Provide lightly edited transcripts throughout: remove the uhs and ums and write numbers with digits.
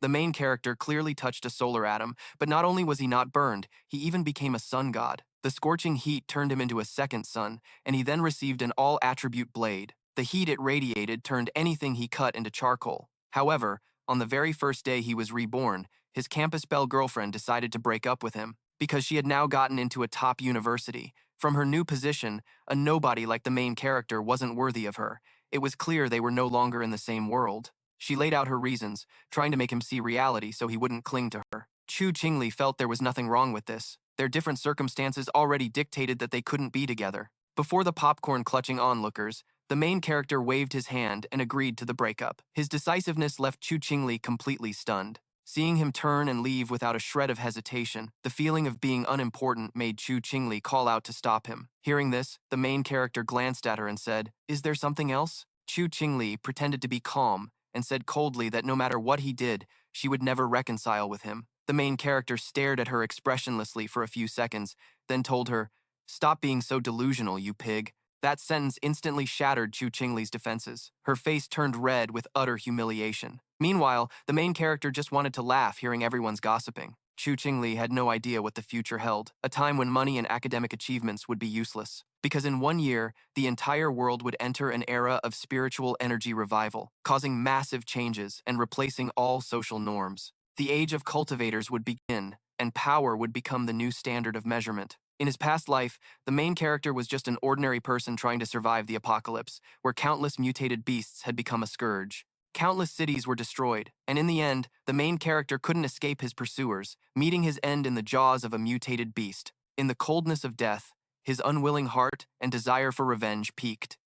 The main character clearly touched a solar atom, but not only was he not burned, he even became a sun god. The scorching heat turned him into a second sun, and he then received an all-attribute blade. The heat it radiated turned anything he cut into charcoal. However, on the very first day he was reborn, his campus belle girlfriend decided to break up with him because she had now gotten into a top university. From her new position, a nobody like the main character wasn't worthy of her. It was clear they were no longer in the same world. She laid out her reasons, trying to make him see reality so he wouldn't cling to her. Chu Qingli felt there was nothing wrong with this. Their different circumstances already dictated that they couldn't be together. Before the popcorn-clutching onlookers, the main character waved his hand and agreed to the breakup. His decisiveness left Chu Qingli completely stunned. Seeing him turn and leave without a shred of hesitation, the feeling of being unimportant made Chu Qingli call out to stop him. Hearing this, the main character glanced at her and said, "Is there something else?" Chu Qingli pretended to be calm and said coldly that no matter what he did, she would never reconcile with him. The main character stared at her expressionlessly for a few seconds, then told her, "Stop being so delusional, you pig." That sentence instantly shattered Chu Qingli's defenses. Her face turned red with utter humiliation. Meanwhile, the main character just wanted to laugh hearing everyone's gossiping. Chu Qingli had no idea what the future held, a time when money and academic achievements would be useless. Because in 1 year, the entire world would enter an era of spiritual energy revival, causing massive changes and replacing all social norms. The age of cultivators would begin, and power would become the new standard of measurement. In his past life, the main character was just an ordinary person trying to survive the apocalypse, where countless mutated beasts had become a scourge. Countless cities were destroyed, and in the end, the main character couldn't escape his pursuers, meeting his end in the jaws of a mutated beast. In the coldness of death, his unwilling heart and desire for revenge peaked.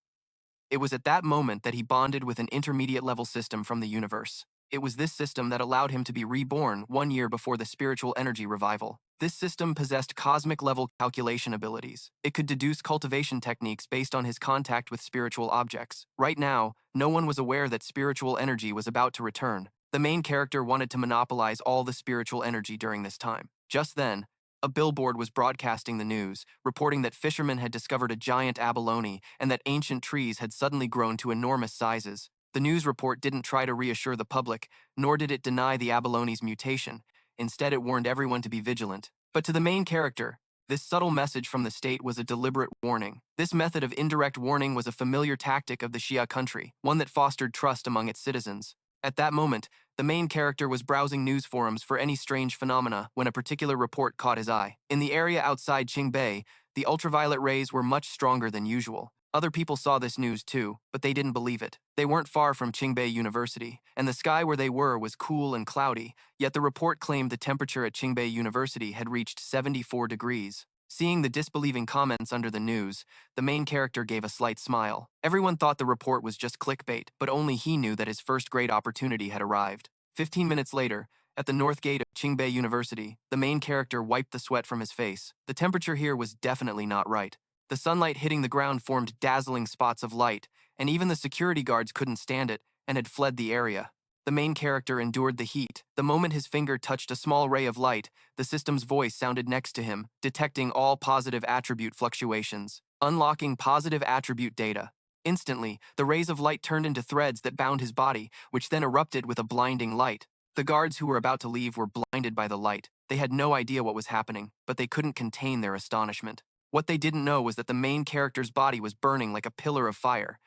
It was at that moment that he bonded with an intermediate-level system from the universe. It was this system that allowed him to be reborn 1 year before the spiritual energy revival. This system possessed cosmic-level calculation abilities. It could deduce cultivation techniques based on his contact with spiritual objects. Right now, no one was aware that spiritual energy was about to return. The main character wanted to monopolize all the spiritual energy during this time. Just then, a billboard was broadcasting the news, reporting that fishermen had discovered a giant abalone and that ancient trees had suddenly grown to enormous sizes. The news report didn't try to reassure the public, nor did it deny the abalone's mutation. Instead, it warned everyone to be vigilant. But to the main character, this subtle message from the state was a deliberate warning. This method of indirect warning was a familiar tactic of the Shia country, one that fostered trust among its citizens. At that moment, the main character was browsing news forums for any strange phenomena when a particular report caught his eye. In the area outside Qingbei, the ultraviolet rays were much stronger than usual. Other people saw this news too, but they didn't believe it. They weren't far from Qingbei University, and the sky where they were was cool and cloudy, yet the report claimed the temperature at Qingbei University had reached 74 degrees. Seeing the disbelieving comments under the news, the main character gave a slight smile. Everyone thought the report was just clickbait, but only he knew that his first great opportunity had arrived. 15 minutes later, at the north gate of Qingbei University, the main character wiped the sweat from his face. The temperature here was definitely not right. The sunlight hitting the ground formed dazzling spots of light, and even the security guards couldn't stand it and had fled the area. The main character endured the heat. The moment his finger touched a small ray of light, the system's voice sounded next to him, detecting all positive attribute fluctuations, unlocking positive attribute data. Instantly, the rays of light turned into threads that bound his body, which then erupted with a blinding light. The guards who were about to leave were blinded by the light. They had no idea what was happening, but they couldn't contain their astonishment. What they didn't know was that the main character's body was burning like a pillar of fire.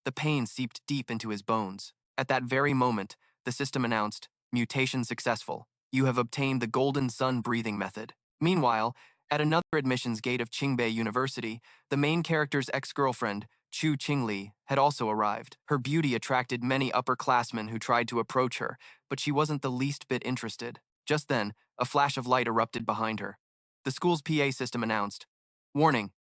The pain seeped deep into his bones. At that very moment, the system announced, "Mutation successful. You have obtained the Golden Sun breathing method." Meanwhile, at another admissions gate of Qingbei University, the main character's ex-girlfriend, Chu Qingli, had also arrived. Her beauty attracted many upperclassmen who tried to approach her, but she wasn't the least bit interested. Just then, a flash of light erupted behind her. The school's PA system announced, "Warning,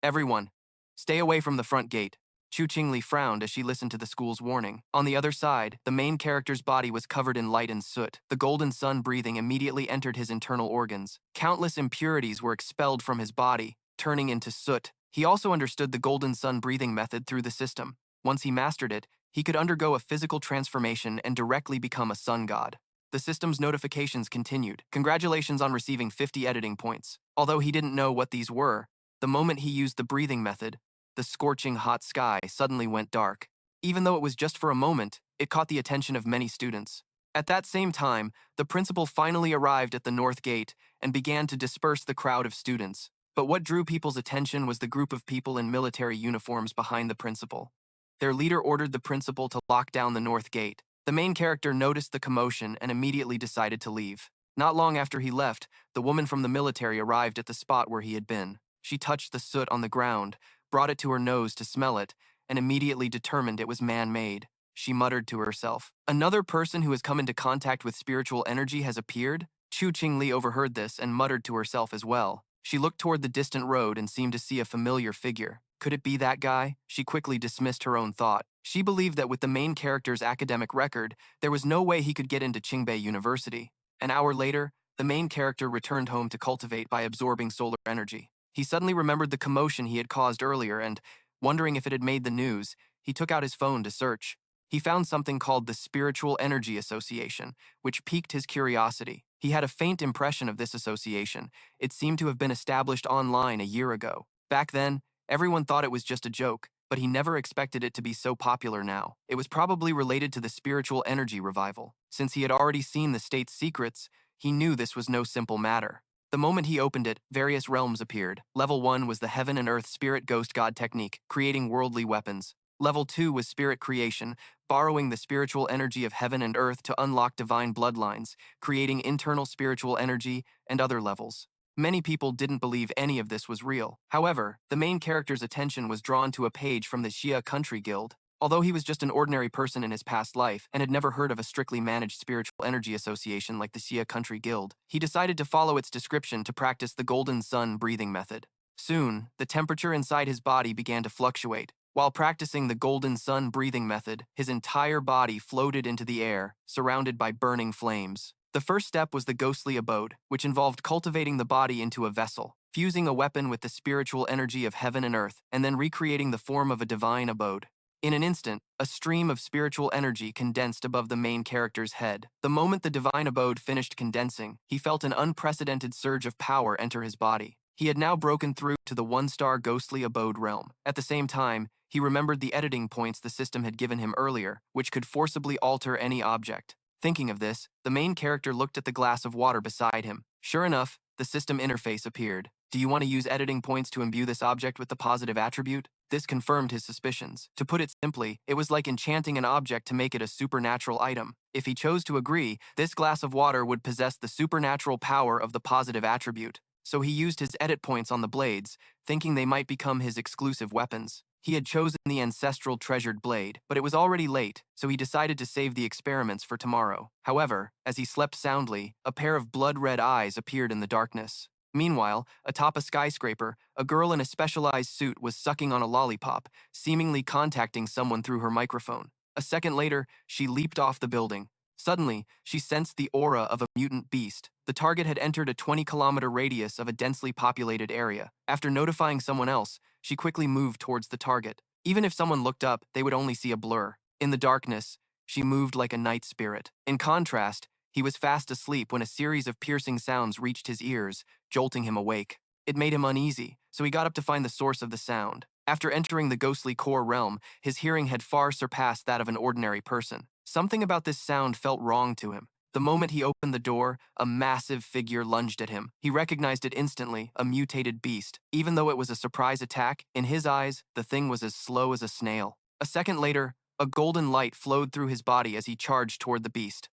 everyone, stay away from the front gate." Chu Qingli frowned as she listened to the school's warning. On the other side, the main character's body was covered in light and soot. The golden sun breathing immediately entered his internal organs. Countless impurities were expelled from his body, turning into soot. He also understood the golden sun breathing method through the system. Once he mastered it, he could undergo a physical transformation and directly become a sun god. The system's notifications continued. Congratulations on receiving 50 editing points. Although he didn't know what these were, the moment he used the breathing method, the scorching hot sky suddenly went dark. Even though it was just for a moment, it caught the attention of many students. At that same time, the principal finally arrived at the north gate and began to disperse the crowd of students. But what drew people's attention was the group of people in military uniforms behind the principal. Their leader ordered the principal to lock down the north gate. The main character noticed the commotion and immediately decided to leave. Not long after he left, the woman from the military arrived at the spot where he had been. She touched the soot on the ground, brought it to her nose to smell it, and immediately determined it was man-made. She muttered to herself, "Another person who has come into contact with spiritual energy has appeared?" Chu Qingli overheard this and muttered to herself as well. She looked toward the distant road and seemed to see a familiar figure. Could it be that guy? She quickly dismissed her own thought. She believed that with the main character's academic record, there was no way he could get into Qingbei University. An hour later, the main character returned home to cultivate by absorbing solar energy. He suddenly remembered the commotion he had caused earlier and, wondering if it had made the news, he took out his phone to search. He found something called the Spiritual Energy Association, which piqued his curiosity. He had a faint impression of this association. It seemed to have been established online a year ago. Back then, everyone thought it was just a joke, but he never expected it to be so popular now. It was probably related to the spiritual energy revival. Since he had already seen the state's secrets, he knew this was no simple matter. The moment he opened it, various realms appeared. Level 1 was the Heaven and Earth Spirit Ghost God technique, creating worldly weapons. Level 2 was Spirit Creation, borrowing the spiritual energy of heaven and earth to unlock divine bloodlines, creating internal spiritual energy, and other levels. Many people didn't believe any of this was real. However, the main character's attention was drawn to a page from the Xia Country Guild. Although he was just an ordinary person in his past life and had never heard of a strictly managed spiritual energy association like the Xia Country Guild, he decided to follow its description to practice the Golden Sun breathing method. Soon, the temperature inside his body began to fluctuate. While practicing the Golden Sun breathing method, his entire body floated into the air, surrounded by burning flames. The first step was the ghostly abode, which involved cultivating the body into a vessel, fusing a weapon with the spiritual energy of heaven and earth, and then recreating the form of a divine abode. In an instant, a stream of spiritual energy condensed above the main character's head. The moment the divine abode finished condensing, he felt an unprecedented surge of power enter his body. He had now broken through to the one-star ghostly abode realm. At the same time, he remembered the editing points the system had given him earlier, which could forcibly alter any object. Thinking of this, the main character looked at the glass of water beside him. Sure enough, the system interface appeared. Do you want to use editing points to imbue this object with the positive attribute? This confirmed his suspicions. To put it simply, it was like enchanting an object to make it a supernatural item. If he chose to agree, this glass of water would possess the supernatural power of the positive attribute. So he used his edit points on the blades, thinking they might become his exclusive weapons. He had chosen the ancestral treasured blade, but it was already late, so he decided to save the experiments for tomorrow. However, as he slept soundly, a pair of blood-red eyes appeared in the darkness. Meanwhile, atop a skyscraper, a girl in a specialized suit was sucking on a lollipop, seemingly contacting someone through her microphone. A second later, she leaped off the building. Suddenly, she sensed the aura of a mutant beast. The target had entered a 20-kilometer radius of a densely populated area. After notifying someone else, she quickly moved towards the target. Even if someone looked up, they would only see a blur. In the darkness, she moved like a night spirit. In contrast, he was fast asleep when a series of piercing sounds reached his ears, jolting him awake. It made him uneasy, so he got up to find the source of the sound. After entering the ghostly core realm, his hearing had far surpassed that of an ordinary person. Something about this sound felt wrong to him. The moment he opened the door, a massive figure lunged at him. He recognized it instantly, a mutated beast. Even though it was a surprise attack, in his eyes, the thing was as slow as a snail. A second later, a golden light flowed through his body as he charged toward the beast.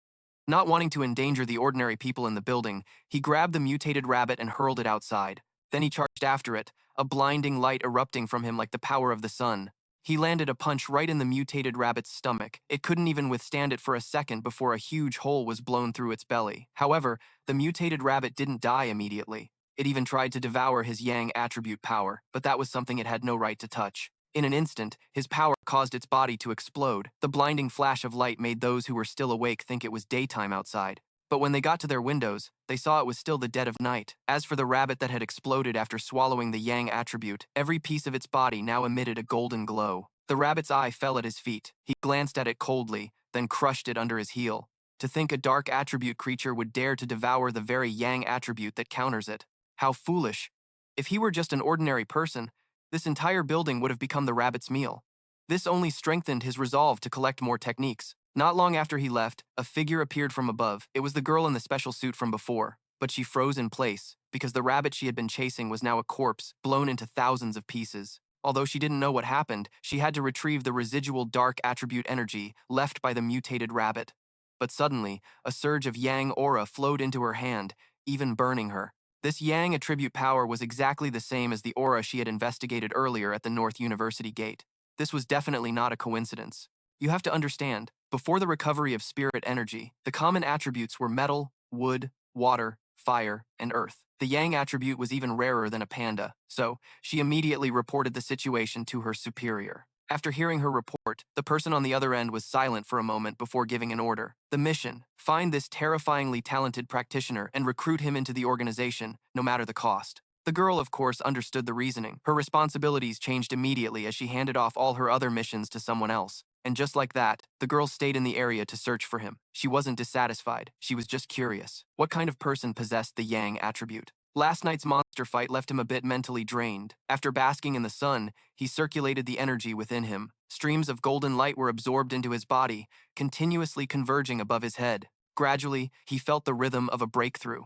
Not wanting to endanger the ordinary people in the building, he grabbed the mutated rabbit and hurled it outside. Then he charged after it, a blinding light erupting from him like the power of the sun. He landed a punch right in the mutated rabbit's stomach. It couldn't even withstand it for a second before a huge hole was blown through its belly. However, the mutated rabbit didn't die immediately. It even tried to devour his yang attribute power, but that was something it had no right to touch. In an instant, his power caused its body to explode. The blinding flash of light made those who were still awake think it was daytime outside. But when they got to their windows, they saw it was still the dead of night. As for the rabbit that had exploded after swallowing the yang attribute, every piece of its body now emitted a golden glow. The rabbit's eye fell at his feet. He glanced at it coldly, then crushed it under his heel. To think a dark attribute creature would dare to devour the very yang attribute that counters it. How foolish. If he were just an ordinary person, this entire building would have become the rabbit's meal. This only strengthened his resolve to collect more techniques. Not long after he left, a figure appeared from above. It was the girl in the special suit from before, but she froze in place because the rabbit she had been chasing was now a corpse, blown into thousands of pieces. Although she didn't know what happened, she had to retrieve the residual dark attribute energy left by the mutated rabbit. But suddenly, a surge of yang aura flowed into her hand, even burning her. This yang attribute power was exactly the same as the aura she had investigated earlier at the North University gate. This was definitely not a coincidence. You have to understand, before the recovery of spirit energy, the common attributes were metal, wood, water, fire, and earth. The yang attribute was even rarer than a panda, so she immediately reported the situation to her superior. After hearing her report, the person on the other end was silent for a moment before giving an order. The mission: find this terrifyingly talented practitioner and recruit him into the organization, no matter the cost. The girl, of course, understood the reasoning. Her responsibilities changed immediately as she handed off all her other missions to someone else. And just like that, the girl stayed in the area to search for him. She wasn't dissatisfied, she was just curious. What kind of person possessed the yang attribute? Last night's monster fight left him a bit mentally drained. After basking in the sun, he circulated the energy within him. Streams of golden light were absorbed into his body, continuously converging above his head. Gradually, he felt the rhythm of a breakthrough.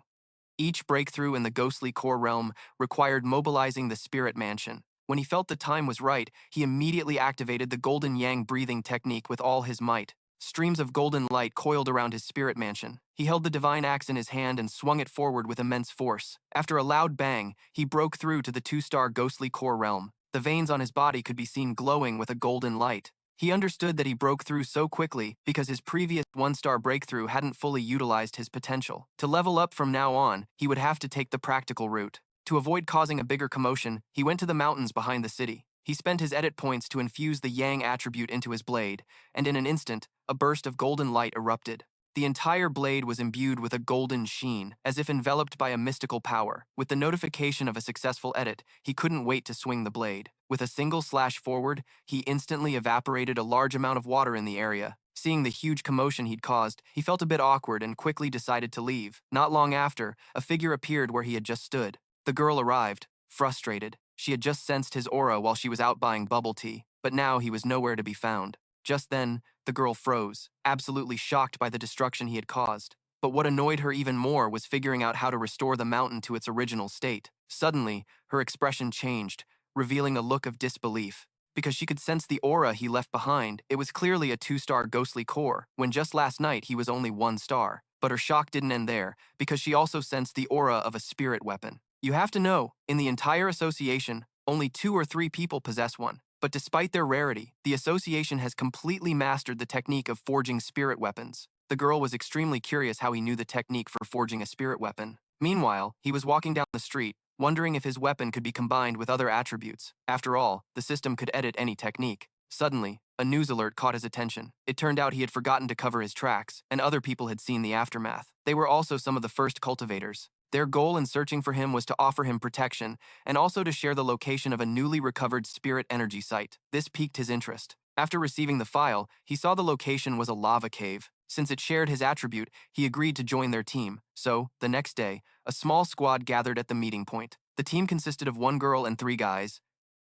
Each breakthrough in the ghostly core realm required mobilizing the spirit mansion. When he felt the time was right, he immediately activated the golden yang breathing technique with all his might. Streams of golden light coiled around his spirit mansion. He held the divine axe in his hand and swung it forward with immense force. After a loud bang, he broke through to the 2-star ghostly core realm. The veins on his body could be seen glowing with a golden light. He understood that he broke through so quickly because his previous 1-star breakthrough hadn't fully utilized his potential. To level up from now on, he would have to take the practical route. To avoid causing a bigger commotion, he went to the mountains behind the city. He spent his edit points to infuse the yang attribute into his blade, and in an instant, a burst of golden light erupted. The entire blade was imbued with a golden sheen, as if enveloped by a mystical power. With the notification of a successful edit, he couldn't wait to swing the blade. With a single slash forward, he instantly evaporated a large amount of water in the area. Seeing the huge commotion he'd caused, he felt a bit awkward and quickly decided to leave. Not long after, a figure appeared where he had just stood. The girl arrived, frustrated. She had just sensed his aura while she was out buying bubble tea, but now he was nowhere to be found. Just then, the girl froze, absolutely shocked by the destruction he had caused. But what annoyed her even more was figuring out how to restore the mountain to its original state. Suddenly, her expression changed, revealing a look of disbelief. Because she could sense the aura he left behind, it was clearly a 2-star ghostly core, when just last night he was only 1 star. But her shock didn't end there, because she also sensed the aura of a spirit weapon. You have to know, in the entire association, only 2 or 3 people possess one. But despite their rarity, the association has completely mastered the technique of forging spirit weapons. The girl was extremely curious how he knew the technique for forging a spirit weapon. Meanwhile, he was walking down the street, wondering if his weapon could be combined with other attributes. After all, the system could edit any technique. Suddenly, a news alert caught his attention. It turned out he had forgotten to cover his tracks, and other people had seen the aftermath. They were also some of the first cultivators. Their goal in searching for him was to offer him protection, and also to share the location of a newly recovered spirit energy site. This piqued his interest. After receiving the file, he saw the location was a lava cave. Since it shared his attribute, he agreed to join their team. So, the next day, a small squad gathered at the meeting point. The team consisted of 1 girl and 3 guys,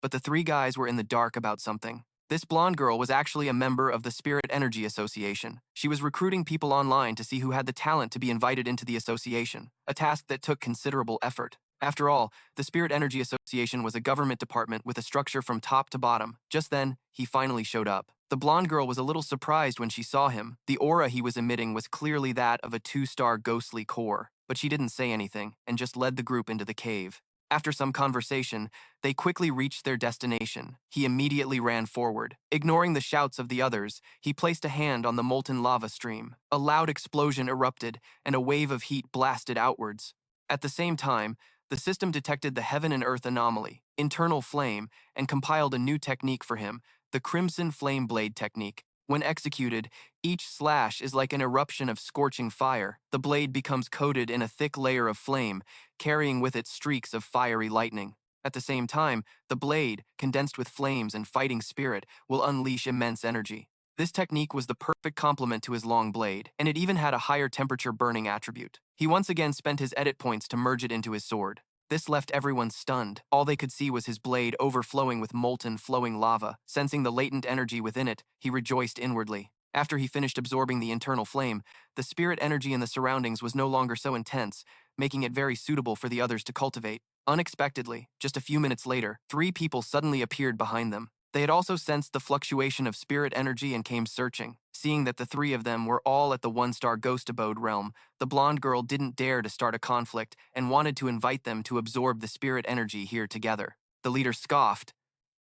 but the 3 guys were in the dark about something. This blonde girl was actually a member of the Spirit Energy Association. She was recruiting people online to see who had the talent to be invited into the association, a task that took considerable effort. After all, the Spirit Energy Association was a government department with a structure from top to bottom. Just then, he finally showed up. The blonde girl was a little surprised when she saw him. The aura he was emitting was clearly that of a 2-star ghostly core, but she didn't say anything and just led the group into the cave. After some conversation, they quickly reached their destination. He immediately ran forward. Ignoring the shouts of the others, he placed a hand on the molten lava stream. A loud explosion erupted, and a wave of heat blasted outwards. At the same time, the system detected the heaven and earth anomaly, internal flame, and compiled a new technique for him, the Crimson Flame Blade technique. When executed, each slash is like an eruption of scorching fire. The blade becomes coated in a thick layer of flame, carrying with it streaks of fiery lightning. At the same time, the blade, condensed with flames and fighting spirit, will unleash immense energy. This technique was the perfect complement to his long blade, and it even had a higher temperature burning attribute. He once again spent his edit points to merge it into his sword. This left everyone stunned. All they could see was his blade overflowing with molten, flowing lava. Sensing the latent energy within it, he rejoiced inwardly. After he finished absorbing the internal flame, the spirit energy in the surroundings was no longer so intense, making it very suitable for the others to cultivate. Unexpectedly, just a few minutes later, 3 people suddenly appeared behind them. They had also sensed the fluctuation of spirit energy and came searching. Seeing that the 3 of them were all at the one-star ghost abode realm, the blonde girl didn't dare to start a conflict and wanted to invite them to absorb the spirit energy here together. The leader scoffed.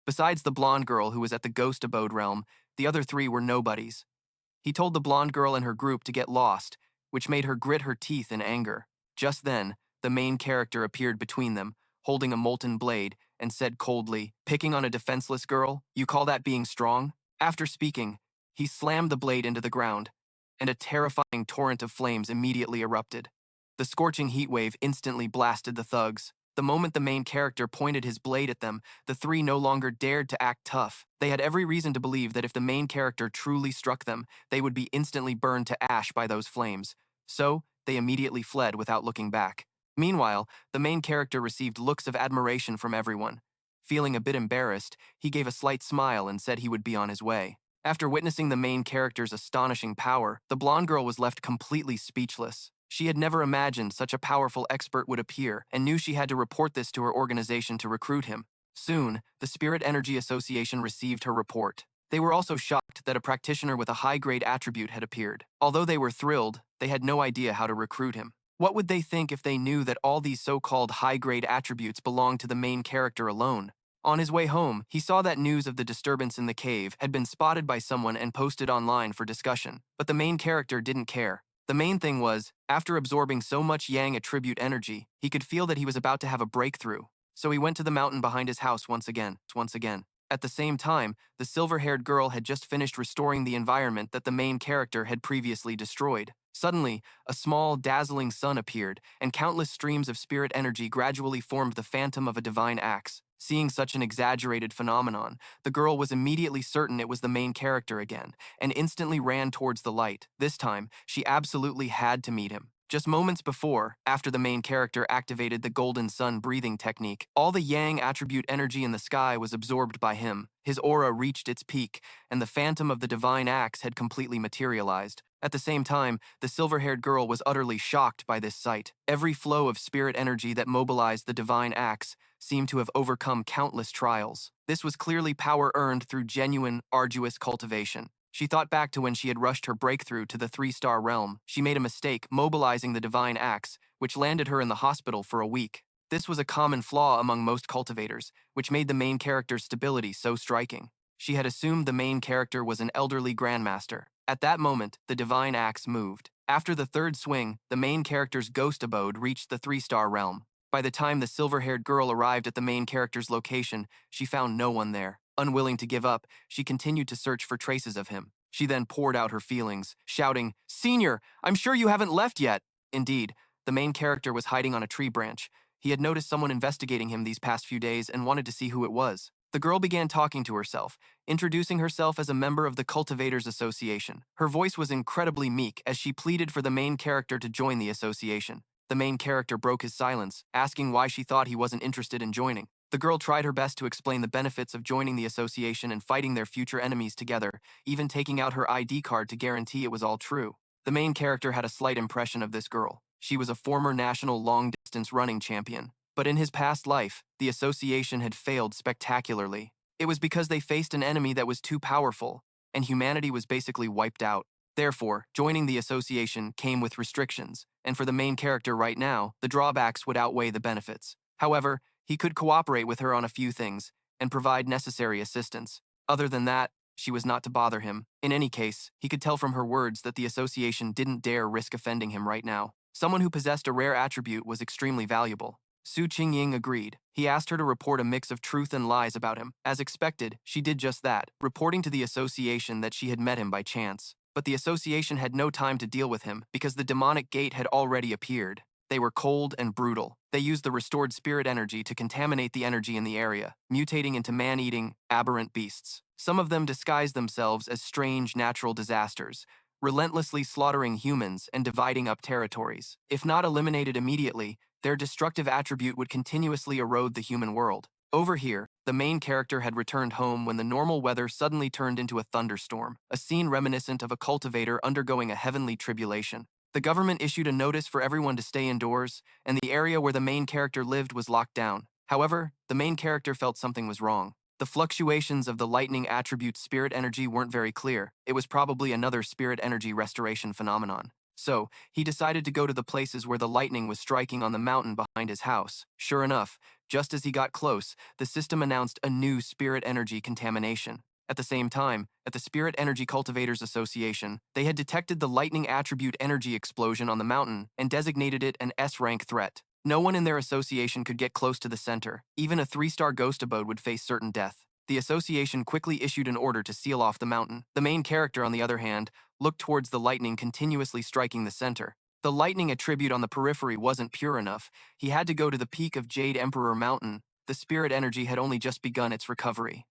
Besides the blonde girl who was at the ghost abode realm, the other 3 were nobodies. He told the blonde girl and her group to get lost, which made her grit her teeth in anger. Just then, the main character appeared between them, holding a molten blade, and said coldly, "Picking on a defenseless girl? You call that being strong?" After speaking, he slammed the blade into the ground, and a terrifying torrent of flames immediately erupted. The scorching heat wave instantly blasted the thugs. The moment the main character pointed his blade at them, the 3 no longer dared to act tough. They had every reason to believe that if the main character truly struck them, they would be instantly burned to ash by those flames. So, they immediately fled without looking back. Meanwhile, the main character received looks of admiration from everyone. Feeling a bit embarrassed, he gave a slight smile and said he would be on his way. After witnessing the main character's astonishing power, the blonde girl was left completely speechless. She had never imagined such a powerful expert would appear and knew she had to report this to her organization to recruit him. Soon, the Spirit Energy Association received her report. They were also shocked that a practitioner with a high-grade attribute had appeared. Although they were thrilled, they had no idea how to recruit him. What would they think if they knew that all these so-called high-grade attributes belonged to the main character alone? On his way home, he saw that news of the disturbance in the cave had been spotted by someone and posted online for discussion, but the main character didn't care. The main thing was, after absorbing so much yang attribute energy, he could feel that he was about to have a breakthrough. So he went to the mountain behind his house once again. At the same time, the silver-haired girl had just finished restoring the environment that the main character had previously destroyed. Suddenly, a small, dazzling sun appeared, and countless streams of spirit energy gradually formed the phantom of a divine axe. Seeing such an exaggerated phenomenon, the girl was immediately certain it was the main character again, and instantly ran towards the light. This time, she absolutely had to meet him. Just moments before, after the main character activated the golden sun breathing technique, all the yang attribute energy in the sky was absorbed by him. His aura reached its peak, and the phantom of the divine axe had completely materialized. At the same time, the silver-haired girl was utterly shocked by this sight. Every flow of spirit energy that mobilized the divine axe seemed to have overcome countless trials. This was clearly power earned through genuine, arduous cultivation. She thought back to when she had rushed her breakthrough to the 3-star realm. She made a mistake, mobilizing the divine axe, which landed her in the hospital for a week. This was a common flaw among most cultivators, which made the main character's stability so striking. She had assumed the main character was an elderly grandmaster. At that moment, the divine axe moved. After the 3rd swing, the main character's ghost abode reached the 3-star realm. By the time the silver-haired girl arrived at the main character's location, she found no one there. Unwilling to give up, she continued to search for traces of him. She then poured out her feelings, shouting, "Senior, I'm sure you haven't left yet." Indeed, the main character was hiding on a tree branch. He had noticed someone investigating him these past few days and wanted to see who it was. The girl began talking to herself, introducing herself as a member of the Cultivators Association. Her voice was incredibly meek as she pleaded for the main character to join the association. The main character broke his silence, asking why she thought he wasn't interested in joining. The girl tried her best to explain the benefits of joining the association and fighting their future enemies together, even taking out her ID card to guarantee it was all true. The main character had a slight impression of this girl. She was a former national long-distance running champion. But in his past life, the association had failed spectacularly. It was because they faced an enemy that was too powerful, and humanity was basically wiped out. Therefore, joining the association came with restrictions, and for the main character right now, the drawbacks would outweigh the benefits. However, he could cooperate with her on a few things, and provide necessary assistance. Other than that, she was not to bother him. In any case, he could tell from her words that the association didn't dare risk offending him right now. Someone who possessed a rare attribute was extremely valuable. Su Qingying agreed. He asked her to report a mix of truth and lies about him. As expected, she did just that, reporting to the association that she had met him by chance. But the association had no time to deal with him because the demonic gate had already appeared. They were cold and brutal. They used the restored spirit energy to contaminate the energy in the area, mutating into man-eating, aberrant beasts. Some of them disguised themselves as strange natural disasters, relentlessly slaughtering humans and dividing up territories. If not eliminated immediately, their destructive attribute would continuously erode the human world. Over here, the main character had returned home when the normal weather suddenly turned into a thunderstorm, a scene reminiscent of a cultivator undergoing a heavenly tribulation. The government issued a notice for everyone to stay indoors, and the area where the main character lived was locked down. However, the main character felt something was wrong. The fluctuations of the lightning attribute spirit energy weren't very clear. It was probably another spirit energy restoration phenomenon. So, he decided to go to the places where the lightning was striking on the mountain behind his house. Sure enough, just as he got close, the system announced a new spirit energy contamination. At the same time, at the Spirit Energy Cultivators Association, they had detected the lightning attribute energy explosion on the mountain and designated it an S-rank threat. No one in their association could get close to the center. Even a 3-star ghost abode would face certain death. The association quickly issued an order to seal off the mountain. The main character, on the other hand, looked towards the lightning continuously striking the center. The lightning attribute on the periphery wasn't pure enough. He had to go to the peak of Jade Emperor Mountain. The spirit energy had only just begun its recovery.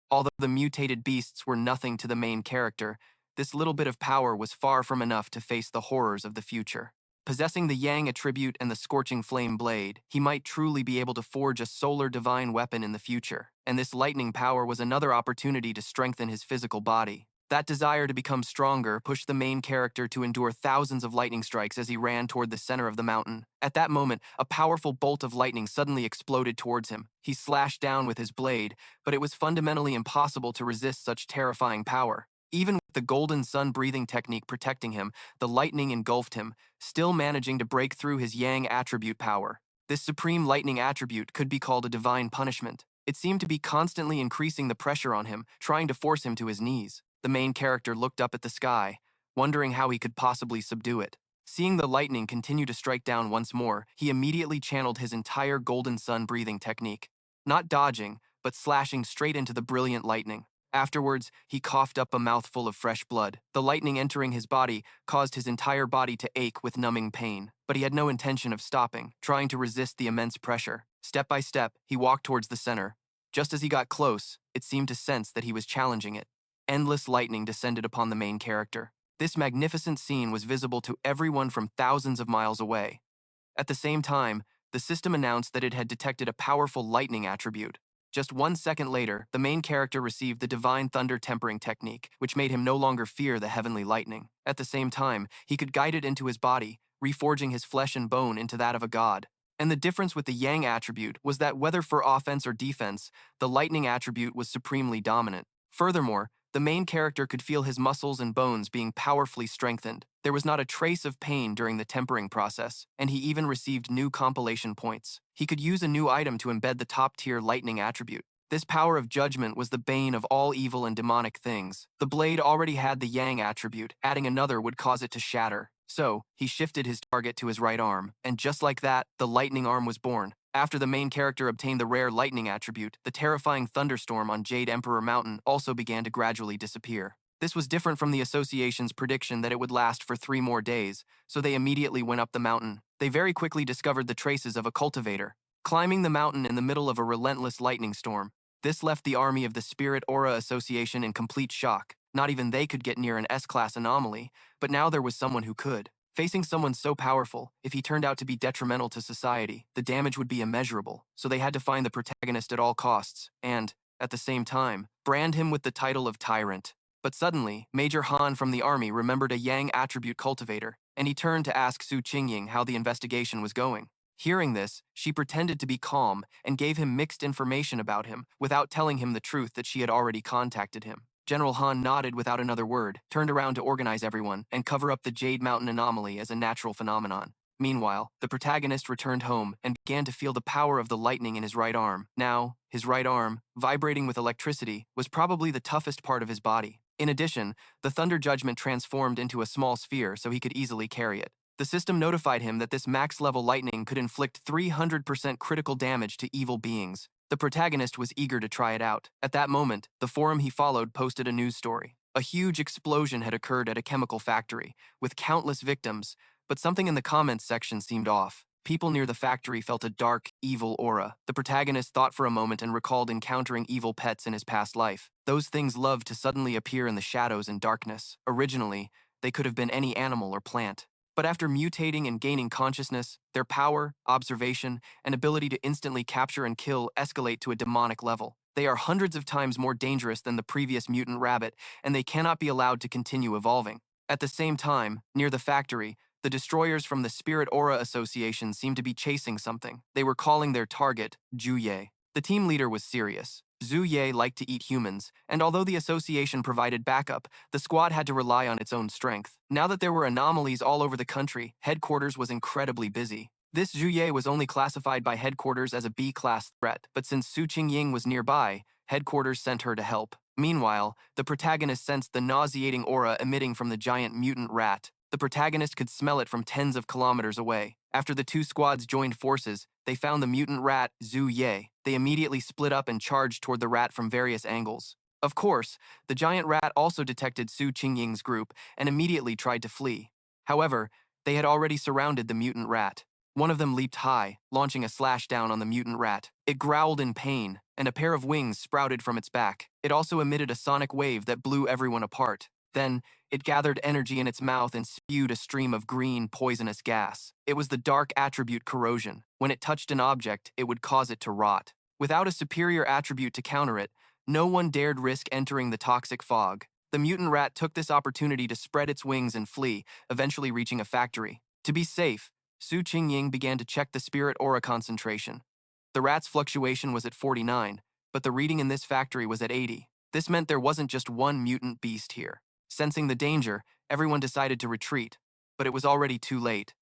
Although the mutated beasts were nothing to the main character, this little bit of power was far from enough to face the horrors of the future. Possessing the Yang attribute and the Scorching Flame Blade, he might truly be able to forge a solar divine weapon in the future, and this lightning power was another opportunity to strengthen his physical body. That desire to become stronger pushed the main character to endure thousands of lightning strikes as he ran toward the center of the mountain. At that moment, a powerful bolt of lightning suddenly exploded towards him. He slashed down with his blade, but it was fundamentally impossible to resist such terrifying power. Even with the golden sun breathing technique protecting him, the lightning engulfed him, still managing to break through his Yang attribute power. This supreme lightning attribute could be called a divine punishment. It seemed to be constantly increasing the pressure on him, trying to force him to his knees. The main character looked up at the sky, wondering how he could possibly subdue it. Seeing the lightning continue to strike down once more, he immediately channeled his entire golden sun breathing technique. Not dodging, but slashing straight into the brilliant lightning. Afterwards, he coughed up a mouthful of fresh blood. The lightning entering his body caused his entire body to ache with numbing pain, but he had no intention of stopping, trying to resist the immense pressure. Step by step, he walked towards the center. Just as he got close, it seemed to sense that he was challenging it. Endless lightning descended upon the main character. This magnificent scene was visible to everyone from thousands of miles away. At the same time, the system announced that it had detected a powerful lightning attribute. Just 1 second later, the main character received the Divine Thunder Tempering Technique, which made him no longer fear the heavenly lightning. At the same time, he could guide it into his body, reforging his flesh and bone into that of a god. And the difference with the Yang attribute was that whether for offense or defense, the lightning attribute was supremely dominant. Furthermore, the main character could feel his muscles and bones being powerfully strengthened. There was not a trace of pain during the tempering process, and he even received new compilation points. He could use a new item to embed the top-tier lightning attribute. This power of judgment was the bane of all evil and demonic things. The blade already had the Yang attribute. Adding another would cause it to shatter. So, he shifted his target to his right arm, and just like that, the lightning arm was born. After the main character obtained the rare lightning attribute, the terrifying thunderstorm on Jade Emperor Mountain also began to gradually disappear. This was different from the association's prediction that it would last for 3 more days, so they immediately went up the mountain. They very quickly discovered the traces of a cultivator, climbing the mountain in the middle of a relentless lightning storm. This left the army of the Spirit Aura Association in complete shock. Not even they could get near an S-class anomaly, but now there was someone who could. Facing someone so powerful, if he turned out to be detrimental to society, the damage would be immeasurable, so they had to find the protagonist at all costs, and, at the same time, brand him with the title of Tyrant. But suddenly, Major Han from the army remembered a Yang attribute cultivator, and he turned to ask Su Qingying how the investigation was going. Hearing this, she pretended to be calm and gave him mixed information about him, without telling him the truth that she had already contacted him. General Han nodded without another word, turned around to organize everyone, and cover up the Jade Mountain anomaly as a natural phenomenon. Meanwhile, the protagonist returned home and began to feel the power of the lightning in his right arm. Now, his right arm, vibrating with electricity, was probably the toughest part of his body. In addition, the Thunder Judgment transformed into a small sphere so he could easily carry it. The system notified him that this max-level lightning could inflict 300% critical damage to evil beings. The protagonist was eager to try it out. At that moment, the forum he followed posted a news story. A huge explosion had occurred at a chemical factory, with countless victims, but something in the comments section seemed off. People near the factory felt a dark, evil aura. The protagonist thought for a moment and recalled encountering evil pets in his past life. Those things loved to suddenly appear in the shadows and darkness. Originally, they could have been any animal or plant. But after mutating and gaining consciousness, their power, observation, and ability to instantly capture and kill escalate to a demonic level. They are hundreds of times more dangerous than the previous mutant rabbit, and they cannot be allowed to continue evolving. At the same time, near the factory, the destroyers from the Spirit Aura Association seemed to be chasing something. They were calling their target Zhu Ye. The team leader was serious. Zhu Ye liked to eat humans, and although the association provided backup, the squad had to rely on its own strength. Now that there were anomalies all over the country, headquarters was incredibly busy. This Zhu Ye was only classified by headquarters as a B-class threat, but since Su Qingying was nearby, headquarters sent her to help. Meanwhile, the protagonist sensed the nauseating aura emitting from the giant mutant rat. The protagonist could smell it from tens of kilometers away. After the two squads joined forces, they found the mutant rat, Zhu Ye. They immediately split up and charged toward the rat from various angles. Of course, the giant rat also detected Su Qingying's group and immediately tried to flee. However, they had already surrounded the mutant rat. One of them leaped high, launching a slash down on the mutant rat. It growled in pain, and a pair of wings sprouted from its back. It also emitted a sonic wave that blew everyone apart. Then, it gathered energy in its mouth and spewed a stream of green, poisonous gas. It was the dark attribute corrosion. When it touched an object, it would cause it to rot. Without a superior attribute to counter it, no one dared risk entering the toxic fog. The mutant rat took this opportunity to spread its wings and flee, eventually reaching a factory. To be safe, Su Qingying began to check the spirit aura concentration. The rat's fluctuation was at 49, but the reading in this factory was at 80. This meant there wasn't just one mutant beast here. Sensing the danger, everyone decided to retreat, but it was already too late.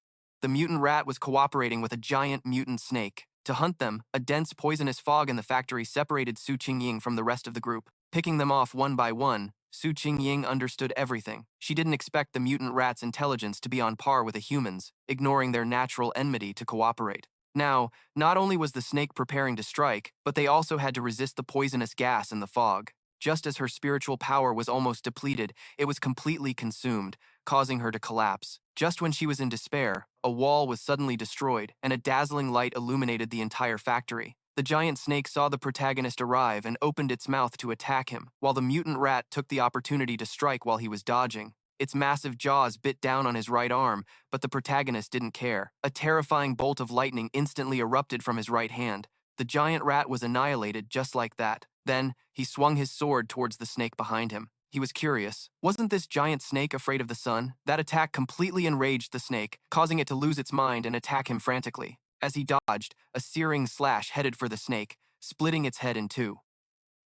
The mutant rat was cooperating with a giant mutant snake. To hunt them, a dense poisonous fog in the factory separated Su Qingying from the rest of the group. Picking them off one by one, Su Qingying understood everything. She didn't expect the mutant rat's intelligence to be on par with a human's, ignoring their natural enmity to cooperate. Now, not only was the snake preparing to strike, but they also had to resist the poisonous gas in the fog. Just as her spiritual power was almost depleted, it was completely consumed, causing her to collapse. Just when she was in despair, a wall was suddenly destroyed, and a dazzling light illuminated the entire factory. The giant snake saw the protagonist arrive and opened its mouth to attack him, while the mutant rat took the opportunity to strike while he was dodging. Its massive jaws bit down on his right arm, but the protagonist didn't care. A terrifying bolt of lightning instantly erupted from his right hand. The giant rat was annihilated just like that. Then, he swung his sword towards the snake behind him. He was curious. Wasn't this giant snake afraid of the sun? That attack completely enraged the snake, causing it to lose its mind and attack him frantically. As he dodged, a searing slash headed for the snake, splitting its head in two.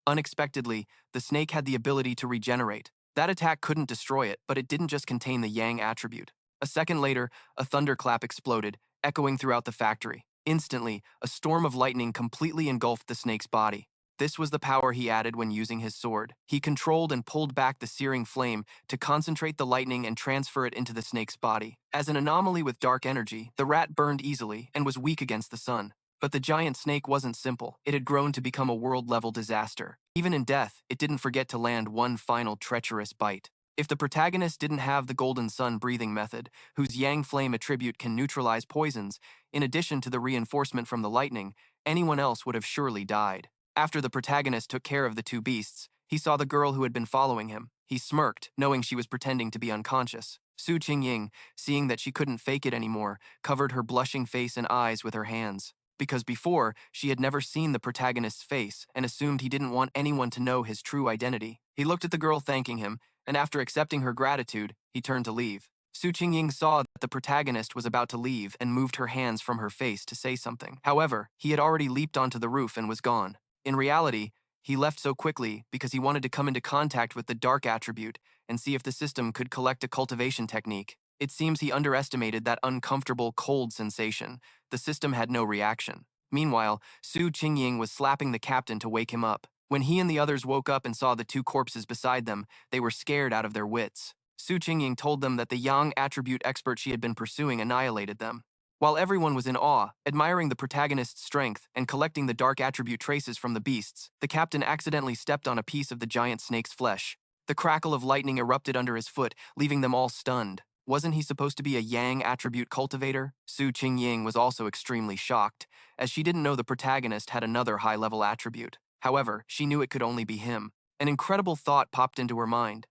Unexpectedly, the snake had the ability to regenerate. That attack couldn't destroy it, but it didn't just contain the yang attribute. A second later, a thunderclap exploded, echoing throughout the factory. Instantly, a storm of lightning completely engulfed the snake's body. This was the power he added when using his sword. He controlled and pulled back the searing flame to concentrate the lightning and transfer it into the snake's body. As an anomaly with dark energy, the rat burned easily and was weak against the sun. But the giant snake wasn't simple. It had grown to become a world-level disaster. Even in death, it didn't forget to land one final treacherous bite. If the protagonist didn't have the golden sun breathing method, whose yang flame attribute can neutralize poisons, in addition to the reinforcement from the lightning, anyone else would have surely died. After the protagonist took care of the two beasts, he saw the girl who had been following him. He smirked, knowing she was pretending to be unconscious. Su Qingying, seeing that she couldn't fake it anymore, covered her blushing face and eyes with her hands. Because before, she had never seen the protagonist's face and assumed he didn't want anyone to know his true identity. He looked at the girl thanking him, and after accepting her gratitude, he turned to leave. Su Qingying saw that the protagonist was about to leave and moved her hands from her face to say something. However, he had already leaped onto the roof and was gone. In reality, he left so quickly because he wanted to come into contact with the dark attribute and see if the system could collect a cultivation technique. It seems he underestimated that uncomfortable, cold sensation. The system had no reaction. Meanwhile, Su Qingying was slapping the captain to wake him up. When he and the others woke up and saw the two corpses beside them, they were scared out of their wits. Su Qingying told them that the yang attribute expert she had been pursuing annihilated them. While everyone was in awe, admiring the protagonist's strength and collecting the dark attribute traces from the beasts, the captain accidentally stepped on a piece of the giant snake's flesh. The crackle of lightning erupted under his foot, leaving them all stunned. Wasn't he supposed to be a yang attribute cultivator? Su Qingying was also extremely shocked, as she didn't know the protagonist had another high-level attribute. However, she knew it could only be him. An incredible thought popped into her mind.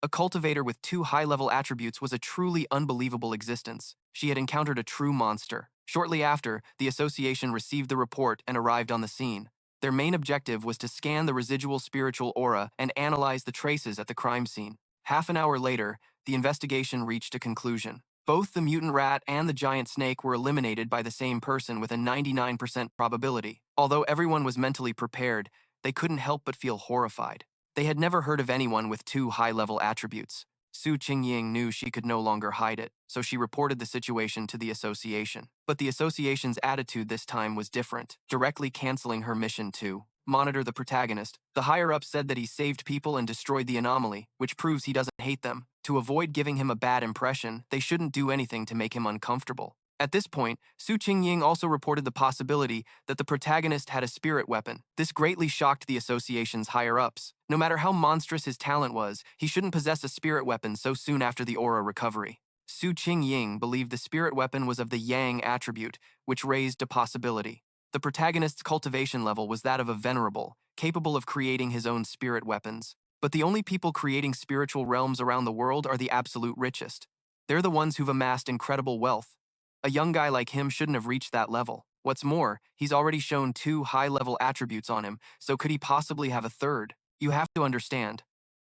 A cultivator with 2 high-level attributes was a truly unbelievable existence. She had encountered a true monster. Shortly after, the association received the report and arrived on the scene. Their main objective was to scan the residual spiritual aura and analyze the traces at the crime scene. Half an hour later, the investigation reached a conclusion. Both the mutant rat and the giant snake were eliminated by the same person with a 99% probability. Although everyone was mentally prepared, they couldn't help but feel horrified. They had never heard of anyone with 2 high-level attributes. Su Qingying knew she could no longer hide it, so she reported the situation to the association. But the association's attitude this time was different, directly canceling her mission to monitor the protagonist. The higher-ups said that he saved people and destroyed the anomaly, which proves he doesn't hate them. To avoid giving him a bad impression, they shouldn't do anything to make him uncomfortable. At this point, Su Qingying also reported the possibility that the protagonist had a spirit weapon. This greatly shocked the association's higher-ups. No matter how monstrous his talent was, he shouldn't possess a spirit weapon so soon after the aura recovery. Su Qingying believed the spirit weapon was of the Yang attribute, which raised a possibility. The protagonist's cultivation level was that of a venerable, capable of creating his own spirit weapons. But the only people creating spiritual realms around the world are the absolute richest. They're the ones who've amassed incredible wealth. A young guy like him shouldn't have reached that level. What's more, he's already shown 2 high-level attributes on him, so could he possibly have a third? You have to understand.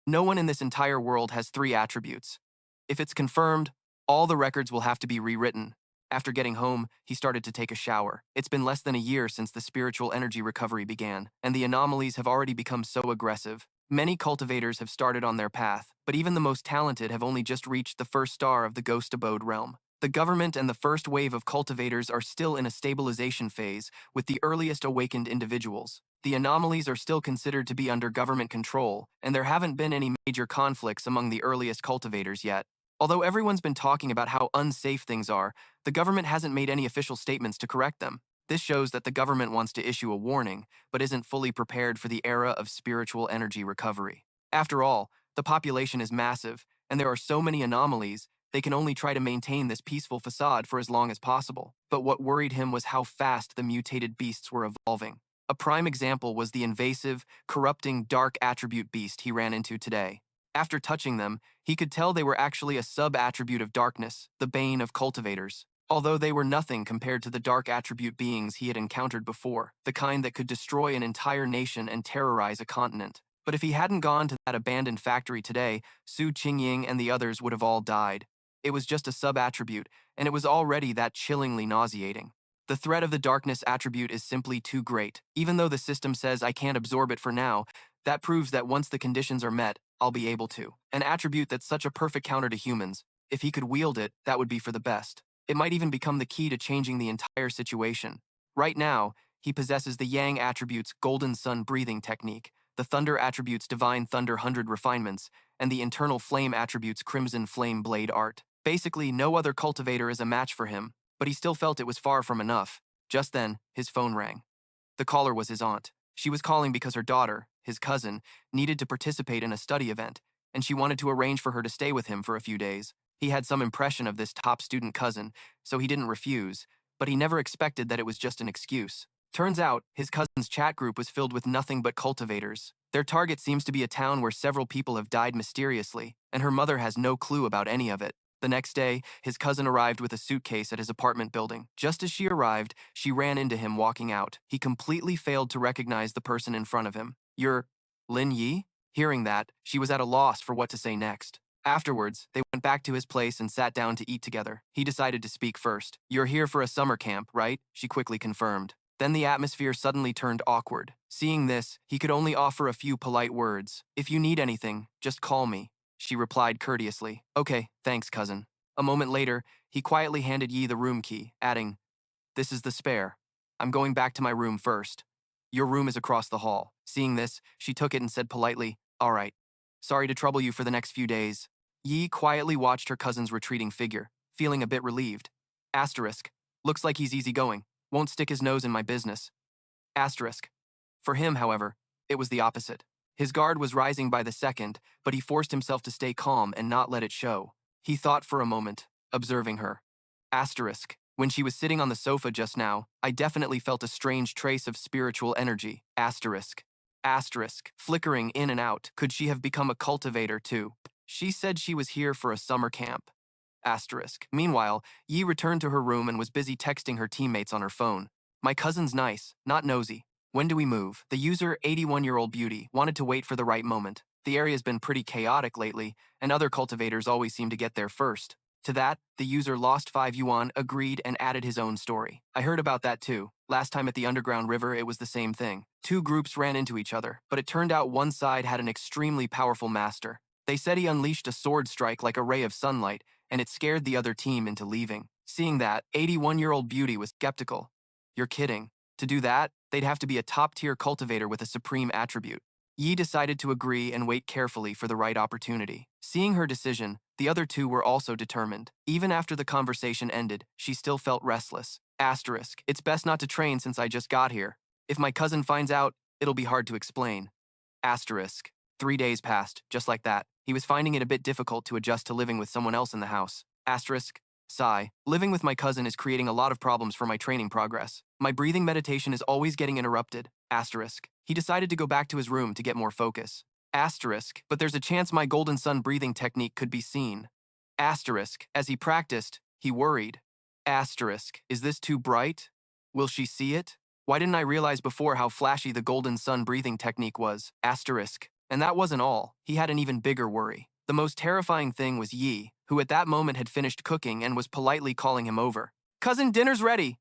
No one in this entire world has 3 attributes. If it's confirmed, all the records will have to be rewritten. After getting home, he started to take a shower. It's been less than a year since the spiritual energy recovery began, and the anomalies have already become so aggressive. Many cultivators have started on their path, but even the most talented have only just reached the first star of the ghost abode realm. The government and the first wave of cultivators are still in a stabilization phase with the earliest awakened individuals. The anomalies are still considered to be under government control, and there haven't been any major conflicts among the earliest cultivators yet. Although everyone's been talking about how unsafe things are, the government hasn't made any official statements to correct them. This shows that the government wants to issue a warning, but isn't fully prepared for the era of spiritual energy recovery. After all, the population is massive, and there are so many anomalies, they can only try to maintain this peaceful facade for as long as possible. But what worried him was how fast the mutated beasts were evolving. A prime example was the invasive, corrupting dark attribute beast he ran into today. After touching them, he could tell they were actually a sub-attribute of darkness, the bane of cultivators. Although they were nothing compared to the dark attribute beings he had encountered before, the kind that could destroy an entire nation and terrorize a continent. But if he hadn't gone to that abandoned factory today, Su Qingying and the others would have all died. It was just a sub-attribute, and it was already that chillingly nauseating. The threat of the darkness attribute is simply too great. Even though the system says I can't absorb it for now, that proves that once the conditions are met, I'll be able to. An attribute that's such a perfect counter to humans. If he could wield it, that would be for the best. It might even become the key to changing the entire situation. Right now, he possesses the Yang attribute's Golden Sun breathing technique, the Thunder attribute's Divine Thunder 100 refinements, and the Internal Flame attribute's Crimson Flame blade art. Basically, no other cultivator is a match for him, but he still felt it was far from enough. Just then, his phone rang. The caller was his aunt. She was calling because her daughter, his cousin, needed to participate in a study event, and she wanted to arrange for her to stay with him for a few days. He had some impression of this top student cousin, so he didn't refuse, but he never expected that it was just an excuse. Turns out, his cousin's chat group was filled with nothing but cultivators. Their target seems to be a town where several people have died mysteriously, and her mother has no clue about any of it. The next day, his cousin arrived with a suitcase at his apartment building. Just as she arrived, she ran into him walking out. He completely failed to recognize the person in front of him. "You're Lin Yi?" Hearing that, she was at a loss for what to say next. Afterwards, they went back to his place and sat down to eat together. He decided to speak first. "You're here for a summer camp, right?" she quickly confirmed. Then the atmosphere suddenly turned awkward. Seeing this, he could only offer a few polite words. "If you need anything, just call me," she replied courteously. "Okay, thanks, cousin." A moment later, he quietly handed Yi the room key, adding, "This is the spare. I'm going back to my room first. Your room is across the hall." Seeing this, she took it and said politely, "All right. Sorry to trouble you for the next few days." Yi quietly watched her cousin's retreating figure, feeling a bit relieved. Asterisk. Looks like he's easygoing. Won't stick his nose in my business. Asterisk. For him, however, it was the opposite. His guard was rising by the second, but he forced himself to stay calm and not let it show. He thought for a moment, observing her. Asterisk. When she was sitting on the sofa just now, I definitely felt a strange trace of spiritual energy. Asterisk. Asterisk. Flickering in and out. Could she have become a cultivator too? She said she was here for a summer camp. Asterisk. Meanwhile, Yi returned to her room and was busy texting her teammates on her phone. My cousin's nice, not nosy. When do we move? The user, 81-year-old beauty, wanted to wait for the right moment. The area's been pretty chaotic lately, and other cultivators always seem to get there first. To that, the user lost 5 yuan, agreed, and added his own story. I heard about that too. Last time at the underground river, it was the same thing. Two groups ran into each other, but it turned out one side had an extremely powerful master. They said he unleashed a sword strike like a ray of sunlight, and it scared the other team into leaving. Seeing that, 81-year-old beauty was skeptical. You're kidding. To do that, they'd have to be a top-tier cultivator with a supreme attribute. Yi decided to agree and wait carefully for the right opportunity. Seeing her decision, the other two were also determined. Even after the conversation ended, she still felt restless. Asterisk. It's best not to train since I just got here. If my cousin finds out, it'll be hard to explain. Asterisk. 3 days passed, just like that. He was finding it a bit difficult to adjust to living with someone else in the house. Asterisk. Sigh. Living with my cousin is creating a lot of problems for my training progress. My breathing meditation is always getting interrupted. Asterisk. He decided to go back to his room to get more focus. Asterisk. But there's a chance my golden sun breathing technique could be seen. Asterisk. As he practiced, he worried. Asterisk. Is this too bright? Will she see it? Why didn't I realize before how flashy the golden sun breathing technique was? Asterisk. And that wasn't all. He had an even bigger worry. The most terrifying thing was Yi, who at that moment had finished cooking and was politely calling him over. Cousin, dinner's ready!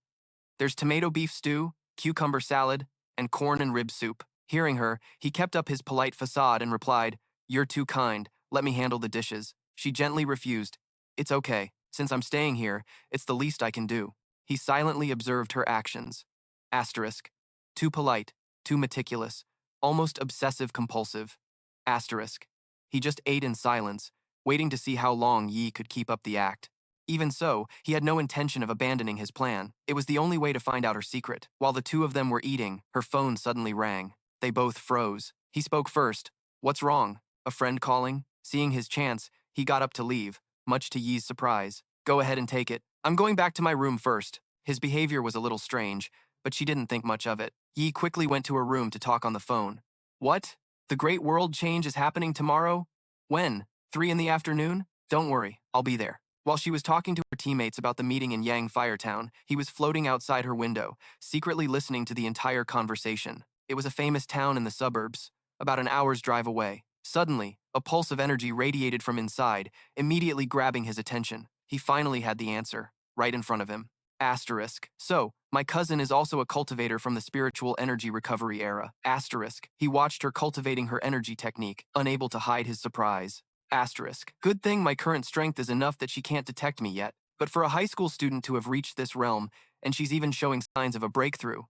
There's tomato beef stew, cucumber salad, and corn and rib soup. Hearing her, he kept up his polite facade and replied, You're too kind, let me handle the dishes. She gently refused. It's okay, since I'm staying here, it's the least I can do. He silently observed her actions. Asterisk. Too polite, too meticulous, almost obsessive-compulsive. Asterisk. He just ate in silence, waiting to see how long Yi could keep up the act. Even so, he had no intention of abandoning his plan. It was the only way to find out her secret. While the two of them were eating, her phone suddenly rang. They both froze. He spoke first. What's wrong? A friend calling? Seeing his chance, he got up to leave, much to Yi's surprise. Go ahead and take it. I'm going back to my room first. His behavior was a little strange, but she didn't think much of it. Yi quickly went to her room to talk on the phone. What? The great world change is happening tomorrow? When? 3 in the afternoon? Don't worry, I'll be there. While she was talking to her teammates about the meeting in Yang Firetown, he was floating outside her window, secretly listening to the entire conversation. It was a famous town in the suburbs, about an hour's drive away. Suddenly, a pulse of energy radiated from inside, immediately grabbing his attention. He finally had the answer, right in front of him. Asterisk. So, my cousin is also a cultivator from the spiritual energy recovery era. Asterisk. He watched her cultivating her energy technique, unable to hide his surprise. Asterisk. Good thing my current strength is enough that she can't detect me yet. But for a high school student to have reached this realm, and she's even showing signs of a breakthrough.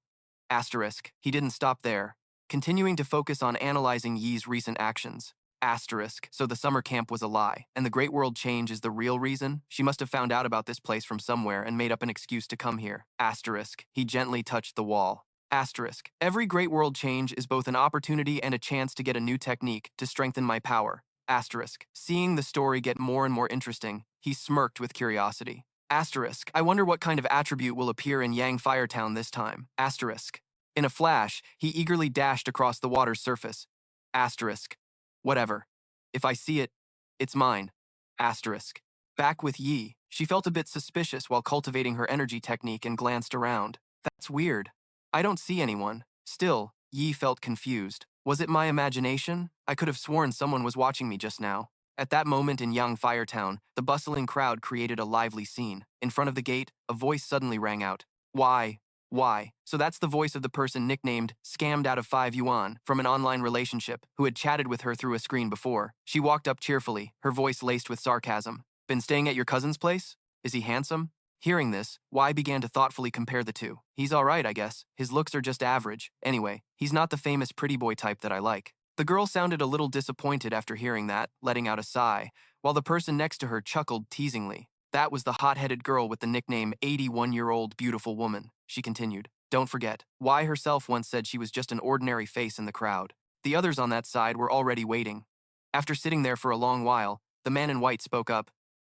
Asterisk. He didn't stop there, continuing to focus on analyzing Yi's recent actions. Asterisk. So the summer camp was a lie, and the Great World Change is the real reason? She must have found out about this place from somewhere and made up an excuse to come here. Asterisk. He gently touched the wall. Asterisk. Every Great World Change is both an opportunity and a chance to get a new technique to strengthen my power. Asterisk. Seeing the story get more and more interesting, he smirked with curiosity. Asterisk. I wonder what kind of attribute will appear in Yang Firetown this time. Asterisk. In a flash, he eagerly dashed across the water's surface. Asterisk. Whatever. If I see it, it's mine. Asterisk. Back with Yi, she felt a bit suspicious while cultivating her energy technique and glanced around. That's weird. I don't see anyone. Still, Yi felt confused. Was it my imagination? I could have sworn someone was watching me just now. At that moment in Yang Firetown, the bustling crowd created a lively scene. In front of the gate, a voice suddenly rang out. Why? Why? So that's the voice of the person nicknamed Scammed Out of 5 Yuan from an online relationship who had chatted with her through a screen before. She walked up cheerfully, her voice laced with sarcasm. Been staying at your cousin's place? Is he handsome? Hearing this, Wai began to thoughtfully compare the two. He's alright, I guess. His looks are just average. Anyway, he's not the famous pretty boy type that I like. The girl sounded a little disappointed after hearing that, letting out a sigh, while the person next to her chuckled teasingly. That was the hot-headed girl with the nickname 81-year-old beautiful woman, she continued. Don't forget, Wai herself once said she was just an ordinary face in the crowd. The others on that side were already waiting. After sitting there for a long while, the man in white spoke up.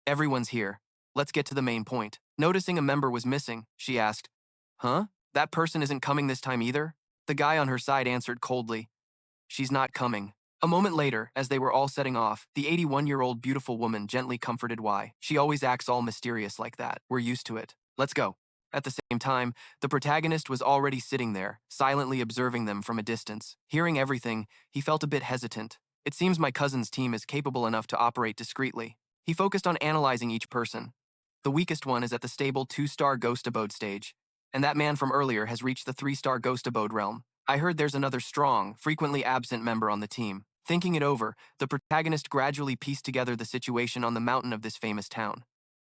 Everyone's here. Let's get to the main point. Noticing a member was missing, she asked, Huh? That person isn't coming this time either? The guy on her side answered coldly, She's not coming. A moment later, as they were all setting off, the 81-year-old beautiful woman gently comforted Y. She always acts all mysterious like that. We're used to it. Let's go. At the same time, the protagonist was already sitting there, silently observing them from a distance. Hearing everything, he felt a bit hesitant. It seems my cousin's team is capable enough to operate discreetly. He focused on analyzing each person. The weakest one is at the stable 2-star ghost abode stage, and that man from earlier has reached the 3-star ghost abode realm. I heard there's another strong, frequently absent member on the team. Thinking it over, the protagonist gradually pieced together the situation on the mountain of this famous town.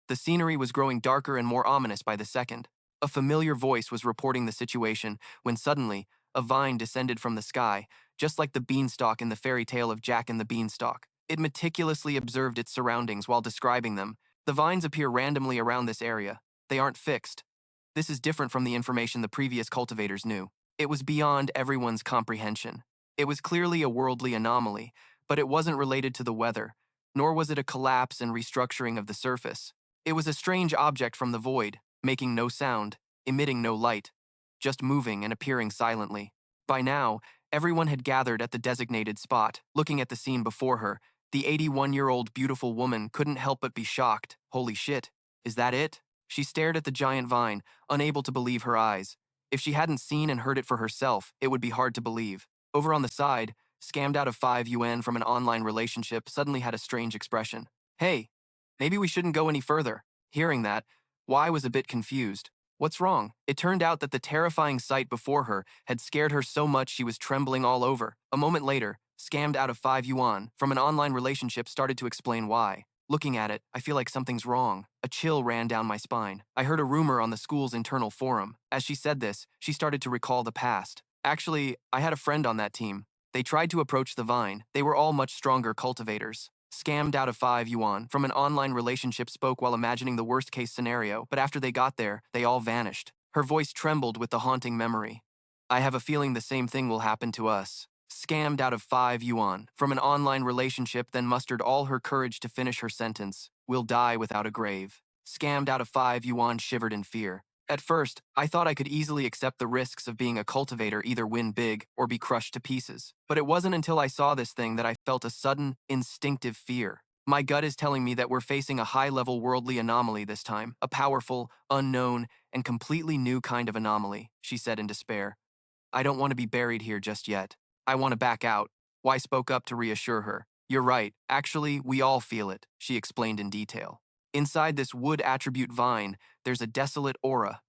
The scenery was growing darker and more ominous by the second. A familiar voice was reporting the situation when suddenly, a vine descended from the sky, just like the beanstalk in the fairy tale of Jack and the Beanstalk. It meticulously observed its surroundings while describing them. The vines appear randomly around this area. They aren't fixed. This is different from the information the previous cultivators knew. It was beyond everyone's comprehension. It was clearly a worldly anomaly, but it wasn't related to the weather, nor was it a collapse and restructuring of the surface. It was a strange object from the void, making no sound, emitting no light, just moving and appearing silently. By now, everyone had gathered at the designated spot. Looking at the scene before her, the 81-year-old beautiful woman couldn't help but be shocked. Holy shit, is that it? She stared at the giant vine, unable to believe her eyes. If she hadn't seen and heard it for herself, it would be hard to believe. Over on the side, scammed out of 5 yuan from an online relationship suddenly had a strange expression. Hey, maybe we shouldn't go any further. Hearing that, Y was a bit confused. What's wrong? It turned out that the terrifying sight before her had scared her so much she was trembling all over. A moment later, scammed out of 5 yuan from an online relationship started to explain why. Looking at it, I feel like something's wrong. A chill ran down my spine. I heard a rumor on the school's internal forum. As she said this, she started to recall the past. Actually, I had a friend on that team. They tried to approach the vine. They were all much stronger cultivators. Scammed out of 5 yuan from an online relationship spoke while imagining the worst-case scenario, but after they got there, they all vanished. Her voice trembled with the haunting memory. I have a feeling the same thing will happen to us. Scammed out of 5 yuan from an online relationship, then mustered all her courage to finish her sentence. Will die without a grave. Scammed out of 5 yuan shivered in fear. At first, I thought I could easily accept the risks of being a cultivator, either win big or be crushed to pieces. But it wasn't until I saw this thing that I felt a sudden, instinctive fear. My gut is telling me that we're facing a high-level worldly anomaly this time, a powerful, unknown, and completely new kind of anomaly, she said in despair. I don't want to be buried here just yet. I want to back out. Y spoke up to reassure her. You're right. Actually, we all feel it, she explained in detail. Inside this wood attribute vine, there's a desolate aura.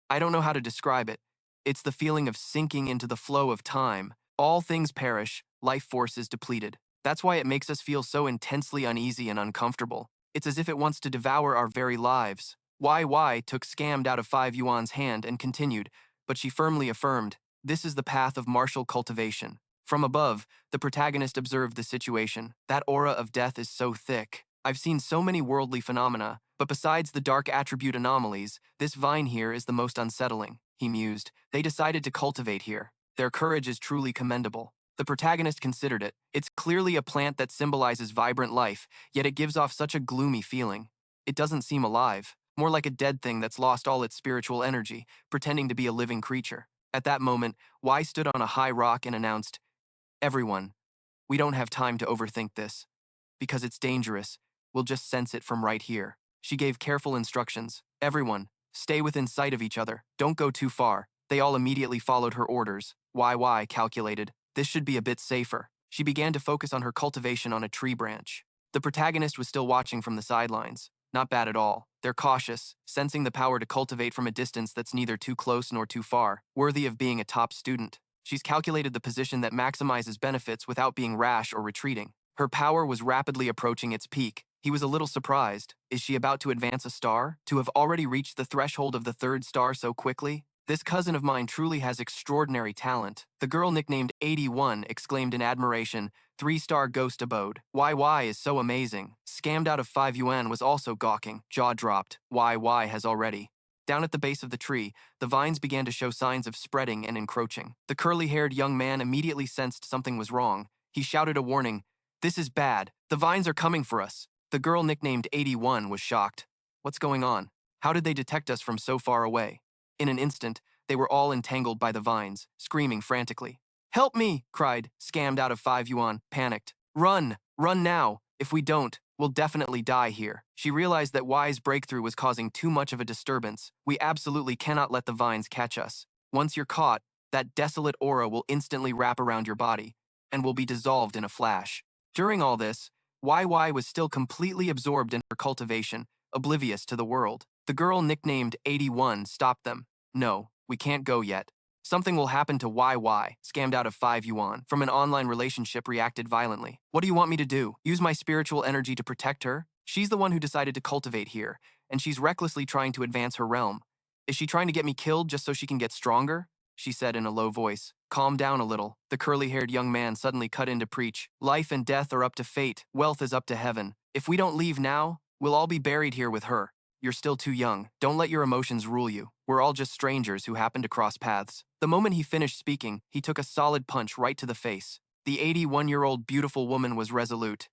I don't know how to describe it. It's the feeling of sinking into the flow of time. All things perish, life force is depleted. That's why it makes us feel so intensely uneasy and uncomfortable. It's as if it wants to devour our very lives. Y took scammed out of 5 yuan's hand and continued, but she firmly affirmed, this is the path of martial cultivation. From above, the protagonist observed the situation. That aura of death is so thick. I've seen so many worldly phenomena, but besides the dark attribute anomalies, this vine here is the most unsettling, he mused. They decided to cultivate here. Their courage is truly commendable. The protagonist considered it. It's clearly a plant that symbolizes vibrant life, yet it gives off such a gloomy feeling. It doesn't seem alive, more like a dead thing that's lost all its spiritual energy, pretending to be a living creature. At that moment, Y stood on a high rock and announced, Everyone, we don't have time to overthink this. Because it's dangerous, we'll just sense it from right here. She gave careful instructions. Everyone, stay within sight of each other. Don't go too far. They all immediately followed her orders. Y calculated. This should be a bit safer. She began to focus on her cultivation on a tree branch. The protagonist was still watching from the sidelines. Not bad at all. They're cautious, sensing the power to cultivate from a distance that's neither too close nor too far, worthy of being a top student. She's calculated the position that maximizes benefits without being rash or retreating. Her power was rapidly approaching its peak. He was a little surprised. Is she about to advance a star? To have already reached the threshold of the 3rd star so quickly? This cousin of mine truly has extraordinary talent. The girl nicknamed 81 exclaimed in admiration, 3-star ghost abode. Y is so amazing. Scammed out of 5 yuan was also gawking, jaw dropped. Y has already. Down at the base of the tree, the vines began to show signs of spreading and encroaching. The curly-haired young man immediately sensed something was wrong. He shouted a warning. This is bad. The vines are coming for us. The girl nicknamed 81 was shocked. What's going on? How did they detect us from so far away? In an instant, they were all entangled by the vines, screaming frantically. Help me, cried, scammed out of 5 yuan, panicked. Run! Run now! If we don't, we'll definitely die here. She realized that Y's breakthrough was causing too much of a disturbance. We absolutely cannot let the vines catch us. Once you're caught, that desolate aura will instantly wrap around your body and will be dissolved in a flash. During all this, YY was still completely absorbed in her cultivation, oblivious to the world. The girl nicknamed 81 stopped them. No, we can't go yet. Something will happen to YY, scammed out of 5 yuan, from an online relationship reacted violently. What do you want me to do? Use my spiritual energy to protect her? She's the one who decided to cultivate here, and she's recklessly trying to advance her realm. Is she trying to get me killed just so she can get stronger? She said in a low voice. Calm down a little. The curly-haired young man suddenly cut in to preach. Life and death are up to fate. Wealth is up to heaven. If we don't leave now, we'll all be buried here with her. You're still too young. Don't let your emotions rule you. We're all just strangers who happen to cross paths. The moment he finished speaking, he took a solid punch right to the face. The 81-year-old beautiful woman was resolute.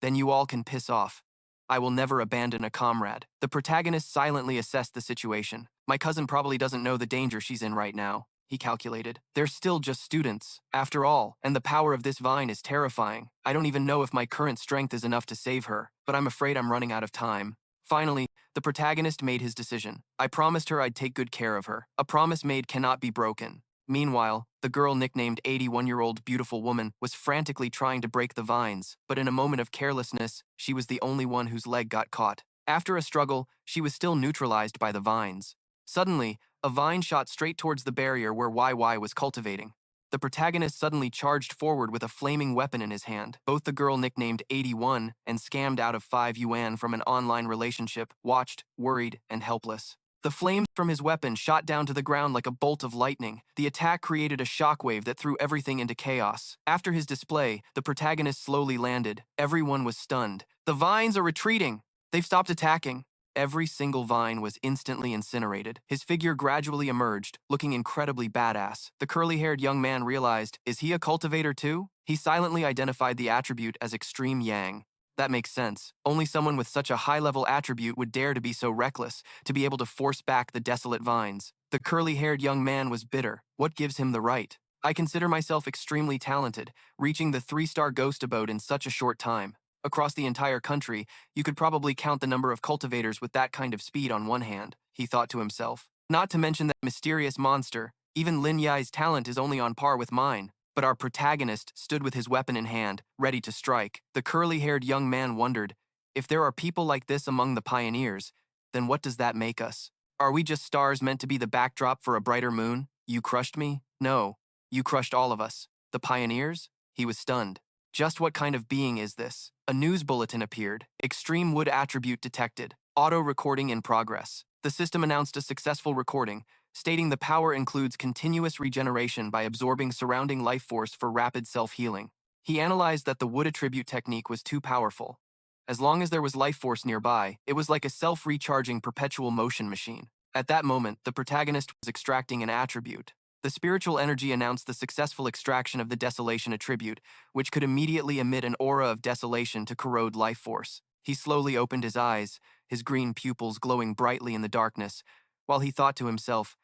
Then you all can piss off. I will never abandon a comrade. The protagonist silently assessed the situation. My cousin probably doesn't know the danger she's in right now, he calculated. They're still just students, after all, and the power of this vine is terrifying. I don't even know if my current strength is enough to save her, but I'm afraid I'm running out of time. Finally, the protagonist made his decision. I promised her I'd take good care of her. A promise made cannot be broken. Meanwhile, the girl nicknamed 81-year-old beautiful woman was frantically trying to break the vines, but in a moment of carelessness, she was the only one whose leg got caught. After a struggle, she was still neutralized by the vines. Suddenly, a vine shot straight towards the barrier where YY was cultivating. The protagonist suddenly charged forward with a flaming weapon in his hand. Both the girl nicknamed 81 and scammed out of 5 yuan from an online relationship watched, worried, and helpless. The flames from his weapon shot down to the ground like a bolt of lightning. The attack created a shockwave that threw everything into chaos. After his display, the protagonist slowly landed. Everyone was stunned. The vines are retreating! They've stopped attacking. Every single vine was instantly incinerated. His figure gradually emerged, looking incredibly badass. The curly-haired young man realized, is he a cultivator too? He silently identified the attribute as extreme yang. That makes sense. Only someone with such a high-level attribute would dare to be so reckless, to be able to force back the desolate vines. The curly-haired young man was bitter. What gives him the right? I consider myself extremely talented, reaching the 3-star ghost abode in such a short time. Across the entire country, you could probably count the number of cultivators with that kind of speed on one hand, he thought to himself. Not to mention that mysterious monster, even Lin Yai's talent is only on par with mine. But our protagonist stood with his weapon in hand, ready to strike. The curly-haired young man wondered, if there are people like this among the pioneers, then what does that make us? Are we just stars meant to be the backdrop for a brighter moon? You crushed me? No, you crushed all of us. The pioneers? He was stunned. Just what kind of being is this? A news bulletin appeared. Extreme wood attribute detected. Auto recording in progress. The system announced a successful recording, stating the power includes continuous regeneration by absorbing surrounding life force for rapid self-healing. He analyzed that the wood attribute technique was too powerful. As long as there was life force nearby, it was like a self-recharging perpetual motion machine. At that moment, the protagonist was extracting an attribute. The spiritual energy announced the successful extraction of the desolation attribute, which could immediately emit an aura of desolation to corrode life force. He slowly opened his eyes, his green pupils glowing brightly in the darkness, while he thought to himself,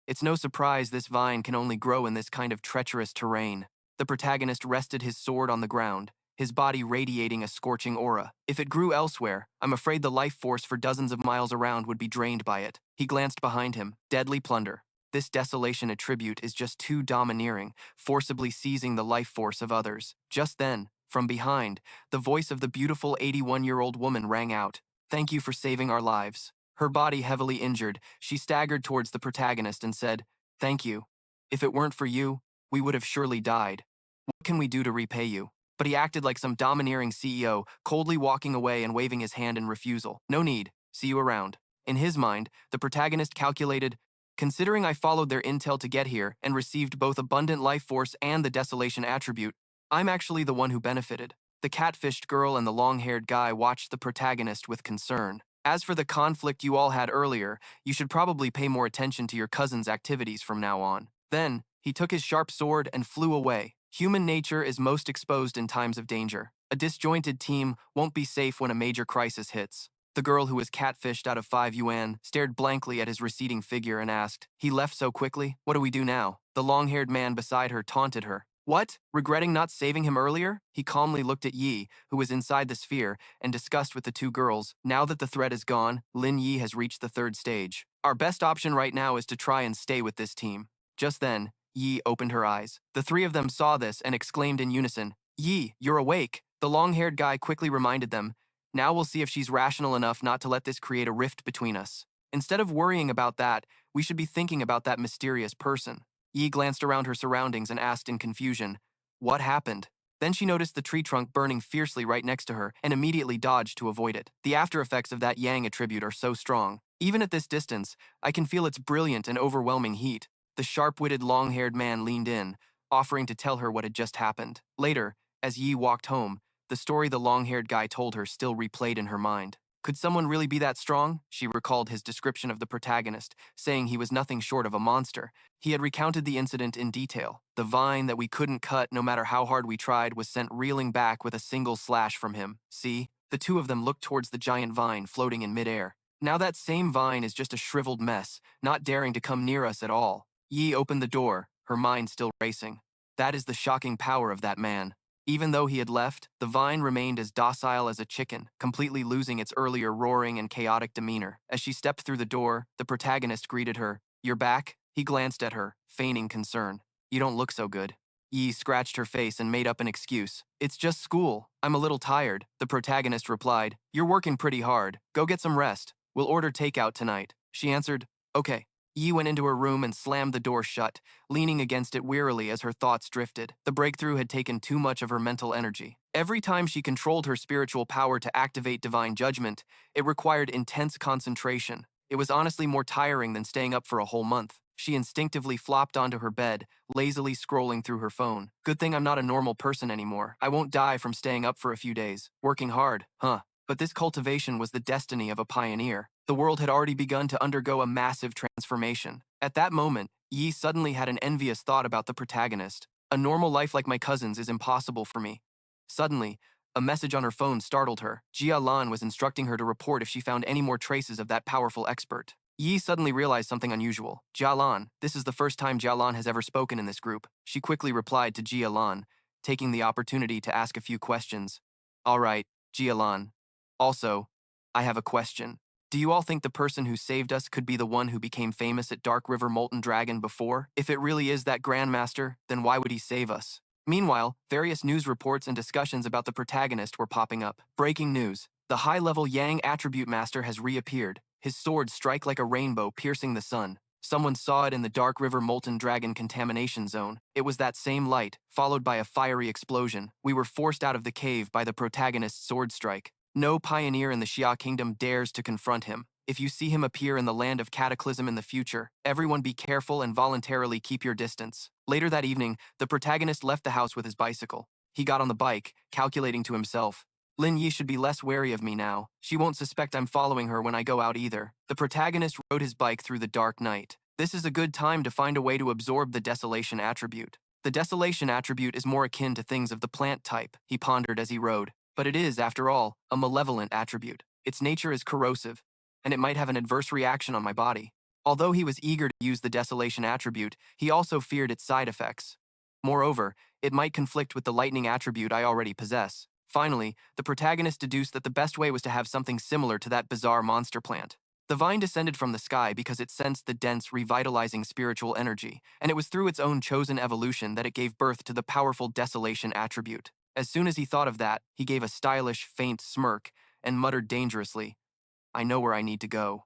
it's no surprise this vine can only grow in this kind of treacherous terrain. The protagonist rested his sword on the ground, his body radiating a scorching aura. If it grew elsewhere, I'm afraid the life force for dozens of miles around would be drained by it. He glanced behind him. Deadly plunder. This desolation attribute is just too domineering, forcibly seizing the life force of others. Just then, from behind, the voice of the beautiful 81-year-old woman rang out. Thank you for saving our lives. Her body heavily injured, she staggered towards the protagonist and said, thank you. If it weren't for you, we would have surely died. What can we do to repay you? But he acted like some domineering CEO, coldly walking away and waving his hand in refusal. No need. See you around. In his mind, the protagonist calculated, considering I followed their intel to get here and received both abundant life force and the desolation attribute, I'm actually the one who benefited. The catfished girl and the long-haired guy watched the protagonist with concern. As for the conflict you all had earlier, you should probably pay more attention to your cousin's activities from now on. Then, he took his sharp sword and flew away. Human nature is most exposed in times of danger. A disjointed team won't be safe when a major crisis hits. The girl who was catfished out of 5 yuan stared blankly at his receding figure and asked, he left so quickly? What do we do now? The long-haired man beside her taunted her. What? Regretting not saving him earlier? He calmly looked at Yi, who was inside the sphere, and discussed with the two girls. Now that the threat is gone, Lin Yi has reached the third stage. Our best option right now is to try and stay with this team. Just then, Yi opened her eyes. The three of them saw this and exclaimed in unison, Yi, you're awake. The long-haired guy quickly reminded them, now we'll see if she's rational enough not to let this create a rift between us. Instead of worrying about that, we should be thinking about that mysterious person. Yi glanced around her surroundings and asked in confusion, what happened? Then she noticed the tree trunk burning fiercely right next to her and immediately dodged to avoid it. The after effects of that Yang attribute are so strong. Even at this distance, I can feel its brilliant and overwhelming heat. The sharp-witted long-haired man leaned in, offering to tell her what had just happened. Later, as Yi walked home, the story the long-haired guy told her still replayed in her mind. Could someone really be that strong? She recalled his description of the protagonist, saying he was nothing short of a monster. He had recounted the incident in detail. The vine that we couldn't cut no matter how hard we tried was sent reeling back with a single slash from him. See? The two of them looked towards the giant vine floating in midair. Now that same vine is just a shriveled mess, not daring to come near us at all. Yi opened the door, her mind still racing. That is the shocking power of that man. Even though he had left, the vine remained as docile as a chicken, completely losing its earlier roaring and chaotic demeanor. As she stepped through the door, the protagonist greeted her. You're back? He glanced at her, feigning concern. You don't look so good. Yi scratched her face and made up an excuse. It's just school. I'm a little tired, the protagonist replied. You're working pretty hard. Go get some rest. We'll order takeout tonight. She answered, okay. Yi went into her room and slammed the door shut, leaning against it wearily as her thoughts drifted. The breakthrough had taken too much of her mental energy. Every time she controlled her spiritual power to activate divine judgment, it required intense concentration. It was honestly more tiring than staying up for a whole month. She instinctively flopped onto her bed, lazily scrolling through her phone. Good thing I'm not a normal person anymore. I won't die from staying up for a few days. Working hard, huh? But this cultivation was the destiny of a pioneer. The world had already begun to undergo a massive transformation. At that moment, Yi suddenly had an envious thought about the protagonist. A normal life like my cousin's is impossible for me. Suddenly, a message on her phone startled her. Jia Lan was instructing her to report if she found any more traces of that powerful expert. Yi suddenly realized something unusual. Jia Lan, this is the first time Jia Lan has ever spoken in this group. She quickly replied to Jia Lan, taking the opportunity to ask a few questions. All right, Jia Lan. Also, I have a question. Do you all think the person who saved us could be the one who became famous at Dark River Molten Dragon before? If it really is that Grandmaster, then why would he save us? Meanwhile, various news reports and discussions about the protagonist were popping up. Breaking news. The high-level Yang Attribute Master has reappeared. His swords strike like a rainbow, piercing the sun. Someone saw it in the Dark River Molten Dragon contamination zone. It was that same light, followed by a fiery explosion. We were forced out of the cave by the protagonist's sword strike. No pioneer in the Xia Kingdom dares to confront him. If you see him appear in the land of cataclysm in the future, everyone be careful and voluntarily keep your distance. Later that evening, the protagonist left the house with his bicycle. He got on the bike, calculating to himself, Lin Yi should be less wary of me now. She won't suspect I'm following her when I go out either. The protagonist rode his bike through the dark night. This is a good time to find a way to absorb the desolation attribute. The desolation attribute is more akin to things of the plant type, he pondered as he rode. But it is, after all, a malevolent attribute. Its nature is corrosive, and it might have an adverse reaction on my body. Although he was eager to use the desolation attribute, he also feared its side effects. Moreover, it might conflict with the lightning attribute I already possess. Finally, the protagonist deduced that the best way was to have something similar to that bizarre monster plant. The vine descended from the sky because it sensed the dense, revitalizing spiritual energy, and it was through its own chosen evolution that it gave birth to the powerful desolation attribute. As soon as he thought of that, he gave a stylish, faint smirk and muttered dangerously, I know where I need to go.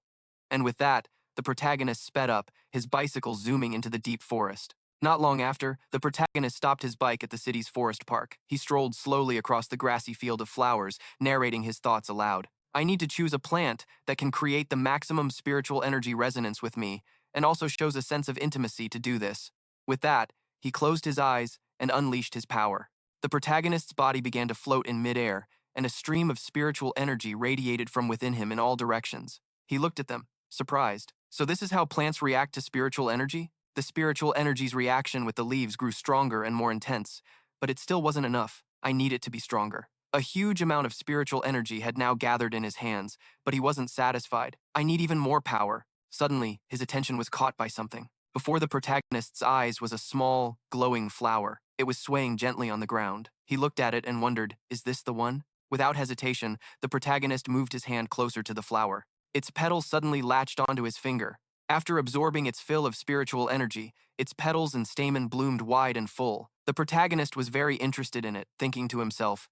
And with that, the protagonist sped up, his bicycle zooming into the deep forest. Not long after, the protagonist stopped his bike at the city's forest park. He strolled slowly across the grassy field of flowers, narrating his thoughts aloud. I need to choose a plant that can create the maximum spiritual energy resonance with me, and also shows a sense of intimacy to do this. With that, he closed his eyes and unleashed his power. The protagonist's body began to float in midair, and a stream of spiritual energy radiated from within him in all directions. He looked at them, surprised. So this is how plants react to spiritual energy? The spiritual energy's reaction with the leaves grew stronger and more intense, but it still wasn't enough. I need it to be stronger. A huge amount of spiritual energy had now gathered in his hands, but he wasn't satisfied. I need even more power. Suddenly, his attention was caught by something. Before the protagonist's eyes was a small, glowing flower. It was swaying gently on the ground. He looked at it and wondered, is this the one? Without hesitation, the protagonist moved his hand closer to the flower. Its petals suddenly latched onto his finger. After absorbing its fill of spiritual energy, its petals and stamen bloomed wide and full. The protagonist was very interested in it, thinking to himself,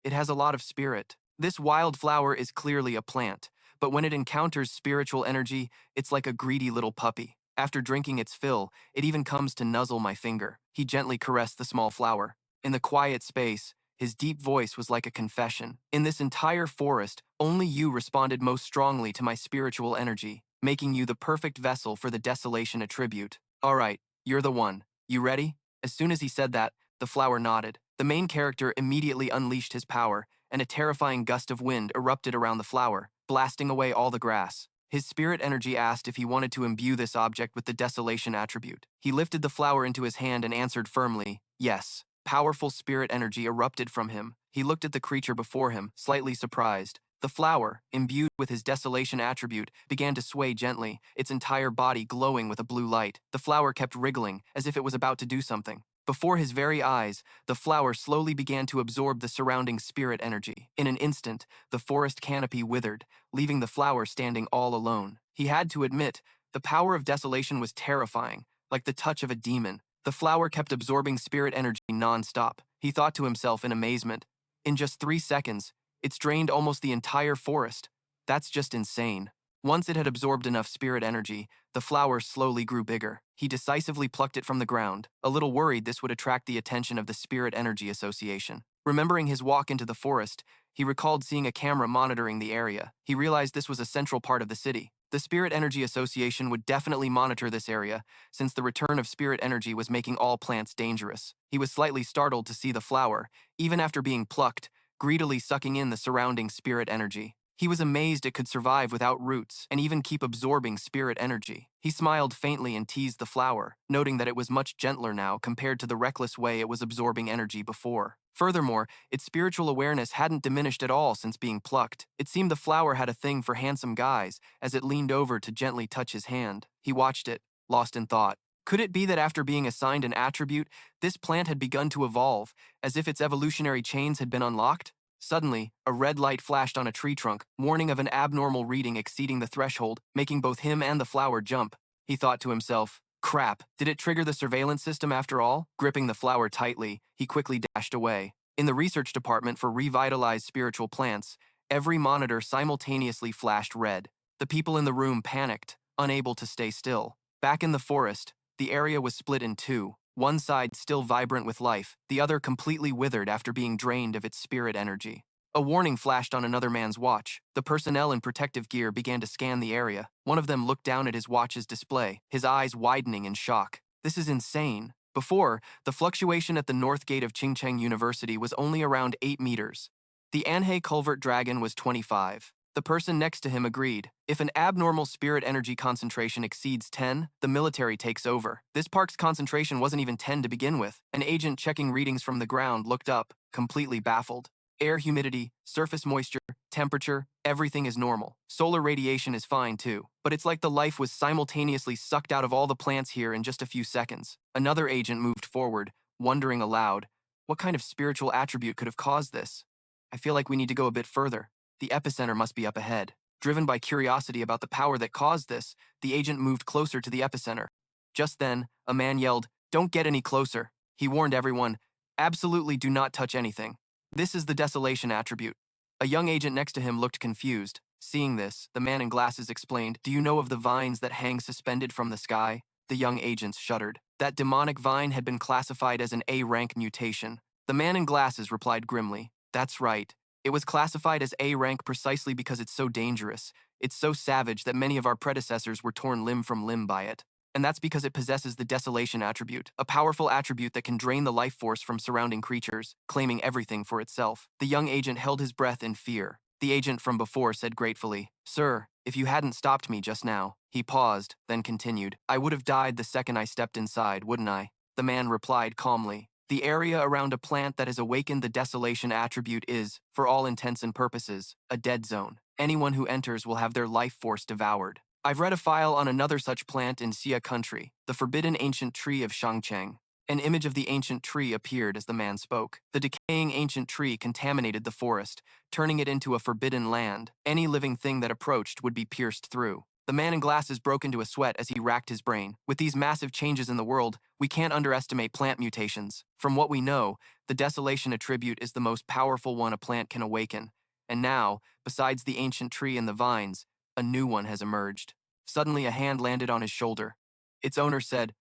it has a lot of spirit. This wild flower is clearly a plant, but when it encounters spiritual energy, it's like a greedy little puppy. After drinking its fill, it even comes to nuzzle my finger. He gently caressed the small flower. In the quiet space, his deep voice was like a confession. In this entire forest, only you responded most strongly to my spiritual energy, making you the perfect vessel for the desolation attribute. All right, you're the one. You ready? As soon as he said that, the flower nodded. The main character immediately unleashed his power, and a terrifying gust of wind erupted around the flower, blasting away all the grass. His spirit energy asked if he wanted to imbue this object with the desolation attribute. He lifted the flower into his hand and answered firmly, yes. Powerful spirit energy erupted from him. He looked at the creature before him, slightly surprised. The flower, imbued with his desolation attribute, began to sway gently, its entire body glowing with a blue light. The flower kept wriggling, as if it was about to do something. Before his very eyes, the flower slowly began to absorb the surrounding spirit energy. In an instant, the forest canopy withered, leaving the flower standing all alone. He had to admit, the power of desolation was terrifying, like the touch of a demon. The flower kept absorbing spirit energy non-stop. He thought to himself in amazement, in just 3 seconds, it's drained almost the entire forest. That's just insane. Once it had absorbed enough spirit energy, the flower slowly grew bigger. He decisively plucked it from the ground, a little worried this would attract the attention of the Spirit Energy Association. Remembering his walk into the forest, he recalled seeing a camera monitoring the area. He realized this was a central part of the city. The Spirit Energy Association would definitely monitor this area, since the return of spirit energy was making all plants dangerous. He was slightly startled to see the flower, even after being plucked, greedily sucking in the surrounding spirit energy. He was amazed it could survive without roots and even keep absorbing spirit energy. He smiled faintly and teased the flower, noting that it was much gentler now compared to the reckless way it was absorbing energy before. Furthermore, its spiritual awareness hadn't diminished at all since being plucked. It seemed the flower had a thing for handsome guys as it leaned over to gently touch his hand. He watched it, lost in thought. Could it be that after being assigned an attribute, this plant had begun to evolve, as if its evolutionary chains had been unlocked? Suddenly, a red light flashed on a tree trunk, warning of an abnormal reading exceeding the threshold, making both him and the flower jump. He thought to himself, crap, did it trigger the surveillance system after all? Gripping the flower tightly, he quickly dashed away. In the research department for revitalized spiritual plants, every monitor simultaneously flashed red. The people in the room panicked, unable to stay still. Back in the forest, the area was split in two. One side still vibrant with life, the other completely withered after being drained of its spirit energy. A warning flashed on another man's watch. The personnel in protective gear began to scan the area. One of them looked down at his watch's display, his eyes widening in shock. This is insane. Before, the fluctuation at the north gate of Qingcheng University was only around 8 meters. The Anhe Culvert Dragon was 25. The person next to him agreed. If an abnormal spirit energy concentration exceeds 10, the military takes over. This park's concentration wasn't even 10 to begin with. An agent checking readings from the ground looked up, completely baffled. Air humidity, surface moisture, temperature, everything is normal. Solar radiation is fine too. But it's like the life was simultaneously sucked out of all the plants here in just a few seconds. Another agent moved forward, wondering aloud, what kind of spiritual attribute could have caused this? I feel like we need to go a bit further. The epicenter must be up ahead. Driven by curiosity about the power that caused this, the agent moved closer to the epicenter. Just then, a man yelled, "Don't get any closer." He warned everyone, "Absolutely do not touch anything. This is the desolation attribute." A young agent next to him looked confused. Seeing this, the man in glasses explained, "Do you know of the vines that hang suspended from the sky?" The young agents shuddered. That demonic vine had been classified as an A-rank mutation. The man in glasses replied grimly, "That's right. It was classified as A rank precisely because it's so dangerous. It's so savage that many of our predecessors were torn limb from limb by it. And that's because it possesses the desolation attribute, a powerful attribute that can drain the life force from surrounding creatures, claiming everything for itself." The young agent held his breath in fear. The agent from before said gratefully, "Sir, if you hadn't stopped me just now." He paused, then continued, "I would have died the second I stepped inside, wouldn't I?" The man replied calmly, "The area around a plant that has awakened the desolation attribute is, for all intents and purposes, a dead zone. Anyone who enters will have their life force devoured. I've read a file on another such plant in Xia country, the forbidden ancient tree of Shangcheng. An image of the ancient tree appeared as the man spoke. The decaying ancient tree contaminated the forest, turning it into a forbidden land. Any living thing that approached would be pierced through. The man in glasses broke into a sweat as he racked his brain. With these massive changes in the world, we can't underestimate plant mutations. From what we know, the desolation attribute is the most powerful one a plant can awaken. And now, besides the ancient tree and the vines, a new one has emerged. Suddenly, a hand landed on his shoulder. Its owner said,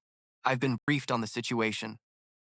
"I've been briefed on the situation."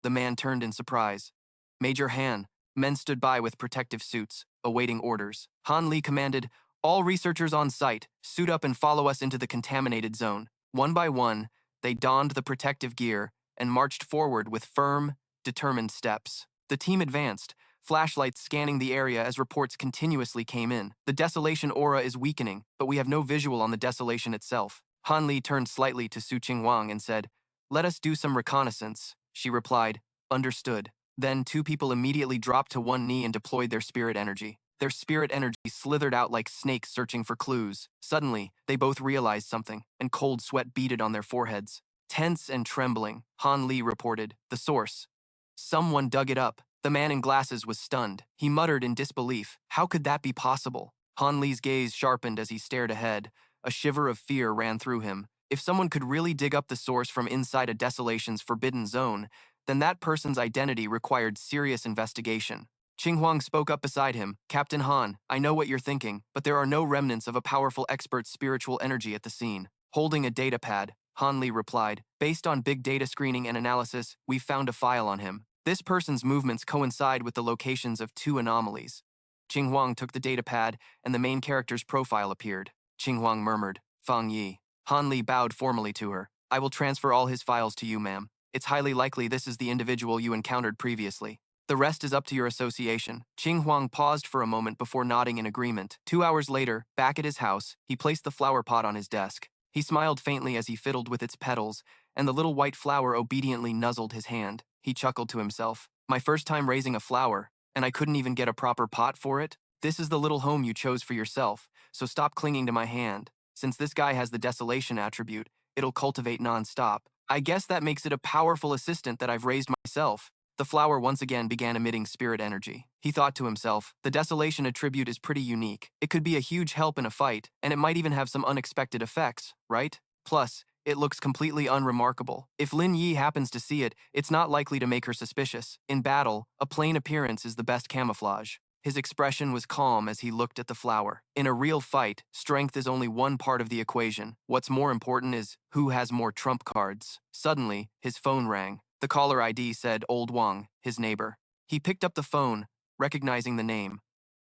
The man turned in surprise. Major Han, men stood by with protective suits, awaiting orders. Han Li commanded, "All researchers on site, suit up and follow us into the contaminated zone." One by one, they donned the protective gear and marched forward with firm, determined steps. The team advanced, flashlights scanning the area as reports continuously came in. The desolation aura is weakening, but we have no visual on the desolation itself. Han Li turned slightly to Su Qingwang and said, "Let us do some reconnaissance." She replied, "Understood." Then two people immediately dropped to one knee and deployed their spirit energy. Their spirit energy slithered out like snakes searching for clues. Suddenly, they both realized something, and cold sweat beaded on their foreheads. Tense and trembling, Han Li reported, "The source." Someone dug it up. The man in glasses was stunned. He muttered in disbelief, "How could that be possible?" Han Li's gaze sharpened as he stared ahead. A shiver of fear ran through him. If someone could really dig up the source from inside a desolation's forbidden zone, then that person's identity required serious investigation. Qinghuang spoke up beside him, "Captain Han, I know what you're thinking, but there are no remnants of a powerful expert's spiritual energy at the scene." Holding a datapad, Han Li replied, "Based on big data screening and analysis, we've found a file on him. This person's movements coincide with the locations of two anomalies." Qinghuang took the datapad, and the main character's profile appeared. Qinghuang murmured, "Fang Yi." Han Li bowed formally to her. "I will transfer all his files to you, ma'am. It's highly likely this is the individual you encountered previously. The rest is up to your association." Qinghuang paused for a moment before nodding in agreement. 2 hours later, back at his house, he placed the flower pot on his desk. He smiled faintly as he fiddled with its petals, and the little white flower obediently nuzzled his hand. He chuckled to himself. "My first time raising a flower, and I couldn't even get a proper pot for it? This is the little home you chose for yourself, so stop clinging to my hand. Since this guy has the desolation attribute, it'll cultivate non-stop. I guess that makes it a powerful assistant that I've raised myself." The flower once again began emitting spirit energy. He thought to himself, the desolation attribute is pretty unique. It could be a huge help in a fight, and it might even have some unexpected effects, right? Plus, it looks completely unremarkable. If Lin Yi happens to see it, it's not likely to make her suspicious. In battle, a plain appearance is the best camouflage. His expression was calm as he looked at the flower. In a real fight, strength is only one part of the equation. What's more important is who has more trump cards. Suddenly, his phone rang. The caller ID said Old Wang, his neighbor. He picked up the phone, recognizing the name.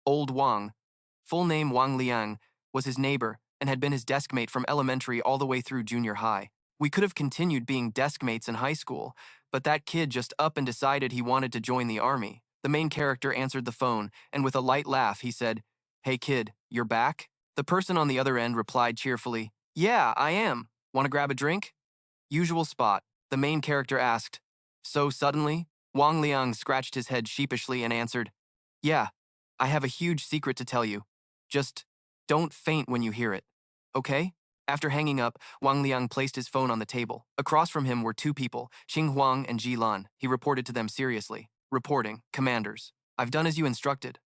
Old Wang, full name Wang Liang, was his neighbor and had been his desk mate from elementary all the way through junior high. "We could have continued being desk mates in high school, but that kid just up and decided he wanted to join the army." The main character answered the phone, and with a light laugh, he said, "Hey kid, you're back?" The person on the other end replied cheerfully, "Yeah, I am. Want to grab a drink?" Usual spot. The main character asked, "So suddenly?" Wang Liang scratched his head sheepishly and answered, "Yeah, I have a huge secret to tell you. Just don't faint when you hear it. Okay?" After hanging up, Wang Liang placed his phone on the table. Across from him were two people, Xing Huang and Ji Lan. He reported to them seriously. "Reporting, commanders. I've done as you instructed.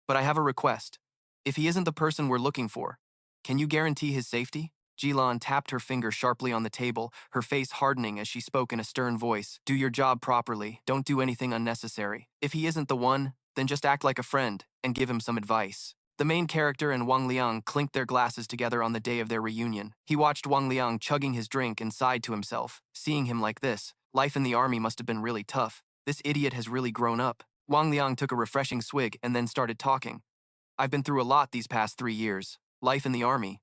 But I have a request. If he isn't the person we're looking for, can you guarantee his safety?" Jilan tapped her finger sharply on the table, her face hardening as she spoke in a stern voice. "Do your job properly. Don't do anything unnecessary. If he isn't the one, then just act like a friend and give him some advice." The main character and Wang Liang clinked their glasses together on the day of their reunion. He watched Wang Liang chugging his drink and sighed to himself. Seeing him like this, life in the army must have been really tough. This idiot has really grown up. Wang Liang took a refreshing swig and then started talking. "I've been through a lot these past 3 years. Life in the army."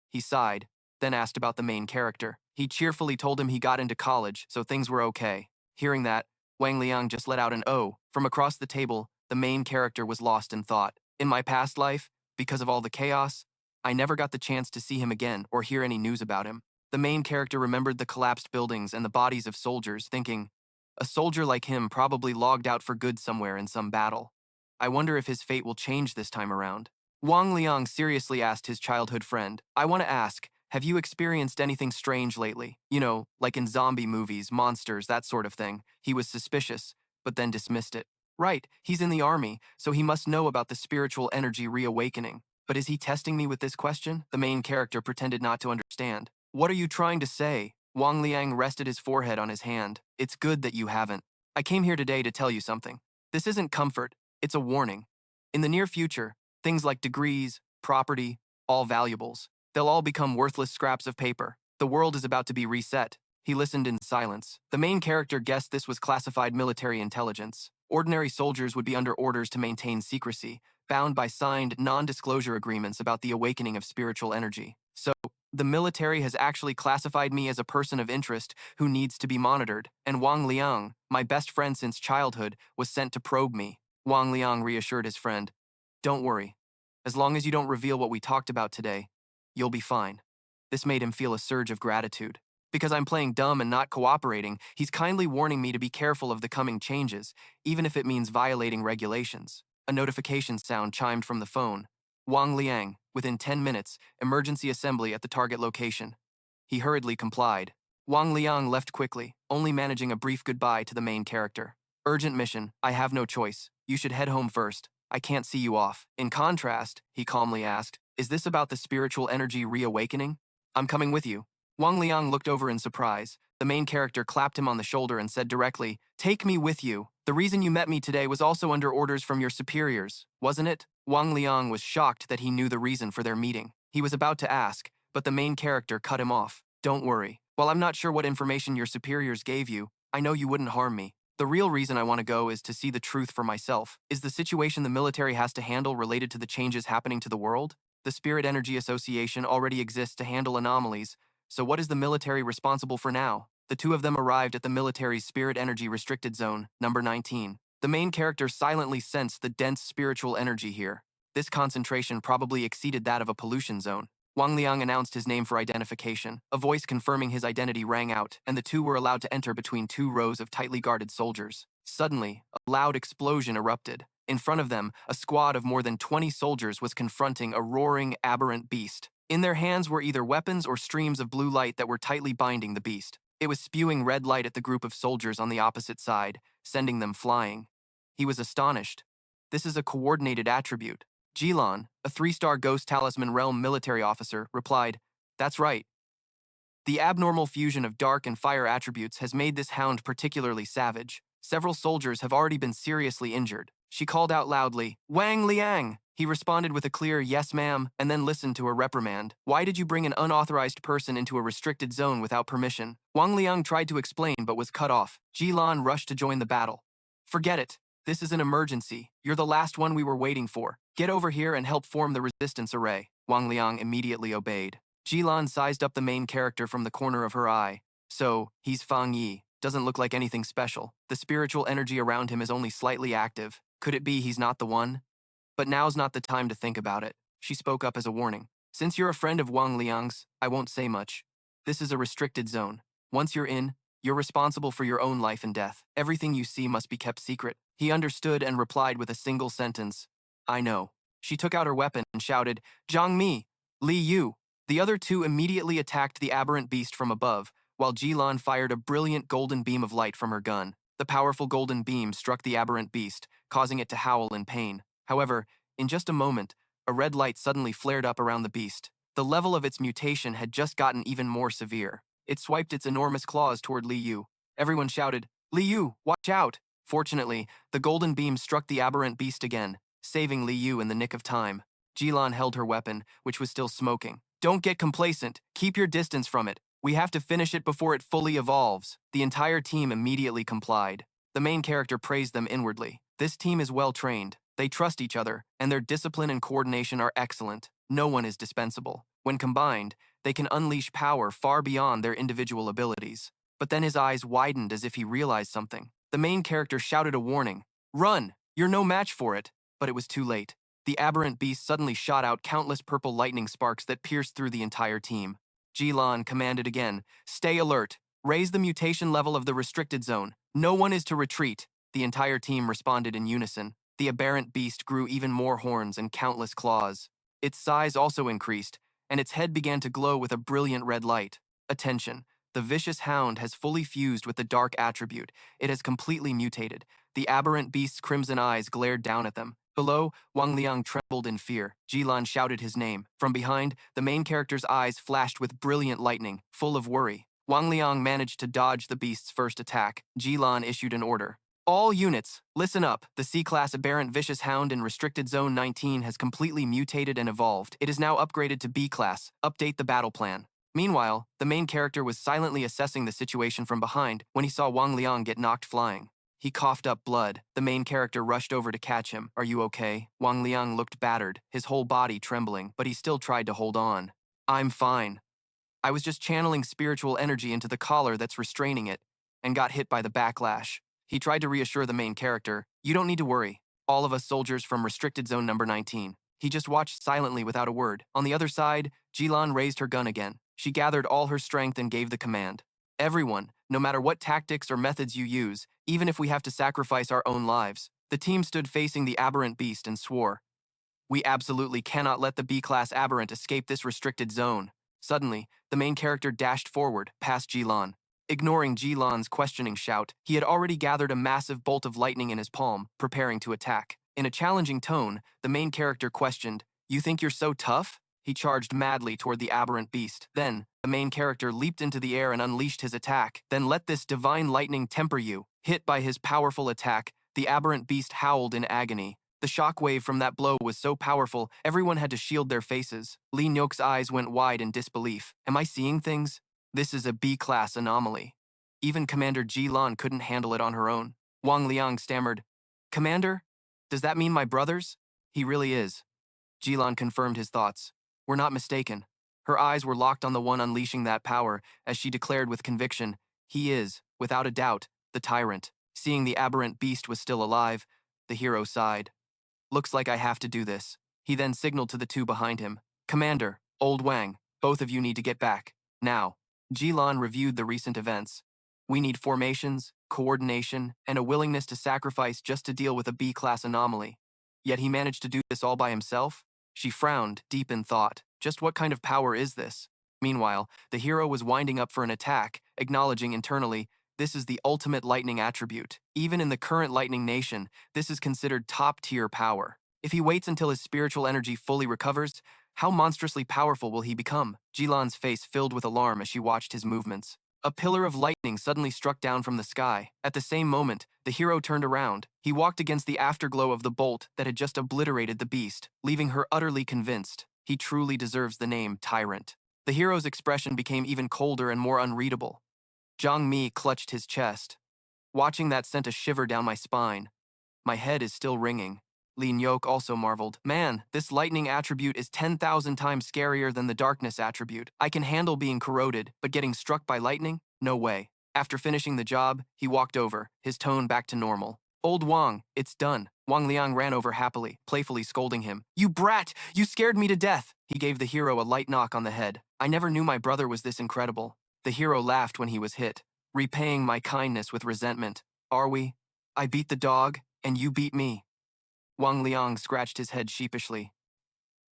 He sighed, then asked about the main character. He cheerfully told him he got into college, so things were okay. Hearing that, Wang Liang just let out an "oh." From across the table, the main character was lost in thought. "In my past life, because of all the chaos, I never got the chance to see him again or hear any news about him." The main character remembered the collapsed buildings and the bodies of soldiers, thinking, a soldier like him probably logged out for good somewhere in some battle. I wonder if his fate will change this time around. Wang Liang seriously asked his childhood friend, "I want to ask, Have you experienced anything strange lately? You know, like in zombie movies, monsters, that sort of thing. He was suspicious, but then dismissed it. Right, he's in the army, so he must know about the spiritual energy reawakening. But is he testing me with this question? The main character pretended not to understand. What are you trying to say? Wang Liang rested his forehead on his hand. It's good that you haven't. I came here today to tell you something. This isn't comfort, it's a warning. In the near future, things like degrees, property, all valuables, they'll all become worthless scraps of paper. The world is about to be reset. He listened in silence. The main character guessed this was classified military intelligence. Ordinary soldiers would be under orders to maintain secrecy, bound by signed non-disclosure agreements about the awakening of spiritual energy. So, the military has actually classified me as a person of interest who needs to be monitored, and Wang Liang, my best friend since childhood, was sent to probe me. Wang Liang reassured his friend. Don't worry. As long as you don't reveal what we talked about today, you'll be fine. This made him feel a surge of gratitude. Because I'm playing dumb and not cooperating, he's kindly warning me to be careful of the coming changes, even if it means violating regulations. A notification sound chimed from the phone. Wang Liang, within 10 minutes, emergency assembly at the target location. He hurriedly complied. Wang Liang left quickly, only managing a brief goodbye to the main character. Urgent mission, I have no choice. You should head home first. I can't see you off. In contrast, he calmly asked, is this about the spiritual energy reawakening? I'm coming with you. Wang Liang looked over in surprise. The main character clapped him on the shoulder and said directly, take me with you. The reason you met me today was also under orders from your superiors, wasn't it? Wang Liang was shocked that he knew the reason for their meeting. He was about to ask, but the main character cut him off. Don't worry. While I'm not sure what information your superiors gave you, I know you wouldn't harm me. The real reason I want to go is to see the truth for myself. Is the situation the military has to handle related to the changes happening to the world? The Spirit Energy Association already exists to handle anomalies, so what is the military responsible for now? The two of them arrived at the military's Spirit Energy Restricted Zone, number 19. The main character silently sensed the dense spiritual energy here. This concentration probably exceeded that of a pollution zone. Wang Liang announced his name for identification. A voice confirming his identity rang out, and the two were allowed to enter between two rows of tightly guarded soldiers. Suddenly, a loud explosion erupted. In front of them, a squad of more than 20 soldiers was confronting a roaring, aberrant beast. In their hands were either weapons or streams of blue light that were tightly binding the beast. It was spewing red light at the group of soldiers on the opposite side, sending them flying. He was astonished. This is a coordinated attribute. Jilan, a 3-star Ghost Talisman Realm military officer, replied, that's right. The abnormal fusion of dark and fire attributes has made this hound particularly savage. Several soldiers have already been seriously injured. She called out loudly, Wang Liang! He responded with a clear yes ma'am and then listened to her reprimand. Why did you bring an unauthorized person into a restricted zone without permission? Wang Liang tried to explain but was cut off. Jilan rushed to join the battle. Forget it. This is an emergency. You're the last one we were waiting for. Get over here and help form the resistance array. Wang Liang immediately obeyed. Jilan sized up the main character from the corner of her eye. So, he's Fang Yi. Doesn't look like anything special. The spiritual energy around him is only slightly active. Could it be he's not the one? But now's not the time to think about it. She spoke up as a warning. Since you're a friend of Wang Liang's, I won't say much. This is a restricted zone. Once you're in, you're responsible for your own life and death. Everything you see must be kept secret. He understood and replied with a single sentence. I know. She took out her weapon and shouted, Zhang Mi, Li Yu. The other two immediately attacked the aberrant beast from above, while Jilan fired a brilliant golden beam of light from her gun. The powerful golden beam struck the aberrant beast, causing it to howl in pain. However, in just a moment, a red light suddenly flared up around the beast. The level of its mutation had just gotten even more severe. It swiped its enormous claws toward Li Yu. Everyone shouted, Li Yu, watch out! Fortunately, the golden beam struck the aberrant beast again, saving Li Yu in the nick of time. Jilan held her weapon, which was still smoking. Don't get complacent. Keep your distance from it. We have to finish it before it fully evolves. The entire team immediately complied. The main character praised them inwardly. This team is well trained. They trust each other, and their discipline and coordination are excellent. No one is dispensable. When combined, they can unleash power far beyond their individual abilities. But then his eyes widened as if he realized something. The main character shouted a warning. Run! You're no match for it. But it was too late. The aberrant beast suddenly shot out countless purple lightning sparks that pierced through the entire team. Jilan commanded again, stay alert. Raise the mutation level of the restricted zone. No one is to retreat. The entire team responded in unison. The aberrant beast grew even more horns and countless claws. Its size also increased, and its head began to glow with a brilliant red light. Attention! The vicious hound has fully fused with the dark attribute. It has completely mutated. The aberrant beast's crimson eyes glared down at them. Below, Wang Liang trembled in fear. Jilan shouted his name. From behind, the main character's eyes flashed with brilliant lightning, full of worry. Wang Liang managed to dodge the beast's first attack. Jilan issued an order. All units, listen up. The C-Class Aberrant Vicious Hound in Restricted Zone 19 has completely mutated and evolved. It is now upgraded to B-Class. Update the battle plan. Meanwhile, the main character was silently assessing the situation from behind when he saw Wang Liang get knocked flying. He coughed up blood. The main character rushed over to catch him. Are you okay? Wang Liang looked battered, his whole body trembling, but he still tried to hold on. I'm fine. I was just channeling spiritual energy into the collar that's restraining it, and got hit by the backlash. He tried to reassure the main character. You don't need to worry. All of us soldiers from Restricted Zone number 19. He just watched silently without a word. On the other side, Jilan raised her gun again. She gathered all her strength and gave the command. Everyone, no matter what tactics or methods you use, even if we have to sacrifice our own lives. The team stood facing the aberrant beast and swore. We absolutely cannot let the B-Class aberrant escape this restricted zone. Suddenly, the main character dashed forward, past Jilan. Ignoring Jilan's questioning shout, he had already gathered a massive bolt of lightning in his palm, preparing to attack. In a challenging tone, the main character questioned, You think you're so tough? He charged madly toward the aberrant beast. Then, the main character leaped into the air and unleashed his attack. Then let this divine lightning temper you. Hit by his powerful attack, the aberrant beast howled in agony. The shockwave from that blow was so powerful, everyone had to shield their faces. Li Nyok's eyes went wide in disbelief. Am I seeing things? This is a B-Class anomaly. Even Commander Jilan couldn't handle it on her own. Wang Liang stammered, Commander? Does that mean my brothers? He really is. Jilan confirmed his thoughts. We're not mistaken. Her eyes were locked on the one unleashing that power, as she declared with conviction, he is, without a doubt, the tyrant. Seeing the aberrant beast was still alive, the hero sighed. Looks like I have to do this. He then signaled to the two behind him. Commander, Old Wang, both of you need to get back. Now. Jilan reviewed the recent events. We need formations, coordination, and a willingness to sacrifice just to deal with a B-Class anomaly. Yet he managed to do this all by himself? She frowned, deep in thought. Just what kind of power is this? Meanwhile, the hero was winding up for an attack, acknowledging internally, this is the ultimate lightning attribute. Even in the current lightning nation, this is considered top-tier power. If he waits until his spiritual energy fully recovers, how monstrously powerful will he become? Jilan's face filled with alarm as she watched his movements. A pillar of lightning suddenly struck down from the sky. At the same moment, the hero turned around. He walked against the afterglow of the bolt that had just obliterated the beast, leaving her utterly convinced. He truly deserves the name Tyrant. The hero's expression became even colder and more unreadable. Zhang Mi clutched his chest. Watching that sent a shiver down my spine. My head is still ringing. Li Nyok also marveled. Man, this lightning attribute is 10,000 times scarier than the darkness attribute. I can handle being corroded, but getting struck by lightning? No way. After finishing the job, he walked over, his tone back to normal. Old Wang, it's done. Wang Liang ran over happily, playfully scolding him. You brat! You scared me to death! He gave the hero a light knock on the head. I never knew my brother was this incredible. The hero laughed when he was hit, repaying my kindness with resentment. Are we? I beat the dog, and you beat me. Wang Liang scratched his head sheepishly.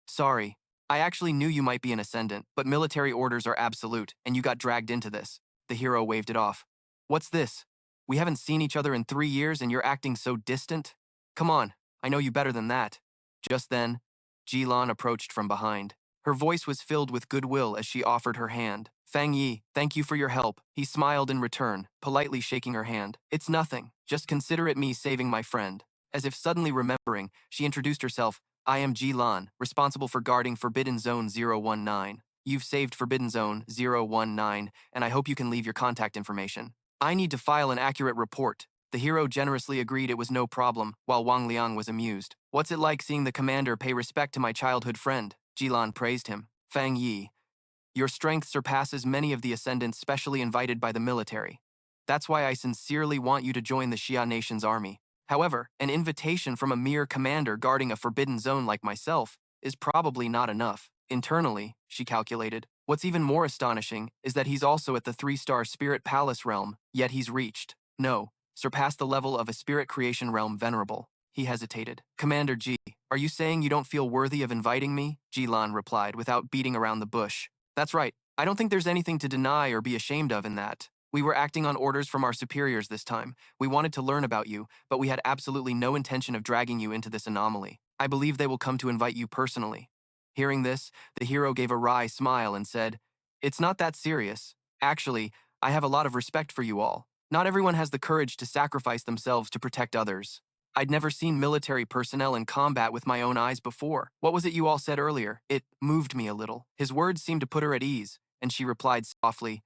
Sorry, I actually knew you might be an ascendant, but military orders are absolute, and you got dragged into this. The hero waved it off. What's this? We haven't seen each other in 3 years and you're acting so distant? Come on, I know you better than that. Just then, Jilan approached from behind. Her voice was filled with goodwill as she offered her hand. Fang Yi, thank you for your help. He smiled in return, politely shaking her hand. It's nothing. Just consider it me saving my friend. As if suddenly remembering, she introduced herself. I am Jilan, responsible for guarding Forbidden Zone 019. You've saved Forbidden Zone 019, and I hope you can leave your contact information. I need to file an accurate report. The hero generously agreed it was no problem, while Wang Liang was amused. What's it like seeing the commander pay respect to my childhood friend? Jilan praised him. Fang Yi, your strength surpasses many of the ascendants specially invited by the military. That's why I sincerely want you to join the Xia Nation's army. However, an invitation from a mere commander guarding a forbidden zone like myself is probably not enough. Internally, she calculated, what's even more astonishing is that he's also at the 3-star Spirit Palace realm, yet he's reached, no, surpassed the level of a Spirit Creation realm venerable. He hesitated. Commander Ji, are you saying you don't feel worthy of inviting me? Jilan replied without beating around the bush. That's right. I don't think there's anything to deny or be ashamed of in that. We were acting on orders from our superiors this time. We wanted to learn about you, but we had absolutely no intention of dragging you into this anomaly. I believe they will come to invite you personally. Hearing this, the hero gave a wry smile and said, It's not that serious. Actually, I have a lot of respect for you all. Not everyone has the courage to sacrifice themselves to protect others. I'd never seen military personnel in combat with my own eyes before. What was it you all said earlier? It moved me a little. His words seemed to put her at ease, and she replied softly,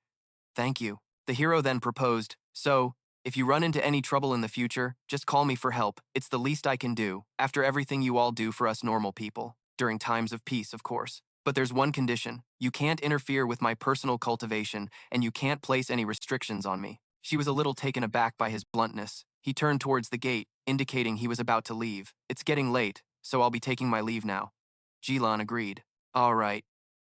Thank you. The hero then proposed, So, if you run into any trouble in the future, just call me for help. It's the least I can do, after everything you all do for us normal people. During times of peace, of course. But there's one condition. You can't interfere with my personal cultivation, and you can't place any restrictions on me. She was a little taken aback by his bluntness. He turned towards the gate, indicating he was about to leave. It's getting late, so I'll be taking my leave now. Jilan agreed. All right.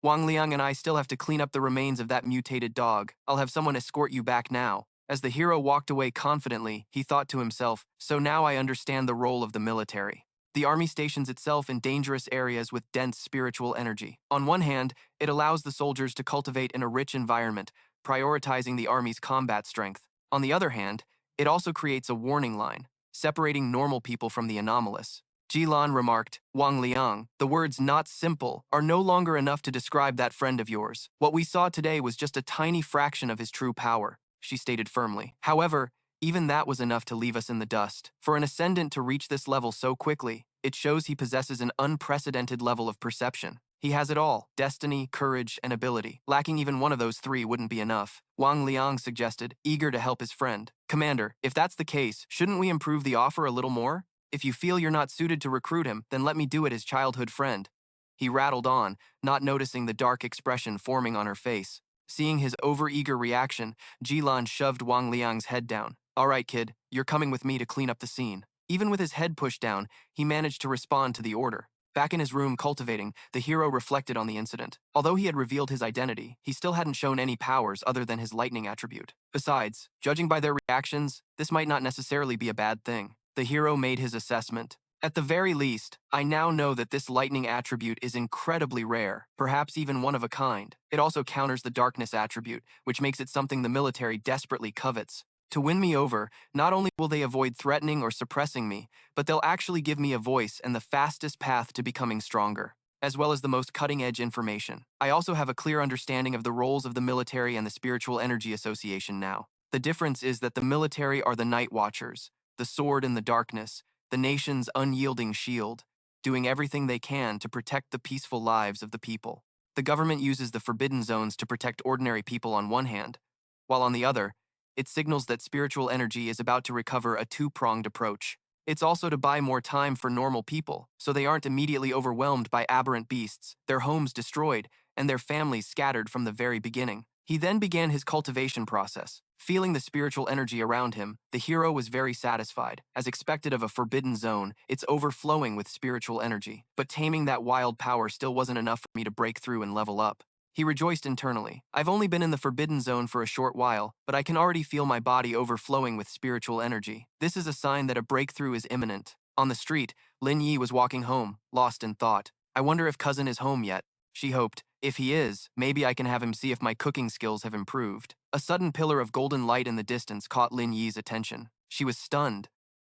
Wang Liang and I still have to clean up the remains of that mutated dog. I'll have someone escort you back now. As the hero walked away confidently, he thought to himself, so now I understand the role of the military. The army stations itself in dangerous areas with dense spiritual energy. On one hand, it allows the soldiers to cultivate in a rich environment, prioritizing the army's combat strength. On the other hand, it also creates a warning line, separating normal people from the anomalous. Jilan remarked, Wang Liang, the words not simple are no longer enough to describe that friend of yours. What we saw today was just a tiny fraction of his true power, she stated firmly. However, even that was enough to leave us in the dust. For an ascendant to reach this level so quickly, it shows he possesses an unprecedented level of perception. He has it all, destiny, courage, and ability. Lacking even one of those three wouldn't be enough. Wang Liang suggested, eager to help his friend. Commander, if that's the case, shouldn't we improve the offer a little more? If you feel you're not suited to recruit him, then let me do it as childhood friend. He rattled on, not noticing the dark expression forming on her face. Seeing his overeager reaction, Jilan shoved Wang Liang's head down. All right, kid, you're coming with me to clean up the scene. Even with his head pushed down, he managed to respond to the order. Back in his room cultivating, the hero reflected on the incident. Although he had revealed his identity, he still hadn't shown any powers other than his lightning attribute. Besides, judging by their reactions, this might not necessarily be a bad thing. The hero made his assessment. At the very least, I now know that this lightning attribute is incredibly rare, perhaps even one of a kind. It also counters the darkness attribute, which makes it something the military desperately covets. To win me over, not only will they avoid threatening or suppressing me, but they'll actually give me a voice and the fastest path to becoming stronger, as well as the most cutting-edge information. I also have a clear understanding of the roles of the military and the Spiritual Energy Association now. The difference is that the military are the Night Watchers, the sword in the darkness, the nation's unyielding shield, doing everything they can to protect the peaceful lives of the people. The government uses the forbidden zones to protect ordinary people on one hand, while on the other, it signals that spiritual energy is about to recover a two-pronged approach. It's also to buy more time for normal people, so they aren't immediately overwhelmed by aberrant beasts, their homes destroyed, and their families scattered from the very beginning. He then began his cultivation process. Feeling the spiritual energy around him, the hero was very satisfied. As expected of a forbidden zone, it's overflowing with spiritual energy. But taming that wild power still wasn't enough for me to break through and level up. He rejoiced internally. I've only been in the forbidden zone for a short while, but I can already feel my body overflowing with spiritual energy. This is a sign that a breakthrough is imminent. On the street, Lin Yi was walking home, lost in thought. I wonder if cousin is home yet. She hoped, if he is, maybe I can have him see if my cooking skills have improved. A sudden pillar of golden light in the distance caught Lin Yi's attention. She was stunned.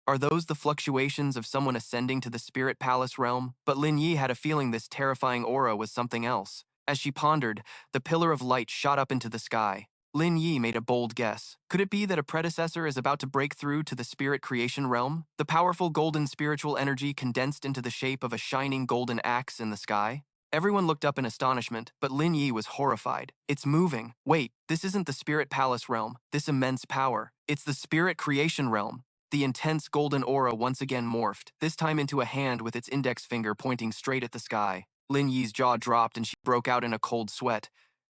Are those the fluctuations of someone ascending to the spirit palace realm? But Lin Yi had a feeling this terrifying aura was something else. As she pondered, the pillar of light shot up into the sky. Lin Yi made a bold guess. Could it be that a predecessor is about to break through to the spirit creation realm? The powerful golden spiritual energy condensed into the shape of a shining golden axe in the sky? Everyone looked up in astonishment, but Lin Yi was horrified. It's moving. Wait, this isn't the spirit palace realm, this immense power. It's the spirit creation realm. The intense golden aura once again morphed, this time into a hand with its index finger pointing straight at the sky. Lin Yi's jaw dropped and she broke out in a cold sweat.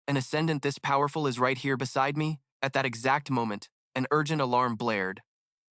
An ascendant this powerful is right here beside me? At that exact moment, an urgent alarm blared.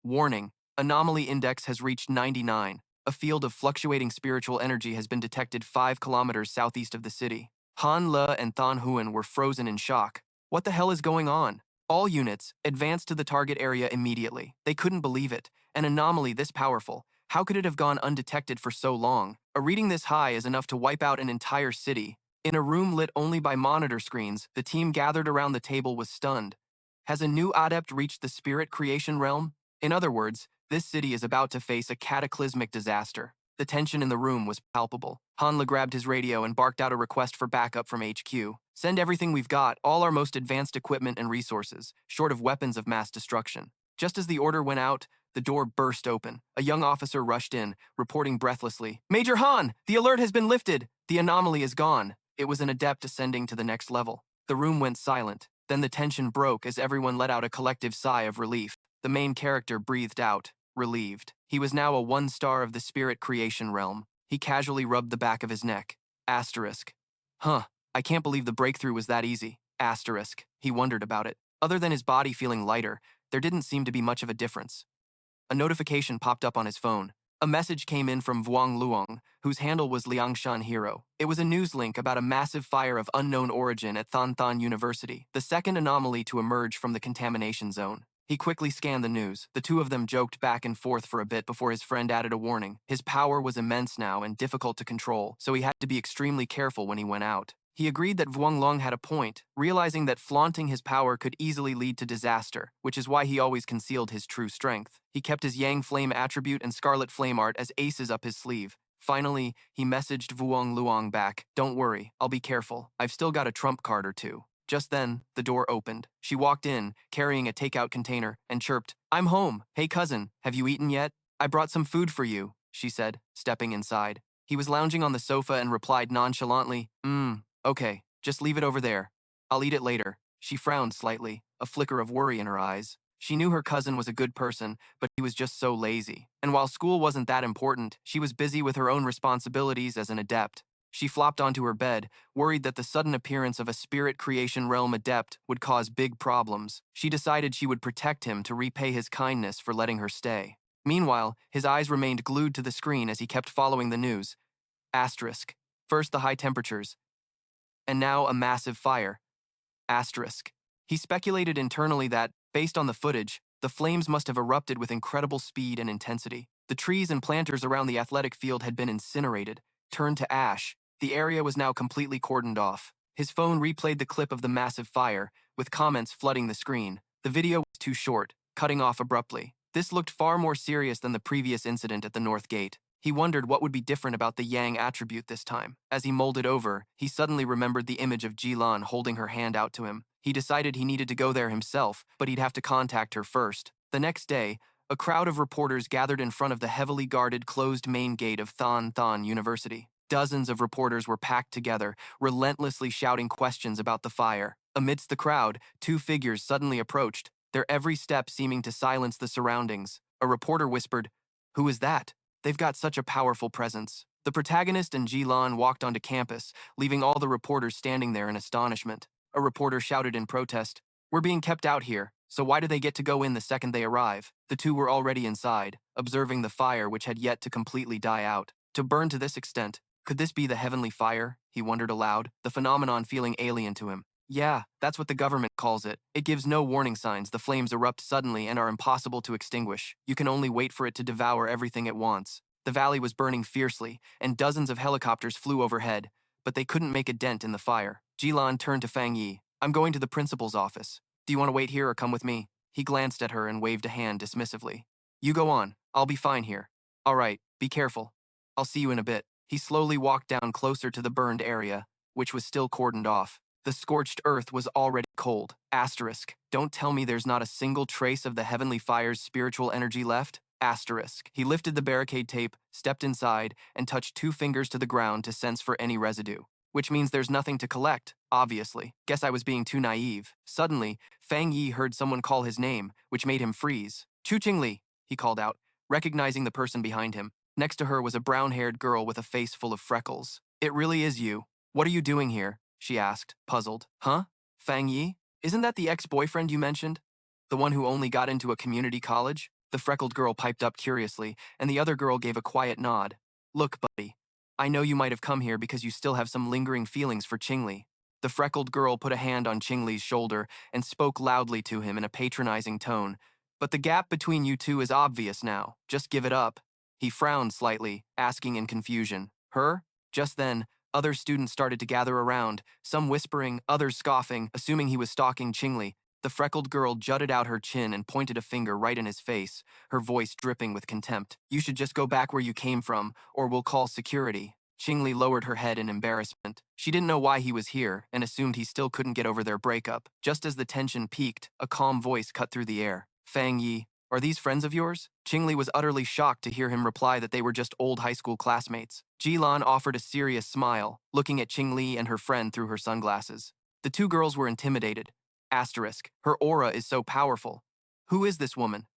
Warning, anomaly index has reached 99. A field of fluctuating spiritual energy has been detected 5 kilometers southeast of the city. Han Le and Than Huan were frozen in shock. What the hell is going on? All units, advance to the target area immediately. They couldn't believe it. An anomaly this powerful. How could it have gone undetected for so long? A reading this high is enough to wipe out an entire city. In a room lit only by monitor screens, the team gathered around the table was stunned. Has a new adept reached the spirit creation realm? In other words, this city is about to face a cataclysmic disaster. The tension in the room was palpable. Hanla grabbed his radio and barked out a request for backup from HQ. Send everything we've got, all our most advanced equipment and resources, short of weapons of mass destruction. Just as the order went out, the door burst open. A young officer rushed in, reporting breathlessly, "Major Han, the alert has been lifted. The anomaly is gone." It was an adept ascending to the next level. The room went silent. Then the tension broke as everyone let out a collective sigh of relief. The main character breathed out, relieved. He was now a one-star of the spirit creation realm. He casually rubbed the back of his neck. Asterisk. Huh, I can't believe the breakthrough was that easy. Asterisk. He wondered about it. Other than his body feeling lighter, there didn't seem to be much of a difference. A notification popped up on his phone. A message came in from Vuong Luong, whose handle was Liangshan Hero. It was a news link about a massive fire of unknown origin at Than Than University, the second anomaly to emerge from the contamination zone. He quickly scanned the news. The two of them joked back and forth for a bit before his friend added a warning. His power was immense now and difficult to control, so he had to be extremely careful when he went out. He agreed that Vuong Long had a point, realizing that flaunting his power could easily lead to disaster, which is why he always concealed his true strength. He kept his Yang Flame attribute and Scarlet Flame art as aces up his sleeve. Finally, he messaged Vuong Luong back, "Don't worry, I'll be careful. I've still got a trump card or two." Just then, the door opened. She walked in, carrying a takeout container, and chirped, "I'm home. Hey cousin, have you eaten yet? I brought some food for you," she said, stepping inside. He was lounging on the sofa and replied nonchalantly, "Okay, just leave it over there. I'll eat it later." She frowned slightly, a flicker of worry in her eyes. She knew her cousin was a good person, but he was just so lazy. And while school wasn't that important, she was busy with her own responsibilities as an adept. She flopped onto her bed, worried that the sudden appearance of a spirit creation realm adept would cause big problems. She decided she would protect him to repay his kindness for letting her stay. Meanwhile, his eyes remained glued to the screen as he kept following the news. Asterisk. First the high temperatures, and now a massive fire. Asterisk. He speculated internally that, based on the footage, the flames must have erupted with incredible speed and intensity. The trees and planters around the athletic field had been incinerated, turned to ash. The area was now completely cordoned off. His phone replayed the clip of the massive fire, with comments flooding the screen. The video was too short, cutting off abruptly. This looked far more serious than the previous incident at the North Gate. He wondered what would be different about the Yang attribute this time. As he mulled it over, he suddenly remembered the image of Jilan holding her hand out to him. He decided he needed to go there himself, but he'd have to contact her first. The next day, a crowd of reporters gathered in front of the heavily guarded closed main gate of Than Than University. Dozens of reporters were packed together, relentlessly shouting questions about the fire. Amidst the crowd, two figures suddenly approached, their every step seeming to silence the surroundings. A reporter whispered, "Who is that? They've got such a powerful presence." The protagonist and Jilan walked onto campus, leaving all the reporters standing there in astonishment. A reporter shouted in protest, "We're being kept out here, so why do they get to go in the second they arrive?" The two were already inside, observing the fire which had yet to completely die out. To burn to this extent, could this be the heavenly fire? He wondered aloud, the phenomenon feeling alien to him. Yeah, that's what the government calls it. It gives no warning signs. The flames erupt suddenly and are impossible to extinguish. You can only wait for it to devour everything at once. The valley was burning fiercely, and dozens of helicopters flew overhead, but they couldn't make a dent in the fire. Jilan turned to Fang Yi. "I'm going to the principal's office. Do you want to wait here or come with me?" He glanced at her and waved a hand dismissively. "You go on. I'll be fine here." "All right, be careful. I'll see you in a bit." He slowly walked down closer to the burned area, which was still cordoned off. The scorched earth was already cold. Asterisk. Don't tell me there's not a single trace of the heavenly fire's spiritual energy left. Asterisk. He lifted the barricade tape, stepped inside, and touched two fingers to the ground to sense for any residue. Which means there's nothing to collect, obviously. Guess I was being too naive. Suddenly, Fang Yi heard someone call his name, which made him freeze. "Chu Qingli," he called out, recognizing the person behind him. Next to her was a brown-haired girl with a face full of freckles. "It really is you. What are you doing here?" she asked, puzzled. "Huh? Fang Yi? Isn't that the ex-boyfriend you mentioned? The one who only got into a community college?" The freckled girl piped up curiously, and the other girl gave a quiet nod. "Look, buddy, I know you might have come here because you still have some lingering feelings for Qingli." The freckled girl put a hand on Qingli's shoulder and spoke loudly to him in a patronizing tone. "But the gap between you two is obvious now. Just give it up." He frowned slightly, asking in confusion, "Her?" Just then, other students started to gather around, some whispering, others scoffing, assuming he was stalking Qingli. The freckled girl jutted out her chin and pointed a finger right in his face, her voice dripping with contempt. "You should just go back where you came from, or we'll call security." Qingli lowered her head in embarrassment. She didn't know why he was here and assumed he still couldn't get over their breakup. Just as the tension peaked, a calm voice cut through the air. "Fang Yi, are these friends of yours?" Qingli was utterly shocked to hear him reply that they were just old high school classmates. Jilan offered a serious smile, looking at Qingli and her friend through her sunglasses. The two girls were intimidated. Asterisk, her aura is so powerful. Who is this woman?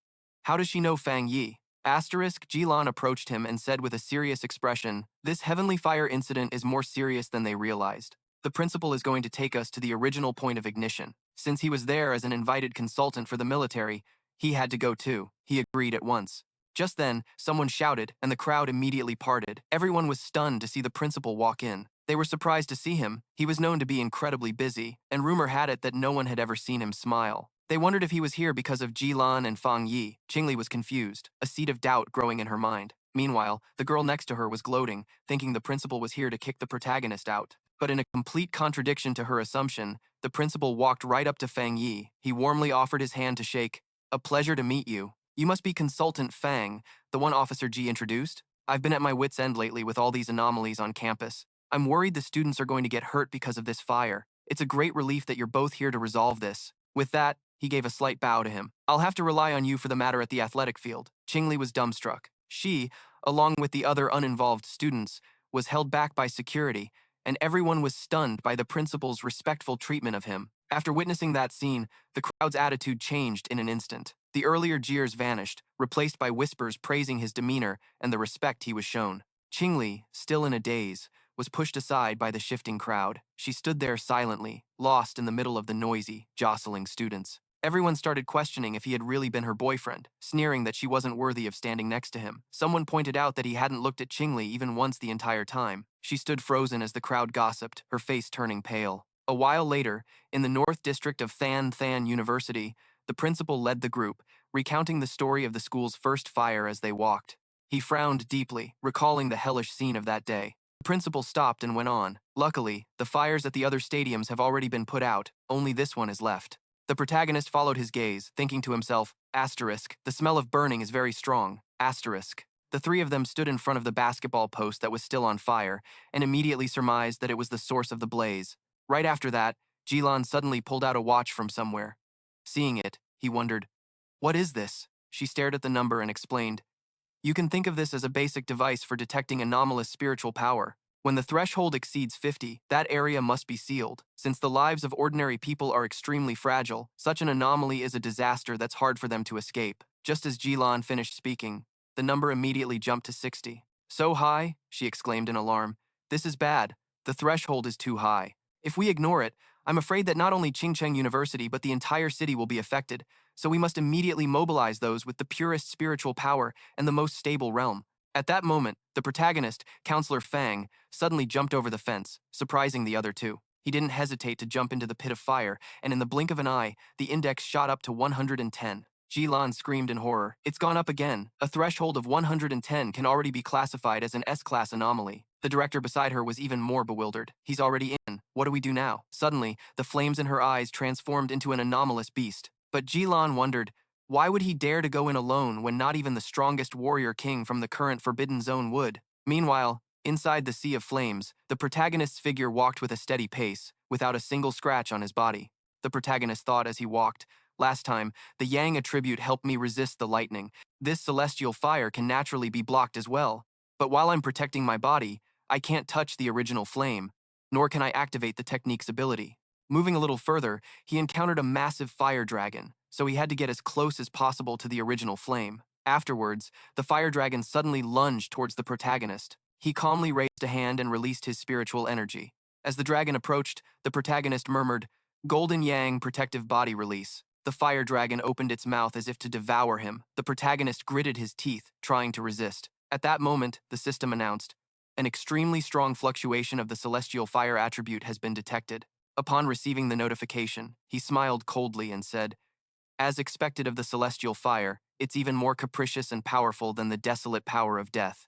How does she know Fang Yi? Asterisk, Jilan approached him and said with a serious expression, "This heavenly fire incident is more serious than they realized. The principal is going to take us to the original point of ignition. Since he was there as an invited consultant for the military, he had to go too." He agreed at once. Just then, someone shouted, and the crowd immediately parted. Everyone was stunned to see the principal walk in. They were surprised to see him. He was known to be incredibly busy, and rumor had it that no one had ever seen him smile. They wondered if he was here because of Jilan and Fang Yi. Qingli was confused, a seed of doubt growing in her mind. Meanwhile, the girl next to her was gloating, thinking the principal was here to kick the protagonist out. But in a complete contradiction to her assumption, the principal walked right up to Fang Yi. He warmly offered his hand to shake. "A pleasure to meet you. You must be Consultant Fang, the one Officer Ji introduced. I've been at my wit's end lately with all these anomalies on campus. I'm worried the students are going to get hurt because of this fire. It's a great relief that you're both here to resolve this." With that, he gave a slight bow to him. "I'll have to rely on you for the matter at the athletic field." Qingli was dumbstruck. She, along with the other uninvolved students, was held back by security, and everyone was stunned by the principal's respectful treatment of him. After witnessing that scene, the crowd's attitude changed in an instant. The earlier jeers vanished, replaced by whispers praising his demeanor and the respect he was shown. Qingli, still in a daze, was pushed aside by the shifting crowd. She stood there silently, lost in the middle of the noisy, jostling students. Everyone started questioning if he had really been her boyfriend, sneering that she wasn't worthy of standing next to him. Someone pointed out that he hadn't looked at Qingli even once the entire time. She stood frozen as the crowd gossiped, her face turning pale. A while later, in the North District of Than University, the principal led the group, recounting the story of the school's first fire as they walked. He frowned deeply, recalling the hellish scene of that day. The principal stopped and went on. "Luckily, the fires at the other stadiums have already been put out, only this one is left." The protagonist followed his gaze, thinking to himself, asterisk, "The smell of burning is very strong, asterisk." The three of them stood in front of the basketball post that was still on fire, and immediately surmised that it was the source of the blaze. Right after that, Jilan suddenly pulled out a watch from somewhere. Seeing it, he wondered, "What is this?" She stared at the number and explained, "You can think of this as a basic device for detecting anomalous spiritual power. When the threshold exceeds 50, that area must be sealed. Since the lives of ordinary people are extremely fragile, such an anomaly is a disaster that's hard for them to escape." Just as Jilan finished speaking, the number immediately jumped to 60. "So high?" she exclaimed in alarm. "This is bad. The threshold is too high. If we ignore it, I'm afraid that not only Qingcheng University but the entire city will be affected, so we must immediately mobilize those with the purest spiritual power and the most stable realm." At that moment, the protagonist, Counselor Fang, suddenly jumped over the fence, surprising the other two. He didn't hesitate to jump into the pit of fire, and in the blink of an eye, the index shot up to 110. Jilan screamed in horror. "It's gone up again. A threshold of 110 can already be classified as an S-class anomaly." The director beside her was even more bewildered. "He's already in. What do we do now?" Suddenly, the flames in her eyes transformed into an anomalous beast. But Jilan wondered, why would he dare to go in alone when not even the strongest warrior king from the current Forbidden Zone would? Meanwhile, inside the sea of flames, the protagonist's figure walked with a steady pace, without a single scratch on his body. The protagonist thought as he walked, "Last time, the Yang attribute helped me resist the lightning. This celestial fire can naturally be blocked as well. But while I'm protecting my body, I can't touch the original flame, nor can I activate the technique's ability." Moving a little further, he encountered a massive fire dragon, so he had to get as close as possible to the original flame. Afterwards, the fire dragon suddenly lunged towards the protagonist. He calmly raised a hand and released his spiritual energy. As the dragon approached, the protagonist murmured, "Golden Yang protective body release." The fire dragon opened its mouth as if to devour him. The protagonist gritted his teeth, trying to resist. At that moment, the system announced, "An extremely strong fluctuation of the celestial fire attribute has been detected." Upon receiving the notification, he smiled coldly and said, "As expected of the celestial fire, It's even more capricious and powerful than the desolate power of death.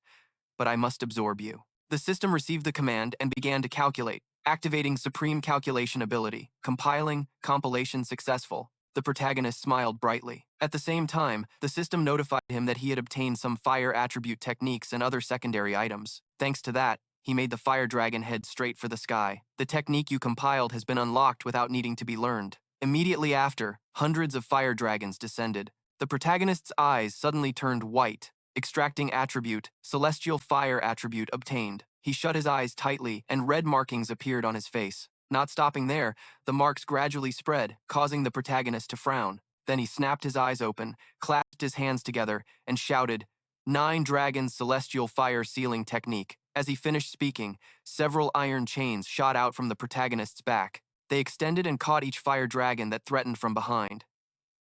But I must absorb you. The system received the command and began to calculate, activating supreme calculation ability. Compiling, compilation successful. The protagonist smiled brightly. At the same time, the system notified him that he had obtained some fire attribute techniques and other secondary items. Thanks to that, he made the fire dragon head straight for the sky. The technique you compiled has been unlocked without needing to be learned. Immediately after, hundreds of fire dragons descended. The protagonist's eyes suddenly turned white. Extracting attribute, celestial fire attribute obtained. He shut his eyes tightly, and red markings appeared on his face. Not stopping there, the marks gradually spread, causing the protagonist to frown. Then he snapped his eyes open, clasped his hands together, and shouted, 9 Dragons Celestial Fire Sealing Technique. As he finished speaking, several iron chains shot out from the protagonist's back. They extended and caught each fire dragon that threatened from behind.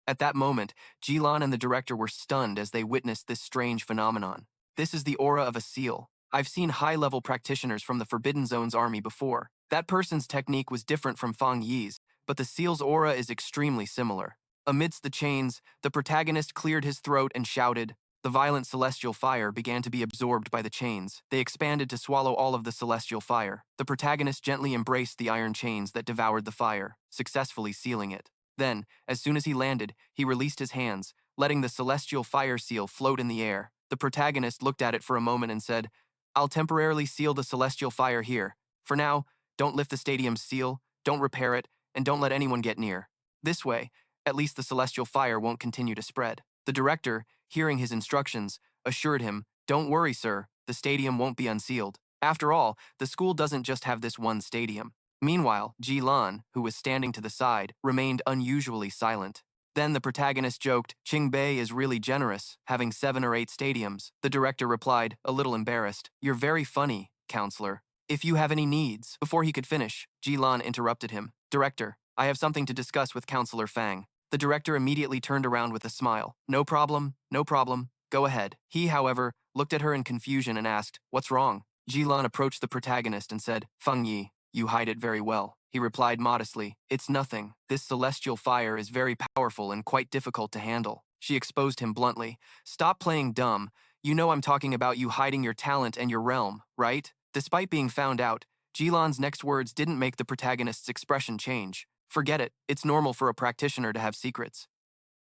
At that moment, Jilan and the director were stunned as they witnessed this strange phenomenon. This is the aura of a seal. I've seen high-level practitioners from the Forbidden Zone's army before. That person's technique was different from Fang Yi's, but the seal's aura is extremely similar. Amidst the chains, the protagonist cleared his throat and shouted. The violent celestial fire began to be absorbed by the chains. They expanded to swallow all of the celestial fire. The protagonist gently embraced the iron chains that devoured the fire, successfully sealing it. Then, as soon as he landed, he released his hands, letting the celestial fire seal float in the air. The protagonist looked at it for a moment and said, I'll temporarily seal the celestial fire here. For now, don't lift the stadium's seal, don't repair it, and don't let anyone get near. This way, at least the celestial fire won't continue to spread. The director, hearing his instructions, assured him, Don't worry, sir, the stadium won't be unsealed. After all, the school doesn't just have this one stadium. Meanwhile, Ji Lan, who was standing to the side, remained unusually silent. Then the protagonist joked, Qingbei is really generous, having 7 or 8 stadiums. The director replied, a little embarrassed, You're very funny, counselor. If you have any needs. Before he could finish, Ji Lan interrupted him. Director, I have something to discuss with Counselor Fang. The director immediately turned around with a smile. No problem, go ahead. He, however, looked at her in confusion and asked, What's wrong? Ji Lan approached the protagonist and said, Feng Yi, you hide it very well. He replied modestly, It's nothing. This celestial fire is very powerful and quite difficult to handle. She exposed him bluntly. Stop playing dumb. You know I'm talking about you hiding your talent and your realm, right? Despite being found out, Jilan's next words didn't make the protagonist's expression change. Forget it, it's normal for a practitioner to have secrets.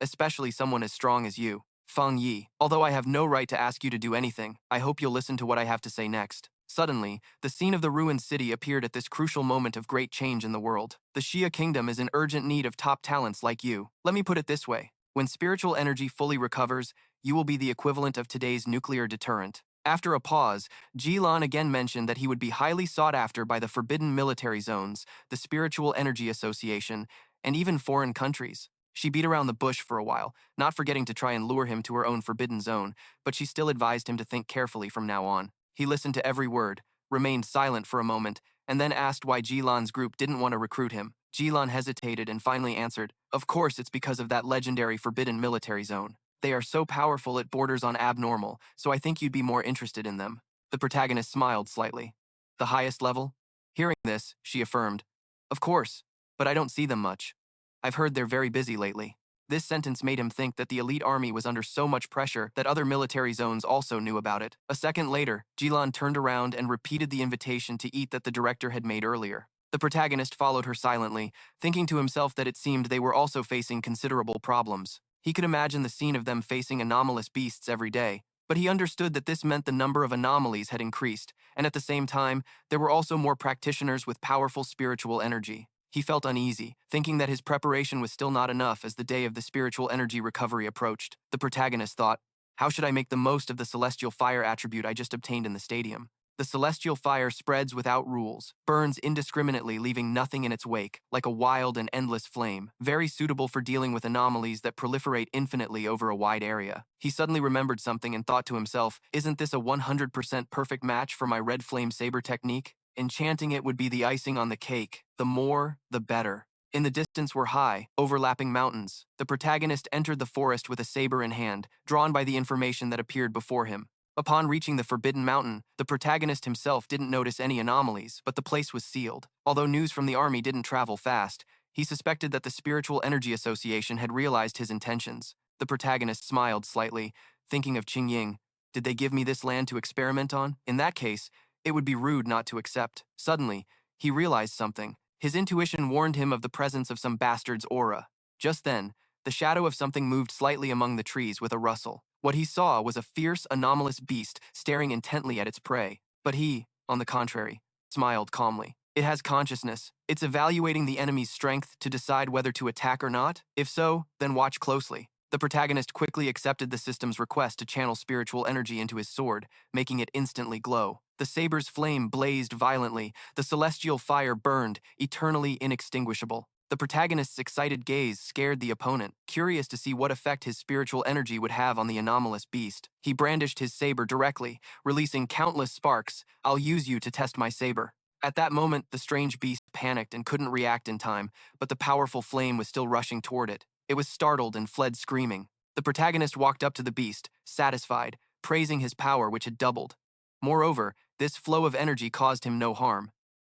Especially someone as strong as you. Feng Yi, although I have no right to ask you to do anything, I hope you'll listen to what I have to say next. Suddenly, the scene of the ruined city appeared at this crucial moment of great change in the world. The Xia kingdom is in urgent need of top talents like you. Let me put it this way. When spiritual energy fully recovers, you will be the equivalent of today's nuclear deterrent. After a pause, Jilan again mentioned that he would be highly sought after by the forbidden military zones, the Spiritual Energy Association, and even foreign countries. She beat around the bush for a while, not forgetting to try and lure him to her own forbidden zone, but she still advised him to think carefully from now on. He listened to every word, remained silent for a moment, and then asked why Jilan's group didn't want to recruit him. Jilan hesitated and finally answered, Of course it's because of that legendary forbidden military zone. They are so powerful it borders on abnormal, so I think you'd be more interested in them. The protagonist smiled slightly. The highest level? Hearing this, she affirmed, Of course, but I don't see them much. I've heard they're very busy lately. This sentence made him think that the elite army was under so much pressure that other military zones also knew about it. A second later, Jilan turned around and repeated the invitation to eat that the director had made earlier. The protagonist followed her silently, thinking to himself that it seemed they were also facing considerable problems. He could imagine the scene of them facing anomalous beasts every day, but he understood that this meant the number of anomalies had increased, and at the same time, there were also more practitioners with powerful spiritual energy. He felt uneasy, thinking that his preparation was still not enough as the day of the spiritual energy recovery approached. The protagonist thought, How should I make the most of the celestial fire attribute I just obtained in the stadium? The celestial fire spreads without rules, burns indiscriminately, leaving nothing in its wake, like a wild and endless flame, very suitable for dealing with anomalies that proliferate infinitely over a wide area. He suddenly remembered something and thought to himself, Isn't this a 100% perfect match for my red flame saber technique? Enchanting it would be the icing on the cake. The more, the better. In the distance were high, overlapping mountains. The protagonist entered the forest with a saber in hand, drawn by the information that appeared before him. Upon reaching the Forbidden Mountain, the protagonist himself didn't notice any anomalies, but the place was sealed. Although news from the army didn't travel fast, he suspected that the Spiritual Energy Association had realized his intentions. The protagonist smiled slightly, thinking of Qing Ying. Did they give me this land to experiment on? In that case, it would be rude not to accept. Suddenly, he realized something. His intuition warned him of the presence of some bastard's aura. Just then, the shadow of something moved slightly among the trees with a rustle. What he saw was a fierce, anomalous beast staring intently at its prey. But he, on the contrary, smiled calmly. It has consciousness. It's evaluating the enemy's strength to decide whether to attack or not. If so, then watch closely. The protagonist quickly accepted the system's request to channel spiritual energy into his sword, making it instantly glow. The saber's flame blazed violently, the celestial fire burned, eternally inextinguishable. The protagonist's excited gaze scared the opponent, curious to see what effect his spiritual energy would have on the anomalous beast. He brandished his saber directly, releasing countless sparks. "I'll use you to test my saber." At that moment, the strange beast panicked and couldn't react in time, but the powerful flame was still rushing toward it. It was startled and fled screaming. The protagonist walked up to the beast, satisfied, praising his power, which had doubled. Moreover, this flow of energy caused him no harm.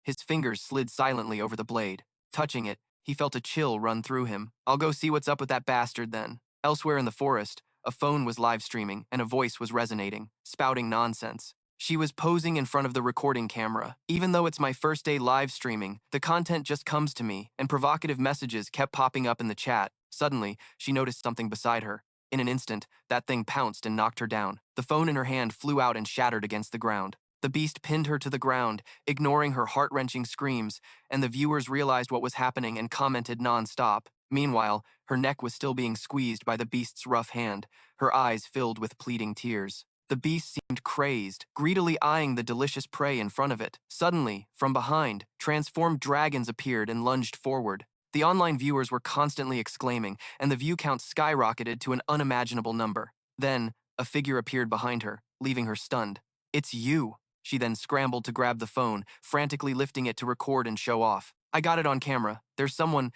His fingers slid silently over the blade. Touching it, he felt a chill run through him. "I'll go see what's up with that bastard then." Elsewhere in the forest, a phone was live streaming and a voice was resonating, spouting nonsense. She was posing in front of the recording camera. "Even though it's my first day live streaming, the content just comes to me," and provocative messages kept popping up in the chat. Suddenly, she noticed something beside her. In an instant, that thing pounced and knocked her down. The phone in her hand flew out and shattered against the ground. The beast pinned her to the ground, ignoring her heart-wrenching screams, and the viewers realized what was happening and commented non-stop. Meanwhile, her neck was still being squeezed by the beast's rough hand, her eyes filled with pleading tears. The beast seemed crazed, greedily eyeing the delicious prey in front of it. Suddenly, from behind, transformed dragons appeared and lunged forward. The online viewers were constantly exclaiming, and the view count skyrocketed to an unimaginable number. Then, a figure appeared behind her, leaving her stunned. "It's you!" She then scrambled to grab the phone, frantically lifting it to record and show off. "I got it on camera. There's someone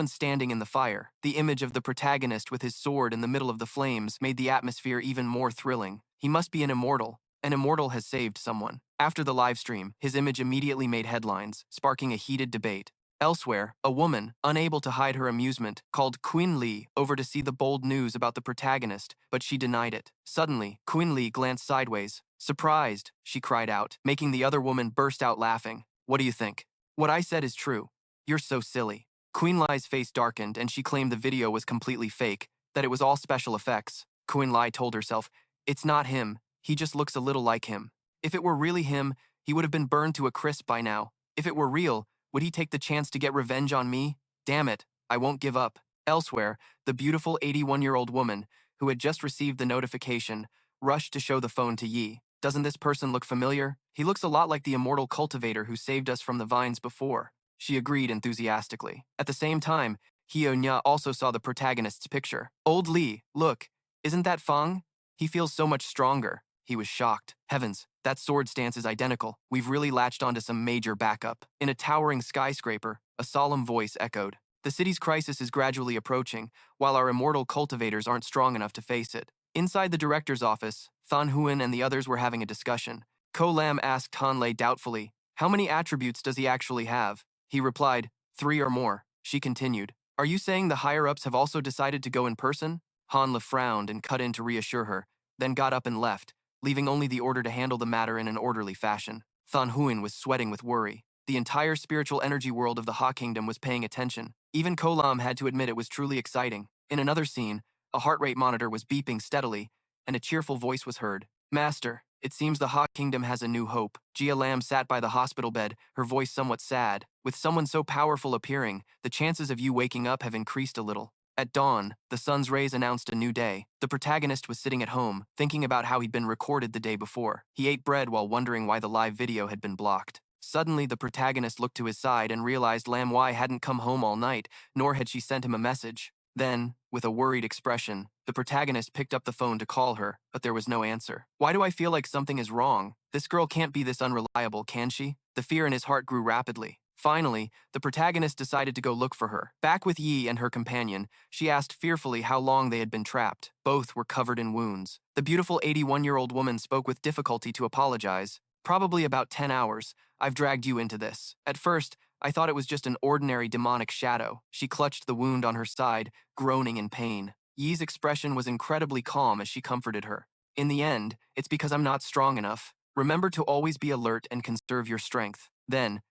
standing in the fire." The image of the protagonist with his sword in the middle of the flames made the atmosphere even more thrilling. He must be an immortal. An immortal has saved someone. After the live stream, his image immediately made headlines, sparking a heated debate. Elsewhere, a woman, unable to hide her amusement, called Queen Lee over to see the bold news about the protagonist, but she denied it. Suddenly, Queen Lee glanced sideways. "Surprised," she cried out, making the other woman burst out laughing. "What do you think? What I said is true. You're so silly." Queen Lie's face darkened and she claimed the video was completely fake, that it was all special effects. Queen Lie told herself, "It's not him. He just looks a little like him. If it were really him, he would have been burned to a crisp by now. If it were real, would he take the chance to get revenge on me? Damn it, I won't give up." Elsewhere, the beautiful 81-year-old woman, who had just received the notification, rushed to show the phone to Yi. "Doesn't this person look familiar? He looks a lot like the immortal cultivator who saved us from the vines before." She agreed enthusiastically. At the same time, Hyo-nya also saw the protagonist's picture. "Old Lee, look, isn't that Fang? He feels so much stronger." He was shocked. "Heavens, that sword stance is identical. We've really latched onto some major backup." In a towering skyscraper, a solemn voice echoed. "The city's crisis is gradually approaching, while our immortal cultivators aren't strong enough to face it." Inside the director's office, Than Huan and the others were having a discussion. Ko Lam asked Han Lei doubtfully, "How many attributes does he actually have?" He replied, "3 or more." She continued, "Are you saying the higher-ups have also decided to go in person?" Han Le frowned and cut in to reassure her, then got up and left, leaving only the order to handle the matter in an orderly fashion. Than Huan was sweating with worry. The entire spiritual energy world of the Ha Kingdom was paying attention. Even Ko Lam had to admit it was truly exciting. In another scene, a heart rate monitor was beeping steadily, and a cheerful voice was heard. "Master, it seems the Ha Kingdom has a new hope." Jia Lam sat by the hospital bed, her voice somewhat sad. "With someone so powerful appearing, the chances of you waking up have increased a little." At dawn, the sun's rays announced a new day. The protagonist was sitting at home, thinking about how he'd been recorded the day before. He ate bread while wondering why the live video had been blocked. Suddenly, the protagonist looked to his side and realized Lam Wai hadn't come home all night, nor had she sent him a message. Then, with a worried expression, the protagonist picked up the phone to call her, but there was no answer. "Why do I feel like something is wrong? This girl can't be this unreliable, can she?" The fear in his heart grew rapidly. Finally, the protagonist decided to go look for her. Back with Yi and her companion, she asked fearfully how long they had been trapped. Both were covered in wounds. The beautiful 81-year-old woman spoke with difficulty to apologize. "Probably about 10 hours. I've dragged you into this. At first, I thought it was just an ordinary demonic shadow." She clutched the wound on her side, groaning in pain. Yi's expression was incredibly calm as she comforted her. In the end, it's because I'm not strong enough. Remember to always be alert and conserve your strength. Then,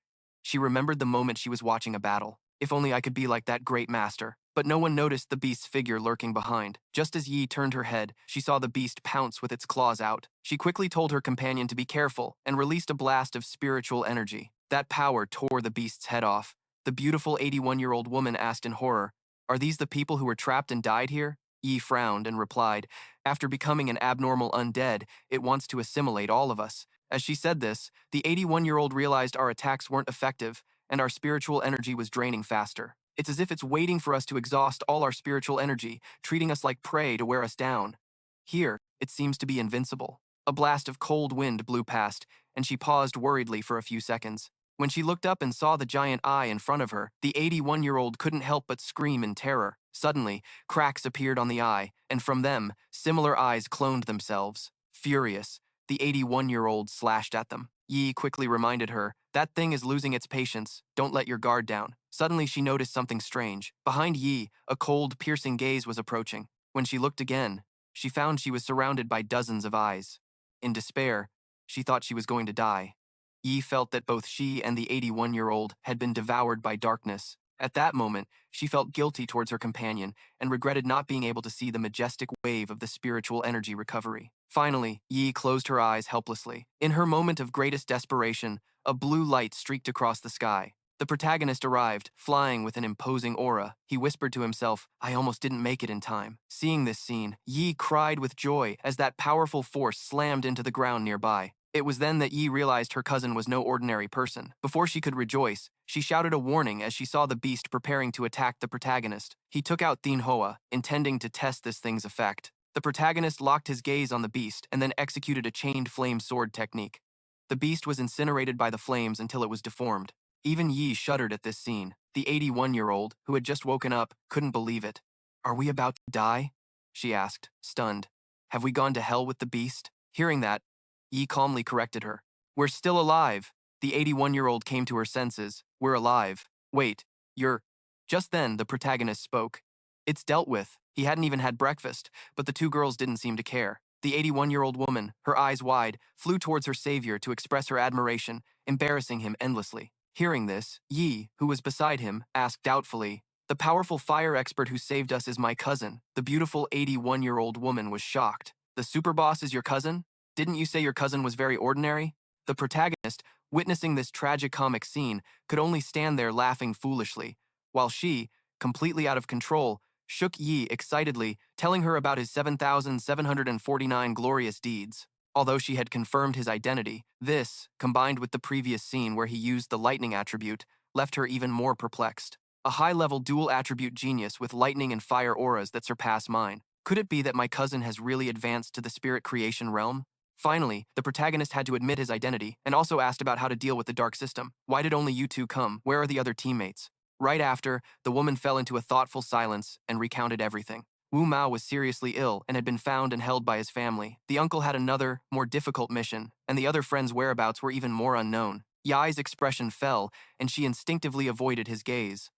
she remembered the moment she was watching a battle. If only I could be like that great master. But no one noticed the beast's figure lurking behind. Just as Yi turned her head, she saw the beast pounce with its claws out. She quickly told her companion to be careful and released a blast of spiritual energy. That power tore the beast's head off. The beautiful 81-year-old woman asked in horror, "Are these the people who were trapped and died here?" Yi frowned and replied, "After becoming an abnormal undead, it wants to assimilate all of us." As she said this, the 81-year-old realized our attacks weren't effective and our spiritual energy was draining faster. It's as if it's waiting for us to exhaust all our spiritual energy, treating us like prey to wear us down. Here, it seems to be invincible. A blast of cold wind blew past, and she paused worriedly for a few seconds. When she looked up and saw the giant eye in front of her, the 81-year-old couldn't help but scream in terror. Suddenly, cracks appeared on the eye, and from them, similar eyes cloned themselves. Furious, the 81-year-old slashed at them. Yi quickly reminded her, "That thing is losing its patience. Don't let your guard down." Suddenly, she noticed something strange. Behind Yi, a cold, piercing gaze was approaching. When she looked again, she found she was surrounded by dozens of eyes. In despair, she thought she was going to die. Yi felt that both she and the 81-year-old had been devoured by darkness. At that moment, she felt guilty towards her companion and regretted not being able to see the majestic wave of the spiritual energy recovery. Finally, Yi closed her eyes helplessly. In her moment of greatest desperation, a blue light streaked across the sky. The protagonist arrived, flying with an imposing aura. He whispered to himself, "I almost didn't make it in time." Seeing this scene, Yi cried with joy as that powerful force slammed into the ground nearby. It was then that Yi realized her cousin was no ordinary person. Before she could rejoice, she shouted a warning as she saw the beast preparing to attack the protagonist. He took out Thin Hoa, intending to test this thing's effect. The protagonist locked his gaze on the beast and then executed a chained flame sword technique. The beast was incinerated by the flames until it was deformed. Even Yi shuddered at this scene. The 81-year-old, who had just woken up, couldn't believe it. "Are we about to die?" she asked, stunned. "Have we gone to hell with the beast?" Hearing that, Yi calmly corrected her. "We're still alive." The 81-year-old came to her senses. "We're alive. Wait, you're..." Just then, the protagonist spoke. "It's dealt with." He hadn't even had breakfast, but the two girls didn't seem to care. The 81-year-old woman, her eyes wide, flew towards her savior to express her admiration, embarrassing him endlessly. Hearing this, Yi, who was beside him, asked doubtfully, "The powerful fire expert who saved us is my cousin." The beautiful 81-year-old woman was shocked. "The super boss is your cousin? Didn't you say your cousin was very ordinary?" The protagonist, witnessing this tragicomic scene, could only stand there laughing foolishly, while she, completely out of control, shook Yi excitedly, telling her about his 7,749 glorious deeds. Although she had confirmed his identity, this, combined with the previous scene where he used the lightning attribute, left her even more perplexed. A high-level dual-attribute genius with lightning and fire auras that surpass mine. Could it be that my cousin has really advanced to the spirit creation realm? Finally, the protagonist had to admit his identity and also asked about how to deal with the dark system. "Why did only you two come? Where are the other teammates?" Right after, the woman fell into a thoughtful silence and recounted everything. Wu Mao was seriously ill and had been found and held by his family. The uncle had another, more difficult mission, and the other friend's whereabouts were even more unknown. Yai's expression fell, and she instinctively avoided his gaze.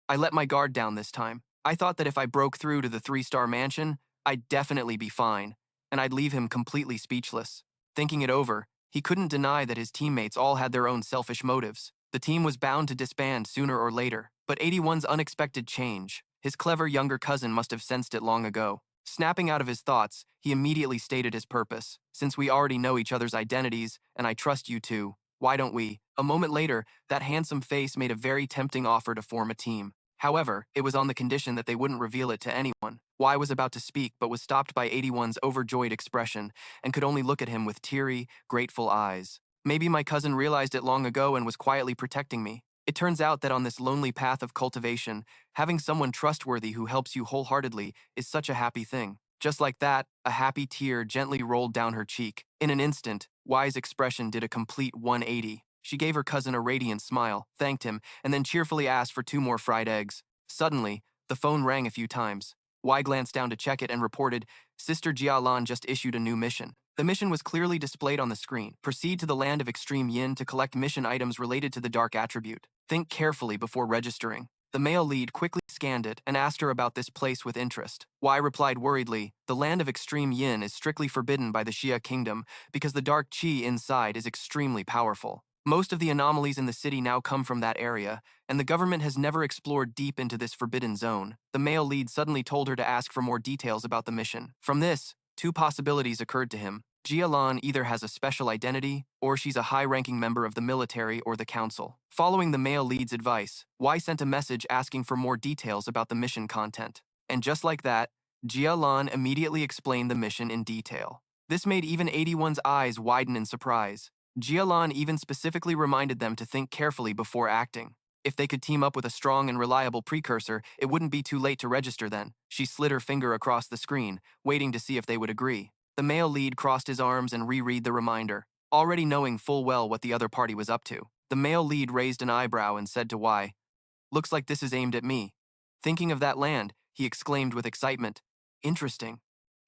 "I let my guard down this time. I thought that if I broke through to the 3-star mansion, I'd definitely be fine, and I'd leave him completely speechless." Thinking it over, he couldn't deny that his teammates all had their own selfish motives. The team was bound to disband sooner or later, but 81's unexpected change. His clever younger cousin must have sensed it long ago. Snapping out of his thoughts, he immediately stated his purpose. "Since we already know each other's identities, and I trust you two, why don't we?" A moment later, that handsome face made a very tempting offer to form a team. However, it was on the condition that they wouldn't reveal it to anyone. Y was about to speak but was stopped by 81's overjoyed expression and could only look at him with teary, grateful eyes. "Maybe my cousin realized it long ago and was quietly protecting me. It turns out that on this lonely path of cultivation, having someone trustworthy who helps you wholeheartedly is such a happy thing." Just like that, a happy tear gently rolled down her cheek. In an instant, Y's expression did a complete 180. She gave her cousin a radiant smile, thanked him, and then cheerfully asked for 2 more fried eggs. Suddenly, the phone rang a few times. Y glanced down to check it and reported, "Sister Jialan just issued a new mission." The mission was clearly displayed on the screen. "Proceed to the land of extreme yin to collect mission items related to the dark attribute. Think carefully before registering." The male lead quickly scanned it and asked her about this place with interest. Y replied worriedly, the land of extreme yin is strictly forbidden by the Xia kingdom because the dark qi inside is extremely powerful. Most of the anomalies in the city now come from that area, and the government has never explored deep into this forbidden zone. The male lead suddenly told her to ask for more details about the mission. From this, two possibilities occurred to him. Jialan either has a special identity, or she's a high-ranking member of the military or the council. Following the male lead's advice, Y sent a message asking for more details about the mission content. And just like that, Jialan immediately explained the mission in detail. This made even 81's eyes widen in surprise. Jialan even specifically reminded them to think carefully before acting. If they could team up with a strong and reliable precursor, it wouldn't be too late to register then. She slid her finger across the screen, waiting to see if they would agree. The male lead crossed his arms and reread the reminder, already knowing full well what the other party was up to. The male lead raised an eyebrow and said to Y, looks like this is aimed at me. Thinking of that land, he exclaimed with excitement, interesting.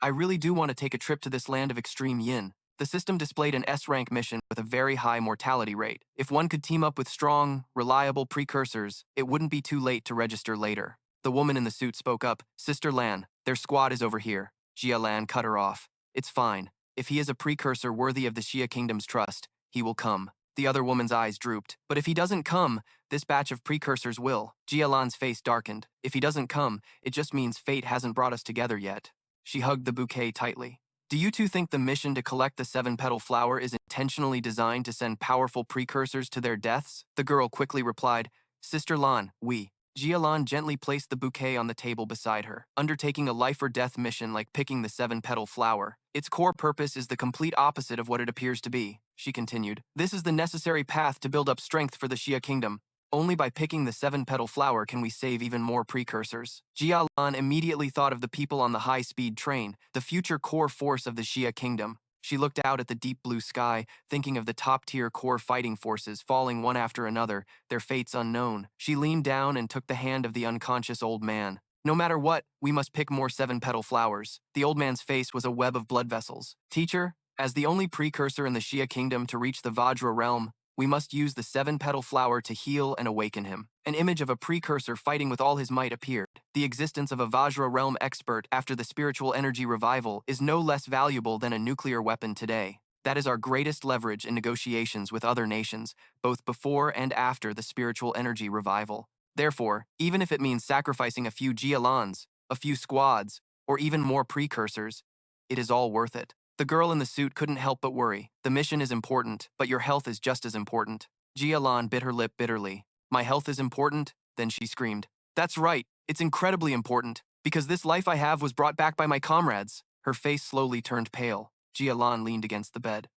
I really do want to take a trip to this land of extreme yin. The system displayed an S-rank mission with a very high mortality rate. If one could team up with strong, reliable precursors, it wouldn't be too late to register later. The woman in the suit spoke up, Sister Lan, their squad is over here. Jia Lan cut her off. It's fine. If he is a precursor worthy of the Xia Kingdom's trust, he will come. The other woman's eyes drooped. But if he doesn't come, this batch of precursors will. Jia Lan's face darkened. If he doesn't come, it just means fate hasn't brought us together yet. She hugged the bouquet tightly. Do you two think the mission to collect the 7-petal flower is intentionally designed to send powerful precursors to their deaths? The girl quickly replied, Sister Lan, we. Jia Lan gently placed the bouquet on the table beside her, undertaking a life-or-death mission like picking the 7-petal flower. Its core purpose is the complete opposite of what it appears to be, she continued. This is the necessary path to build up strength for the Xia Kingdom. Only by picking the 7-petal flower can we save even more precursors. Jia Lan immediately thought of the people on the high-speed train, the future core force of the Xia Kingdom. She looked out at the deep blue sky, thinking of the top-tier core fighting forces falling one after another, their fates unknown. She leaned down and took the hand of the unconscious old man. No matter what, we must pick more 7-petal flowers. The old man's face was a web of blood vessels. Teacher, as the only precursor in the Xia Kingdom to reach the Vajra realm, we must use the 7-petal flower to heal and awaken him. An image of a precursor fighting with all his might appeared. The existence of a Vajra realm expert after the spiritual energy revival is no less valuable than a nuclear weapon today. That is our greatest leverage in negotiations with other nations, both before and after the spiritual energy revival. Therefore, even if it means sacrificing a few Jialans, a few squads, or even more precursors, it is all worth it. The girl in the suit couldn't help but worry. The mission is important, but your health is just as important. Jialan bit her lip bitterly. My health is important? Then she screamed. That's right, it's incredibly important, because this life I have was brought back by my comrades. Her face slowly turned pale. Jialan leaned against the bed.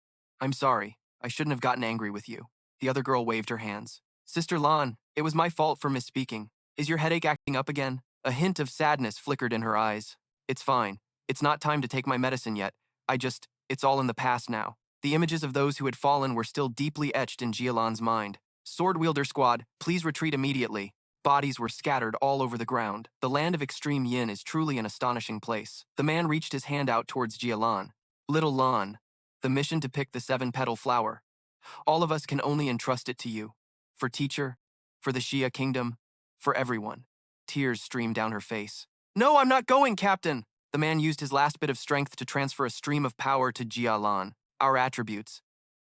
I'm sorry, I shouldn't have gotten angry with you. The other girl waved her hands. Sister Lan, it was my fault for misspeaking. Is your headache acting up again? A hint of sadness flickered in her eyes. It's fine. It's not time to take my medicine yet. It's all in the past now. The images of those who had fallen were still deeply etched in Jialan's mind. Sword wielder squad, please retreat immediately. Bodies were scattered all over the ground. The land of extreme yin is truly an astonishing place. The man reached his hand out towards Jialan. Little Lan, the mission to pick the 7-petal flower. All of us can only entrust it to you. For teacher, for the Xia Kingdom, for everyone. Tears streamed down her face. No, I'm not going, Captain! The man used his last bit of strength to transfer a stream of power to Jialan. Our attributes.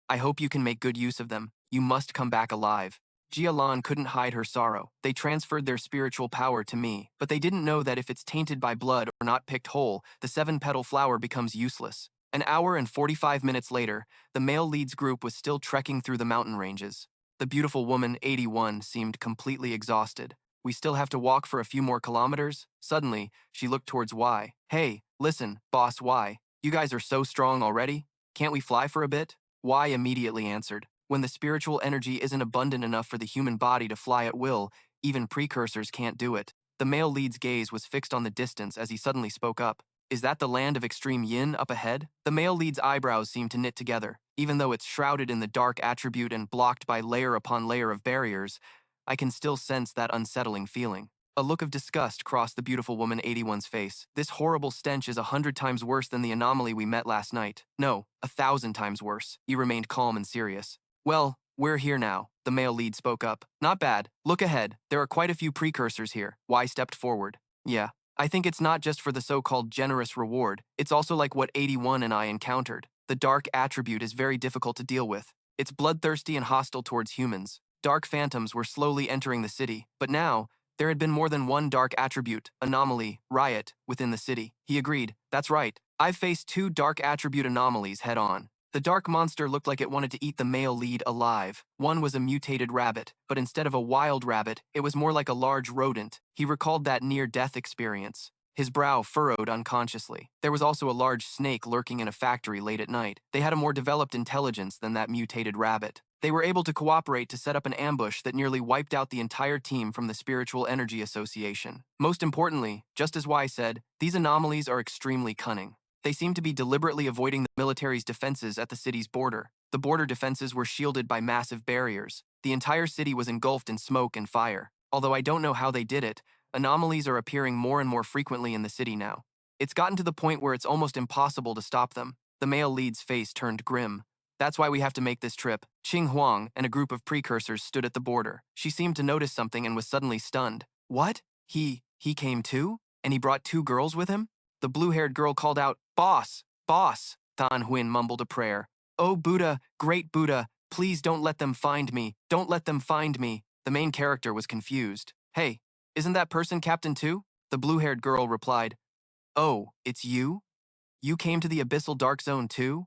I hope you can make good use of them. You must come back alive. Jialan couldn't hide her sorrow. They transferred their spiritual power to me, but they didn't know that if it's tainted by blood or not picked whole, the 7-petal flower becomes useless. An hour and 45 minutes later, the male lead's group was still trekking through the mountain ranges. The beautiful woman, 81, seemed completely exhausted. We still have to walk for a few more kilometers? Suddenly, she looked towards Y. Hey, listen, Boss Y. You guys are so strong already? Can't we fly for a bit? Y immediately answered. When the spiritual energy isn't abundant enough for the human body to fly at will, even precursors can't do it. The male lead's gaze was fixed on the distance as he suddenly spoke up. Is that the land of extreme yin up ahead? The male lead's eyebrows seemed to knit together. Even though it's shrouded in the dark attribute and blocked by layer upon layer of barriers, I can still sense that unsettling feeling. A look of disgust crossed the beautiful woman 81's face. This horrible stench is 100 times worse than the anomaly we met last night. No, 1,000 times worse. He remained calm and serious. Well, we're here now. the male lead spoke up. Not bad. Look ahead. There are quite a few precursors here. Y stepped forward. Yeah. I think it's not just for the so-called generous reward. It's also like what 81 and I encountered. The dark attribute is very difficult to deal with. It's bloodthirsty and hostile towards humans. Dark phantoms were slowly entering the city, but now, there had been more than one dark attribute, anomaly, riot, within the city. He agreed. That's right. I've faced two dark attribute anomalies head-on. The dark monster looked like it wanted to eat the male lead alive. One was a mutated rabbit, but instead of a wild rabbit, it was more like a large rodent. He recalled that near-death experience. His brow furrowed unconsciously. There was also a large snake lurking in a factory late at night. They had a more developed intelligence than that mutated rabbit. They were able to cooperate to set up an ambush that nearly wiped out the entire team from the Spiritual Energy Association. Most importantly, just as Y said, these anomalies are extremely cunning. They seem to be deliberately avoiding the military's defenses at the city's border. The border defenses were shielded by massive barriers. The entire city was engulfed in smoke and fire. Although I don't know how they did it, anomalies are appearing more and more frequently in the city now. It's gotten to the point where it's almost impossible to stop them. The male lead's face turned grim. That's why we have to make this trip. Qing Huang and a group of precursors stood at the border. She seemed to notice something and was suddenly stunned. What? He came too? And he brought two girls with him? The blue-haired girl called out, "Boss! Boss!" Tan Huin mumbled a prayer. "Oh Buddha, great Buddha, please don't let them find me. Don't let them find me." The main character was confused. "Hey, isn't that person Captain too?" The blue-haired girl replied, "Oh, it's you? You came to the abyssal dark zone too?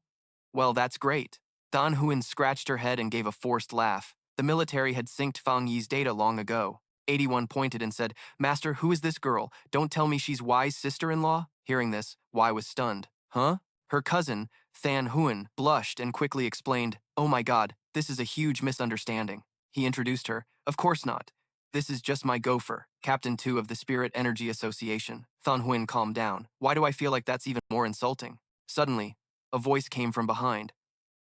Well, that's great." Dan Huin scratched her head and gave a forced laugh. The military had synced Fang Yi's data long ago. 81 pointed and said, "Master, who is this girl? Don't tell me she's Y's sister-in-law?" Hearing this, Y was stunned. Huh? Her cousin, Than Huan, blushed and quickly explained, "Oh my god, this is a huge misunderstanding." He introduced her. "Of course not. This is just my gopher, Captain 2 of the Spirit Energy Association." Than Huan calmed down. "Why do I feel like that's even more insulting?" Suddenly, a voice came from behind.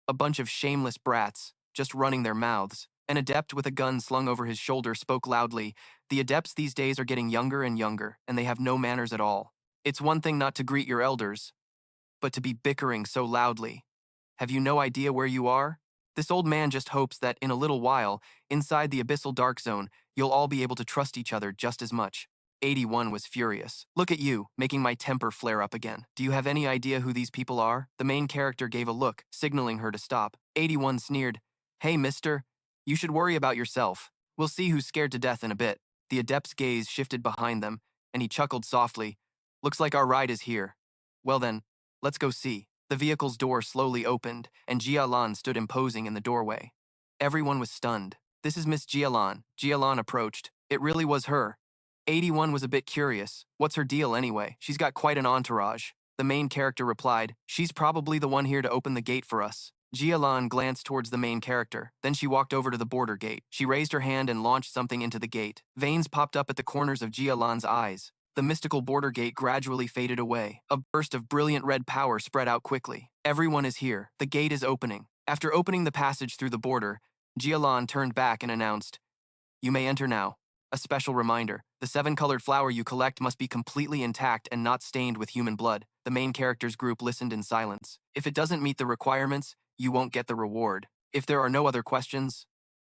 A bunch of shameless brats, just running their mouths. An adept with a gun slung over his shoulder spoke loudly. The adepts these days are getting younger and younger, and they have no manners at all. It's one thing not to greet your elders, but to be bickering so loudly. Have you no idea where you are? This old man just hopes that in a little while, inside the abyssal dark zone, you'll all be able to trust each other just as much. 81 was furious. "Look at you, making my temper flare up again. Do you have any idea who these people are?" The main character gave a look, signaling her to stop. 81 sneered. "Hey, mister, you should worry about yourself. We'll see who's scared to death in a bit." The adept's gaze shifted behind them, and he chuckled softly. "Looks like our ride is here. Well then, let's go see." The vehicle's door slowly opened, and Jia Lan stood imposing in the doorway. Everyone was stunned. "This is Miss Jia Lan." Jia Lan approached. It really was her. 81 was a bit curious. "What's her deal anyway? She's got quite an entourage." The main character replied, "She's probably the one here to open the gate for us." Jia Lan glanced towards the main character. Then she walked over to the border gate. She raised her hand and launched something into the gate. Veins popped up at the corners of Jia Lan's eyes. The mystical border gate gradually faded away. A burst of brilliant red power spread out quickly. "Everyone is here. The gate is opening." After opening the passage through the border, Jia Lan turned back and announced, "You may enter now. A special reminder, the 7-colored flower you collect must be completely intact and not stained with human blood." The main character's group listened in silence. "If it doesn't meet the requirements, you won't get the reward. If there are no other questions,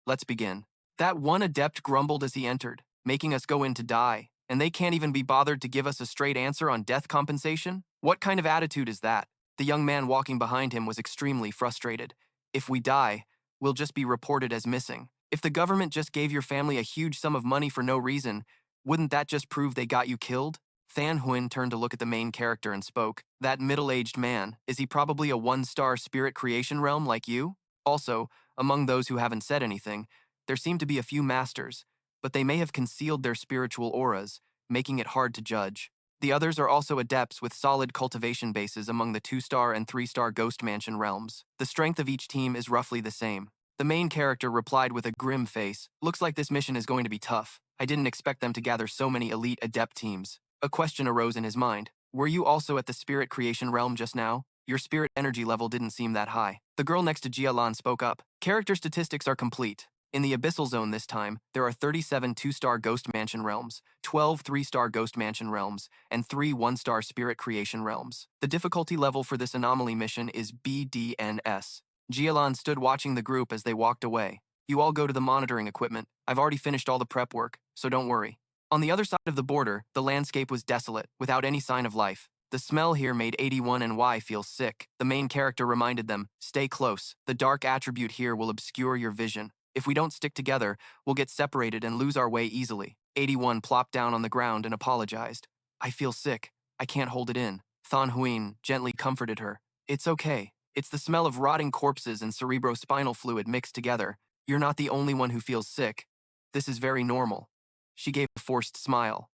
let's begin." That one adept grumbled as he entered, "Making us go in to die, and they can't even be bothered to give us a straight answer on death compensation? What kind of attitude is that?" The young man walking behind him was extremely frustrated. "If we die, we'll just be reported as missing. If the government just gave your family a huge sum of money for no reason, wouldn't that just prove they got you killed?" Than Huan turned to look at the main character and spoke. "That middle-aged man, is he probably a 1-star spirit creation realm like you?" Also, among those who haven't said anything, there seem to be a few masters, but they may have concealed their spiritual auras, making it hard to judge. The others are also adepts with solid cultivation bases among the 2-star and 3-star Ghost Mansion realms. The strength of each team is roughly the same. The main character replied with a grim face, "Looks like this mission is going to be tough. I didn't expect them to gather so many elite adept teams." A question arose in his mind. "Were you also at the spirit creation realm just now? Your spirit energy level didn't seem that high." The girl next to Jia Lan spoke up. "Character statistics are complete. In the abyssal zone this time, there are 37 2-star Ghost Mansion realms, 12 3-star Ghost Mansion realms, and 3 1-star Spirit Creation realms. The difficulty level for this anomaly mission is BDNS." Jia Lan stood watching the group as they walked away. You all go to the monitoring equipment. I've already finished all the prep work, so don't worry. On the other side of the border, the landscape was desolate, without any sign of life. The smell here made 81 and Y feel sick. The main character reminded them, stay close. The dark attribute here will obscure your vision. If we don't stick together, we'll get separated and lose our way easily. 81 plopped down on the ground and apologized. I feel sick. I can't hold it in. Thon Huyen gently comforted her. It's okay. It's the smell of rotting corpses and cerebrospinal fluid mixed together. You're not the only one who feels sick. This is very normal. She gave a forced smile.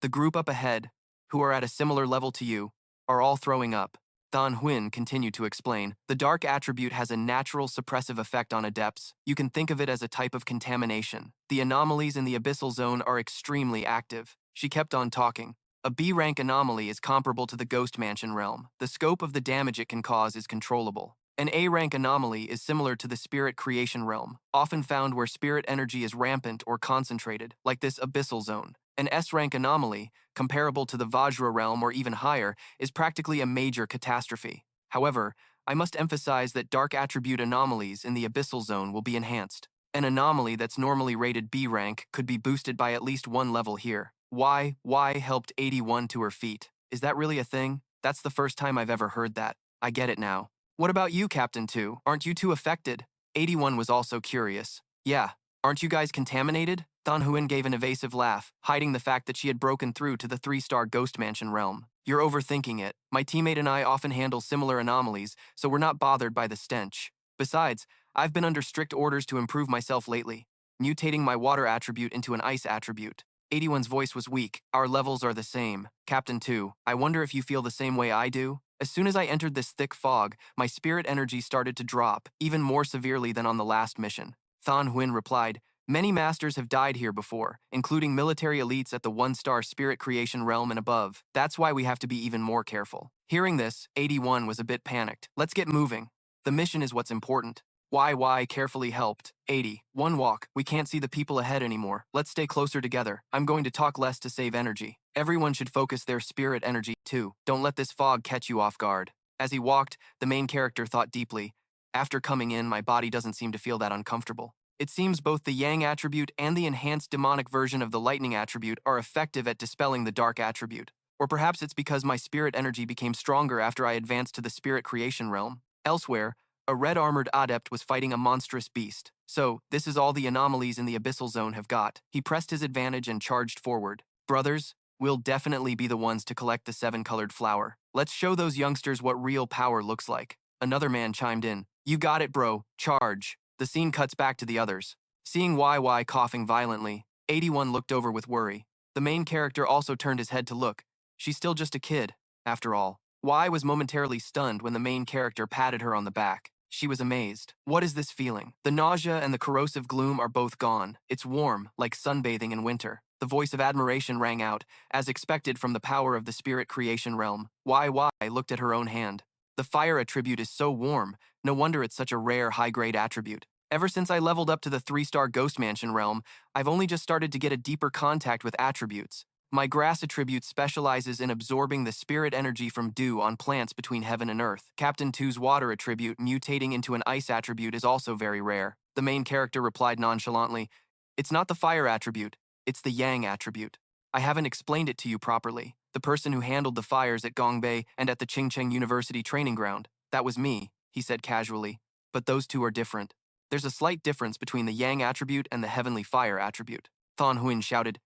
The group up ahead, who are at a similar level to you, are all throwing up. Thon Huyen continued to explain, the dark attribute has a natural suppressive effect on adepts. You can think of it as a type of contamination. The anomalies in the abyssal zone are extremely active. She kept on talking. A B-rank anomaly is comparable to the Ghost Mansion realm. The scope of the damage it can cause is controllable. An A-rank anomaly is similar to the spirit creation realm, often found where spirit energy is rampant or concentrated, like this abyssal zone. An S-rank anomaly, comparable to the Vajra realm or even higher, is practically a major catastrophe. However, I must emphasize that dark attribute anomalies in the abyssal zone will be enhanced. An anomaly that's normally rated B rank could be boosted by at least one level here. Y helped 81 to her feet. Is that really a thing? That's the first time I've ever heard that. I get it now. What about you, Captain 2? Aren't you too affected? 81 was also curious. Yeah, aren't you guys contaminated? Thon Huyen gave an evasive laugh, hiding the fact that she had broken through to the 3-star Ghost Mansion realm. You're overthinking it. My teammate and I often handle similar anomalies, so we're not bothered by the stench. Besides, I've been under strict orders to improve myself lately, mutating my water attribute into an ice attribute. 81's voice was weak. Our levels are the same. Captain 2, I wonder if you feel the same way I do? As soon as I entered this thick fog, my spirit energy started to drop, even more severely than on the last mission. Thon Huyen replied, many masters have died here before, including military elites at the 1-star spirit creation realm and above. That's why we have to be even more careful. Hearing this, 81 was a bit panicked. Let's get moving. The mission is what's important. YY carefully helped. 80. One walk. We can't see the people ahead anymore. Let's stay closer together. I'm going to talk less to save energy. Everyone should focus their spirit energy, too. Don't let this fog catch you off guard. As he walked, the main character thought deeply. After coming in, my body doesn't seem to feel that uncomfortable. It seems both the Yang attribute and the enhanced demonic version of the Lightning attribute are effective at dispelling the Dark attribute. Or perhaps it's because my spirit energy became stronger after I advanced to the spirit creation realm. Elsewhere, a red-armored adept was fighting a monstrous beast. So, this is all the anomalies in the abyssal zone have got. He pressed his advantage and charged forward. Brothers, we'll definitely be the ones to collect the 7-colored flower. Let's show those youngsters what real power looks like. Another man chimed in. You got it, bro. Charge. The scene cuts back to the others. Seeing YY coughing violently, 81 looked over with worry. The main character also turned his head to look. She's still just a kid, after all. Y was momentarily stunned when the main character patted her on the back. She was amazed. What is this feeling? The nausea and the corrosive gloom are both gone. It's warm, like sunbathing in winter. The voice of admiration rang out, as expected from the power of the spirit creation realm. YY looked at her own hand. The fire attribute is so warm, no wonder it's such a rare high-grade attribute. Ever since I leveled up to the 3-star Ghost Mansion realm, I've only just started to get a deeper contact with attributes. My grass attribute specializes in absorbing the spirit energy from dew on plants between heaven and earth. Captain 2's water attribute mutating into an ice attribute is also very rare. The main character replied nonchalantly, it's not the fire attribute, it's the yang attribute. I haven't explained it to you properly. The person who handled the fires at Gongbei and at the Qingcheng University training ground. That was me, he said casually. But those two are different. There's a slight difference between the yang attribute and the heavenly fire attribute. Thon Huyen shouted,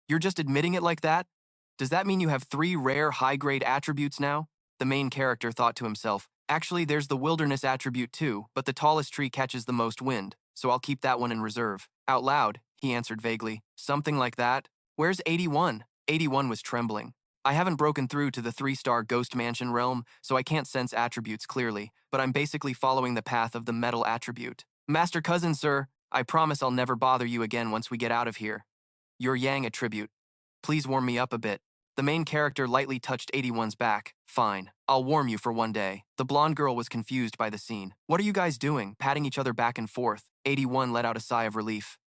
you're just admitting it like that? Does that mean you have 3 rare high-grade attributes now? The main character thought to himself, actually there's the wilderness attribute too, but the tallest tree catches the most wind, so I'll keep that one in reserve. Out loud, he answered vaguely, something like that. Where's 81? 81 was trembling. I haven't broken through to the 3-star Ghost Mansion realm, so I can't sense attributes clearly, but I'm basically following the path of the metal attribute. Master Cousin, sir, I promise I'll never bother you again once we get out of here. Your yang attribute. Please warm me up a bit. The main character lightly touched 81's back. Fine, I'll warm you for one day. The blonde girl was confused by the scene. What are you guys doing, patting each other back and forth? 81 let out a sigh of relief.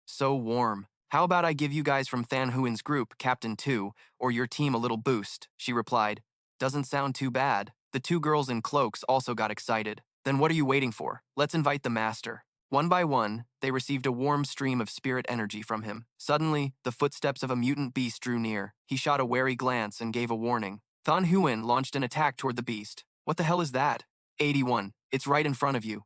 So warm. How about I give you guys from Thon Huyen's group, Captain 2, or your team a little boost, she replied. Doesn't sound too bad. The 2 girls in cloaks also got excited. Then what are you waiting for? Let's invite the master. One by one, they received a warm stream of spirit energy from him. Suddenly, the footsteps of a mutant beast drew near. He shot a wary glance and gave a warning. Thon Huan launched an attack toward the beast. What the hell is that? 81. It's right in front of you.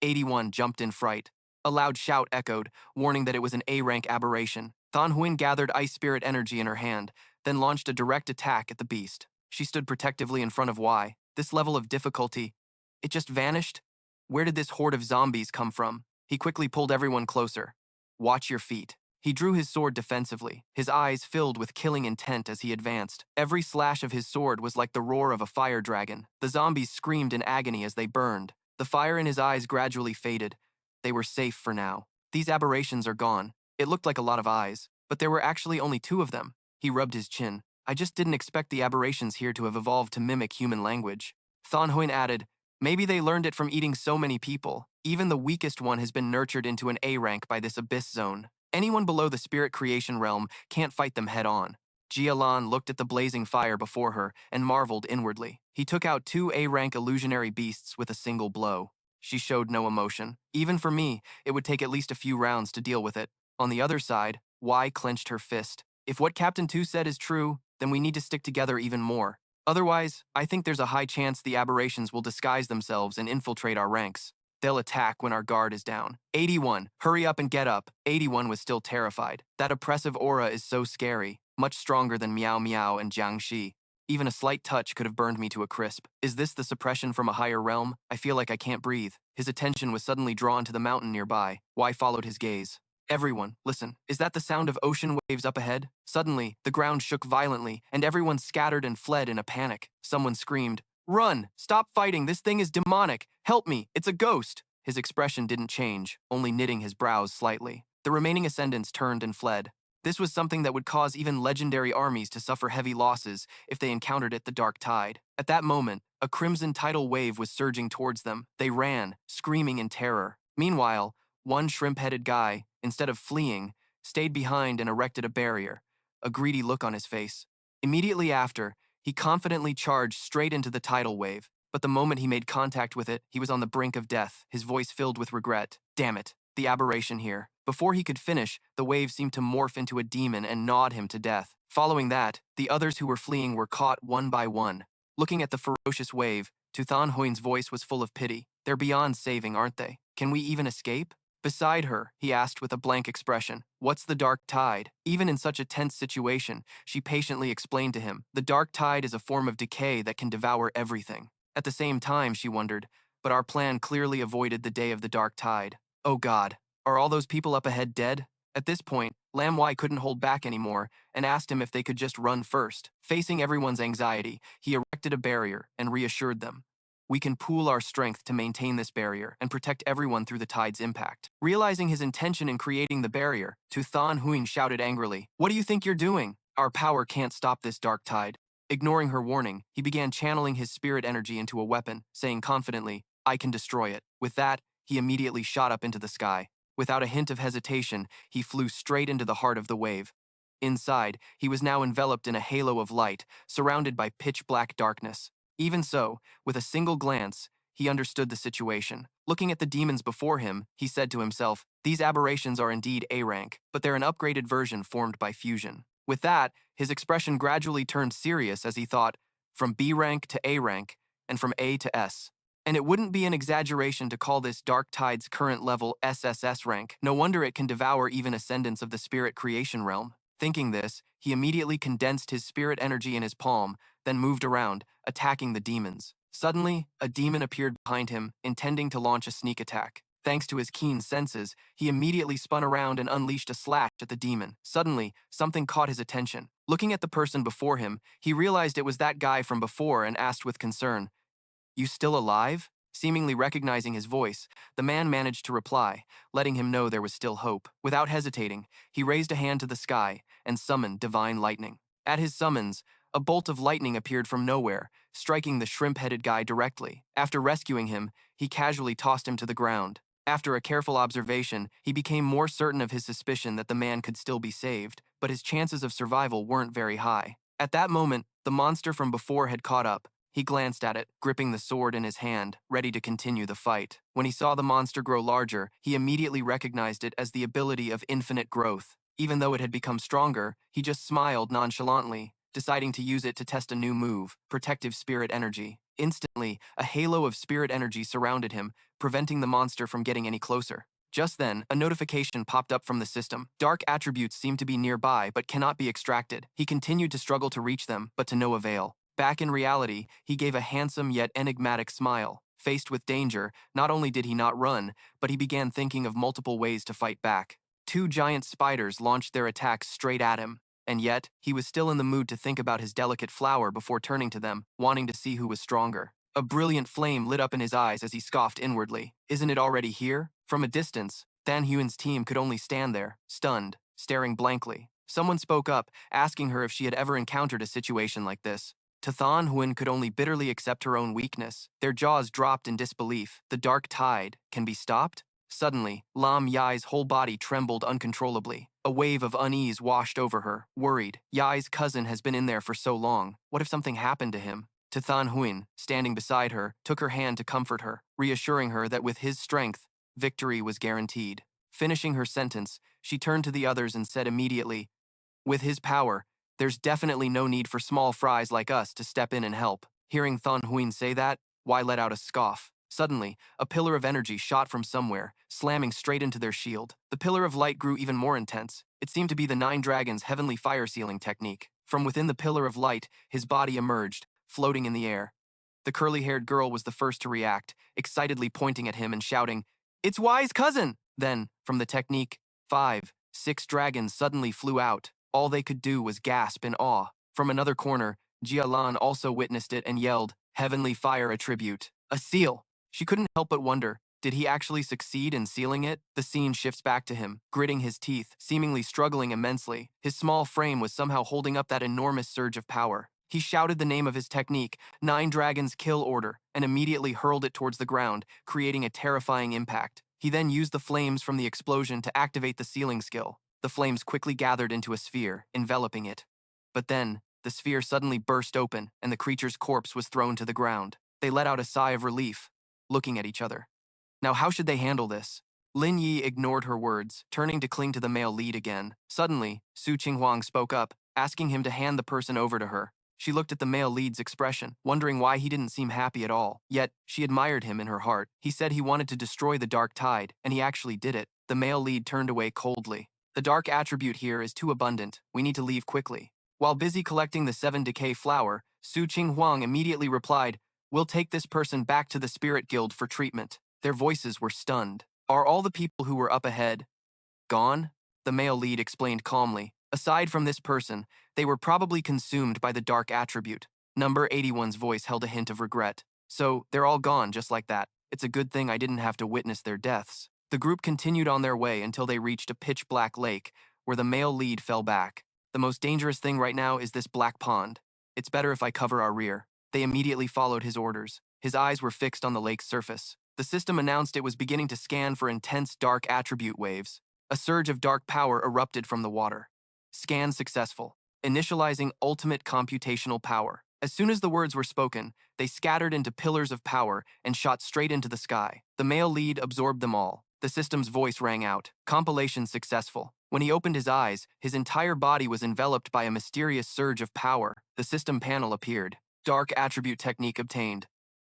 81 jumped in fright. A loud shout echoed, warning that it was an A-rank aberration. Thon Huan gathered ice spirit energy in her hand, then launched a direct attack at the beast. She stood protectively in front of Y. This level of difficulty, it just vanished? Where did this horde of zombies come from? He quickly pulled everyone closer. Watch your feet. He drew his sword defensively, his eyes filled with killing intent as he advanced. Every slash of his sword was like the roar of a fire dragon. The zombies screamed in agony as they burned. The fire in his eyes gradually faded. They were safe for now. These aberrations are gone. It looked like a lot of eyes, but there were actually only 2 of them. He rubbed his chin. I just didn't expect the aberrations here to have evolved to mimic human language. Thon Huan added, maybe they learned it from eating so many people. Even the weakest one has been nurtured into an A rank by this abyss zone. Anyone below the spirit creation realm can't fight them head on. Jia looked at the blazing fire before her and marveled inwardly. He took out 2 A-rank illusionary beasts with a single blow. She showed no emotion. Even for me, it would take at least a few rounds to deal with it. On the other side, Y clenched her fist. If what Captain 2 said is true, then we need to stick together even more. Otherwise, I think there's a high chance the aberrations will disguise themselves and infiltrate our ranks. They'll attack when our guard is down. 81, hurry up and get up. 81 was still terrified. That oppressive aura is so scary, much stronger than Meow Meow and Jiangxi. Even a slight touch could have burned me to a crisp. Is this the suppression from a higher realm? I feel like I can't breathe. His attention was suddenly drawn to the mountain nearby. Y followed his gaze. Everyone, listen. Is that the sound of ocean waves up ahead? Suddenly, the ground shook violently, and everyone scattered and fled in a panic. Someone screamed, "Run! Stop fighting! This thing is demonic! Help me! It's a ghost!" His expression didn't change, only knitting his brows slightly. The remaining ascendants turned and fled. This was something that would cause even legendary armies to suffer heavy losses if they encountered it the dark tide. At that moment, a crimson tidal wave was surging towards them. They ran, screaming in terror. Meanwhile, one shrimp-headed guy, instead of fleeing, stayed behind and erected a barrier, a greedy look on his face. Immediately after, he confidently charged straight into the tidal wave, but the moment he made contact with it, he was on the brink of death, his voice filled with regret. Damn it, the aberration here. Before he could finish, the wave seemed to morph into a demon and gnawed him to death. Following that, the others who were fleeing were caught one by one. Looking at the ferocious wave, Thon Huan's voice was full of pity. They're beyond saving, aren't they? Can we even escape? Beside her, he asked with a blank expression, "What's the dark tide?" Even in such a tense situation, she patiently explained to him, "The dark tide is a form of decay that can devour everything." At the same time, she wondered, but our plan clearly avoided the day of the dark tide. Oh God, are all those people up ahead dead? At this point, Lam Y couldn't hold back anymore and asked him if they could just run first. Facing everyone's anxiety, he erected a barrier and reassured them. We can pool our strength to maintain this barrier and protect everyone through the tide's impact. Realizing his intention in creating the barrier, Thon Huan shouted angrily, "What do you think you're doing? Our power can't stop this dark tide." Ignoring her warning, he began channeling his spirit energy into a weapon, saying confidently, "I can destroy it." With that, he immediately shot up into the sky. Without a hint of hesitation, he flew straight into the heart of the wave. Inside, he was now enveloped in a halo of light, surrounded by pitch-black darkness. Even so, with a single glance, he understood the situation. Looking at the demons before him, he said to himself, "These aberrations are indeed A-rank, but they're an upgraded version formed by fusion." With that, his expression gradually turned serious as he thought, from B rank to A rank, and from A to S. And it wouldn't be an exaggeration to call this Dark Tide's current level SSS rank. No wonder it can devour even ascendants of the spirit creation realm. Thinking this, he immediately condensed his spirit energy in his palm, then moved around, attacking the demons. Suddenly, a demon appeared behind him, intending to launch a sneak attack. Thanks to his keen senses, he immediately spun around and unleashed a slash at the demon. Suddenly, something caught his attention. Looking at the person before him, he realized it was that guy from before and asked with concern, "You still alive?" Seemingly recognizing his voice, the man managed to reply, letting him know there was still hope. Without hesitating, he raised a hand to the sky and summoned divine lightning. At his summons, a bolt of lightning appeared from nowhere, striking the shrimp-headed guy directly. After rescuing him, he casually tossed him to the ground. After a careful observation, he became more certain of his suspicion that the man could still be saved, but his chances of survival weren't very high. At that moment, the monster from before had caught up, He glanced at it, gripping the sword in his hand, ready to continue the fight. When he saw the monster grow larger, he immediately recognized it as the ability of infinite growth. Even though it had become stronger, he just smiled nonchalantly, deciding to use it to test a new move, protective spirit energy. Instantly, a halo of spirit energy surrounded him, preventing the monster from getting any closer. Just then, a notification popped up from the system. Dark attributes seem to be nearby but cannot be extracted. He continued to struggle to reach them, but to no avail. Back in reality, he gave a handsome yet enigmatic smile. Faced with danger, not only did he not run, but he began thinking of multiple ways to fight back. Two giant spiders launched their attacks straight at him. And yet, he was still in the mood to think about his delicate flower before turning to them, wanting to see who was stronger. A brilliant flame lit up in his eyes as he scoffed inwardly. Isn't it already here? From a distance, Than Huen's team could only stand there, stunned, staring blankly. Someone spoke up, asking her if she had ever encountered a situation like this. Than Huen could only bitterly accept her own weakness. Their jaws dropped in disbelief. The dark tide can be stopped? Suddenly, Lam Yai's whole body trembled uncontrollably. A wave of unease washed over her, worried. Yai's cousin has been in there for so long. What if something happened to him? Than Huen, standing beside her, took her hand to comfort her, reassuring her that with his strength, victory was guaranteed. Finishing her sentence, she turned to the others and said immediately, "With his power, there's definitely no need for small fries like us to step in and help." Hearing Than Huen say that, Wai let out a scoff. Suddenly, a pillar of energy shot from somewhere, slamming straight into their shield. The pillar of light grew even more intense. It seemed to be the Nine Dragons' heavenly fire sealing technique. From within the pillar of light, his body emerged, floating in the air. The curly-haired girl was the first to react, excitedly pointing at him and shouting, "It's Wai's cousin!" Then, from the technique, 6 dragons suddenly flew out. All they could do was gasp in awe. From another corner, Jia Lan also witnessed it and yelled, "Heavenly fire attribute. A seal!" She couldn't help but wonder, did he actually succeed in sealing it? The scene shifts back to him, gritting his teeth, seemingly struggling immensely. His small frame was somehow holding up that enormous surge of power. He shouted the name of his technique, Nine Dragons Kill Order, and immediately hurled it towards the ground, creating a terrifying impact. He then used the flames from the explosion to activate the sealing skill. The flames quickly gathered into a sphere, enveloping it. But then, the sphere suddenly burst open, and the creature's corpse was thrown to the ground. They let out a sigh of relief, looking at each other. Now how should they handle this? Lin Yi ignored her words, turning to cling to the male lead again. Suddenly, Su Qinghuang spoke up, asking him to hand the person over to her. She looked at the male lead's expression, wondering why he didn't seem happy at all. Yet, she admired him in her heart. He said he wanted to destroy the dark tide, and he actually did it. The male lead turned away coldly. "The dark attribute here is too abundant. We need to leave quickly." While busy collecting the 7 decay flower, Su Qinghuang immediately replied, "We'll take this person back to the Spirit Guild for treatment." Their voices were stunned. "Are all the people who were up ahead gone?" The male lead explained calmly. "Aside from this person, they were probably consumed by the dark attribute." Number 81's voice held a hint of regret. "So, they're all gone just like that. It's a good thing I didn't have to witness their deaths." The group continued on their way until they reached a pitch-black lake, where the male lead fell back. "The most dangerous thing right now is this black pond. It's better if I cover our rear." They immediately followed his orders. His eyes were fixed on the lake's surface. The system announced it was beginning to scan for intense dark attribute waves. A surge of dark power erupted from the water. Scan successful. Initializing ultimate computational power. As soon as the words were spoken, they scattered into pillars of power and shot straight into the sky. The male lead absorbed them all. The system's voice rang out. Compilation successful. When he opened his eyes, his entire body was enveloped by a mysterious surge of power. The system panel appeared. Dark attribute technique obtained.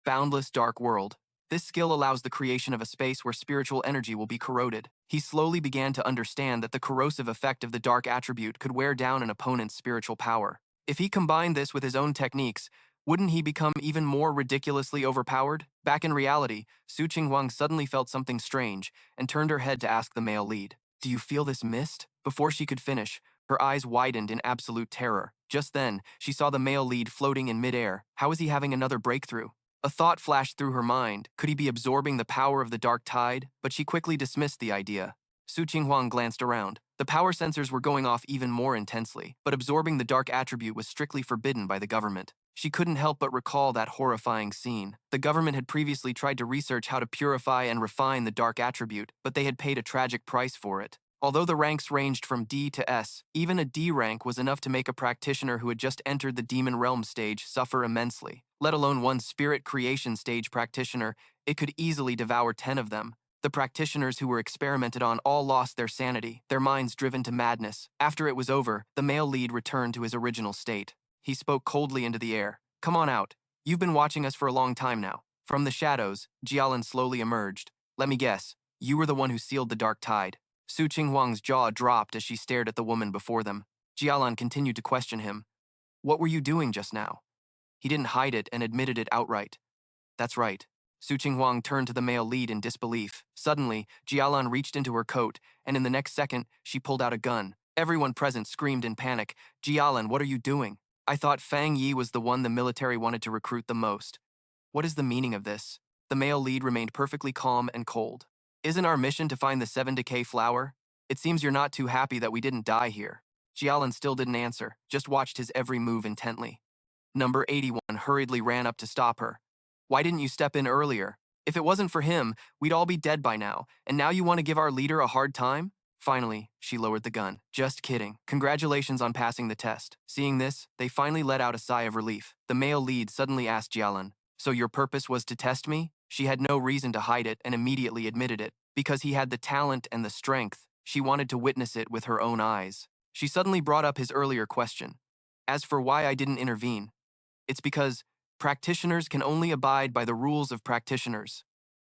Boundless dark world. This skill allows the creation of a space where spiritual energy will be corroded. He slowly began to understand that the corrosive effect of the dark attribute could wear down an opponent's spiritual power. If he combined this with his own techniques, wouldn't he become even more ridiculously overpowered? Back in reality, Su Qinghuang suddenly felt something strange and turned her head to ask the male lead, "Do you feel this mist?" Before she could finish, her eyes widened in absolute terror. Just then, she saw the male lead floating in midair. How is he having another breakthrough? A thought flashed through her mind. Could he be absorbing the power of the dark tide? But she quickly dismissed the idea. Su Qinghuang glanced around. The power sensors were going off even more intensely, but absorbing the dark attribute was strictly forbidden by the government. She couldn't help but recall that horrifying scene. The government had previously tried to research how to purify and refine the dark attribute, but they had paid a tragic price for it. Although the ranks ranged from D to S, even a D rank was enough to make a practitioner who had just entered the demon realm stage suffer immensely. Let alone one spirit creation stage practitioner, it could easily devour 10 of them. The practitioners who were experimented on all lost their sanity, their minds driven to madness. After it was over, the male lead returned to his original state. He spoke coldly into the air. Come on out. You've been watching us for a long time now. From the shadows, Jialan slowly emerged. Let me guess, you were the one who sealed the dark tide. Su Qinghuang's jaw dropped as she stared at the woman before them. Jialan continued to question him. What were you doing just now? He didn't hide it and admitted it outright. That's right. Su Qinghuang turned to the male lead in disbelief. Suddenly, Jialan reached into her coat, and in the next second, she pulled out a gun. Everyone present screamed in panic. Jialan, what are you doing? I thought Fang Yi was the one the military wanted to recruit the most. What is the meaning of this? The male lead remained perfectly calm and cold. Isn't our mission to find the 7-decay flower? It seems you're not too happy that we didn't die here. Jialan still didn't answer, just watched his every move intently. Number 81 hurriedly ran up to stop her. Why didn't you step in earlier? If it wasn't for him, we'd all be dead by now, and now you want to give our leader a hard time? Finally, she lowered the gun. Just kidding. Congratulations on passing the test. Seeing this, they finally let out a sigh of relief. The male lead suddenly asked Jialan, so your purpose was to test me? She had no reason to hide it and immediately admitted it. Because he had the talent and the strength, she wanted to witness it with her own eyes. She suddenly brought up his earlier question. As for why I didn't intervene, it's because practitioners can only abide by the rules of practitioners.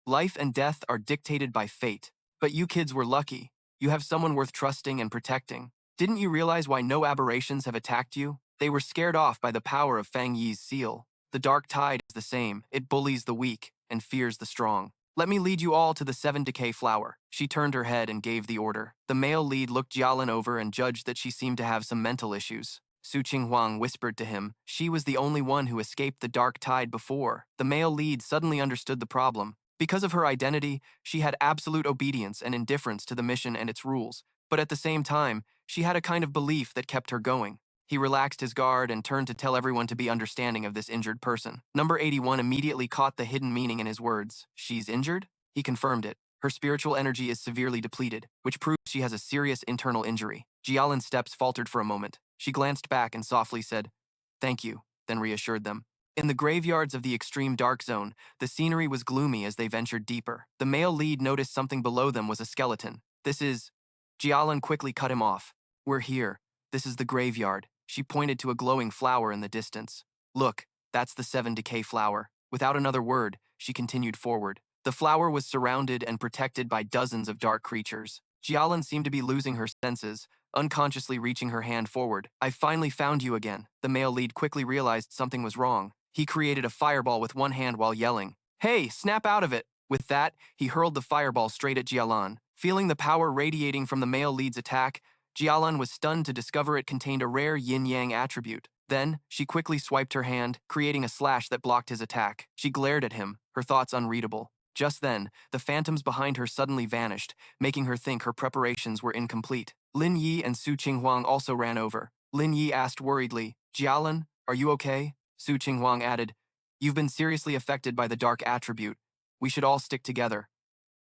Life and death are dictated by fate. But you kids were lucky. You have someone worth trusting and protecting. Didn't you realize why no aberrations have attacked you? They were scared off by the power of Fang Yi's seal. The dark tide is the same. It bullies the weak and fears the strong. Let me lead you all to the 7-decay flower. She turned her head and gave the order. The male lead looked Jialan over and judged that she seemed to have some mental issues. Su Qinghuang whispered to him. She was the only one who escaped the dark tide before. The male lead suddenly understood the problem. Because of her identity, she had absolute obedience and indifference to the mission and its rules. But at the same time, she had a kind of belief that kept her going. He relaxed his guard and turned to tell everyone to be understanding of this injured person. Number 81 immediately caught the hidden meaning in his words. She's injured? He confirmed it. Her spiritual energy is severely depleted, which proves she has a serious internal injury. Jialan's steps faltered for a moment. She glanced back and softly said, "Thank you," then reassured them. In the graveyards of the extreme dark zone, the scenery was gloomy as they ventured deeper. The male lead noticed something below them was a skeleton. This is... Jialan quickly cut him off. We're here. This is the graveyard. She pointed to a glowing flower in the distance. Look, that's the 7-decay flower. Without another word, she continued forward. The flower was surrounded and protected by dozens of dark creatures. Jialan seemed to be losing her senses, unconsciously reaching her hand forward. I finally found you again. The male lead quickly realized something was wrong. He created a fireball with one hand while yelling, "Hey, snap out of it!" With that, he hurled the fireball straight at Jialan. Feeling the power radiating from the male lead's attack, Jialan was stunned to discover it contained a rare yin-yang attribute. Then, she quickly swiped her hand, creating a slash that blocked his attack. She glared at him, her thoughts unreadable. Just then, the phantoms behind her suddenly vanished, making her think her preparations were incomplete. Lin Yi and Su Qinghuang also ran over. Lin Yi asked worriedly, "Jialan, are you okay?" Su Qinghuang added, "You've been seriously affected by the dark attribute. We should all stick together."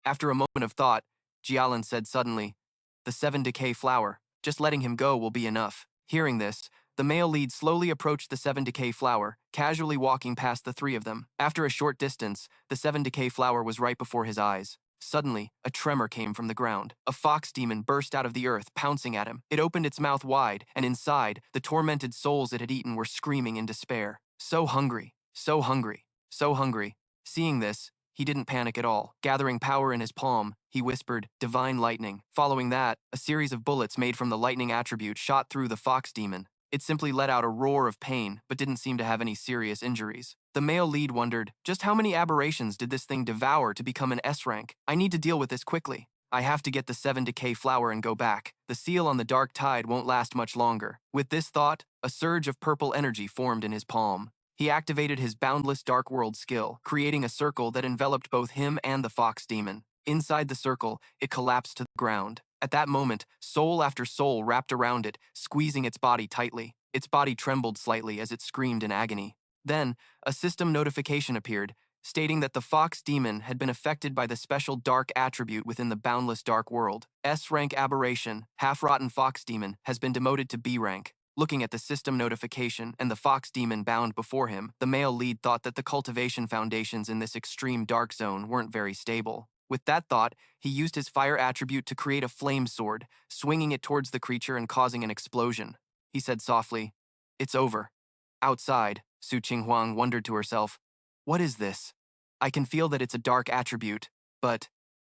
After a moment of thought, Jialan said suddenly, "The 7-decay flower. Just letting him go will be enough." Hearing this, the male lead slowly approached the 7-decay flower, casually walking past the three of them. After a short distance, the 7-decay flower was right before his eyes. Suddenly, a tremor came from the ground. A fox demon burst out of the earth, pouncing at him. It opened its mouth wide, and inside, the tormented souls it had eaten were screaming in despair. So hungry, so hungry, so hungry. Seeing this, he didn't panic at all. Gathering power in his palm, he whispered, "Divine lightning." Following that, a series of bullets made from the lightning attribute shot through the fox demon. It simply let out a roar of pain, but didn't seem to have any serious injuries. The male lead wondered, just how many aberrations did this thing devour to become an S rank? I need to deal with this quickly. I have to get the 7-decay flower and go back. The seal on the dark tide won't last much longer. With this thought, a surge of purple energy formed in his palm. He activated his boundless dark world skill, creating a circle that enveloped both him and the fox demon. Inside the circle, it collapsed to the ground. At that moment, soul after soul wrapped around it, squeezing its body tightly. Its body trembled slightly as it screamed in agony. Then, a system notification appeared. stating that the fox demon had been affected by the special dark attribute within the boundless dark world. S-rank aberration, half-rotten fox demon, has been demoted to B rank. Looking at the system notification and the fox demon bound before him, the male lead thought that the cultivation foundations in this extreme dark zone weren't very stable. With that thought, he used his fire attribute to create a flame sword, swinging it towards the creature and causing an explosion. He said softly, "It's over." Outside, Su Qinghuang wondered to herself, "What is this? I can feel that it's a dark attribute, but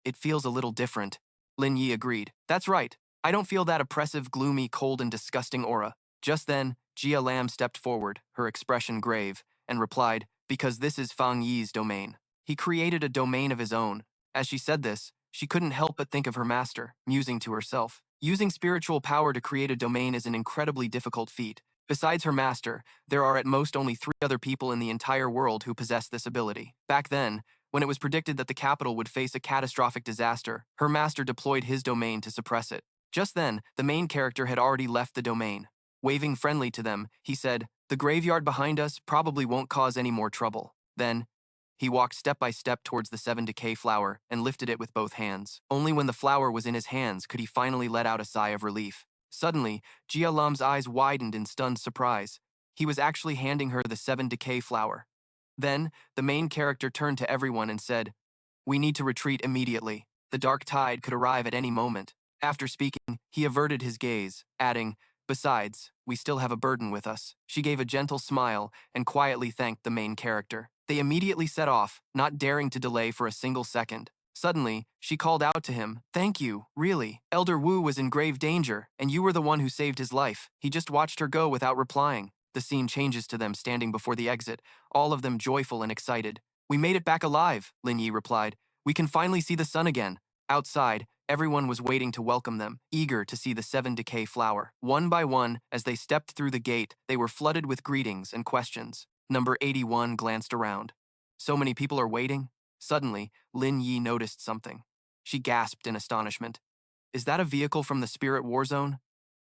it feels a little different." Lin Yi agreed. "That's right. I don't feel that oppressive, gloomy, cold, and disgusting aura." Just then, Jia Lam stepped forward, her expression grave, and replied, "Because this is Fang Yi's domain. He created a domain of his own." As she said this, she couldn't help but think of her master, musing to herself. Using spiritual power to create a domain is an incredibly difficult feat. Besides her master, there are at most only 3 other people in the entire world who possess this ability. Back then, when it was predicted that the capital would face a catastrophic disaster, her master deployed his domain to suppress it. Just then, the main character had already left the domain. Waving friendly to them, he said, "The graveyard behind us probably won't cause any more trouble." Then, he walked step by step towards the 7 decay flower and lifted it with both hands. Only when the flower was in his hands could he finally let out a sigh of relief. Suddenly, Jia Lam's eyes widened in stunned surprise. He was actually handing her the 7 decay flower. Then, the main character turned to everyone and said, "We need to retreat immediately. The dark tide could arrive at any moment." After speaking, he averted his gaze, adding, "Besides, we still have a burden with us." She gave a gentle smile and quietly thanked the main character. They immediately set off, not daring to delay for a single second. Suddenly, she called out to him, "Thank you, really. Elder Wu was in grave danger, and you were the one who saved his life." He just watched her go without replying. The scene changes to them standing before the exit, all of them joyful and excited. "We made it back alive," Lin Yi replied. "We can finally see the sun again." Outside, everyone was waiting to welcome them, eager to see the 7 decay flower. One by one, as they stepped through the gate, they were flooded with greetings and questions. Number 81 glanced around. "So many people are waiting?" Suddenly, Lin Yi noticed something. She gasped in astonishment. "Is that a vehicle from the Spirit War Zone?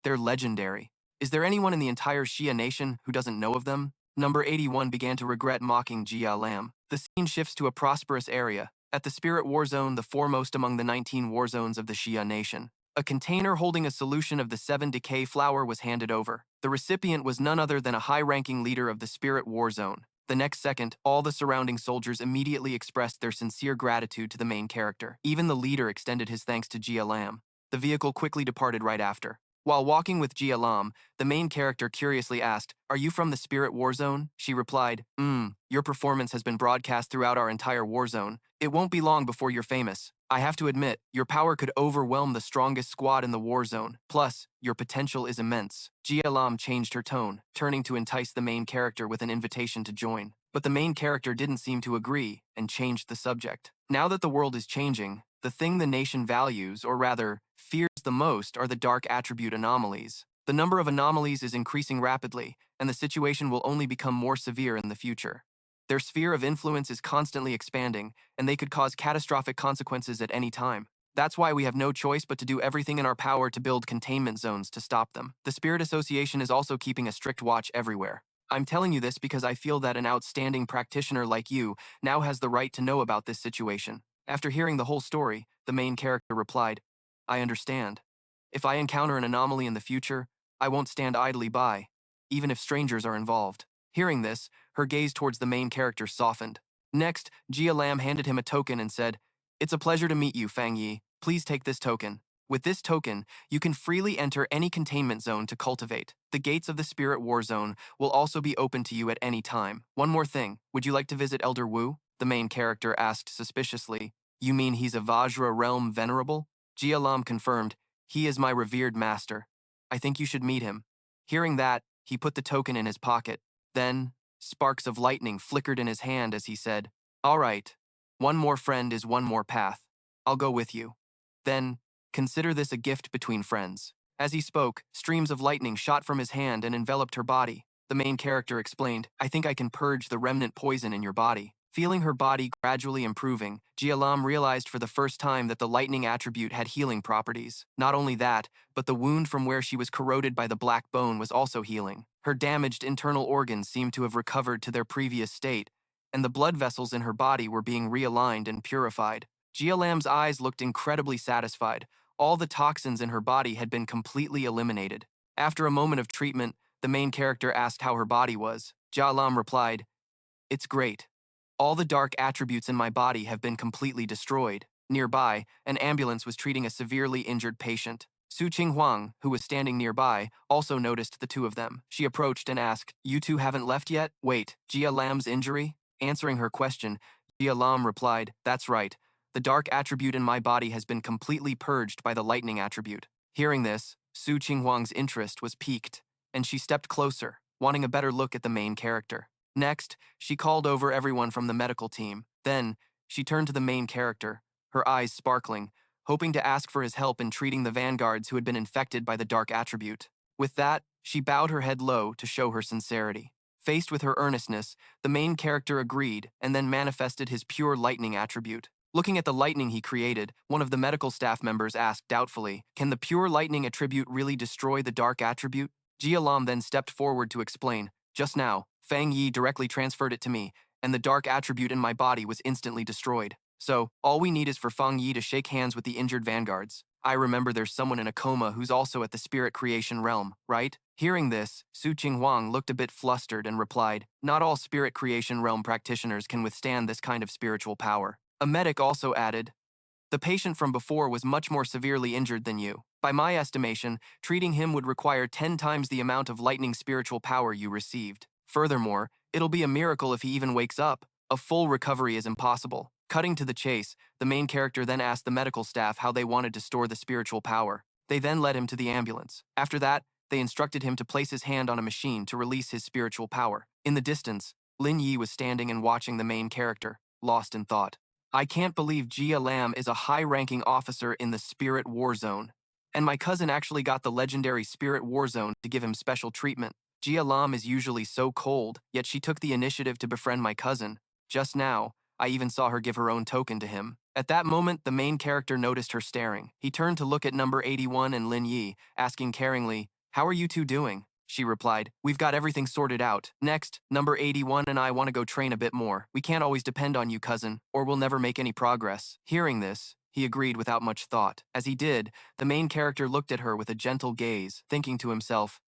They're legendary. Is there anyone in the entire Xia nation who doesn't know of them?" Number 81 began to regret mocking Jia Lam. The scene shifts to a prosperous area. At the Spirit War Zone, the foremost among the 19 war zones of the Xia nation, a container holding a solution of the 7 decay flower was handed over. The recipient was none other than a high-ranking leader of the Spirit War Zone. The next second, all the surrounding soldiers immediately expressed their sincere gratitude to the main character. Even the leader extended his thanks to Jia Lam. The vehicle quickly departed right after. While walking with Jia Lam, the main character curiously asked, "Are you from the Spirit War Zone?" She replied, Your performance has been broadcast throughout our entire war zone. It won't be long before you're famous. I have to admit, your power could overwhelm the strongest squad in the war zone. Plus, your potential is immense." Jia Lam changed her tone, turning to entice the main character with an invitation to join. But the main character didn't seem to agree and changed the subject. Now that the world is changing, the thing the nation values, or rather, fears the most, are the dark attribute anomalies. The number of anomalies is increasing rapidly, and the situation will only become more severe in the future. Their sphere of influence is constantly expanding, and they could cause catastrophic consequences at any time. That's why we have no choice but to do everything in our power to build containment zones to stop them. The Spirit Association is also keeping a strict watch everywhere. I'm telling you this because I feel that an outstanding practitioner like you now has the right to know about this situation. After hearing the whole story, the main character replied, "I understand. If I encounter an anomaly in the future, I won't stand idly by, even if strangers are involved." Hearing this, her gaze towards the main character softened. Next, Jia Lam handed him a token and said, "It's a pleasure to meet you, Fang Yi. Please take this token. With this token, you can freely enter any containment zone to cultivate. The gates of the Spirit War Zone will also be open to you at any time. One more thing, would you like to visit Elder Wu?" The main character asked suspiciously. "You mean he's a Vajra realm venerable?" Jia Lam confirmed, "He is my revered master. I think you should meet him." Hearing that, he put the token in his pocket. Then, sparks of lightning flickered in his hand as he said, "All right, one more friend is one more path. I'll go with you. Then, consider this a gift between friends." As he spoke, streams of lightning shot from his hand and enveloped her body. The main character explained, "I think I can purge the remnant poison in your body." Feeling her body gradually improving, Jia Lam realized for the first time that the lightning attribute had healing properties. Not only that, but the wound from where she was corroded by the black bone was also healing. Her damaged internal organs seemed to have recovered to their previous state, and the blood vessels in her body were being realigned and purified. Gia Lam's eyes looked incredibly satisfied. All the toxins in her body had been completely eliminated. After a moment of treatment, the main character asked how her body was. Gia Lam replied, "It's great. All the dark attributes in my body have been completely destroyed." Nearby, an ambulance was treating a severely injured patient. Su Qing Huang, who was standing nearby, also noticed the two of them. She approached and asked, "You two haven't left yet? Wait, Jia Lam's injury?" Answering her question, Jia Lam replied, "That's right. The dark attribute in my body has been completely purged by the lightning attribute." Hearing this, Su Qing Huang's interest was piqued, and she stepped closer, wanting a better look at the main character. Next, she called over everyone from the medical team. Then, she turned to the main character, her eyes sparkling, hoping to ask for his help in treating the vanguards who had been infected by the dark attribute. With that, she bowed her head low to show her sincerity. Faced with her earnestness, the main character agreed and then manifested his pure lightning attribute. Looking at the lightning he created, one of the medical staff members asked doubtfully, "Can the pure lightning attribute really destroy the dark attribute?" Jia Lam then stepped forward to explain, "Just now, Fang Yi directly transferred it to me, and the dark attribute in my body was instantly destroyed. So, all we need is for Fang Yi to shake hands with the injured vanguards. I remember there's someone in a coma who's also at the spirit creation realm, right?" Hearing this, Su Qing Huang looked a bit flustered and replied, "Not all spirit creation realm practitioners can withstand this kind of spiritual power." A medic also added, "The patient from before was much more severely injured than you. By my estimation, treating him would require 10 times the amount of lightning spiritual power you received. Furthermore, it'll be a miracle if he even wakes up. A full recovery is impossible." Cutting to the chase, the main character then asked the medical staff how they wanted to store the spiritual power. They then led him to the ambulance. After that, they instructed him to place his hand on a machine to release his spiritual power. In the distance, Lin Yi was standing and watching the main character, lost in thought. "I can't believe Jia Lam is a high-ranking officer in the Spirit War Zone. And my cousin actually got the legendary Spirit War Zone to give him special treatment. Jia Lam is usually so cold, yet she took the initiative to befriend my cousin. Just now, I even saw her give her own token to him." At that moment, the main character noticed her staring. He turned to look at number 81 and Lin Yi, asking caringly, "How are you two doing?" She replied, "We've got everything sorted out. Next, number 81 and I want to go train a bit more. We can't always depend on you, cousin, or we'll never make any progress." Hearing this, he agreed without much thought. As he did, the main character looked at her with a gentle gaze, thinking to himself,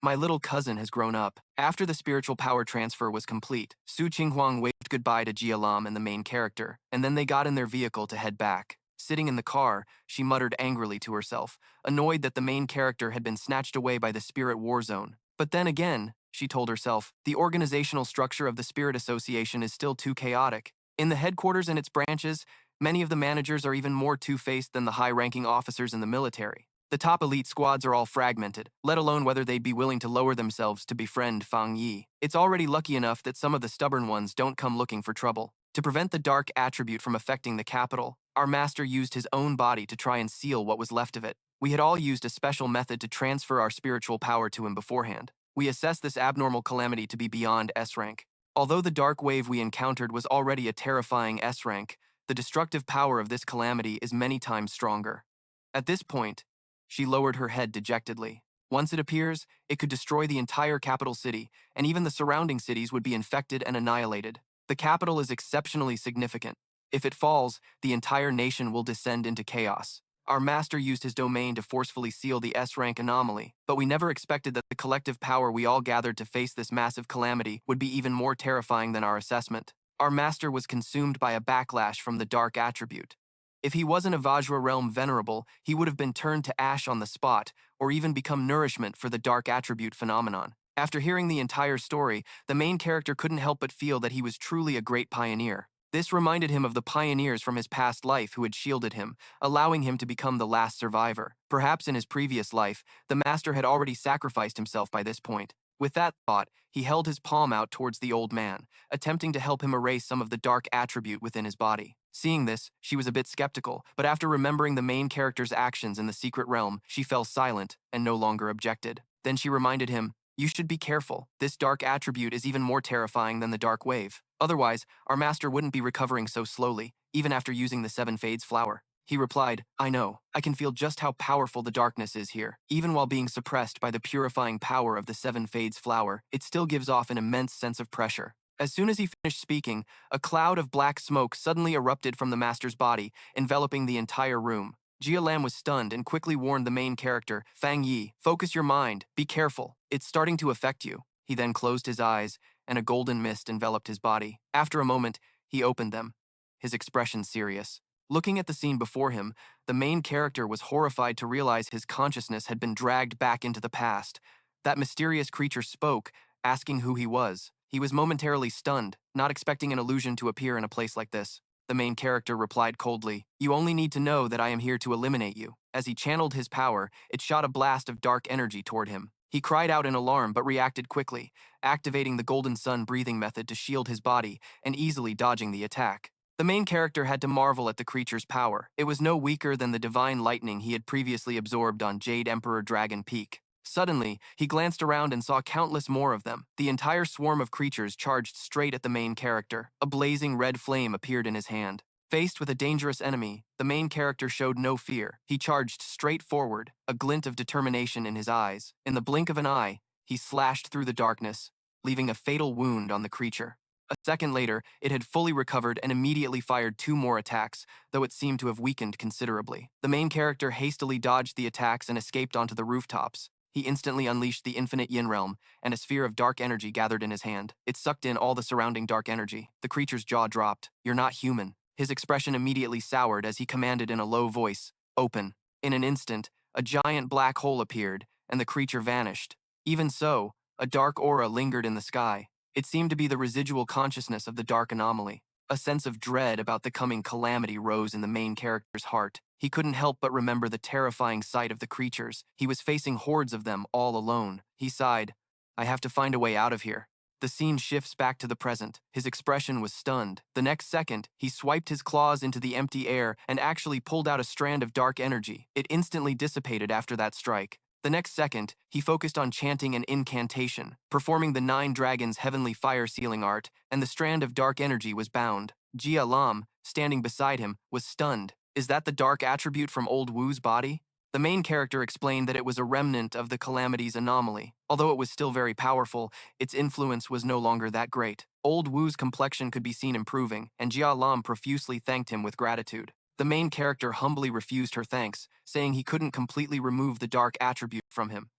"My little cousin has grown up." After the spiritual power transfer was complete, Su Qinghuang waved goodbye to Jia Lam and the main character, and then they got in their vehicle to head back. Sitting in the car, she muttered angrily to herself, annoyed that the main character had been snatched away by the Spirit War Zone. But then again, she told herself, the organizational structure of the Spirit Association is still too chaotic. In the headquarters and its branches, many of the managers are even more two-faced than the high-ranking officers in the military. The top elite squads are all fragmented, let alone whether they'd be willing to lower themselves to befriend Fang Yi. It's already lucky enough that some of the stubborn ones don't come looking for trouble. To prevent the dark attribute from affecting the capital, our master used his own body to try and seal what was left of it. We had all used a special method to transfer our spiritual power to him beforehand. We assessed this abnormal calamity to be beyond S rank. Although the dark wave we encountered was already a terrifying S rank, the destructive power of this calamity is many times stronger. At this point, she lowered her head dejectedly. Once it appears, it could destroy the entire capital city, and even the surrounding cities would be infected and annihilated. The capital is exceptionally significant. If it falls, the entire nation will descend into chaos. Our master used his domain to forcefully seal the S-rank anomaly, but we never expected that the collective power we all gathered to face this massive calamity would be even more terrifying than our assessment. Our master was consumed by a backlash from the dark attribute. If he wasn't a Vajra realm venerable, he would have been turned to ash on the spot, or even become nourishment for the dark attribute phenomenon. After hearing the entire story, the main character couldn't help but feel that he was truly a great pioneer. This reminded him of the pioneers from his past life who had shielded him, allowing him to become the last survivor. Perhaps in his previous life, the master had already sacrificed himself by this point. With that thought, he held his palm out towards the old man, attempting to help him erase some of the dark attribute within his body. Seeing this, she was a bit skeptical, but after remembering the main character's actions in the secret realm, she fell silent and no longer objected. Then she reminded him, "You should be careful. This dark attribute is even more terrifying than the dark wave. Otherwise, our master wouldn't be recovering so slowly, even after using the Seven Fades flower." He replied, "I know. I can feel just how powerful the darkness is here. Even while being suppressed by the purifying power of the Seven Fades flower, it still gives off an immense sense of pressure. As soon as he finished speaking, a cloud of black smoke suddenly erupted from the master's body, enveloping the entire room. Jia Lam was stunned and quickly warned the main character, Fang Yi, focus your mind, be careful, it's starting to affect you. He then closed his eyes, and a golden mist enveloped his body. After a moment, he opened them, his expression serious. Looking at the scene before him, the main character was horrified to realize his consciousness had been dragged back into the past. That mysterious creature spoke, asking who he was. He was momentarily stunned, not expecting an illusion to appear in a place like this. The main character replied coldly, "You only need to know that I am here to eliminate you." As he channeled his power, it shot a blast of dark energy toward him. He cried out in alarm but reacted quickly, activating the Golden Sun breathing method to shield his body and easily dodging the attack. The main character had to marvel at the creature's power. It was no weaker than the divine lightning he had previously absorbed on Jade Emperor Dragon Peak. Suddenly, he glanced around and saw countless more of them. The entire swarm of creatures charged straight at the main character. A blazing red flame appeared in his hand. Faced with a dangerous enemy, the main character showed no fear. He charged straight forward, a glint of determination in his eyes. In the blink of an eye, he slashed through the darkness, leaving a fatal wound on the creature. A second later, it had fully recovered and immediately fired 2 more attacks, though it seemed to have weakened considerably. The main character hastily dodged the attacks and escaped onto the rooftops. He instantly unleashed the infinite yin realm, and a sphere of dark energy gathered in his hand. It sucked in all the surrounding dark energy. The creature's jaw dropped. "You're not human." His expression immediately soured as he commanded in a low voice, "Open." In an instant, a giant black hole appeared, and the creature vanished. Even so, a dark aura lingered in the sky. It seemed to be the residual consciousness of the dark anomaly. A sense of dread about the coming calamity rose in the main character's heart. He couldn't help but remember the terrifying sight of the creatures. He was facing hordes of them all alone. He sighed, "I have to find a way out of here." The scene shifts back to the present. His expression was stunned. The next second, he swiped his claws into the empty air and actually pulled out a strand of dark energy. It instantly dissipated after that strike. The next second, he focused on chanting an incantation, performing the 9 dragons' heavenly fire sealing art, and the strand of dark energy was bound. Jia Lam, standing beside him, was stunned. Is that the dark attribute from Old Wu's body? The main character explained that it was a remnant of the calamity's anomaly. Although it was still very powerful, its influence was no longer that great. Old Wu's complexion could be seen improving, and Jia Lam profusely thanked him with gratitude. The main character humbly refused her thanks, saying he couldn't completely remove the dark attribute from him.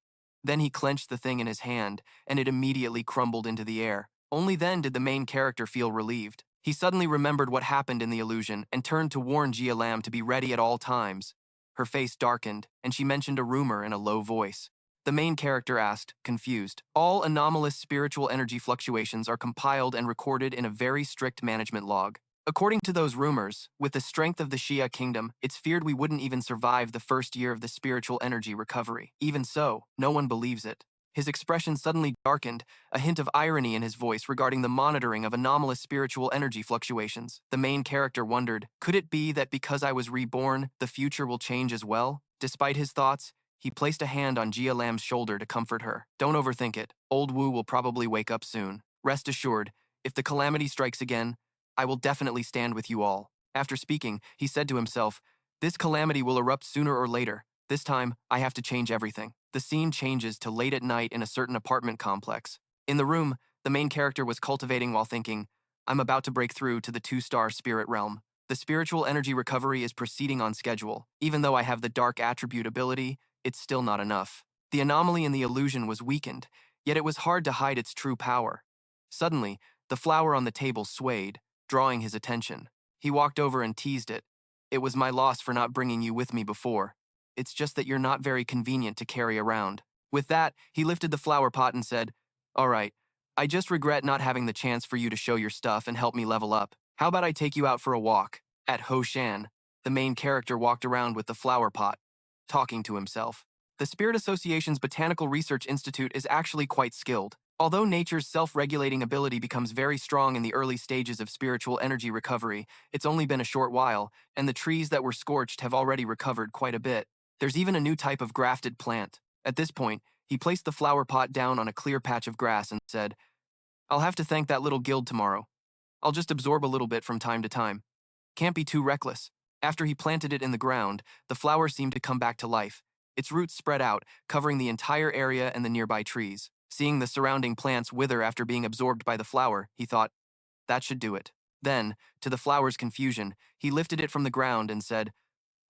Then he clenched the thing in his hand, and it immediately crumbled into the air. Only then did the main character feel relieved. He suddenly remembered what happened in the illusion and turned to warn Jia Lam to be ready at all times. Her face darkened, and she mentioned a rumor in a low voice. The main character asked, confused. All anomalous spiritual energy fluctuations are compiled and recorded in a very strict management log. According to those rumors, with the strength of the Shia kingdom, it's feared we wouldn't even survive the first year of the spiritual energy recovery. Even so, no one believes it. His expression suddenly darkened, a hint of irony in his voice regarding the monitoring of anomalous spiritual energy fluctuations. The main character wondered, could it be that because I was reborn, the future will change as well? Despite his thoughts, he placed a hand on Jia Lam's shoulder to comfort her. Don't overthink it. Old Wu will probably wake up soon. Rest assured, if the calamity strikes again, I will definitely stand with you all. After speaking, he said to himself, this calamity will erupt sooner or later. This time, I have to change everything. The scene changes to late at night in a certain apartment complex. In the room, the main character was cultivating while thinking, I'm about to break through to the 2-star spirit realm. The spiritual energy recovery is proceeding on schedule. Even though I have the dark attribute ability, it's still not enough. The anomaly in the illusion was weakened, yet it was hard to hide its true power. Suddenly, the flower on the table swayed, drawing his attention. He walked over and teased it. It was my loss for not bringing you with me before. It's just that you're not very convenient to carry around. With that, he lifted the flower pot and said, all right, I just regret not having the chance for you to show your stuff and help me level up. How about I take you out for a walk? At Ho Shan, the main character walked around with the flower pot, talking to himself. The Spirit Association's Botanical Research Institute is actually quite skilled. Although nature's self-regulating ability becomes very strong in the early stages of spiritual energy recovery, it's only been a short while, and the trees that were scorched have already recovered quite a bit. There's even a new type of grafted plant. At this point, he placed the flower pot down on a clear patch of grass and said, I'll have to thank that little guild tomorrow. I'll just absorb a little bit from time to time. Can't be too reckless. After he planted it in the ground, the flower seemed to come back to life. Its roots spread out, covering the entire area and the nearby trees. Seeing the surrounding plants wither after being absorbed by the flower, he thought, that should do it. Then, to the flower's confusion, he lifted it from the ground and said,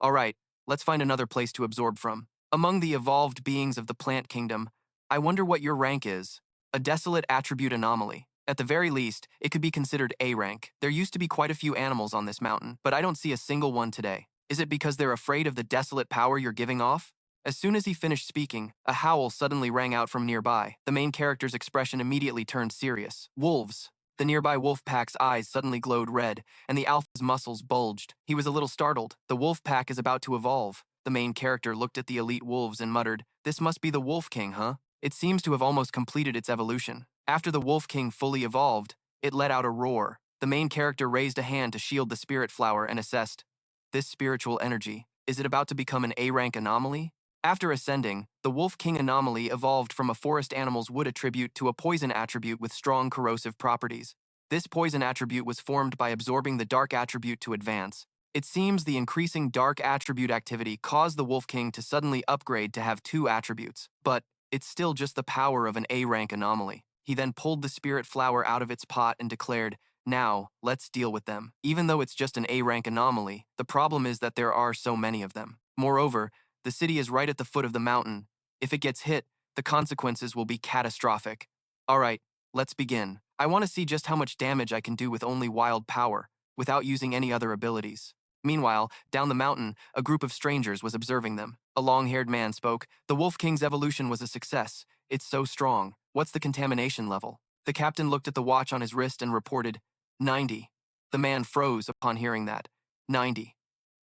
all right, let's find another place to absorb from. Among the evolved beings of the plant kingdom, I wonder what your rank is. A desolate attribute anomaly. At the very least, it could be considered A rank. There used to be quite a few animals on this mountain, but I don't see a single one today. Is it because they're afraid of the desolate power you're giving off? As soon as he finished speaking, a howl suddenly rang out from nearby. The main character's expression immediately turned serious. Wolves. The nearby wolf pack's eyes suddenly glowed red, and the alpha's muscles bulged. He was a little startled. The wolf pack is about to evolve. The main character looked at the elite wolves and muttered, this must be the Wolf King, huh? It seems to have almost completed its evolution. After the Wolf King fully evolved, it let out a roar. The main character raised a hand to shield the spirit flower and assessed, this spiritual energy, is it about to become an A-rank anomaly? After ascending, the Wolf King anomaly evolved from a forest animal's wood attribute to a poison attribute with strong corrosive properties. This poison attribute was formed by absorbing the dark attribute to advance. It seems the increasing dark attribute activity caused the Wolf King to suddenly upgrade to have 2 attributes, but it's still just the power of an A-rank anomaly. He then pulled the spirit flower out of its pot and declared, now, let's deal with them. Even though it's just an A-rank anomaly, the problem is that there are so many of them. Moreover, the city is right at the foot of the mountain. If it gets hit, the consequences will be catastrophic. All right, let's begin. I want to see just how much damage I can do with only wild power, without using any other abilities. Meanwhile, down the mountain, a group of strangers was observing them. A long-haired man spoke. The Wolf King's evolution was a success. It's so strong. What's the contamination level? The captain looked at the watch on his wrist and reported, 90. The man froze upon hearing that. 90.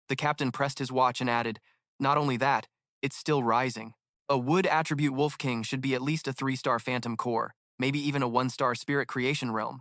The captain pressed his watch and added, not only that, it's still rising. A wood attribute Wolf King should be at least a 3-star phantom core, maybe even a 1-star spirit creation realm.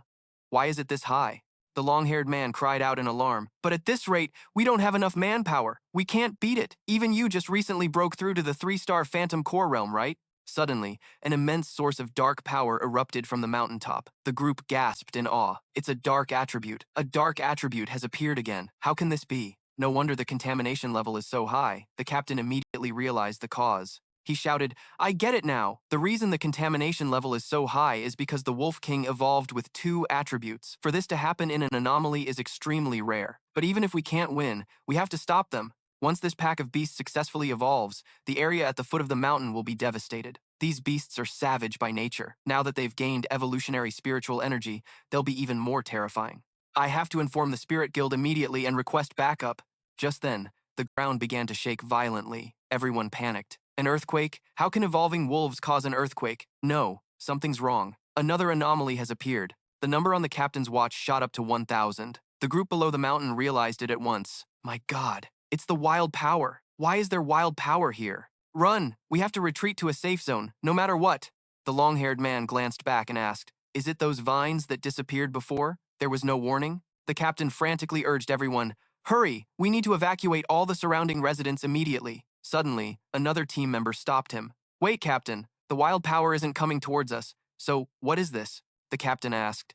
Why is it this high? The long-haired man cried out in alarm. But at this rate, we don't have enough manpower. We can't beat it. Even you just recently broke through to the 3-star phantom core realm, right? Suddenly, an immense source of dark power erupted from the mountaintop. The group gasped in awe. It's a dark attribute. A dark attribute has appeared again. How can this be? No wonder the contamination level is so high. The captain immediately realized the cause. He shouted, I get it now. The reason the contamination level is so high is because the Wolf King evolved with 2 attributes. For this to happen in an anomaly is extremely rare. But even if we can't win, we have to stop them. Once this pack of beasts successfully evolves, the area at the foot of the mountain will be devastated. These beasts are savage by nature. Now that they've gained evolutionary spiritual energy, they'll be even more terrifying. I have to inform the Spirit Guild immediately and request backup. Just then, the ground began to shake violently. Everyone panicked. An earthquake? How can evolving wolves cause an earthquake? No, something's wrong. Another anomaly has appeared. The number on the captain's watch shot up to 1,000. The group below the mountain realized it at once. My God, it's the wild power. Why is there wild power here? Run! We have to retreat to a safe zone, no matter what. The long-haired man glanced back and asked, is it those vines that disappeared before? There was no warning? The captain frantically urged everyone, hurry! We need to evacuate all the surrounding residents immediately. Suddenly, another team member stopped him. Wait, Captain. The wild power isn't coming towards us. So, what is this? The captain asked.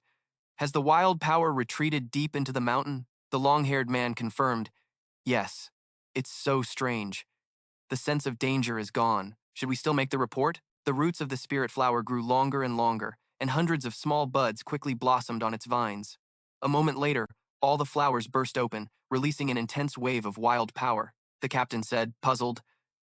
Has the wild power retreated deep into the mountain? The long-haired man confirmed. Yes. It's so strange. The sense of danger is gone. Should we still make the report? The roots of the spirit flower grew longer and longer, and hundreds of small buds quickly blossomed on its vines. A moment later, all the flowers burst open, releasing an intense wave of wild power. The captain said, puzzled,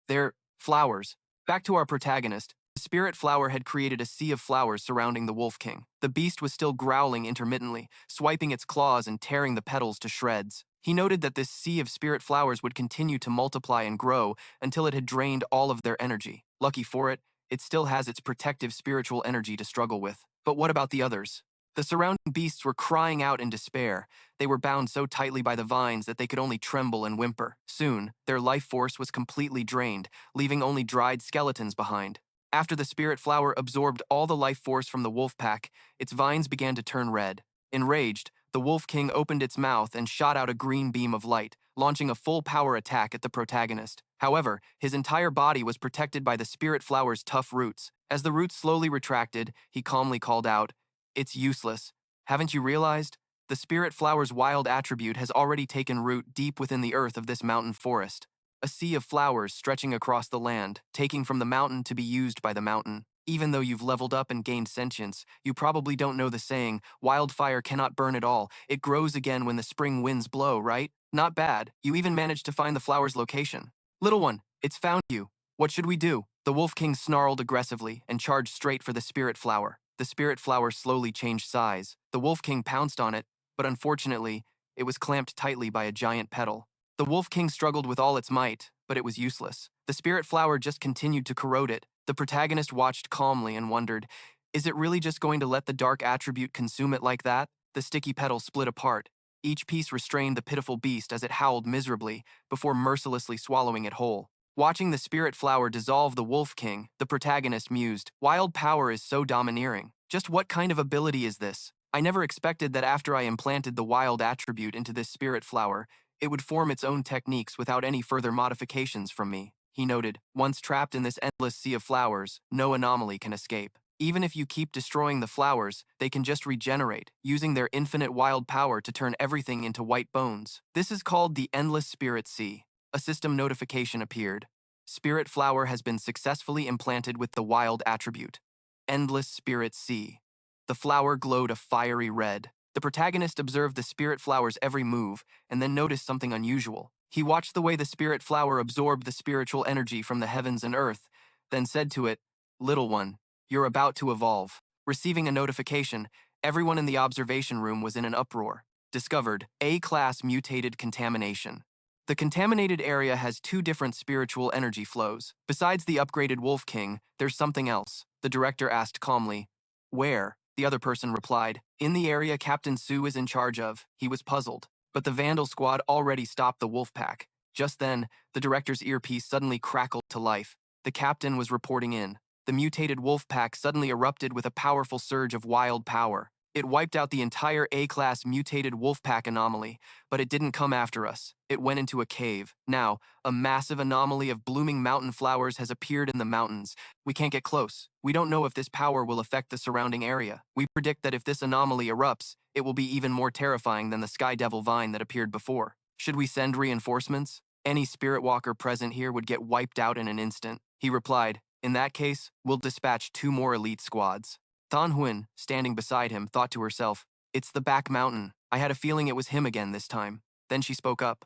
they're flowers. Back to our protagonist. The spirit flower had created a sea of flowers surrounding the Wolf King. The beast was still growling intermittently, swiping its claws and tearing the petals to shreds. He noted that this sea of spirit flowers would continue to multiply and grow until it had drained all of their energy. Lucky for it, it still has its protective spiritual energy to struggle with. But what about the others? The surrounding beasts were crying out in despair. They were bound so tightly by the vines that they could only tremble and whimper. Soon, their life force was completely drained, leaving only dried skeletons behind. After the spirit flower absorbed all the life force from the wolf pack, its vines began to turn red. Enraged, the Wolf King opened its mouth and shot out a green beam of light, launching a full power attack at the protagonist. However, his entire body was protected by the spirit flower's tough roots. As the roots slowly retracted, he calmly called out, it's useless. Haven't you realized? The spirit flower's wild attribute has already taken root deep within the earth of this mountain forest. A sea of flowers stretching across the land, taking from the mountain to be used by the mountain. Even though you've leveled up and gained sentience, you probably don't know the saying, wildfire cannot burn at all. It grows again when the spring winds blow, right? Not bad. You even managed to find the flower's location. Little one, it's found you. What should we do? The Wolf King snarled aggressively and charged straight for the spirit flower. The spirit flower slowly changed size. The Wolf King pounced on it, but unfortunately, it was clamped tightly by a giant petal. The Wolf King struggled with all its might, but it was useless. The spirit flower just continued to corrode it. The protagonist watched calmly and wondered, is it really just going to let the dark attribute consume it like that? The sticky petal split apart. Each piece restrained the pitiful beast as it howled miserably before mercilessly swallowing it whole. Watching the spirit flower dissolve the Wolf King, the protagonist mused, wild power is so domineering. Just what kind of ability is this? I never expected that after I implanted the wild attribute into this spirit flower, it would form its own techniques without any further modifications from me. He noted, once trapped in this endless sea of flowers, no anomaly can escape. Even if you keep destroying the flowers, they can just regenerate, using their infinite wild power to turn everything into white bones. This is called the Endless Spirit Sea. A system notification appeared. Spirit flower has been successfully implanted with the wild attribute. Endless Spirit Sea. The flower glowed a fiery red. The protagonist observed the spirit flower's every move and then noticed something unusual. He watched the way the spirit flower absorbed the spiritual energy from the heavens and earth, then said to it, "Little one, you're about to evolve." Receiving a notification, everyone in the observation room was in an uproar. Discovered, A-class mutated contamination. The contaminated area has two different spiritual energy flows. Besides the upgraded Wolf King, there's something else. The director asked calmly, "Where?" The other person replied, "In the area Captain Sue is in charge of." He was puzzled, but the Vandal squad already stopped the wolf pack. Just then, the director's earpiece suddenly crackled to life. The captain was reporting in. The mutated wolf pack suddenly erupted with a powerful surge of wild power. It wiped out the entire A-class mutated wolf pack anomaly, but it didn't come after us. It went into a cave. Now, a massive anomaly of blooming mountain flowers has appeared in the mountains. We can't get close. We don't know if this power will affect the surrounding area. We predict that if this anomaly erupts, it will be even more terrifying than the Sky Devil vine that appeared before. Should we send reinforcements? Any spirit walker present here would get wiped out in an instant. He replied, "In that case, we'll dispatch 2 more elite squads." Thon Huyn, standing beside him, thought to herself, "It's the back mountain. I had a feeling it was him again this time." Then she spoke up.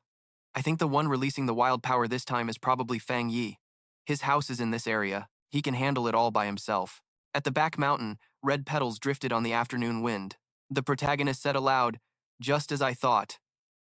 "I think the one releasing the wild power this time is probably Fang Yi. His house is in this area. He can handle it all by himself." At the back mountain, red petals drifted on the afternoon wind. The protagonist said aloud, "Just as I thought.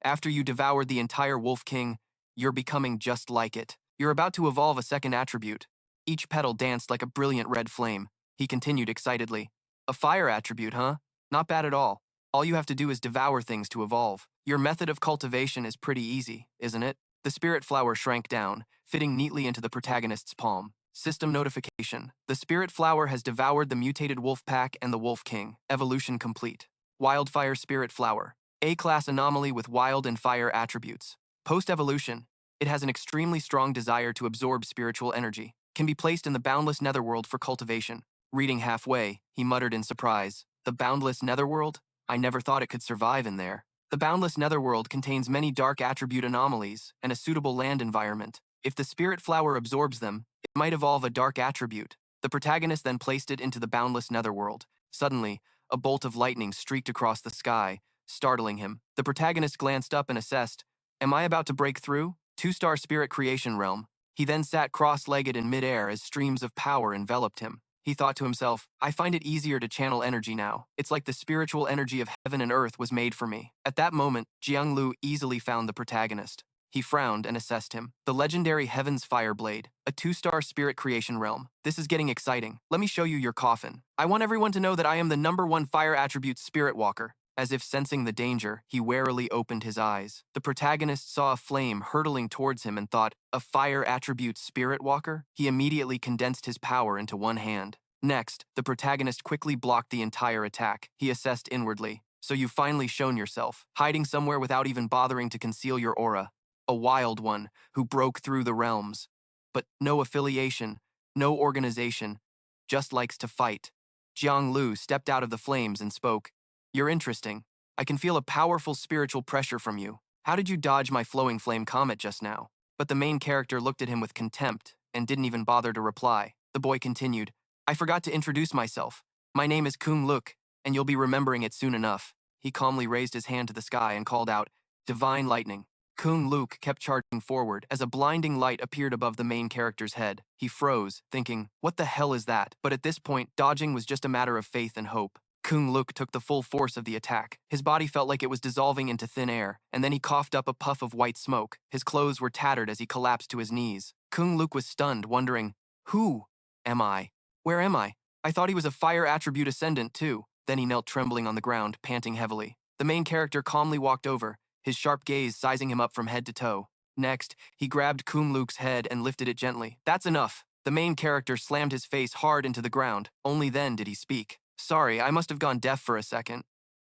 After you devoured the entire Wolf King, you're becoming just like it. You're about to evolve a second attribute." Each petal danced like a brilliant red flame. He continued excitedly, "A fire attribute, huh? Not bad at all. All you have to do is devour things to evolve. Your method of cultivation is pretty easy, isn't it?" The spirit flower shrank down, fitting neatly into the protagonist's palm. System notification. The spirit flower has devoured the mutated wolf pack and the Wolf King. Evolution complete. Wildfire spirit flower. A-class anomaly with wild and fire attributes. Post-evolution, it has an extremely strong desire to absorb spiritual energy. Can be placed in the boundless netherworld for cultivation. Reading halfway, he muttered in surprise, "The boundless netherworld? I never thought it could survive in there." The boundless netherworld contains many dark attribute anomalies and a suitable land environment. If the spirit flower absorbs them, it might evolve a dark attribute. The protagonist then placed it into the boundless netherworld. Suddenly, a bolt of lightning streaked across the sky, startling him. The protagonist glanced up and assessed, "Am I about to break through? 2-star spirit creation realm." He then sat cross-legged in midair as streams of power enveloped him. He thought to himself, "I find it easier to channel energy now. It's like the spiritual energy of heaven and earth was made for me." At that moment, Jiang Lu easily found the protagonist. He frowned and assessed him. The legendary Heaven's Fireblade, a 2-star spirit creation realm. "This is getting exciting. Let me show you your coffin. I want everyone to know that I am the #1 fire attribute spirit walker." As if sensing the danger, he warily opened his eyes. The protagonist saw a flame hurtling towards him and thought, "A fire attribute spirit walker?" He immediately condensed his power into one hand. Next, the protagonist quickly blocked the entire attack. He assessed inwardly, "So you've finally shown yourself, hiding somewhere without even bothering to conceal your aura. A wild one who broke through the realms. But no affiliation, no organization, just likes to fight." Jiang Lu stepped out of the flames and spoke, "You're interesting. I can feel a powerful spiritual pressure from you. How did you dodge my flowing flame comet just now?" But the main character looked at him with contempt and didn't even bother to reply. The boy continued, I forgot to introduce myself. My name is Kung Luk, and you'll be remembering it soon enough. He calmly raised his hand to the sky and called out, Divine Lightning. Kung Luk kept charging forward as a blinding light appeared above the main character's head. He froze, thinking, what the hell is that? But at this point, dodging was just a matter of faith and hope. Kung Luk took the full force of the attack. His body felt like it was dissolving into thin air, and then he coughed up a puff of white smoke. His clothes were tattered as he collapsed to his knees. Kung Luk was stunned, wondering, who am I? Where am I? I thought he was a fire attribute ascendant too. Then he knelt trembling on the ground, panting heavily. The main character calmly walked over, his sharp gaze sizing him up from head to toe. Next, he grabbed Kung Luk's head and lifted it gently. That's enough. The main character slammed his face hard into the ground. Only then did he speak. Sorry, I must have gone deaf for a second.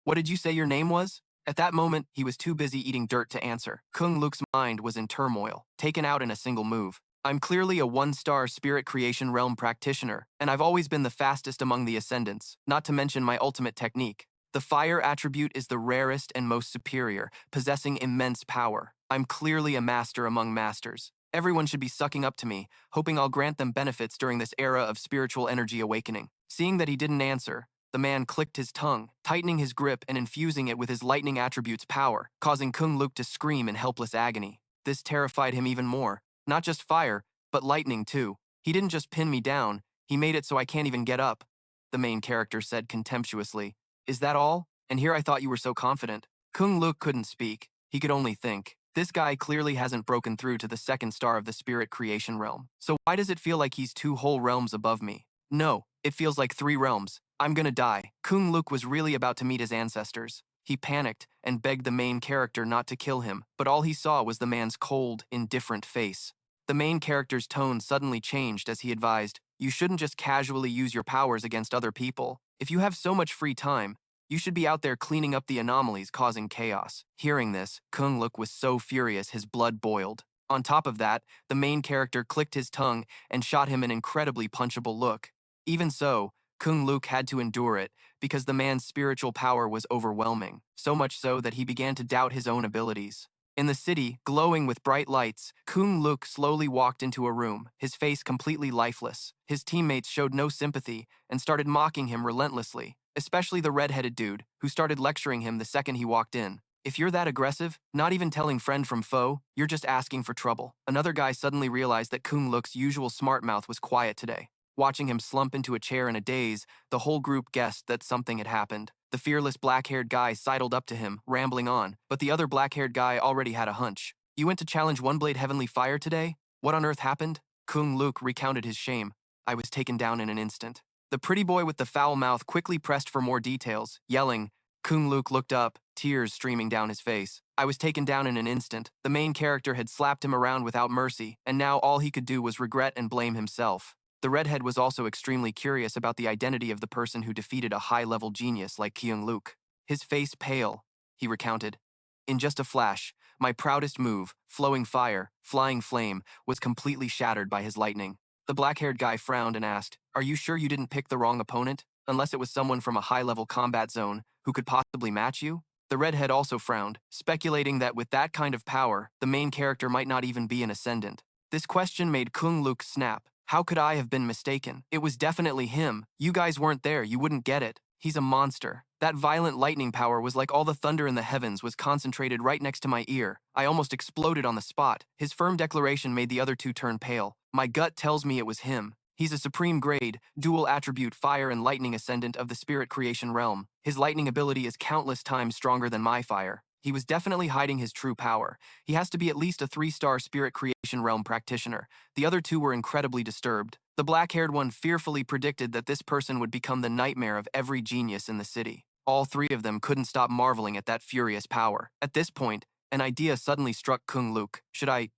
What did you say your name was? At that moment, he was too busy eating dirt to answer. Kung Luk's mind was in turmoil, taken out in a single move. I'm clearly a one-star spirit creation realm practitioner, and I've always been the fastest among the ascendants, not to mention my ultimate technique. The fire attribute is the rarest and most superior, possessing immense power. I'm clearly a master among masters. Everyone should be sucking up to me, hoping I'll grant them benefits during this era of spiritual energy awakening. Seeing that he didn't answer, the man clicked his tongue, tightening his grip and infusing it with his lightning attribute's power, causing Kung Luk to scream in helpless agony. This terrified him even more. Not just fire, but lightning too. He didn't just pin me down, he made it so I can't even get up, the main character said contemptuously. Is that all? And here I thought you were so confident. Kung Luk couldn't speak. He could only think. This guy clearly hasn't broken through to the second star of the spirit creation realm. So why does it feel like he's 2 whole realms above me? No, it feels like 3 realms. I'm gonna die. Kung Luk was really about to meet his ancestors. He panicked and begged the main character not to kill him, but all he saw was the man's cold, indifferent face. The main character's tone suddenly changed as he advised, you shouldn't just casually use your powers against other people. If you have so much free time, you should be out there cleaning up the anomalies causing chaos. Hearing this, Kung Luk was so furious his blood boiled. On top of that, the main character clicked his tongue and shot him an incredibly punchable look. Even so, Kung Luk had to endure it because the man's spiritual power was overwhelming, so much so that he began to doubt his own abilities. In the city, glowing with bright lights, Kung Luk slowly walked into a room, his face completely lifeless. His teammates showed no sympathy and started mocking him relentlessly, especially the red-headed dude, who started lecturing him the second he walked in. If you're that aggressive, not even telling friend from foe, you're just asking for trouble. Another guy suddenly realized that Kung Luk's usual smart mouth was quiet today. Watching him slump into a chair in a daze, the whole group guessed that something had happened. The fearless black-haired guy sidled up to him, rambling on, but the other black-haired guy already had a hunch. You went to challenge One Blade Heavenly Fire today? What on earth happened? Kung Luk recounted his shame. I was taken down in an instant. The pretty boy with the foul mouth quickly pressed for more details, yelling. Kung Luk looked up, tears streaming down his face. I was taken down in an instant. The main character had slapped him around without mercy, and now all he could do was regret and blame himself. The redhead was also extremely curious about the identity of the person who defeated a high-level genius like Kung Luk. His face pale, he recounted. In just a flash, my proudest move, flowing fire, flying flame, was completely shattered by his lightning. The black-haired guy frowned and asked, Are you sure you didn't pick the wrong opponent? Unless it was someone from a high-level combat zone who could possibly match you? The redhead also frowned, speculating that with that kind of power, the main character might not even be an ascendant. This question made Kung Luk snap. How could I have been mistaken? It was definitely him. You guys weren't there, you wouldn't get it. He's a monster. That violent lightning power was like all the thunder in the heavens was concentrated right next to my ear. I almost exploded on the spot. His firm declaration made the other two turn pale. My gut tells me it was him. He's a supreme grade, dual attribute fire and lightning ascendant of the spirit creation realm. His lightning ability is countless times stronger than my fire. He was definitely hiding his true power. He has to be at least a 3-star spirit creation realm practitioner. The other two were incredibly disturbed. The black-haired one fearfully predicted that this person would become the nightmare of every genius in the city. All 3 of them couldn't stop marveling at that furious power. At this point, an idea suddenly struck Kung Luk. Should I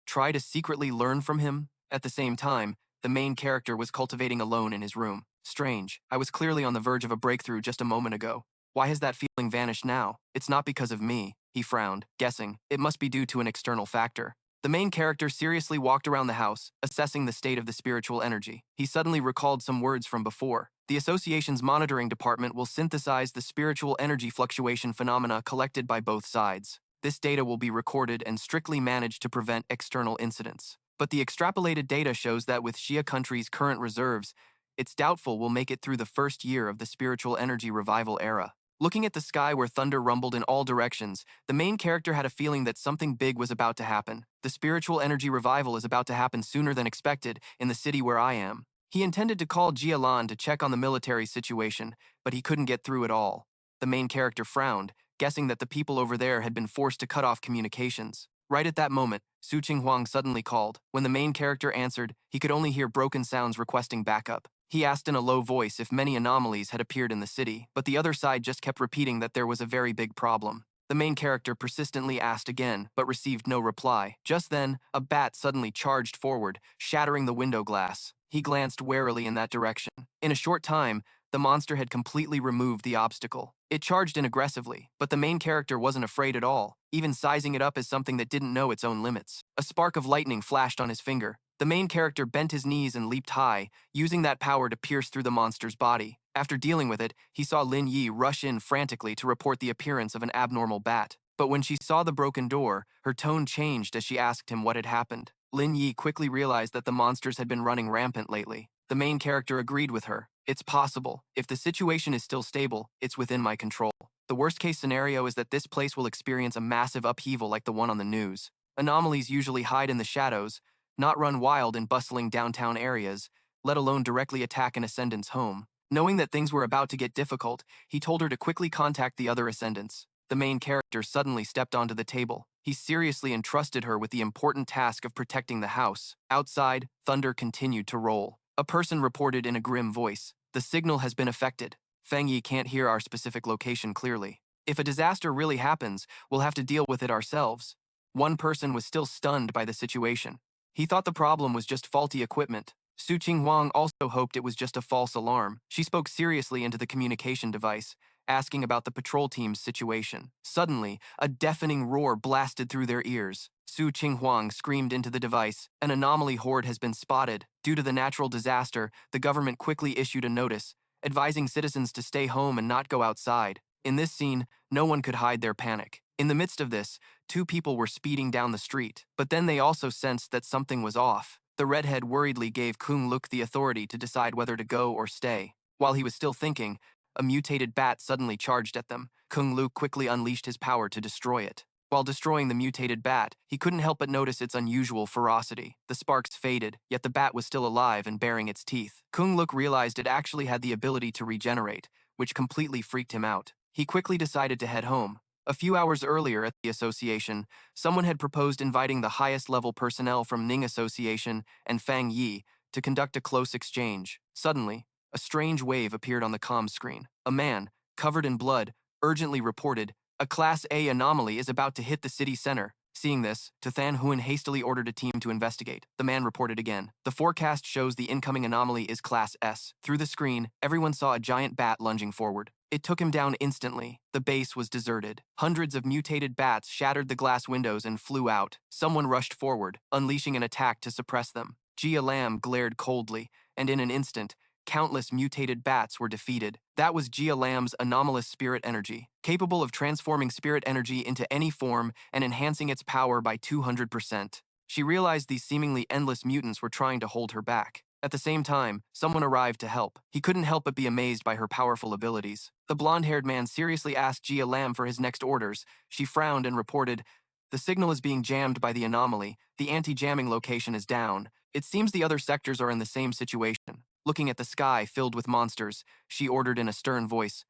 try to secretly learn from him? At the same time, the main character was cultivating alone in his room. Strange. I was clearly on the verge of a breakthrough just a moment ago. Why has that feeling vanished now? It's not because of me, he frowned, guessing. It must be due to an external factor. The main character seriously walked around the house, assessing the state of the spiritual energy. He suddenly recalled some words from before. The association's monitoring department will synthesize the spiritual energy fluctuation phenomena collected by both sides. This data will be recorded and strictly managed to prevent external incidents. But the extrapolated data shows that with Shia country's current reserves, It's doubtful we'll make it through the first year of the spiritual energy revival era. Looking at the sky where thunder rumbled in all directions, the main character had a feeling that something big was about to happen. The spiritual energy revival is about to happen sooner than expected in the city where I am. He intended to call Jialan to check on the military situation, but he couldn't get through at all. The main character frowned, guessing that the people over there had been forced to cut off communications. Right at that moment, Su Qinghuang suddenly called. When the main character answered, he could only hear broken sounds requesting backup. He asked in a low voice if many anomalies had appeared in the city, but the other side just kept repeating that there was a very big problem. The main character persistently asked again, but received no reply. Just then, a bat suddenly charged forward, shattering the window glass. He glanced warily in that direction. In a short time, the monster had completely removed the obstacle. It charged in aggressively, but the main character wasn't afraid at all, even sizing it up as something that didn't know its own limits. A spark of lightning flashed on his finger. The main character bent his knees and leaped high, using that power to pierce through the monster's body. After dealing with it, he saw Lin Yi rush in frantically to report the appearance of an abnormal bat. But when she saw the broken door, her tone changed as she asked him what had happened. Lin Yi quickly realized that the monsters had been running rampant lately. The main character agreed with her. It's possible. If the situation is still stable, it's within my control. The worst-case scenario is that this place will experience a massive upheaval like the one on the news. Anomalies usually hide in the shadows, not run wild in bustling downtown areas, let alone directly attack an ascendant's home. Knowing that things were about to get difficult, he told her to quickly contact the other ascendants. The main character suddenly stepped onto the table. He seriously entrusted her with the important task of protecting the house. Outside, thunder continued to roll. A person reported in a grim voice, "The signal has been affected. Feng Yi can't hear our specific location clearly. If a disaster really happens, we'll have to deal with it ourselves." One person was still stunned by the situation. He thought the problem was just faulty equipment. Su Qinghuang also hoped it was just a false alarm. She spoke seriously into the communication device, asking about the patrol team's situation. Suddenly, a deafening roar blasted through their ears. Su Qinghuang screamed into the device, "An anomaly horde has been spotted. Due to the natural disaster, the government quickly issued a notice, advising citizens to stay home and not go outside." In this scene, no one could hide their panic. In the midst of this, two people were speeding down the street, but then they also sensed that something was off. The redhead worriedly gave Kung Luk the authority to decide whether to go or stay. While he was still thinking, a mutated bat suddenly charged at them. Kung Luk quickly unleashed his power to destroy it. While destroying the mutated bat, he couldn't help but notice its unusual ferocity. The sparks faded, yet the bat was still alive and baring its teeth. Kung Luk realized it actually had the ability to regenerate, which completely freaked him out. He quickly decided to head home. A few hours earlier at the association, someone had proposed inviting the highest-level personnel from Ning Association and Fang Yi to conduct a close exchange. Suddenly, a strange wave appeared on the comm screen. A man, covered in blood, urgently reported, "A Class A anomaly is about to hit the city center." Seeing this, Than Huan hastily ordered a team to investigate. The man reported again. "The forecast shows the incoming anomaly is Class S." Through the screen, everyone saw a giant bat lunging forward. It took him down instantly. The base was deserted. Hundreds of mutated bats shattered the glass windows and flew out. Someone rushed forward, unleashing an attack to suppress them. Jia Lam glared coldly, and in an instant, countless mutated bats were defeated. That was Jia Lam's anomalous spirit energy, capable of transforming spirit energy into any form and enhancing its power by 200%. She realized these seemingly endless mutants were trying to hold her back. At the same time, someone arrived to help. He couldn't help but be amazed by her powerful abilities. The blonde-haired man seriously asked Jia Lam for his next orders. She frowned and reported, "The signal is being jammed by the anomaly. The anti-jamming location is down. It seems the other sectors are in the same situation." Looking at the sky filled with monsters, she ordered in a stern voice,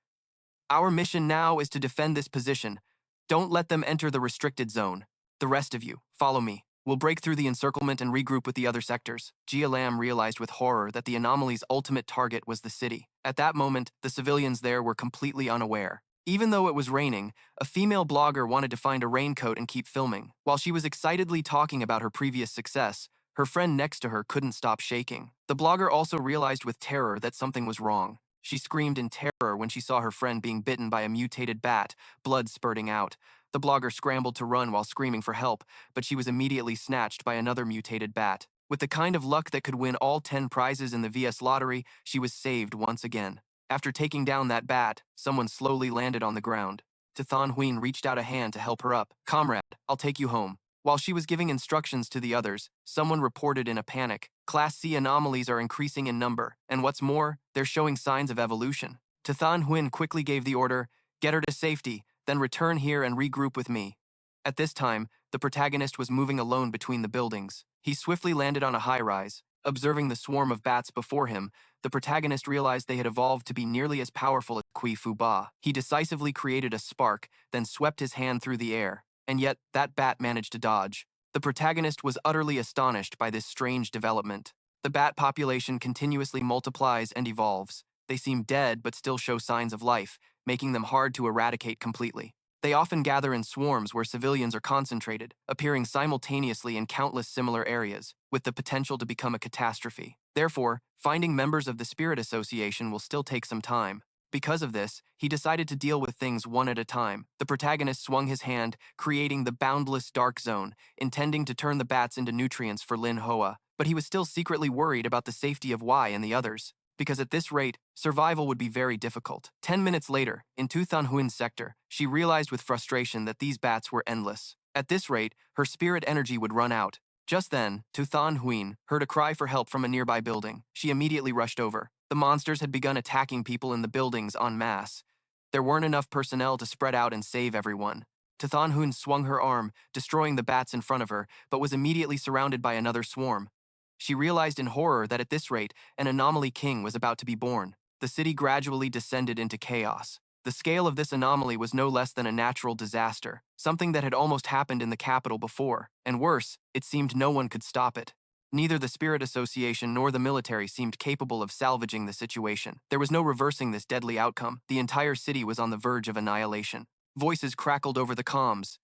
"Our mission now is to defend this position. Don't let them enter the restricted zone. The rest of you, follow me. We'll break through the encirclement and regroup with the other sectors." Jia Lam realized with horror that the anomaly's ultimate target was the city. At that moment, the civilians there were completely unaware. Even though it was raining, a female blogger wanted to find a raincoat and keep filming. While she was excitedly talking about her previous success, her friend next to her couldn't stop shaking. The blogger also realized with terror that something was wrong. She screamed in terror when she saw her friend being bitten by a mutated bat, blood spurting out. The blogger scrambled to run while screaming for help, but she was immediately snatched by another mutated bat. With the kind of luck that could win all 10 prizes in the VS lottery, she was saved once again. After taking down that bat, someone slowly landed on the ground. Than Huan reached out a hand to help her up. "Comrade, I'll take you home." While she was giving instructions to the others, someone reported in a panic, Class C anomalies are increasing in number, and what's more, they're showing signs of evolution. Tathan Huyn quickly gave the order, get her to safety, then return here and regroup with me. At this time, the protagonist was moving alone between the buildings. He swiftly landed on a high-rise. Observing the swarm of bats before him, the protagonist realized they had evolved to be nearly as powerful as Kui Fu Ba. He decisively created a spark, then swept his hand through the air. And yet, that bat managed to dodge. The protagonist was utterly astonished by this strange development. The bat population continuously multiplies and evolves. They seem dead but still show signs of life, making them hard to eradicate completely. They often gather in swarms where civilians are concentrated, appearing simultaneously in countless similar areas, with the potential to become a catastrophe. Therefore, finding members of the Spirit Association will still take some time. Because of this, he decided to deal with things one at a time. The protagonist swung his hand, creating the boundless dark zone, intending to turn the bats into nutrients for Lin Hoa, but he was still secretly worried about the safety of Y and the others, because at this rate, survival would be very difficult. 10 minutes later, in Tu Than Huin's sector, she realized with frustration that these bats were endless. At this rate, her spirit energy would run out. Just then, Tu Than Huin heard a cry for help from a nearby building. She immediately rushed over. The monsters had begun attacking people in the buildings en masse. There weren't enough personnel to spread out and save everyone. Tu Than Huin swung her arm, destroying the bats in front of her, but was immediately surrounded by another swarm. She realized in horror that at this rate, an anomaly king was about to be born. The city gradually descended into chaos. The scale of this anomaly was no less than a natural disaster, something that had almost happened in the capital before, and worse, it seemed no one could stop it. Neither the Spirit Association nor the military seemed capable of salvaging the situation. There was no reversing this deadly outcome. The entire city was on the verge of annihilation. Voices crackled over the comms.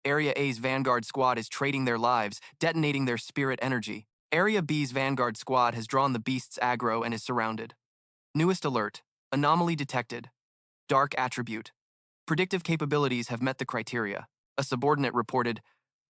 Area A's Vanguard squad is trading their lives, detonating their spirit energy. Area B's Vanguard squad has drawn the beast's aggro and is surrounded. Newest alert. Anomaly detected. Dark attribute. Predictive capabilities have met the criteria. A subordinate reported,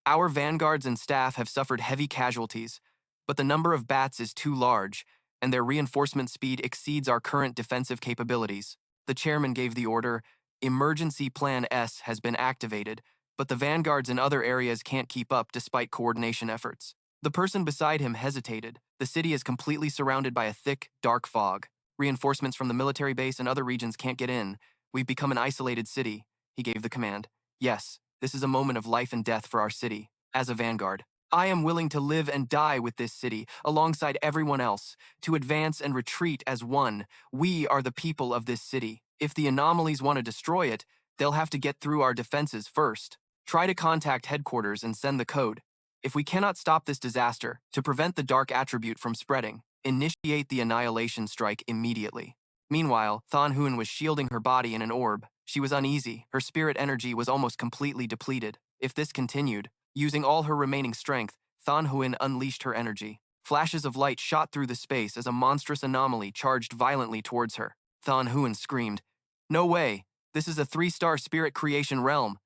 our vanguards and staff have suffered heavy casualties, but the number of bats is too large, and their reinforcement speed exceeds our current defensive capabilities. The chairman gave the order, Emergency Plan S has been activated, but the vanguards in other areas can't keep up despite coordination efforts. The person beside him hesitated. The city is completely surrounded by a thick, dark fog. Reinforcements from the military base and other regions can't get in. We've become an isolated city, he gave the command. Yes, this is a moment of life and death for our city. As a vanguard, I am willing to live and die with this city, alongside everyone else, to advance and retreat as one. We are the people of this city. If the anomalies want to destroy it, they'll have to get through our defenses first. Try to contact headquarters and send the code. If we cannot stop this disaster, to prevent the dark attribute from spreading, initiate the annihilation strike immediately. Meanwhile, Than Huin was shielding her body in an orb. She was uneasy. Her spirit energy was almost completely depleted. If this continued, using all her remaining strength, Than Huin unleashed her energy. Flashes of light shot through the space as a monstrous anomaly charged violently towards her. Than Huin screamed, "No way! This is a 3-star spirit creation realm!"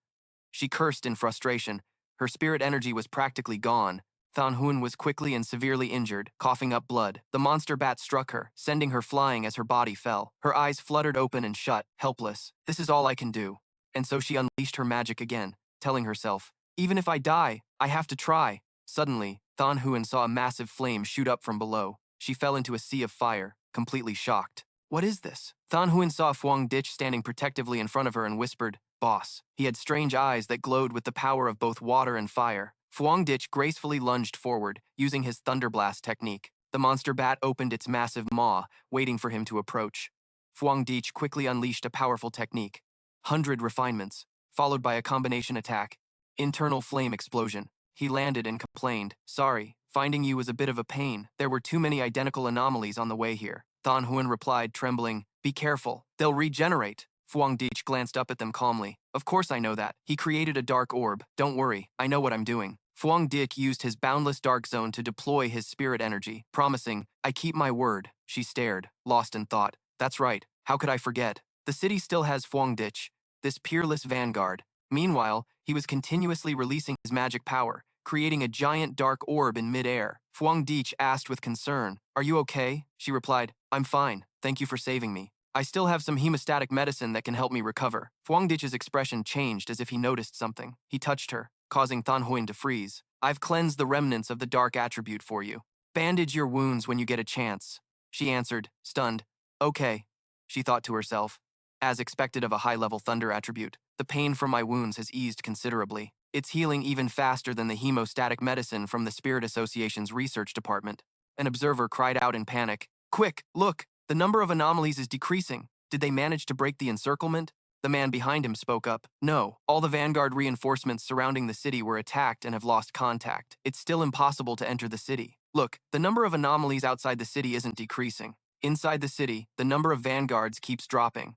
She cursed in frustration. Her spirit energy was practically gone. Than Huin was quickly and severely injured, coughing up blood. The monster bat struck her, sending her flying as her body fell. Her eyes fluttered open and shut, helpless. This is all I can do. And so she unleashed her magic again, telling herself, even if I die, I have to try. Suddenly, Than Huin saw a massive flame shoot up from below. She fell into a sea of fire, completely shocked. What is this? Than Huin saw Phuong Dich standing protectively in front of her and whispered, Boss. He had strange eyes that glowed with the power of both water and fire. Phuong Dich gracefully lunged forward, using his Thunderblast technique. The monster bat opened its massive maw, waiting for him to approach. Phuong Dich quickly unleashed a powerful technique. 100 refinements, followed by a combination attack. Internal flame explosion. He landed and complained, Sorry, finding you was a bit of a pain. There were too many identical anomalies on the way here. Than Huin replied, trembling, Be careful, they'll regenerate. Phuong Dich glanced up at them calmly. Of course I know that. He created a dark orb. Don't worry, I know what I'm doing. Phuong Dich used his boundless dark zone to deploy his spirit energy, promising, I keep my word. She stared, lost in thought. That's right, how could I forget? The city still has Phuong Dich, this peerless vanguard. Meanwhile, he was continuously releasing his magic power, creating a giant dark orb in midair. Phuong Dich asked with concern, Are you okay? She replied, I'm fine, thank you for saving me. I still have some hemostatic medicine that can help me recover. Phuong Dich's expression changed as if he noticed something. He touched her. causing Thanhuin to freeze. I've cleansed the remnants of the dark attribute for you. Bandage your wounds when you get a chance, she answered, stunned. Okay, she thought to herself. As expected of a high-level thunder attribute, the pain from my wounds has eased considerably. It's healing even faster than the hemostatic medicine from the Spirit Association's research department. An observer cried out in panic. Quick, look! The number of anomalies is decreasing. Did they manage to break the encirclement? The man behind him spoke up. No, all the vanguard reinforcements surrounding the city were attacked and have lost contact. It's still impossible to enter the city. Look, the number of anomalies outside the city isn't decreasing. Inside the city, the number of vanguards keeps dropping.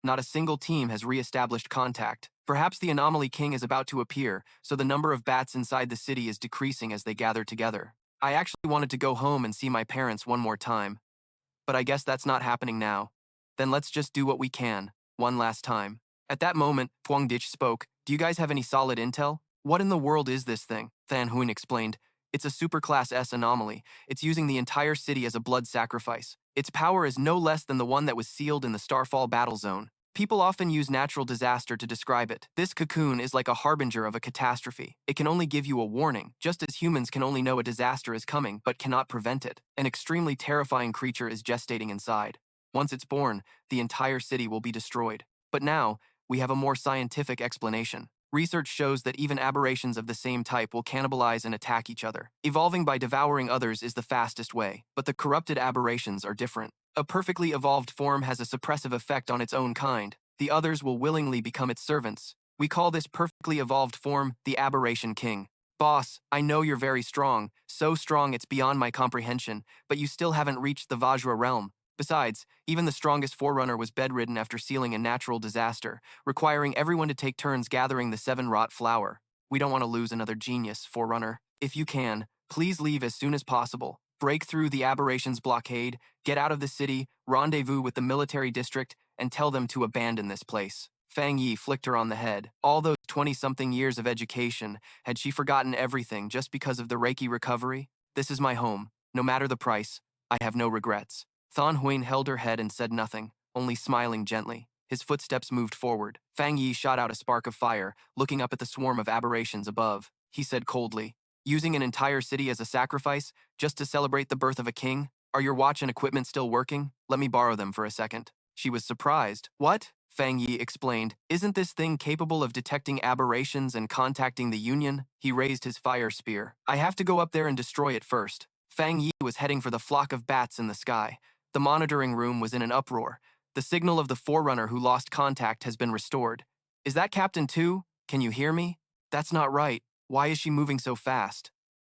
Not a single team has re-established contact. Perhaps the Anomaly King is about to appear, so the number of bats inside the city is decreasing as they gather together. I actually wanted to go home and see my parents one more time. But I guess that's not happening now. Then let's just do what we can, one last time. At that moment, Huang Dich spoke. Do you guys have any solid intel? What in the world is this thing? Than Huin explained. It's a superclass S anomaly. It's using the entire city as a blood sacrifice. Its power is no less than the one that was sealed in the Starfall battle zone. People often use natural disaster to describe it. This cocoon is like a harbinger of a catastrophe. It can only give you a warning, just as humans can only know a disaster is coming but cannot prevent it. An extremely terrifying creature is gestating inside. Once it's born, the entire city will be destroyed. But now, we have a more scientific explanation. Research shows that even aberrations of the same type will cannibalize and attack each other. Evolving by devouring others is the fastest way, but the corrupted aberrations are different. A perfectly evolved form has a suppressive effect on its own kind. The others will willingly become its servants. We call this perfectly evolved form the Aberration King. Boss, I know you're very strong, so strong it's beyond my comprehension, but you still haven't reached the Vajra realm. Besides, even the strongest Forerunner was bedridden after sealing a natural disaster, requiring everyone to take turns gathering the 7-rot flower. We don't want to lose another genius, Forerunner. If you can, please leave as soon as possible. Break through the aberrations blockade, get out of the city, rendezvous with the military district, and tell them to abandon this place. Fang Yi flicked her on the head. All those 20-something years of education, had she forgotten everything just because of the Reiki recovery? This is my home. No matter the price, I have no regrets. Thon Huyen held her head and said nothing, only smiling gently. His footsteps moved forward. Fang Yi shot out a spark of fire, looking up at the swarm of aberrations above. He said coldly, using an entire city as a sacrifice, just to celebrate the birth of a king? Are your watch and equipment still working? Let me borrow them for a second. She was surprised. What? Fang Yi explained. Isn't this thing capable of detecting aberrations and contacting the Union? He raised his fire spear. I have to go up there and destroy it first. Fang Yi was heading for the flock of bats in the sky. The monitoring room was in an uproar. The signal of the Forerunner who lost contact has been restored. Is that Captain 2? Can you hear me? That's not right. Why is she moving so fast?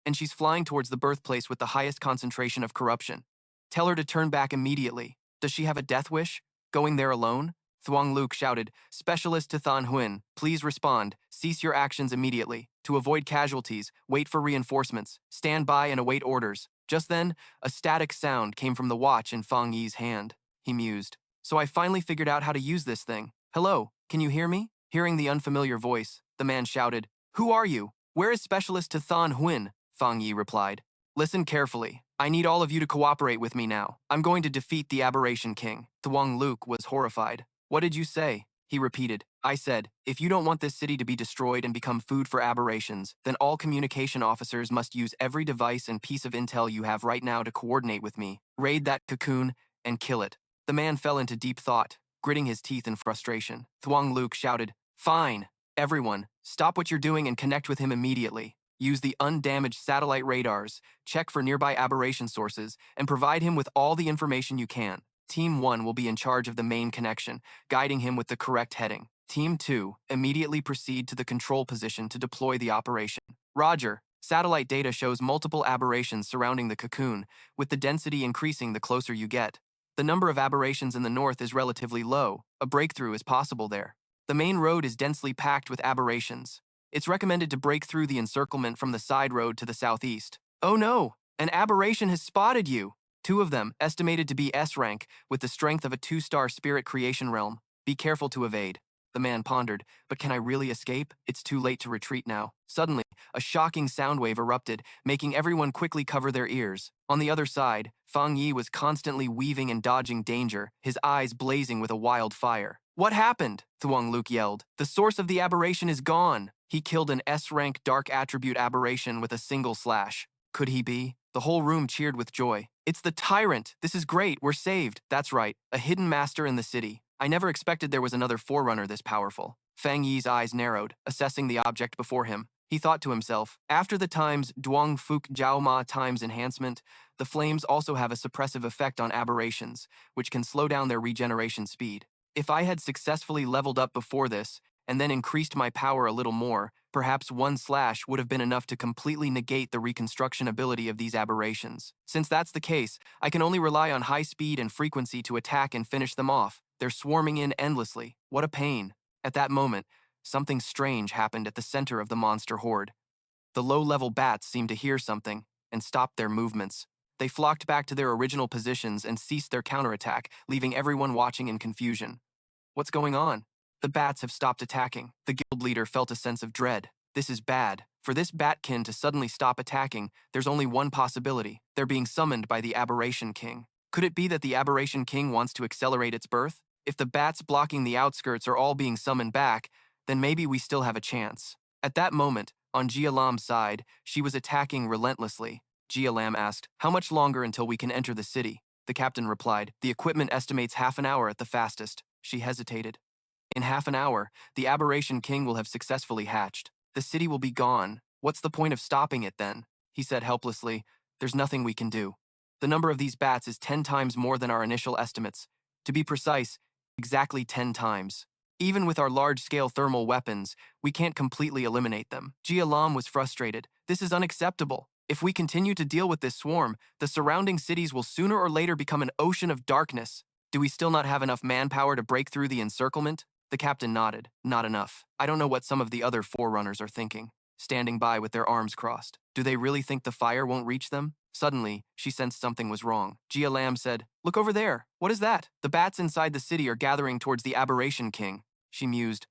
And she's flying towards the birthplace with the highest concentration of corruption. Tell her to turn back immediately. Does she have a death wish? Going there alone? Thuong Luke shouted, Specialist to Than Huyen, please respond. Cease your actions immediately. To avoid casualties, wait for reinforcements. Stand by and await orders. Just then, a static sound came from the watch in Fang Yi's hand. He mused. So I finally figured out how to use this thing. Hello, can you hear me? Hearing the unfamiliar voice, the man shouted, Who are you? Where is Specialist to Than Huyen? Fang Yi replied. Listen carefully. I need all of you to cooperate with me now. I'm going to defeat the Aberration King. Thuong Luke was horrified. What did you say? He repeated. I said, if you don't want this city to be destroyed and become food for aberrations, then all communication officers must use every device and piece of intel you have right now to coordinate with me. Raid that cocoon and kill it. The man fell into deep thought, gritting his teeth in frustration. Thuong Luke shouted, Fine. Everyone, stop what you're doing and connect with him immediately. Use the undamaged satellite radars, check for nearby aberration sources, and provide him with all the information you can. Team 1 will be in charge of the main connection, guiding him with the correct heading. Team 2, immediately proceed to the control position to deploy the operation. Roger. Satellite data shows multiple aberrations surrounding the cocoon, with the density increasing the closer you get. The number of aberrations in the north is relatively low. A breakthrough is possible there. The main road is densely packed with aberrations. It's recommended to break through the encirclement from the side road to the southeast. Oh no! An aberration has spotted you! 2 of them, estimated to be S-rank, with the strength of a 2-star spirit creation realm. Be careful to evade. The man pondered, but can I really escape? It's too late to retreat now. Suddenly, a shocking sound wave erupted, making everyone quickly cover their ears. On the other side, Fang Yi was constantly weaving and dodging danger, his eyes blazing with a wild fire. What happened? Thuong Luke yelled. The source of the aberration is gone. He killed an S-rank dark attribute aberration with a single slash. Could he be? The whole room cheered with joy. It's the tyrant! This is great, we're saved. That's right, a hidden master in the city. I never expected there was another forerunner this powerful. Fang Yi's eyes narrowed, assessing the object before him. He thought to himself, after the times Duong Fuk Jiao Ma times enhancement, the flames also have a suppressive effect on aberrations, which can slow down their regeneration speed. If I had successfully leveled up before this, and then increased my power a little more, perhaps one slash would have been enough to completely negate the reconstruction ability of these aberrations. Since that's the case, I can only rely on high speed and frequency to attack and finish them off. They're swarming in endlessly. What a pain. At that moment, something strange happened at the center of the monster horde. The low-level bats seemed to hear something and stopped their movements. They flocked back to their original positions and ceased their counterattack, leaving everyone watching in confusion. What's going on? The bats have stopped attacking. The guild leader felt a sense of dread. This is bad. For this batkin to suddenly stop attacking, there's only one possibility. They're being summoned by the Aberration King. Could it be that the Aberration King wants to accelerate its birth? If the bats blocking the outskirts are all being summoned back, then maybe we still have a chance. At that moment, on Jia Lam's side, she was attacking relentlessly. Jia Lam asked, "How much longer until we can enter the city?" The captain replied, "The equipment estimates half an hour at the fastest." She hesitated. In half an hour, the Aberration King will have successfully hatched. The city will be gone. What's the point of stopping it then? He said helplessly, "There's nothing we can do. The number of these bats is 10 times more than our initial estimates. To be precise, exactly 10 times. Even with our large-scale thermal weapons, we can't completely eliminate them." Jia Lam was frustrated. "This is unacceptable. If we continue to deal with this swarm, the surrounding cities will sooner or later become an ocean of darkness. Do we still not have enough manpower to break through the encirclement?" The captain nodded. "Not enough. I don't know what some of the other forerunners are thinking, standing by with their arms crossed. Do they really think the fire won't reach them?" Suddenly, she sensed something was wrong. Jia Lam said, "Look over there. What is that?" "The bats inside the city are gathering towards the Aberration King." She mused.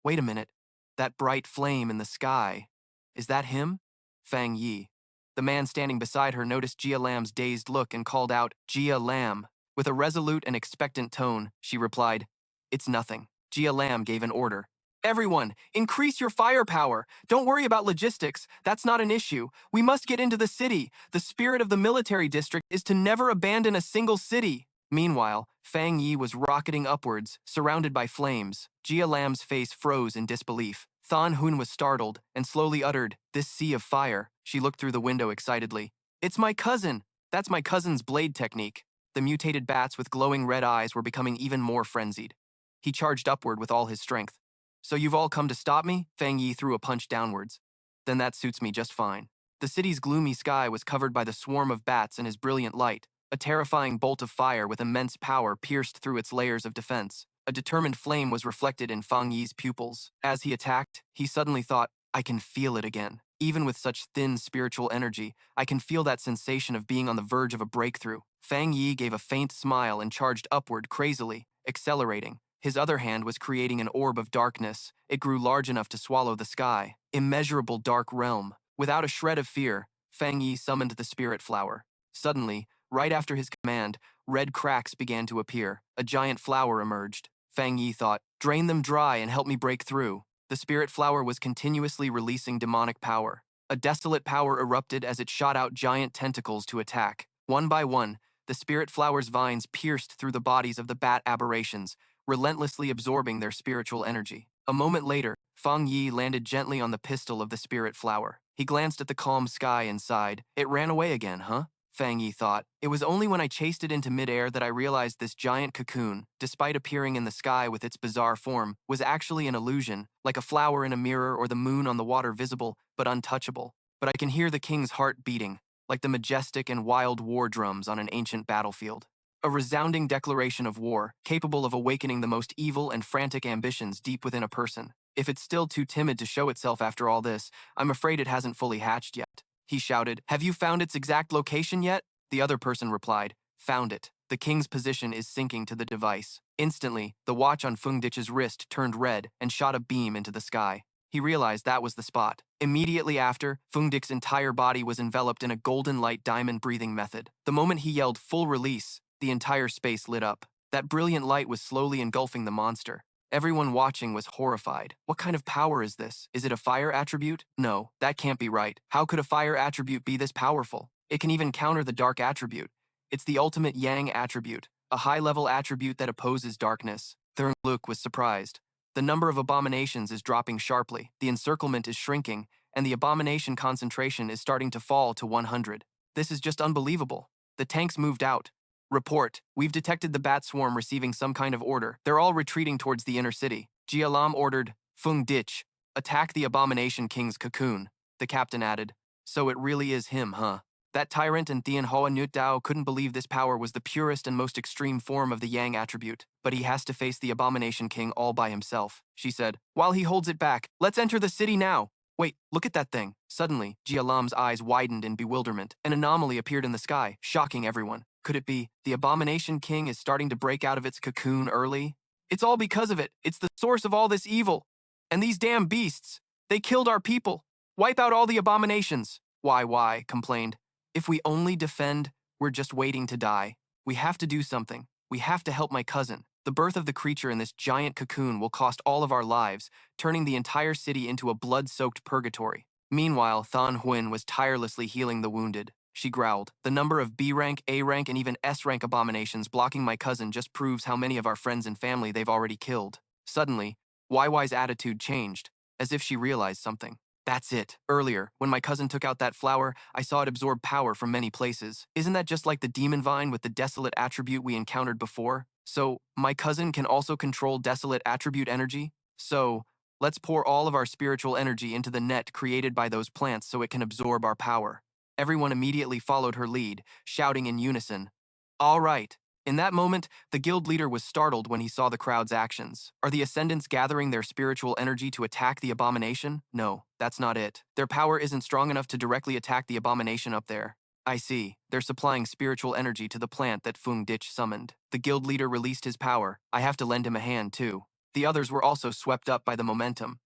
"Wait a minute. That bright flame in the sky. Is that him?" Fang Yi. The man standing beside her noticed Jia Lam's dazed look and called out, "Jia Lam." With a resolute and expectant tone, she replied, "It's nothing." Jia Lam gave an order. "Everyone, increase your firepower. Don't worry about logistics. That's not an issue. We must get into the city. The spirit of the military district is to never abandon a single city." Meanwhile, Fang Yi was rocketing upwards, surrounded by flames. Jia Lam's face froze in disbelief. Than Hun was startled and slowly uttered, "This sea of fire." She looked through the window excitedly. "It's my cousin. That's my cousin's blade technique." The mutated bats with glowing red eyes were becoming even more frenzied. He charged upward with all his strength. "So you've all come to stop me?" Fang Yi threw a punch downwards. "Then that suits me just fine." The city's gloomy sky was covered by the swarm of bats and his brilliant light. A terrifying bolt of fire with immense power pierced through its layers of defense. A determined flame was reflected in Fang Yi's pupils. As he attacked, he suddenly thought, "I can feel it again. Even with such thin spiritual energy, I can feel that sensation of being on the verge of a breakthrough." Fang Yi gave a faint smile and charged upward crazily, accelerating. His other hand was creating an orb of darkness. It grew large enough to swallow the sky. Immeasurable dark realm. Without a shred of fear, Fang Yi summoned the spirit flower. Suddenly, right after his command, red cracks began to appear. A giant flower emerged. Fang Yi thought, "Drain them dry and help me break through." The spirit flower was continuously releasing demonic power. A desolate power erupted as it shot out giant tentacles to attack. One by one, the spirit flower's vines pierced through the bodies of the bat aberrations, relentlessly absorbing their spiritual energy. A moment later, Fang Yi landed gently on the pistil of the spirit flower. He glanced at the calm sky and sighed. "It ran away again, huh?" Fang Yi thought. "It was only when I chased it into midair that I realized this giant cocoon, despite appearing in the sky with its bizarre form, was actually an illusion, like a flower in a mirror or the moon on the water visible, but untouchable. But I can hear the king's heart beating, like the majestic and wild war drums on an ancient battlefield. A resounding declaration of war, capable of awakening the most evil and frantic ambitions deep within a person. If it's still too timid to show itself after all this, I'm afraid it hasn't fully hatched yet." He shouted, "Have you found its exact location yet?" The other person replied, "Found it. The king's position is syncing to the device." Instantly, the watch on Fung Ditch's wrist turned red and shot a beam into the sky. He realized that was the spot. Immediately after, Fung Dic's entire body was enveloped in a golden light diamond breathing method. The moment he yelled full release, the entire space lit up. That brilliant light was slowly engulfing the monster. Everyone watching was horrified. What kind of power is this? Is it a fire attribute? No, that can't be right. How could a fire attribute be this powerful? It can even counter the dark attribute. It's the ultimate yang attribute, a high-level attribute that opposes darkness. Luke was surprised. The number of abominations is dropping sharply, the encirclement is shrinking, and the abomination concentration is starting to fall to 100. This is just unbelievable. The tanks moved out. Report, we've detected the bat swarm receiving some kind of order. They're all retreating towards the inner city. Jialam ordered, Feng Dich, attack the Abomination King's cocoon. The captain added, so it really is him, huh? That tyrant and Thien Hoa Nut Dao couldn't believe this power was the purest and most extreme form of the Yang attribute, but he has to face the Abomination King all by himself. She said, while he holds it back, let's enter the city now. Wait, look at that thing. Suddenly, Jialam's eyes widened in bewilderment. An anomaly appeared in the sky, shocking everyone. Could it be the Abomination King is starting to break out of its cocoon early? It's all because of it. It's the source of all this evil. And these damn beasts, they killed our people. Wipe out all the abominations. Why, complained. If we only defend, we're just waiting to die. We have to do something. We have to help my cousin. The birth of the creature in this giant cocoon will cost all of our lives, turning the entire city into a blood-soaked purgatory. Meanwhile, Than Huin was tirelessly healing the wounded. She growled, the number of B rank, A rank, and even S rank abominations blocking my cousin just proves how many of our friends and family they've already killed. Suddenly, YY's attitude changed, as if she realized something. That's it. Earlier, when my cousin took out that flower, I saw it absorb power from many places. Isn't that just like the demon vine with the desolate attribute we encountered before? So, my cousin can also control desolate attribute energy? So, let's pour all of our spiritual energy into the net created by those plants so it can absorb our power. Everyone immediately followed her lead, shouting in unison, all right. In that moment, the guild leader was startled when he saw the crowd's actions. Are the Ascendants gathering their spiritual energy to attack the abomination? No, that's not it. Their power isn't strong enough to directly attack the abomination up there. I see. They're supplying spiritual energy to the plant that Feng Dich summoned. The guild leader released his power. I have to lend him a hand, too. The others were also swept up by the momentum.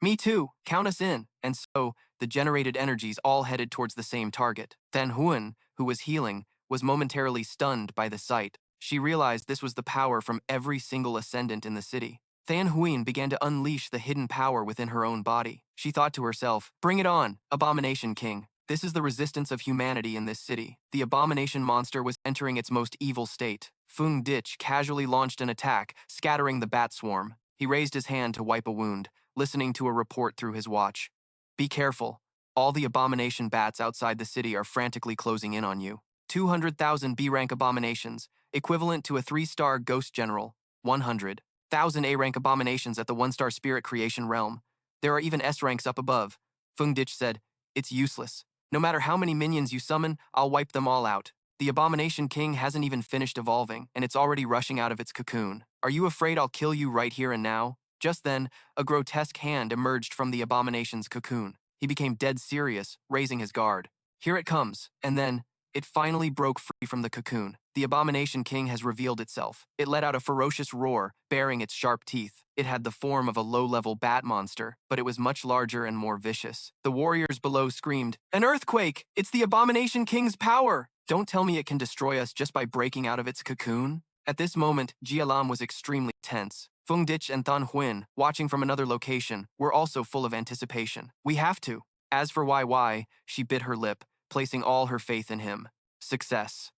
Me too. Count us in. And so, the generated energies all headed towards the same target. Than Huan, who was healing, was momentarily stunned by the sight. She realized this was the power from every single ascendant in the city. Than Huyen began to unleash the hidden power within her own body. She thought to herself, bring it on, Abomination King. This is the resistance of humanity in this city. The abomination monster was entering its most evil state. Feng Dich casually launched an attack, scattering the bat swarm. He raised his hand to wipe a wound, listening to a report through his watch. Be careful. All the abomination bats outside the city are frantically closing in on you. 200,000 B-rank abominations, equivalent to a 3-star ghost general. 100,000 A-rank abominations at the 1-star spirit creation realm. There are even S-ranks up above. Feng Dich said, it's useless. No matter how many minions you summon, I'll wipe them all out. The Abomination King hasn't even finished evolving, and it's already rushing out of its cocoon. Are you afraid I'll kill you right here and now? Just then, a grotesque hand emerged from the Abomination's cocoon. He became dead serious, raising his guard. Here it comes, and then, it finally broke free from the cocoon. The Abomination King has revealed itself. It let out a ferocious roar, baring its sharp teeth. It had the form of a low-level bat monster, but it was much larger and more vicious. The warriors below screamed, an earthquake! It's the Abomination King's power! Don't tell me it can destroy us just by breaking out of its cocoon. At this moment, Jialam was extremely tense. Feng Dich and Than Huin, watching from another location, were also full of anticipation. We have to. As for YY, she bit her lip, placing all her faith in him. Success.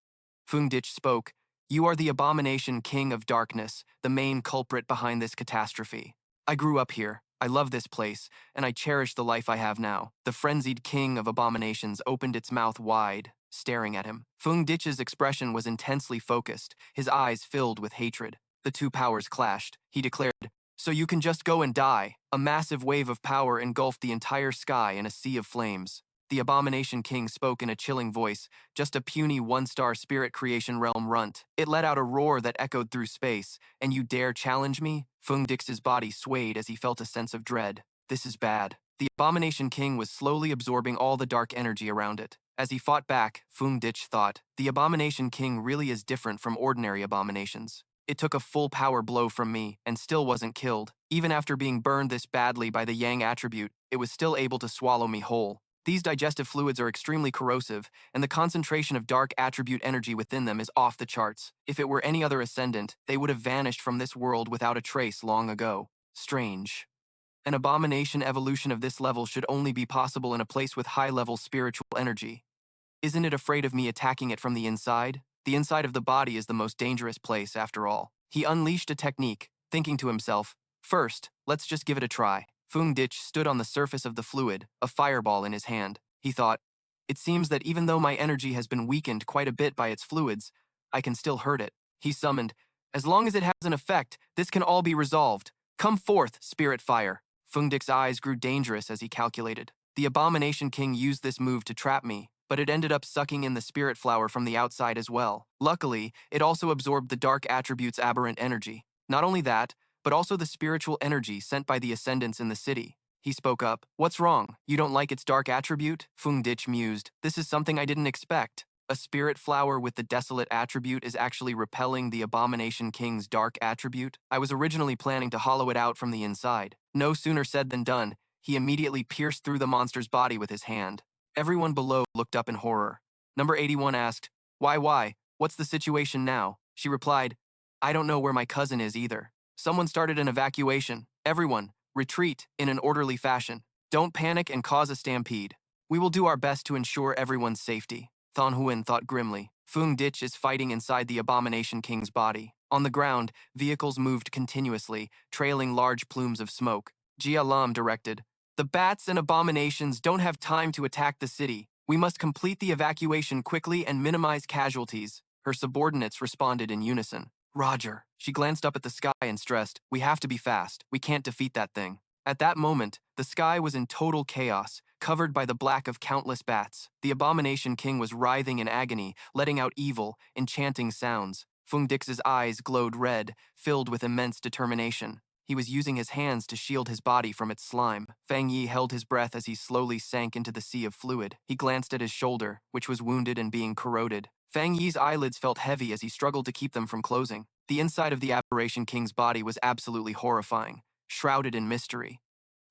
Feng Dich spoke, you are the Abomination King of Darkness, the main culprit behind this catastrophe. I grew up here. I love this place, and I cherish the life I have now. The frenzied king of abominations opened its mouth wide, staring at him. Feng Dich's expression was intensely focused, his eyes filled with hatred. The two powers clashed. He declared, so you can just go and die. A massive wave of power engulfed the entire sky in a sea of flames. The Abomination King spoke in a chilling voice, just a puny 1-star spirit creation realm runt. It let out a roar that echoed through space. And you dare challenge me? Feng Dix's body swayed as he felt a sense of dread. This is bad. The Abomination King was slowly absorbing all the dark energy around it. As he fought back, Feng Dich thought, the Abomination King really is different from ordinary abominations. It took a full power blow from me and still wasn't killed. Even after being burned this badly by the Yang attribute, it was still able to swallow me whole. These digestive fluids are extremely corrosive, and the concentration of dark attribute energy within them is off the charts. If it were any other ascendant, they would have vanished from this world without a trace long ago. Strange. An abomination evolution of this level should only be possible in a place with high-level spiritual energy. Isn't it afraid of me attacking it from the inside? The inside of the body is the most dangerous place, after all. He unleashed a technique, thinking to himself, first, let's just give it a try. Fung Ditch stood on the surface of the fluid, a fireball in his hand. He thought, it seems that even though my energy has been weakened quite a bit by its fluids, I can still hurt it. He summoned, as long as it has an effect, this can all be resolved. Come forth, spirit fire. Fung Ditch's eyes grew dangerous as he calculated. The Abomination King used this move to trap me, but it ended up sucking in the spirit flower from the outside as well. Luckily, it also absorbed the dark attribute's aberrant energy. Not only that, but also the spiritual energy sent by the ascendants in the city. He spoke up. What's wrong? You don't like its dark attribute? Fung Ditch mused. This is something I didn't expect. A spirit flower with the desolate attribute is actually repelling the Abomination King's dark attribute? I was originally planning to hollow it out from the inside. No sooner said than done. He immediately pierced through the monster's body with his hand. Everyone below looked up in horror. Number 81 asked, Why? What's the situation now? She replied, I don't know where my cousin is either. Someone started an evacuation. Everyone, retreat in an orderly fashion. Don't panic and cause a stampede. We will do our best to ensure everyone's safety. Thon Huan thought grimly. Fung Ditch is fighting inside the Abomination King's body. On the ground, vehicles moved continuously, trailing large plumes of smoke. Jia Lam directed, the bats and abominations don't have time to attack the city. We must complete the evacuation quickly and minimize casualties. Her subordinates responded in unison. Roger. She glanced up at the sky and stressed, we have to be fast. We can't defeat that thing. At that moment, the sky was in total chaos, covered by the black of countless bats. The Abomination King was writhing in agony, letting out evil, enchanting sounds. Fung Dix's eyes glowed red, filled with immense determination. He was using his hands to shield his body from its slime. Fang Yi held his breath as he slowly sank into the sea of fluid. He glanced at his shoulder, which was wounded and being corroded. Fang Yi's eyelids felt heavy as he struggled to keep them from closing. The inside of the Aberration King's body was absolutely horrifying, shrouded in mystery.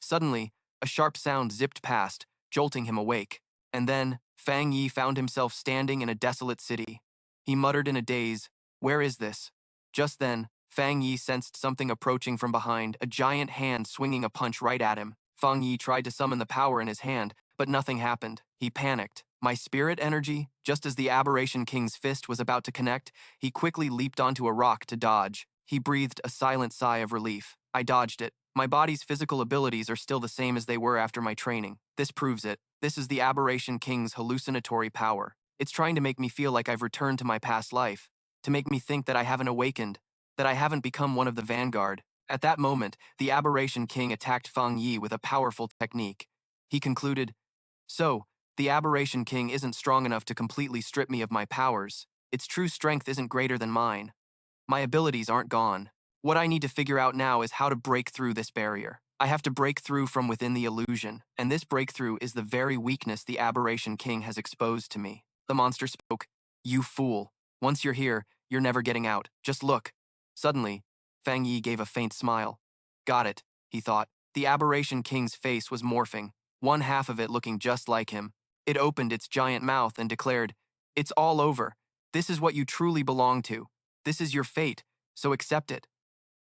Suddenly, a sharp sound zipped past, jolting him awake. And then, Fang Yi found himself standing in a desolate city. He muttered in a daze, where is this? Just then, Fang Yi sensed something approaching from behind, a giant hand swinging a punch right at him. Fang Yi tried to summon the power in his hand, but nothing happened. He panicked. My spirit energy? Just as the Aberration King's fist was about to connect, he quickly leaped onto a rock to dodge. He breathed a silent sigh of relief. I dodged it. My body's physical abilities are still the same as they were after my training. This proves it. This is the Aberration King's hallucinatory power. It's trying to make me feel like I've returned to my past life, to make me think that I haven't awakened, that I haven't become one of the vanguard. At that moment, the Aberration King attacked Fang Yi with a powerful technique. He concluded, so, the Aberration King isn't strong enough to completely strip me of my powers. Its true strength isn't greater than mine. My abilities aren't gone. What I need to figure out now is how to break through this barrier. I have to break through from within the illusion, and this breakthrough is the very weakness the Aberration King has exposed to me. The monster spoke, You fool. Once you're here, you're never getting out. Just look. Suddenly, Fang Yi gave a faint smile. Got it, he thought. The Aberration King's face was morphing, one half of it looking just like him. It opened its giant mouth and declared, It's all over. This is what you truly belong to. This is your fate, so accept it.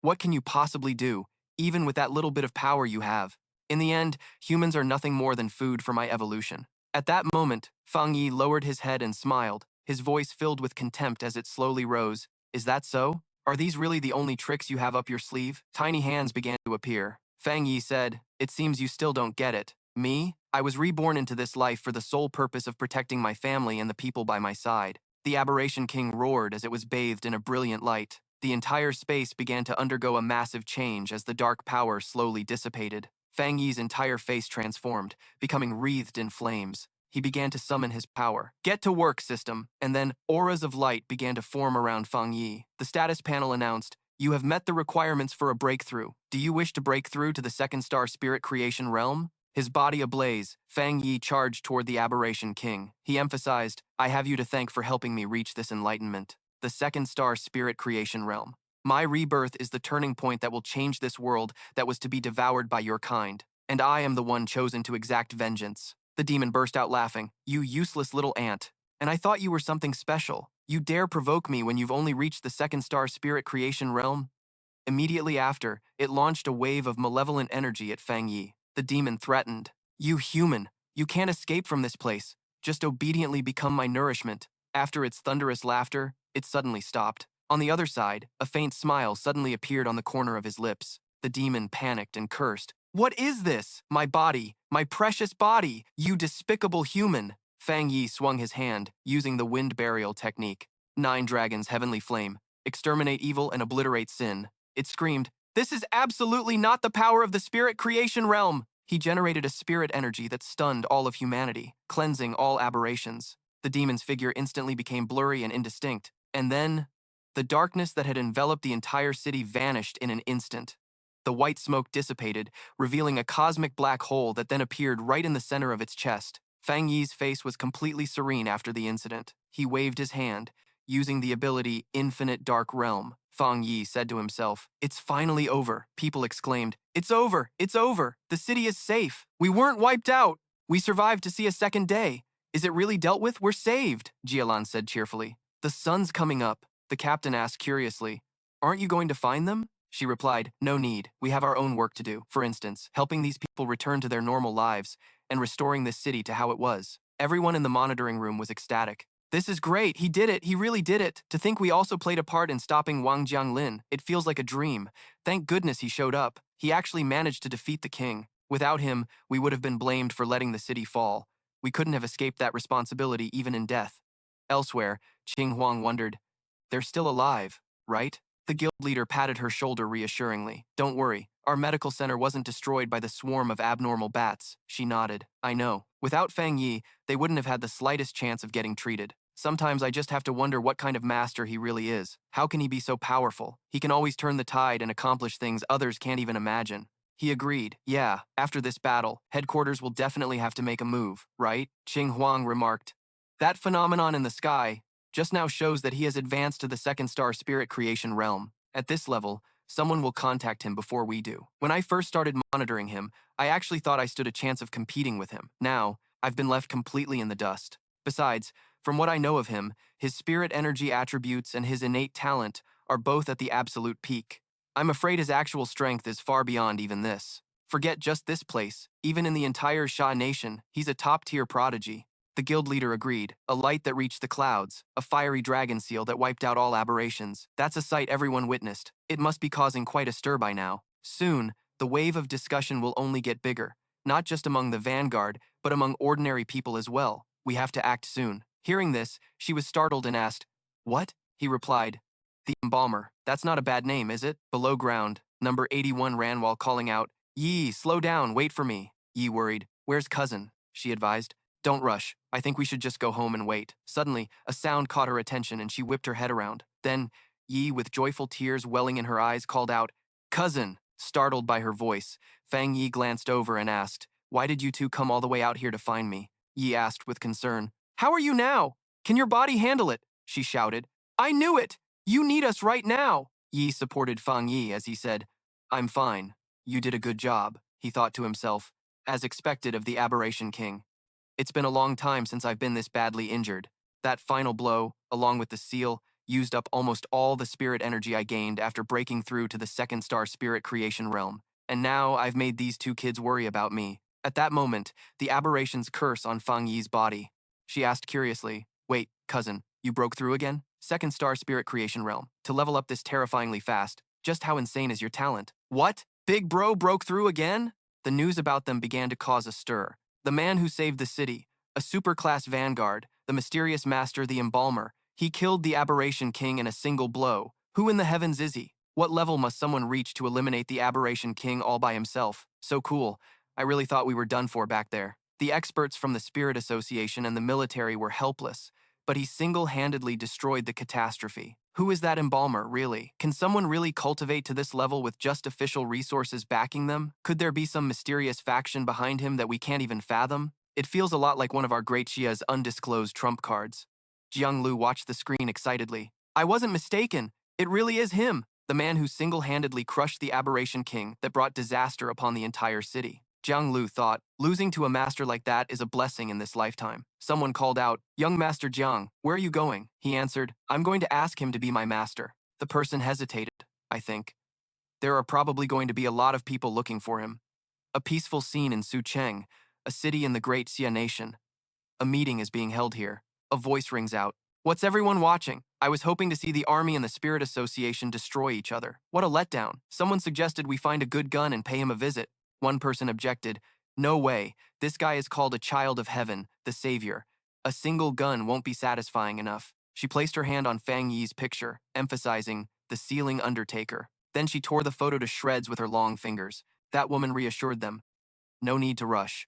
What can you possibly do, even with that little bit of power you have? In the end, humans are nothing more than food for my evolution. At that moment, Fang Yi lowered his head and smiled, his voice filled with contempt as it slowly rose. Is that so? Are these really the only tricks you have up your sleeve? Tiny hands began to appear. Fang Yi said, It seems you still don't get it. Me? I was reborn into this life for the sole purpose of protecting my family and the people by my side. The Aberration King roared as it was bathed in a brilliant light. The entire space began to undergo a massive change as the dark power slowly dissipated. Fang Yi's entire face transformed, becoming wreathed in flames. He began to summon his power. Get to work, system. And then auras of light began to form around Fang Yi. The status panel announced, You have met the requirements for a breakthrough. Do you wish to break through to the second star spirit creation realm? His body ablaze, Fang Yi charged toward the Aberration King. He emphasized, I have you to thank for helping me reach this enlightenment. The second star spirit creation realm. My rebirth is the turning point that will change this world that was to be devoured by your kind, and I am the one chosen to exact vengeance. The demon burst out laughing. You useless little ant. And I thought you were something special. You dare provoke me when you've only reached the second star spirit creation realm? Immediately after, it launched a wave of malevolent energy at Fang Yi. The demon threatened. You human, you can't escape from this place. Just obediently become my nourishment. After its thunderous laughter, it suddenly stopped. On the other side, a faint smile suddenly appeared on the corner of his lips. The demon panicked and cursed. What is this? My body, my precious body, you despicable human. Fang Yi swung his hand, using the wind burial technique. 9 dragons, heavenly flame. Exterminate evil and obliterate sin. It screamed, this is absolutely not the power of the spirit creation realm. He generated a spirit energy that stunned all of humanity, cleansing all aberrations. The demon's figure instantly became blurry and indistinct. And then, the darkness that had enveloped the entire city vanished in an instant. The white smoke dissipated, revealing a cosmic black hole that then appeared right in the center of its chest. Fang Yi's face was completely serene after the incident. He waved his hand, using the ability Infinite Dark Realm. Fang Yi said to himself, it's finally over. People exclaimed, it's over, it's over. The city is safe. We weren't wiped out. We survived to see a second day. Is it really dealt with? We're saved, Jialan said cheerfully. The sun's coming up, the captain asked curiously. Aren't you going to find them? She replied, no need. We have our own work to do. For instance, helping these people return to their normal lives and restoring this city to how it was. Everyone in the monitoring room was ecstatic. This is great. He did it. He really did it. To think we also played a part in stopping Wang Jianglin. It feels like a dream. Thank goodness he showed up. He actually managed to defeat the king. Without him, we would have been blamed for letting the city fall. We couldn't have escaped that responsibility even in death. Elsewhere, Qing Huang wondered, they're still alive, right? The guild leader patted her shoulder reassuringly. Don't worry, our medical center wasn't destroyed by the swarm of abnormal bats. She nodded. I know. Without Fang Yi, they wouldn't have had the slightest chance of getting treated. Sometimes I just have to wonder what kind of master he really is. How can he be so powerful? He can always turn the tide and accomplish things others can't even imagine. He agreed. Yeah, after this battle, headquarters will definitely have to make a move, right? Qing Huang remarked. That phenomenon in the sky just now shows that he has advanced to the second star spirit creation realm. At this level, someone will contact him before we do. When I first started monitoring him, I actually thought I stood a chance of competing with him. Now, I've been left completely in the dust. Besides, from what I know of him, his spirit energy attributes and his innate talent are both at the absolute peak. I'm afraid his actual strength is far beyond even this. Forget just this place, even in the entire Sha nation, he's a top-tier prodigy. The guild leader agreed. A light that reached the clouds, a fiery dragon seal that wiped out all aberrations. That's a sight everyone witnessed. It must be causing quite a stir by now. Soon, the wave of discussion will only get bigger, not just among the vanguard, but among ordinary people as well. We have to act soon. Hearing this, she was startled and asked, what? He replied, the embalmer. That's not a bad name, is it? Below ground, number 81 ran while calling out, Yi, slow down, wait for me. Yi worried. Where's cousin? She advised. Don't rush. I think we should just go home and wait. Suddenly, a sound caught her attention and she whipped her head around. Then, Yi, with joyful tears welling in her eyes, called out, cousin! Startled by her voice, Fang Yi glanced over and asked, why did you two come all the way out here to find me? Yi asked with concern. How are you now? Can your body handle it? She shouted. I knew it! You need us right now! Yi supported Fang Yi as he said, I'm fine. You did a good job, he thought to himself, as expected of the Aberration King. It's been a long time since I've been this badly injured. That final blow, along with the seal, used up almost all the spirit energy I gained after breaking through to the second star spirit creation realm. And now I've made these two kids worry about me. At that moment, the aberration's curse on Fang Yi's body. She asked curiously, wait, cousin, you broke through again? Second star spirit creation realm. To level up this terrifyingly fast, just how insane is your talent? What? Big bro broke through again? The news about them began to cause a stir. The man who saved the city, a superclass vanguard, the mysterious master, the embalmer, he killed the Aberration King in a single blow. Who in the heavens is he? What level must someone reach to eliminate the Aberration King all by himself? So cool. I really thought we were done for back there. The experts from the Spirit Association and the military were helpless, but he single-handedly destroyed the catastrophe. Who is that embalmer, really? Can someone really cultivate to this level with just official resources backing them? Could there be some mysterious faction behind him that we can't even fathom? It feels a lot like one of our great Xia's undisclosed trump cards. Jiang Lu watched the screen excitedly. I wasn't mistaken. It really is him, the man who single-handedly crushed the Aberration King that brought disaster upon the entire city. Jiang Lu thought, losing to a master like that is a blessing in this lifetime. Someone called out, "Young Master Jiang, where are you going?" He answered, "I'm going to ask him to be my master." The person hesitated. "I think. There are probably going to be a lot of people looking for him." A peaceful scene in Sucheng, a city in the Great Xia Nation. A meeting is being held here. A voice rings out. "What's everyone watching? I was hoping to see the army and the Spirit Association destroy each other. What a letdown. Someone suggested we find a good gun and pay him a visit." One person objected. "No way. This guy is called a child of heaven, the savior. A single gun won't be satisfying enough." She placed her hand on Fang Yi's picture, emphasizing, "The ceiling undertaker." Then she tore the photo to shreds with her long fingers. That woman reassured them. "No need to rush.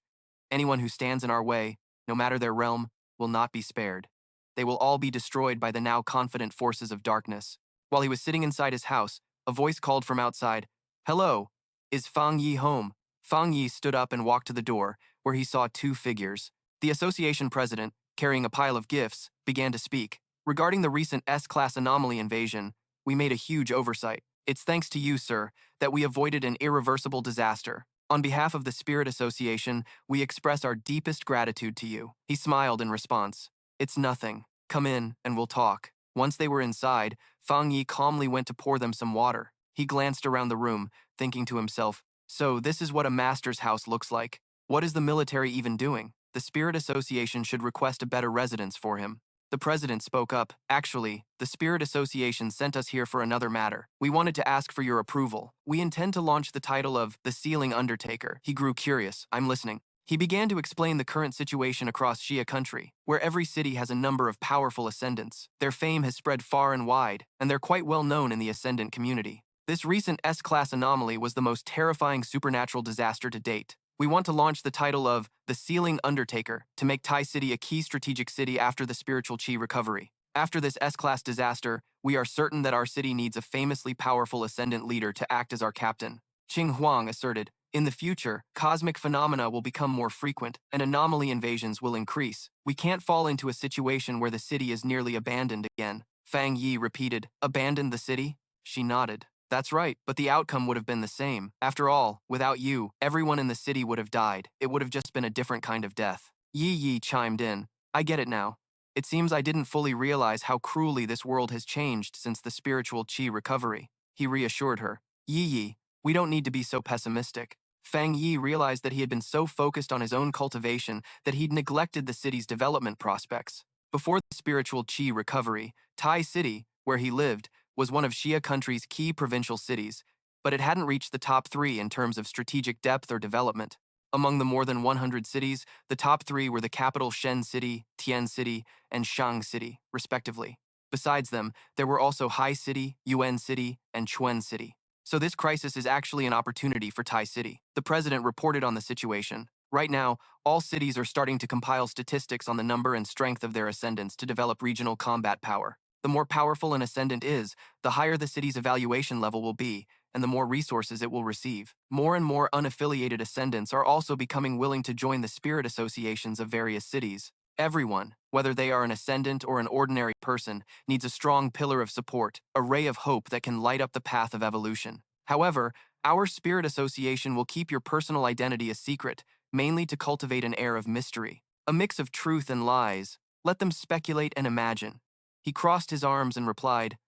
Anyone who stands in our way, no matter their realm, will not be spared. They will all be destroyed by the now confident forces of darkness." While he was sitting inside his house, a voice called from outside, "Hello, is Fang Yi home?" Fang Yi stood up and walked to the door, where he saw two figures. The association president, carrying a pile of gifts, began to speak. "Regarding the recent S-class anomaly invasion, we made a huge oversight. It's thanks to you, sir, that we avoided an irreversible disaster. On behalf of the Spirit Association, we express our deepest gratitude to you." He smiled in response. "It's nothing. Come in, and we'll talk." Once they were inside, Fang Yi calmly went to pour them some water. He glanced around the room, thinking to himself, "So this is what a master's house looks like. What is the military even doing? The Spirit Association should request a better residence for him." The president spoke up. "Actually, the Spirit Association sent us here for another matter. We wanted to ask for your approval. We intend to launch the title of the Ceiling Undertaker." He grew curious. "I'm listening." He began to explain the current situation across Xia country, where every city has a number of powerful ascendants. Their fame has spread far and wide, and they're quite well known in the ascendant community. This recent S-class anomaly was the most terrifying supernatural disaster to date. We want to launch the title of the Ceiling Undertaker to make Tai City a key strategic city after the spiritual chi recovery. After this S-class disaster, we are certain that our city needs a famously powerful ascendant leader to act as our captain. Qing Huang asserted, "In the future, cosmic phenomena will become more frequent, and anomaly invasions will increase. We can't fall into a situation where the city is nearly abandoned again." Fang Yi repeated, "Abandoned the city?" She nodded. "That's right, but the outcome would have been the same. After all, without you, everyone in the city would have died. It would have just been a different kind of death." Yi chimed in. "I get it now. It seems I didn't fully realize how cruelly this world has changed since the spiritual chi recovery." He reassured her. "Yi, we don't need to be so pessimistic." Fang Yi realized that he had been so focused on his own cultivation that he'd neglected the city's development prospects. Before the spiritual chi recovery, Tai City, where he lived, was one of Xia country's key provincial cities, but it hadn't reached the top 3 in terms of strategic depth or development. Among the more than 100 cities, the top 3 were the capital Shen City, Tian City, and Shang City, respectively. Besides them, there were also Hai City, Yuan City, and Chuan City. So this crisis is actually an opportunity for Tai City. The president reported on the situation. Right now, all cities are starting to compile statistics on the number and strength of their ascendants to develop regional combat power. The more powerful an ascendant is, the higher the city's evaluation level will be, and the more resources it will receive. More and more unaffiliated ascendants are also becoming willing to join the spirit associations of various cities. Everyone, whether they are an ascendant or an ordinary person, needs a strong pillar of support, a ray of hope that can light up the path of evolution. However, our spirit association will keep your personal identity a secret, mainly to cultivate an air of mystery. A mix of truth and lies. Let them speculate and imagine. He crossed his arms and replied,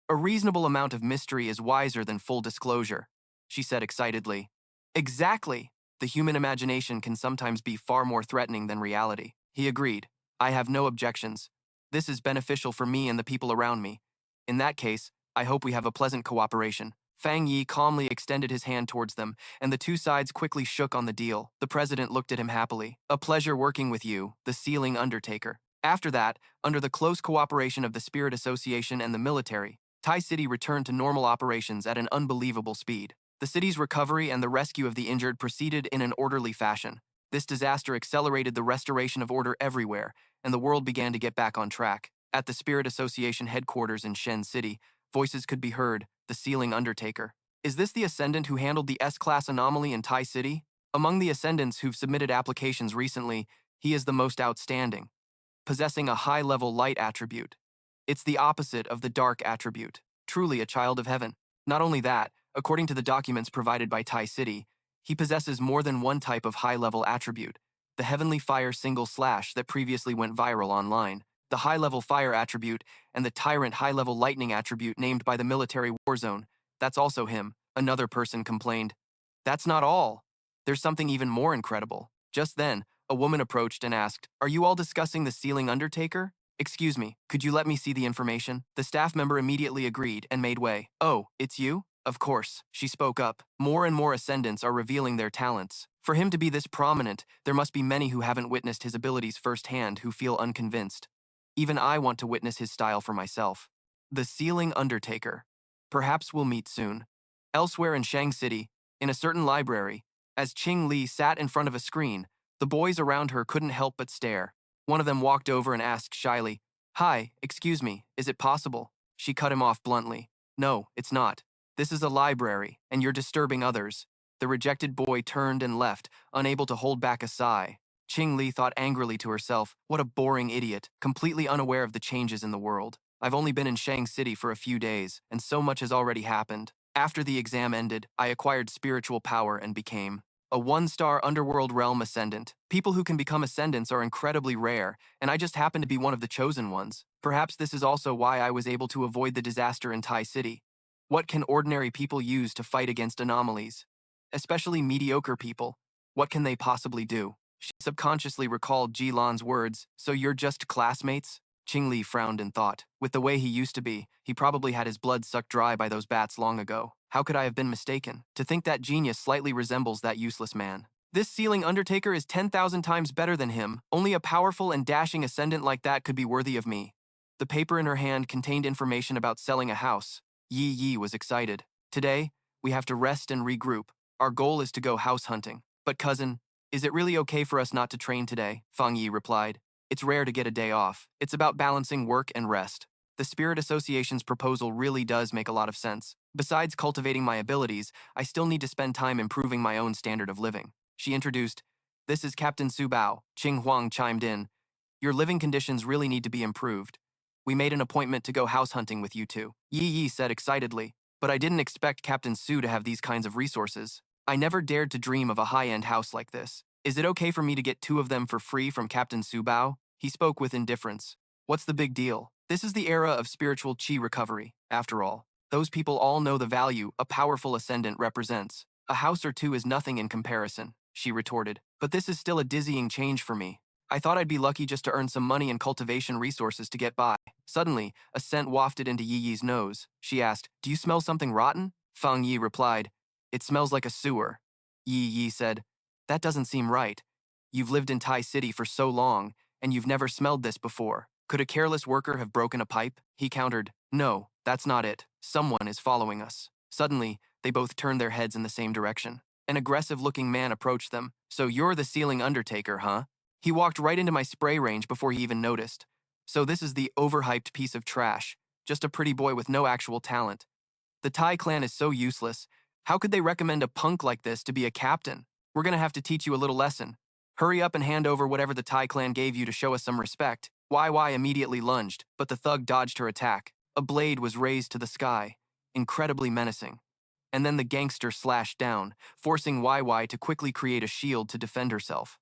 "A reasonable amount of mystery is wiser than full disclosure," she said excitedly. "Exactly! The human imagination can sometimes be far more threatening than reality." He agreed. "I have no objections. This is beneficial for me and the people around me. In that case, I hope we have a pleasant cooperation." Fang Yi calmly extended his hand towards them, and the two sides quickly shook on the deal. The president looked at him happily. "A pleasure working with you, the Ceiling Undertaker." After that, under the close cooperation of the Spirit Association and the military, Tai City returned to normal operations at an unbelievable speed. The city's recovery and the rescue of the injured proceeded in an orderly fashion. This disaster accelerated the restoration of order everywhere, and the world began to get back on track. At the Spirit Association headquarters in Shen City, voices could be heard. The Ceiling Undertaker. "Is this the Ascendant who handled the S-class anomaly in Tai City? Among the Ascendants who've submitted applications recently, he is the most outstanding, possessing a high-level light attribute. It's the opposite of the dark attribute. Truly a child of heaven. Not only that, according to the documents provided by Tai City, He possesses more than one type of high-level attribute. The Heavenly Fire single slash that previously went viral online, the high-level fire attribute, and the Tyrant high-level lightning attribute named by the military warzone. That's also him, another person complained. That's not all. There's something even more incredible. Just then, a woman approached and asked, "Are you all discussing the Sealing Undertaker? Excuse me, could you let me see the information?" The staff member immediately agreed and made way. "Oh, it's you?" "Of course," she spoke up. "More and more ascendants are revealing their talents. For him to be this prominent, there must be many who haven't witnessed his abilities firsthand who feel unconvinced. Even I want to witness his style for myself." The Sealing Undertaker. Perhaps we'll meet soon. Elsewhere in Shang City, in a certain library, as Qing Li sat in front of a screen, the boys around her couldn't help but stare. One of them walked over and asked shyly, "Hi, excuse me, is it possible?" She cut him off bluntly. "No, it's not. This is a library, and you're disturbing others." The rejected boy turned and left, unable to hold back a sigh. Qing Li thought angrily to herself, what a boring idiot, completely unaware of the changes in the world. I've only been in Shang City for a few days, and so much has already happened. After the exam ended, I acquired spiritual power and became a one-star underworld realm ascendant. People who can become ascendants are incredibly rare, and I just happen to be one of the chosen ones. Perhaps this is also why I was able to avoid the disaster in Tai City. What can ordinary people use to fight against anomalies? Especially mediocre people. What can they possibly do? She subconsciously recalled Jilan's words, "So you're just classmates?" Qing Li frowned and thought, with the way he used to be, he probably had his blood sucked dry by those bats long ago. How could I have been mistaken? To think that genius slightly resembles that useless man. This Sealing Undertaker is 10,000 times better than him. Only a powerful and dashing ascendant like that could be worthy of me. The paper in her hand contained information about selling a house. Yi Yi was excited. "Today, we have to rest and regroup. Our goal is to go house hunting." "But cousin, is it really okay for us not to train today?" Fang Yi replied. "It's rare to get a day off. It's about balancing work and rest." The Spirit Association's proposal really does make a lot of sense. Besides cultivating my abilities, I still need to spend time improving my own standard of living. She introduced, "This is Captain Su Bao." Qing Huang chimed in. "Your living conditions really need to be improved. We made an appointment to go house hunting with you two." Yi Yi said excitedly, "But I didn't expect Captain Su to have these kinds of resources. I never dared to dream of a high-end house like this. Is it okay for me to get 2 of them for free from Captain Su Bao?" He spoke with indifference. "What's the big deal? This is the era of spiritual chi recovery, after all. Those people all know the value a powerful ascendant represents. A house or two is nothing in comparison," she retorted. "But this is still a dizzying change for me. I thought I'd be lucky just to earn some money and cultivation resources to get by." Suddenly, a scent wafted into Yi Yi's nose. She asked, "Do you smell something rotten?" Fang Yi replied, "It smells like a sewer." Yi Yi said, "That doesn't seem right. You've lived in Tai City for so long, and you've never smelled this before. Could a careless worker have broken a pipe?" He countered, "No, that's not it. Someone is following us." Suddenly, they both turned their heads in the same direction. An aggressive-looking man approached them. "So you're the Sealing Undertaker, huh?" He walked right into my spray range before he even noticed. "So this is the overhyped piece of trash. Just a pretty boy with no actual talent. The Tai clan is so useless. How could they recommend a punk like this to be a captain? We're gonna have to teach you a little lesson. Hurry up and hand over whatever the Tai clan gave you to show us some respect." YY immediately lunged, but the thug dodged her attack. A blade was raised to the sky, incredibly menacing. And then the gangster slashed down, forcing YY to quickly create a shield to defend herself.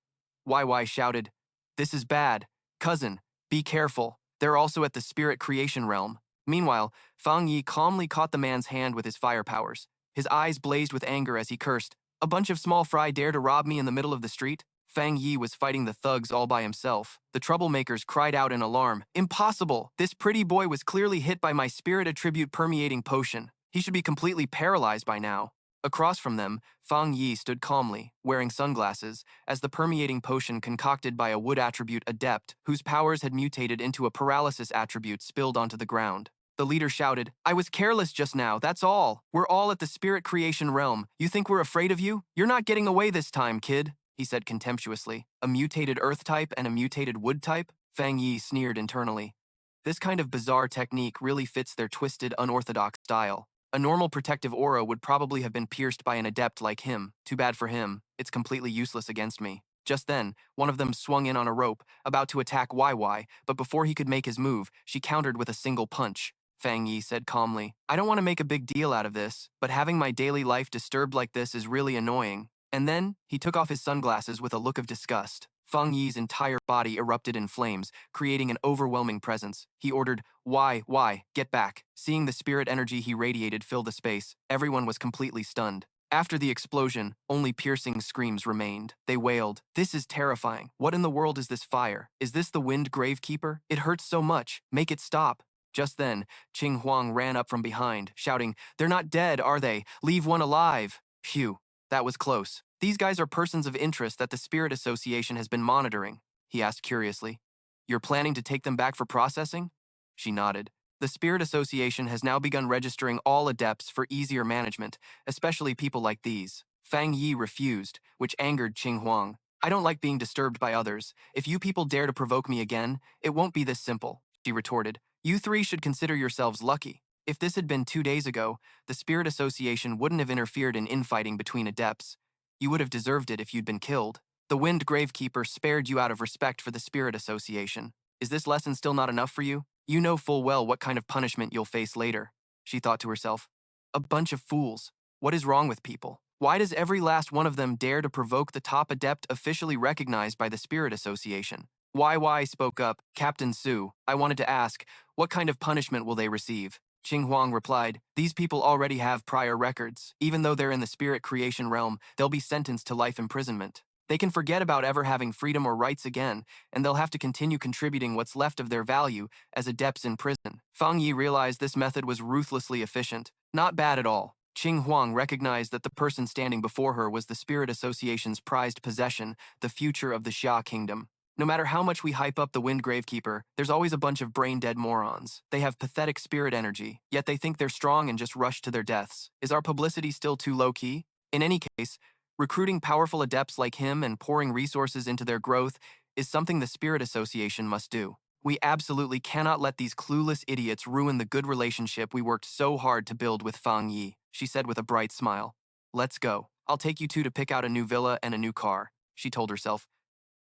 YY shouted, "This is bad. Cousin, be careful. They're also at the spirit creation realm." Meanwhile, Fang Yi calmly caught the man's hand with his fire powers. His eyes blazed with anger as he cursed, "A bunch of small fry dare to rob me in the middle of the street?" Fang Yi was fighting the thugs all by himself. The troublemakers cried out in alarm, "Impossible! This pretty boy was clearly hit by my spirit attribute permeating potion. He should be completely paralyzed by now." Across from them, Fang Yi stood calmly, wearing sunglasses, as the permeating potion concocted by a wood attribute adept, whose powers had mutated into a paralysis attribute, spilled onto the ground. The leader shouted, "I was careless just now, that's all. We're all at the spirit creation realm. You think we're afraid of you? You're not getting away this time, kid," he said contemptuously. "A mutated earth type and a mutated wood type?" Fang Yi sneered internally. This kind of bizarre technique really fits their twisted, unorthodox style. A normal protective aura would probably have been pierced by an adept like him. Too bad for him. It's completely useless against me. Just then, one of them swung in on a rope, about to attack YY, but before he could make his move, she countered with a single punch. Fang Yi said calmly, "I don't want to make a big deal out of this, but having my daily life disturbed like this is really annoying." And then, he took off his sunglasses with a look of disgust. Feng Yi's entire body erupted in flames, creating an overwhelming presence. He ordered, Why, get back. Seeing the spirit energy he radiated fill the space, everyone was completely stunned. After the explosion, only piercing screams remained. They wailed, "This is terrifying. What in the world is this fire? Is this the wind gravekeeper? It hurts so much. Make it stop." Just then, Qing Huang ran up from behind, shouting, "They're not dead, are they? Leave one alive." Phew, that was close. "These guys are persons of interest that the Spirit Association has been monitoring," he asked curiously. "You're planning to take them back for processing?" She nodded. "The Spirit Association has now begun registering all adepts for easier management, especially people like these." Fang Yi refused, which angered Qing Huang. "I don't like being disturbed by others. If you people dare to provoke me again, it won't be this simple," she retorted. "You three should consider yourselves lucky. If this had been 2 days ago, the Spirit Association wouldn't have interfered in infighting between adepts. You would have deserved it if you'd been killed. The Wind Gravekeeper spared you out of respect for the Spirit Association. Is this lesson still not enough for you? You know full well what kind of punishment you'll face later," she thought to herself. A bunch of fools. What is wrong with people? Why does every last one of them dare to provoke the top adept officially recognized by the Spirit Association? "Why," spoke up Captain Su. "I wanted to ask, what kind of punishment will they receive?" Qing Huang replied, "These people already have prior records. Even though they're in the spirit creation realm, they'll be sentenced to life imprisonment. They can forget about ever having freedom or rights again, and they'll have to continue contributing what's left of their value as adepts in prison." Fang Yi realized this method was ruthlessly efficient. Not bad at all. Qing Huang recognized that the person standing before her was the Spirit Association's prized possession, the future of the Xia Kingdom. No matter how much we hype up the Wind Gravekeeper, there's always a bunch of brain-dead morons. They have pathetic spirit energy, yet they think they're strong and just rush to their deaths. Is our publicity still too low-key? In any case, recruiting powerful adepts like him and pouring resources into their growth is something the Spirit Association must do. We absolutely cannot let these clueless idiots ruin the good relationship we worked so hard to build with Fang Yi, she said with a bright smile. "Let's go. I'll take you two to pick out a new villa and a new car," she told herself.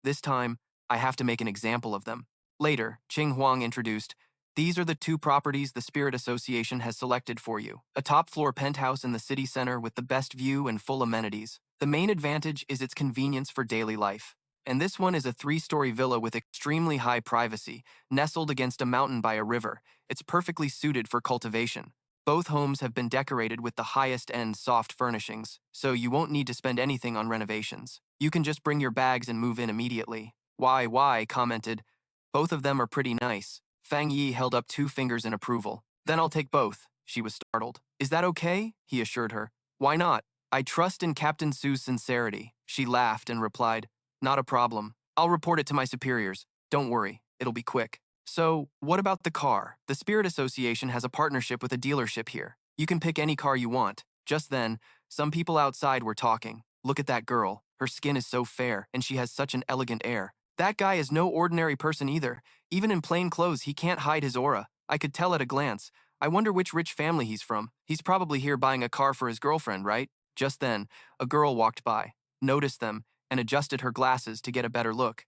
"This time, I have to make an example of them." Later, Qing Huang introduced, "These are the two properties the Spirit Association has selected for you. A top-floor penthouse in the city center with the best view and full amenities. The main advantage is its convenience for daily life. And this one is a 3-story villa with extremely high privacy, nestled against a mountain by a river. It's perfectly suited for cultivation. Both homes have been decorated with the highest-end soft furnishings, so you won't need to spend anything on renovations. You can just bring your bags and move in immediately." Why, commented, "Both of them are pretty nice." Fang Yi held up 2 fingers in approval. "Then I'll take both." She was startled. "Is that okay?" he assured her. "Why not? I trust in Captain Su's sincerity." She laughed and replied, "Not a problem. I'll report it to my superiors. Don't worry, it'll be quick." "So, what about the car? The Spirit Association has a partnership with a dealership here. You can pick any car you want." Just then, some people outside were talking. "Look at that girl. Her skin is so fair, and she has such an elegant air. That guy is no ordinary person either. Even in plain clothes, he can't hide his aura. I could tell at a glance. I wonder which rich family he's from. He's probably here buying a car for his girlfriend, right?" Just then, a girl walked by, noticed them, and adjusted her glasses to get a better look.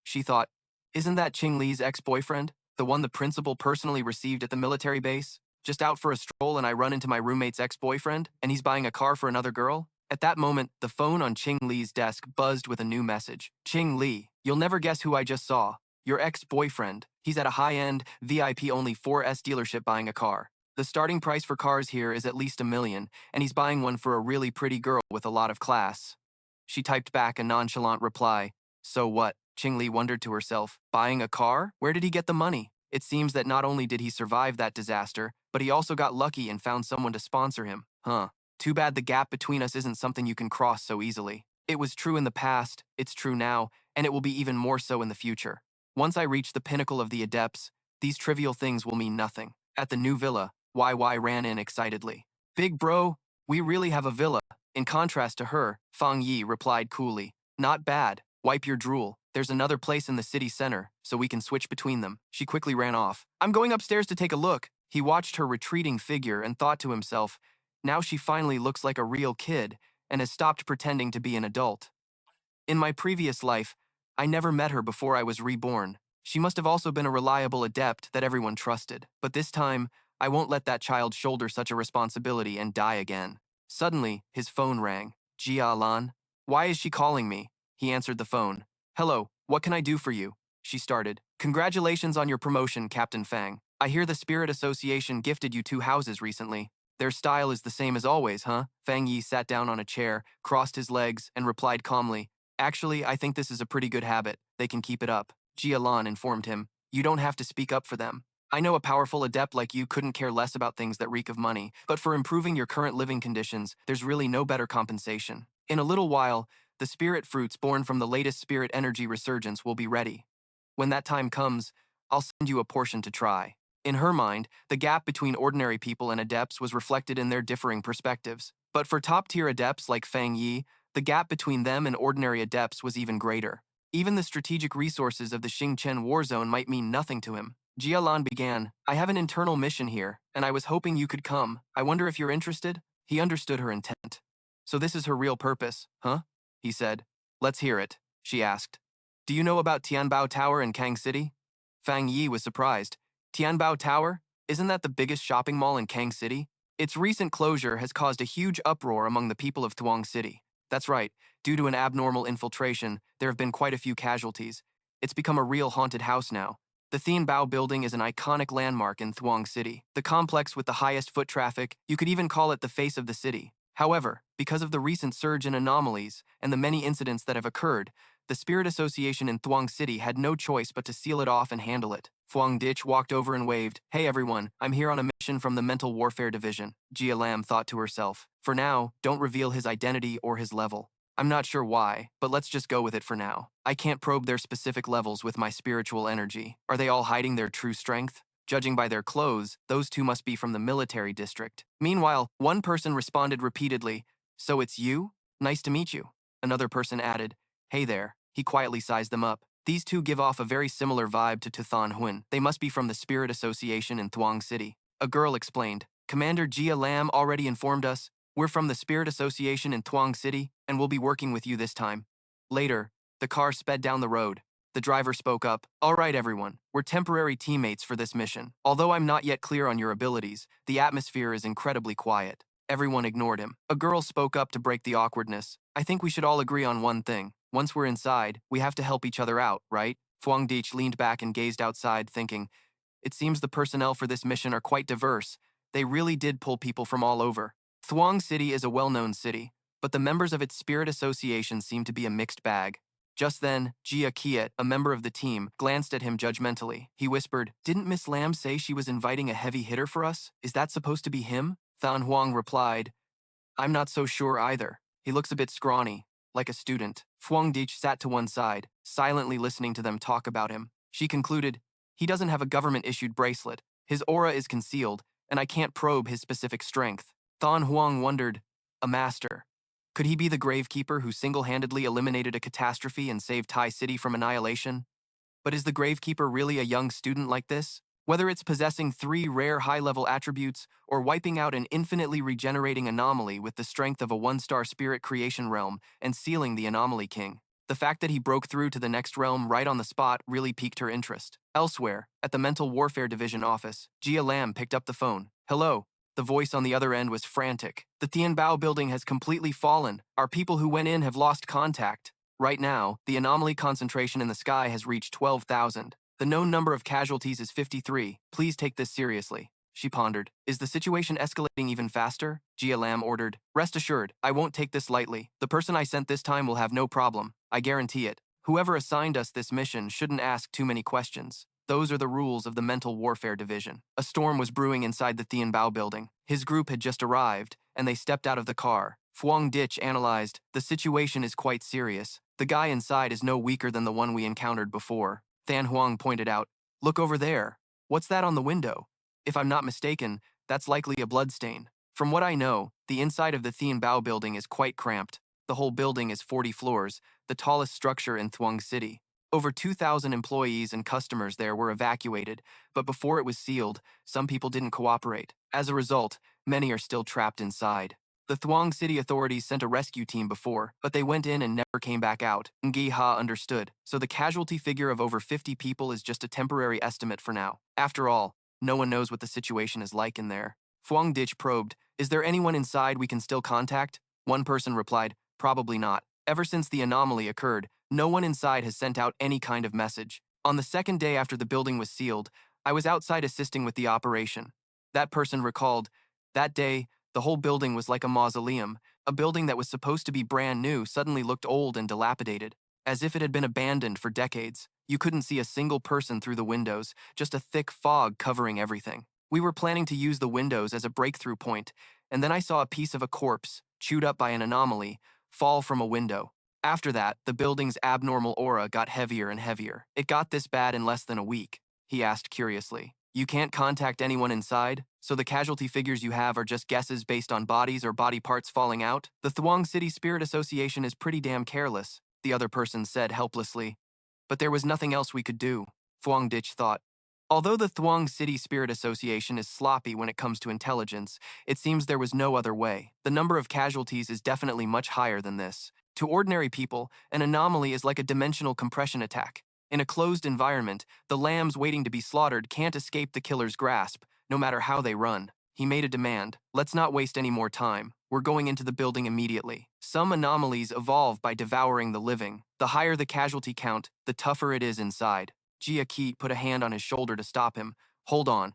She thought, "Isn't that Ching Li's ex-boyfriend? The one the principal personally received at the military base? Just out for a stroll and I run into my roommate's ex-boyfriend, and he's buying a car for another girl?" At that moment, the phone on Ching Li's desk buzzed with a new message. "Ching Li, you'll never guess who I just saw. Your ex-boyfriend. He's at a high-end, VIP-only 4S dealership buying a car. The starting price for cars here is at least $1 million, and he's buying one for a really pretty girl with a lot of class." She typed back a nonchalant reply. "So what?" Ching Li wondered to herself. "Buying a car? Where did he get the money?" It seems that not only did he survive that disaster, but he also got lucky and found someone to sponsor him. Huh. Too bad the gap between us isn't something you can cross so easily. It was true in the past, it's true now, and it will be even more so in the future. Once I reach the pinnacle of the adepts, these trivial things will mean nothing." At the new villa, YY ran in excitedly. "Big bro, we really have a villa." In contrast to her, Fang Yi replied coolly, "Not bad. Wipe your drool. There's another place in the city center, so we can switch between them." She quickly ran off. "I'm going upstairs to take a look." He watched her retreating figure and thought to himself, now she finally looks like a real kid and has stopped pretending to be an adult. In my previous life, I never met her before I was reborn. She must have also been a reliable adept that everyone trusted. But this time, I won't let that child shoulder such a responsibility and die again. Suddenly, his phone rang. "Jia Lan?" Why is she calling me? He answered the phone. Hello, what can I do for you? She started. Congratulations on your promotion, Captain Fang. I hear the Spirit Association gifted you 2 houses recently. Their style is the same as always, huh? Fang Yi sat down on a chair, crossed his legs, and replied calmly, Actually, I think this is a pretty good habit. They can keep it up. Jia Lan informed him. You don't have to speak up for them. I know a powerful adept like you couldn't care less about things that reek of money, but for improving your current living conditions, there's really no better compensation. In a little while, the spirit fruits born from the latest spirit energy resurgence will be ready. When that time comes, I'll send you a portion to try. In her mind, the gap between ordinary people and adepts was reflected in their differing perspectives. But for top-tier adepts like Fang Yi, the gap between them and ordinary adepts was even greater. Even the strategic resources of the Xingchen war zone might mean nothing to him. Jia Lan began, I have an internal mission here, and I was hoping you could come. I wonder if you're interested? He understood her intent. So this is her real purpose, huh? He said. Let's hear it, she asked. Do you know about Tianbao Tower in Kang City? Fang Yi was surprised. Tianbao Tower? Isn't that the biggest shopping mall in Kang City? Its recent closure has caused a huge uproar among the people of Thuong City. That's right, due to an abnormal infiltration, there have been quite a few casualties. It's become a real haunted house now. The Tianbao building is an iconic landmark in Thuong City. The complex with the highest foot traffic, you could even call it the face of the city. However, because of the recent surge in anomalies and the many incidents that have occurred, the Spirit Association in Thuong City had no choice but to seal it off and handle it. Thuong Ditch walked over and waved, Hey everyone, I'm here on a mission from the Mental Warfare Division. Jia Lam thought to herself. For now, don't reveal his identity or his level. I'm not sure why, but let's just go with it for now. I can't probe their specific levels with my spiritual energy. Are they all hiding their true strength? Judging by their clothes, those two must be from the military district. Meanwhile, one person responded repeatedly, So it's you? Nice to meet you. Another person added, Hey there. He quietly sized them up. These two give off a very similar vibe to Tuthan Hun. They must be from the Spirit Association in Thuong City. A girl explained, Commander Jia Lam already informed us. We're from the Spirit Association in Thuong City, and we'll be working with you this time. Later, the car sped down the road. The driver spoke up, All right, everyone, we're temporary teammates for this mission. Although I'm not yet clear on your abilities, the atmosphere is incredibly quiet. Everyone ignored him. A girl spoke up to break the awkwardness. I think we should all agree on one thing. Once we're inside, we have to help each other out, right? Fuang Dich leaned back and gazed outside, thinking, It seems the personnel for this mission are quite diverse. They really did pull people from all over. Thuong City is a well-known city, but the members of its spirit association seem to be a mixed bag. Just then, Jia Kiet, a member of the team, glanced at him judgmentally. He whispered, Didn't Miss Lam say she was inviting a heavy hitter for us? Is that supposed to be him? Than Huang replied, I'm not so sure either. He looks a bit scrawny, like a student. Fuang Dich sat to one side, silently listening to them talk about him. She concluded, He doesn't have a government-issued bracelet. His aura is concealed, and I can't probe his specific strength. Than Huang wondered, A master. Could he be the Gravekeeper who single-handedly eliminated a catastrophe and saved Tai City from annihilation? But is the Gravekeeper really a young student like this? Whether it's possessing 3 rare high-level attributes or wiping out an infinitely regenerating anomaly with the strength of a 1-star spirit creation realm and sealing the anomaly king, the fact that he broke through to the next realm right on the spot really piqued her interest. Elsewhere, at the Mental Warfare Division office, Jia Lam picked up the phone. Hello. The voice on the other end was frantic. The Tianbao building has completely fallen. Our people who went in have lost contact. Right now, the anomaly concentration in the sky has reached 12,000. The known number of casualties is 53. Please take this seriously. She pondered. Is the situation escalating even faster? Jia Lam ordered. Rest assured, I won't take this lightly. The person I sent this time will have no problem. I guarantee it. Whoever assigned us this mission shouldn't ask too many questions. Those are the rules of the Mental Warfare Division. A storm was brewing inside the Tianbao building. His group had just arrived, and they stepped out of the car. Fuang Dich analyzed, the situation is quite serious. The guy inside is no weaker than the one we encountered before. Than Huang pointed out, Look over there. What's that on the window? If I'm not mistaken, that's likely a bloodstain. From what I know, the inside of the Tianbao building is quite cramped. The whole building is 40 floors, the tallest structure in Thuong City. Over 2,000 employees and customers there were evacuated, but before it was sealed, some people didn't cooperate. As a result, many are still trapped inside. The Thuong City authorities sent a rescue team before, but they went in and never came back out. Ngi Ha understood, so the casualty figure of over 50 people is just a temporary estimate for now. After all, no one knows what the situation is like in there. Fuang Dich probed, Is there anyone inside we can still contact? One person replied, Probably not. Ever since the anomaly occurred, no one inside has sent out any kind of message. On the second day after the building was sealed, I was outside assisting with the operation. That person recalled, that day, the whole building was like a mausoleum. A building that was supposed to be brand new suddenly looked old and dilapidated, as if it had been abandoned for decades. You couldn't see a single person through the windows, just a thick fog covering everything. We were planning to use the windows as a breakthrough point, and then I saw a piece of a corpse, chewed up by an anomaly, fall from a window. After that, the building's abnormal aura got heavier and heavier. It got this bad in less than a week, he asked curiously. You can't contact anyone inside, so the casualty figures you have are just guesses based on bodies or body parts falling out? The Thuong City Spirit Association is pretty damn careless, the other person said helplessly. But there was nothing else we could do, Thuong Dich thought. Although the Thuong City Spirit Association is sloppy when it comes to intelligence, it seems there was no other way. The number of casualties is definitely much higher than this. To ordinary people, an anomaly is like a dimensional compression attack. In a closed environment, the lambs waiting to be slaughtered can't escape the killer's grasp, no matter how they run. He made a demand. Let's not waste any more time. We're going into the building immediately. Some anomalies evolve by devouring the living. The higher the casualty count, the tougher it is inside. Jia Qi put a hand on his shoulder to stop him. Hold on.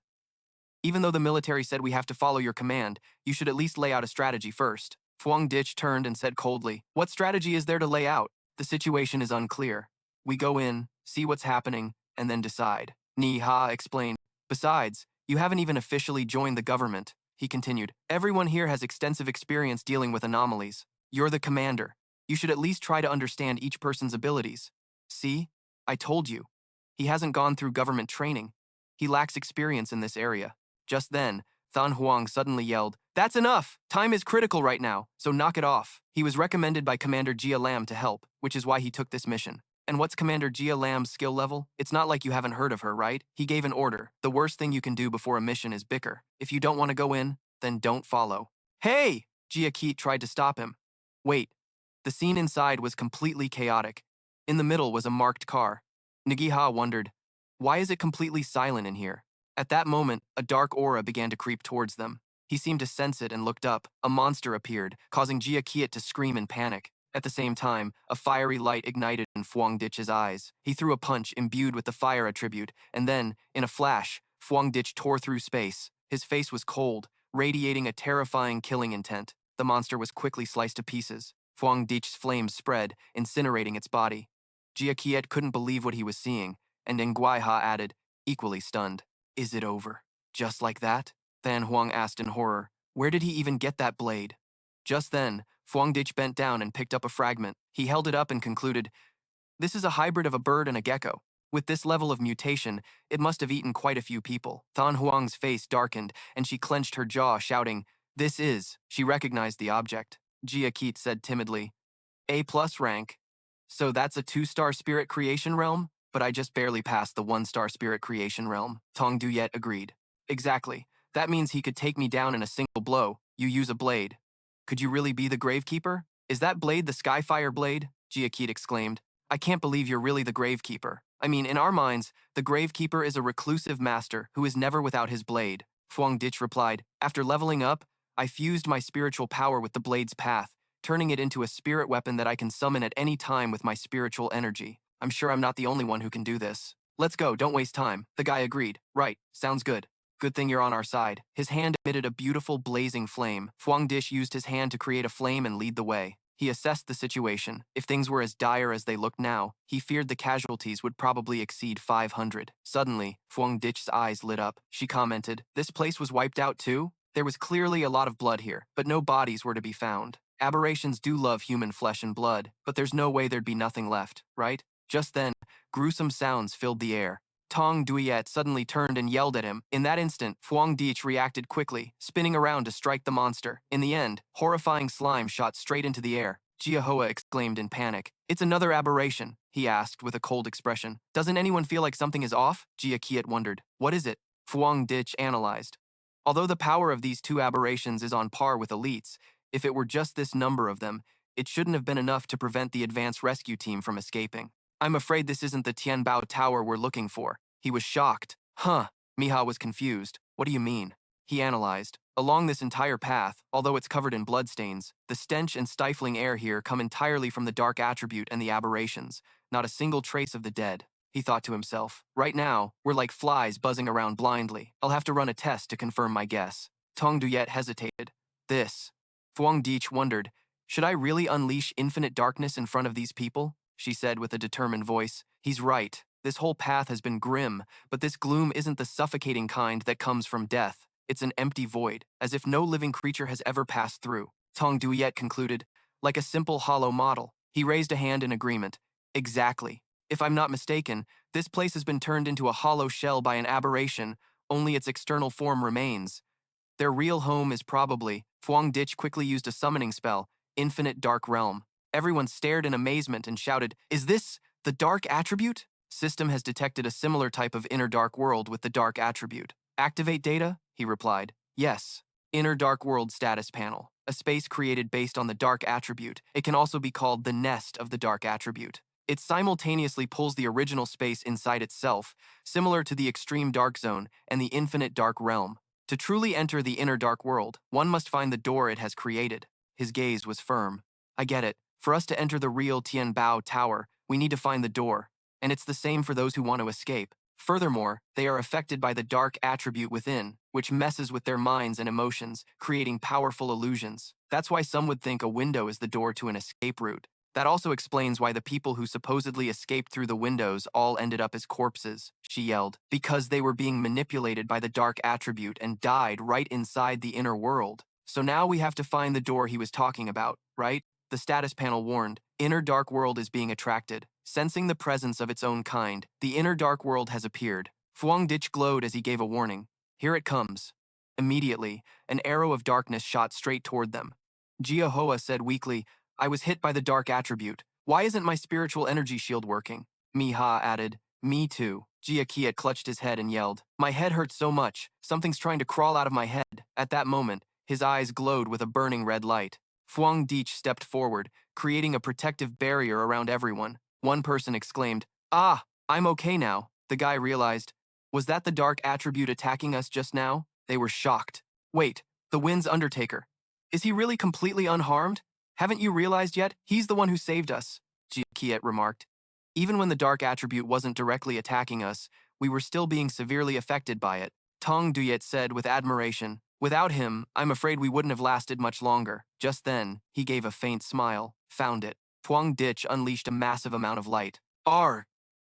Even though the military said we have to follow your command, you should at least lay out a strategy first. Thuong Dich turned and said coldly, what strategy is there to lay out? The situation is unclear. We go in, see what's happening, and then decide. Ni Ha explained. Besides, you haven't even officially joined the government, he continued. Everyone here has extensive experience dealing with anomalies. You're the commander. You should at least try to understand each person's abilities. See? I told you. He hasn't gone through government training. He lacks experience in this area. Just then, Than Huang suddenly yelled, That's enough! Time is critical right now, so knock it off. He was recommended by Commander Jia Lam to help, which is why he took this mission. And what's Commander Jia Lam's skill level? It's not like you haven't heard of her, right? He gave an order. The worst thing you can do before a mission is bicker. If you don't want to go in, then don't follow. Hey! Jia Keat tried to stop him. Wait. The scene inside was completely chaotic. In the middle was a marked car. Nagiha wondered, why is it completely silent in here? At that moment, a dark aura began to creep towards them. He seemed to sense it and looked up. A monster appeared, causing Jia Kiat to scream in panic. At the same time, a fiery light ignited in Thuong Dich's eyes. He threw a punch imbued with the fire attribute, and then, in a flash, Thuong Dich tore through space. His face was cold, radiating a terrifying killing intent. The monster was quickly sliced to pieces. Thuong Dich's flames spread, incinerating its body. Jia Kiet couldn't believe what he was seeing, and Nguai Ha added, equally stunned. Is it over? Just like that? Than Huang asked in horror. Where did he even get that blade? Just then, Thuong Dich bent down and picked up a fragment. He held it up and concluded, This is a hybrid of a bird and a gecko. With this level of mutation, it must have eaten quite a few people. Than Huang's face darkened, and she clenched her jaw, shouting, This is. She recognized the object. Jia Keat said timidly, A+ rank. So that's a 2-star spirit creation realm? But I just barely passed the 1-star spirit creation realm. Tong Duyet agreed. Exactly. That means he could take me down in a single blow. You use a blade. Could you really be the Gravekeeper? Is that blade the Skyfire blade? Jia Keat exclaimed. I can't believe you're really the Gravekeeper. I mean, in our minds, the Gravekeeper is a reclusive master who is never without his blade. Thuong Dich replied, After leveling up, I fused my spiritual power with the blade's path, turning it into a spirit weapon that I can summon at any time with my spiritual energy. I'm sure I'm not the only one who can do this. Let's go, don't waste time. The guy agreed. Right, sounds good. Good thing you're on our side. His hand emitted a beautiful blazing flame. Thuong Dich used his hand to create a flame and lead the way. He assessed the situation. If things were as dire as they looked now, he feared the casualties would probably exceed 500. Suddenly, Thuong Dich's eyes lit up. She commented, This place was wiped out too? There was clearly a lot of blood here, but no bodies were to be found. Aberrations do love human flesh and blood, but there's no way there'd be nothing left, right? Just then, gruesome sounds filled the air. Tong Duyet suddenly turned and yelled at him. In that instant, Thuong Dich reacted quickly, spinning around to strike the monster. In the end, horrifying slime shot straight into the air. Jia Hoa exclaimed in panic. It's another aberration, he asked with a cold expression. Doesn't anyone feel like something is off? Jia Kiet wondered. What is it? Thuong Dich analyzed. Although the power of these two aberrations is on par with elites, if it were just this number of them, it shouldn't have been enough to prevent the advanced rescue team from escaping. I'm afraid this isn't the Tianbao Tower we're looking for. He was shocked. Huh. Miha was confused. What do you mean? he analyzed. Along this entire path, although it's covered in bloodstains, the stench and stifling air here come entirely from the dark attribute and the aberrations, not a single trace of the dead. He thought to himself. Right now, we're like flies buzzing around blindly. I'll have to run a test to confirm my guess. Tong Duyet hesitated. This. Fuang Dich wondered, should I really unleash infinite darkness in front of these people? She said with a determined voice. He's right. This whole path has been grim, but this gloom isn't the suffocating kind that comes from death. It's an empty void, as if no living creature has ever passed through. Tong Duyet concluded, like a simple hollow model. He raised a hand in agreement. Exactly. If I'm not mistaken, this place has been turned into a hollow shell by an aberration, only its external form remains. Their real home is probably, Fuang Dich quickly used a summoning spell, Infinite Dark Realm. Everyone stared in amazement and shouted, is this the dark attribute? System has detected a similar type of inner dark world with the dark attribute. Activate data? He replied. Yes. Inner Dark World Status Panel. A space created based on the dark attribute. It can also be called the nest of the dark attribute. It simultaneously pulls the original space inside itself, similar to the extreme dark zone and the infinite dark realm. To truly enter the inner dark world, one must find the door it has created. His gaze was firm. I get it. For us to enter the real Tian Bao Tower, we need to find the door. And it's the same for those who want to escape. Furthermore, they are affected by the dark attribute within, which messes with their minds and emotions, creating powerful illusions. That's why some would think a window is the door to an escape route. That also explains why the people who supposedly escaped through the windows all ended up as corpses, she yelled, because they were being manipulated by the dark attribute and died right inside the inner world. So now we have to find the door he was talking about, right? The status panel warned, inner dark world is being attracted. Sensing the presence of its own kind, the inner dark world has appeared. Fuang Dich glowed as he gave a warning. Here it comes. Immediately, an arrow of darkness shot straight toward them. Jia Hoa said weakly, I was hit by the dark attribute. Why isn't my spiritual energy shield working? Mi Ha added, me too. Jia Kiat clutched his head and yelled, my head hurts so much, something's trying to crawl out of my head. At that moment, his eyes glowed with a burning red light. Fuang Dich stepped forward, creating a protective barrier around everyone. One person exclaimed, ah, I'm okay now. The guy realized, was that the dark attribute attacking us just now? They were shocked. Wait, the Wind's Undertaker. Is he really completely unharmed? Haven't you realized yet? He's the one who saved us, Jia Kiet remarked. Even when the dark attribute wasn't directly attacking us, we were still being severely affected by it. Tong Duyet said with admiration. Without him, I'm afraid we wouldn't have lasted much longer. Just then, he gave a faint smile. Found it. Fuang Dich unleashed a massive amount of light. R!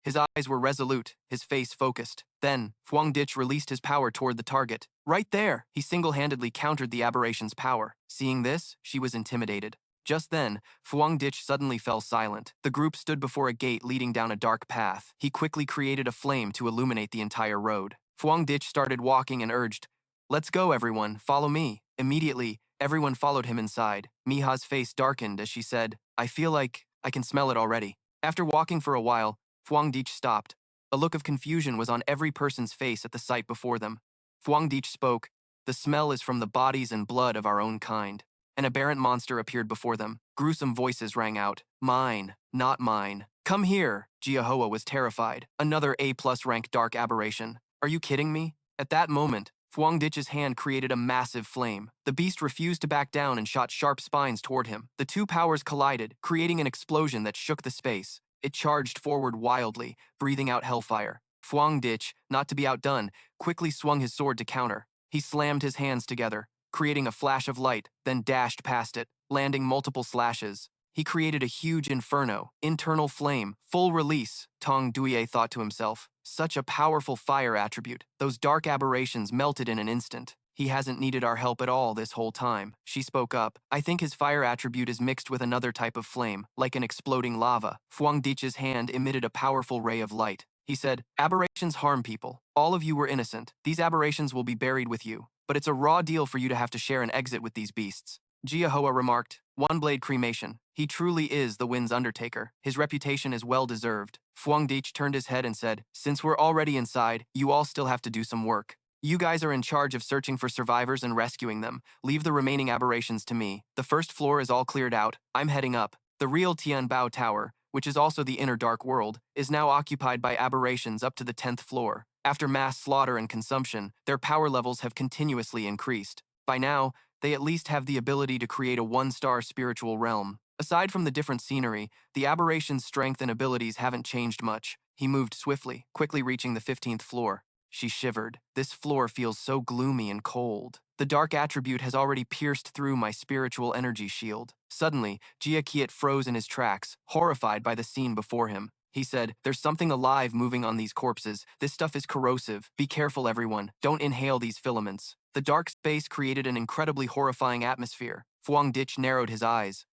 His eyes were resolute, his face focused. Then, Fuang Dich released his power toward the target. Right there, he single-handedly countered the aberration's power. Seeing this, she was intimidated. Just then, Fuang Dich suddenly fell silent. The group stood before a gate leading down a dark path. He quickly created a flame to illuminate the entire road. Fuang Dich started walking and urged, let's go, everyone, follow me. Immediately, everyone followed him inside. Miha's face darkened as she said, I feel like I can smell it already. After walking for a while, Fuang Dich stopped. A look of confusion was on every person's face at the sight before them. Fuang Dich spoke, the smell is from the bodies and blood of our own kind. An aberrant monster appeared before them. Gruesome voices rang out. Mine, not mine. Come here. Jia Hoa was terrified. Another A+ rank dark aberration. Are you kidding me? At that moment, Fuang Dich's hand created a massive flame. The beast refused to back down and shot sharp spines toward him. The two powers collided, creating an explosion that shook the space. It charged forward wildly, breathing out hellfire. Fuang Dich, not to be outdone, quickly swung his sword to counter. He slammed his hands together, creating a flash of light, then dashed past it, landing multiple slashes. He created a huge inferno, internal flame, full release, Tong Duyet thought to himself. Such a powerful fire attribute. Those dark aberrations melted in an instant. He hasn't needed our help at all this whole time. She spoke up. I think his fire attribute is mixed with another type of flame, like an exploding lava. Fuang Dich's hand emitted a powerful ray of light. He said, aberrations harm people. All of you were innocent. These aberrations will be buried with you. But it's a raw deal for you to have to share an exit with these beasts. Jia Hoa remarked, one-blade cremation. He truly is the Wind's Undertaker. His reputation is well-deserved. Fuang Dich turned his head and said, since we're already inside, you all still have to do some work. You guys are in charge of searching for survivors and rescuing them. Leave the remaining aberrations to me. The first floor is all cleared out. I'm heading up. The real Tian Bao Tower, which is also the inner dark world, is now occupied by aberrations up to the 10th floor. After mass slaughter and consumption, their power levels have continuously increased. By now, they at least have the ability to create a one-star spiritual realm. Aside from the different scenery, the aberration's strength and abilities haven't changed much. He moved swiftly, quickly reaching the 15th floor. She shivered. This floor feels so gloomy and cold. The dark attribute has already pierced through my spiritual energy shield. Suddenly, Jia Kiet froze in his tracks, horrified by the scene before him. He said, "There's something alive moving on these corpses. This stuff is corrosive. Be careful, everyone. Don't inhale these filaments." The dark space created an incredibly horrifying atmosphere. Fuang Dich narrowed his eyes.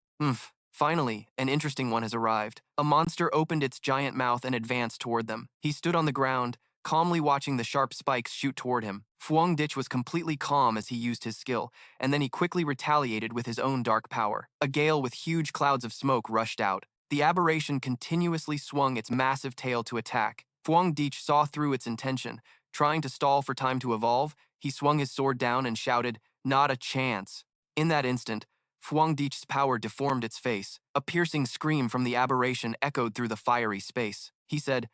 Finally, an interesting one has arrived. A monster opened its giant mouth and advanced toward them. He stood on the ground, calmly watching the sharp spikes shoot toward him. Fuang Dich was completely calm as he used his skill, and then he quickly retaliated with his own dark power. A gale with huge clouds of smoke rushed out. The aberration continuously swung its massive tail to attack. Fuang Dich saw through its intention. Trying to stall for time to evolve, he swung his sword down and shouted, "Not a chance." In that instant, Fuang Dich's power deformed its face. A piercing scream from the aberration echoed through the fiery space. He said,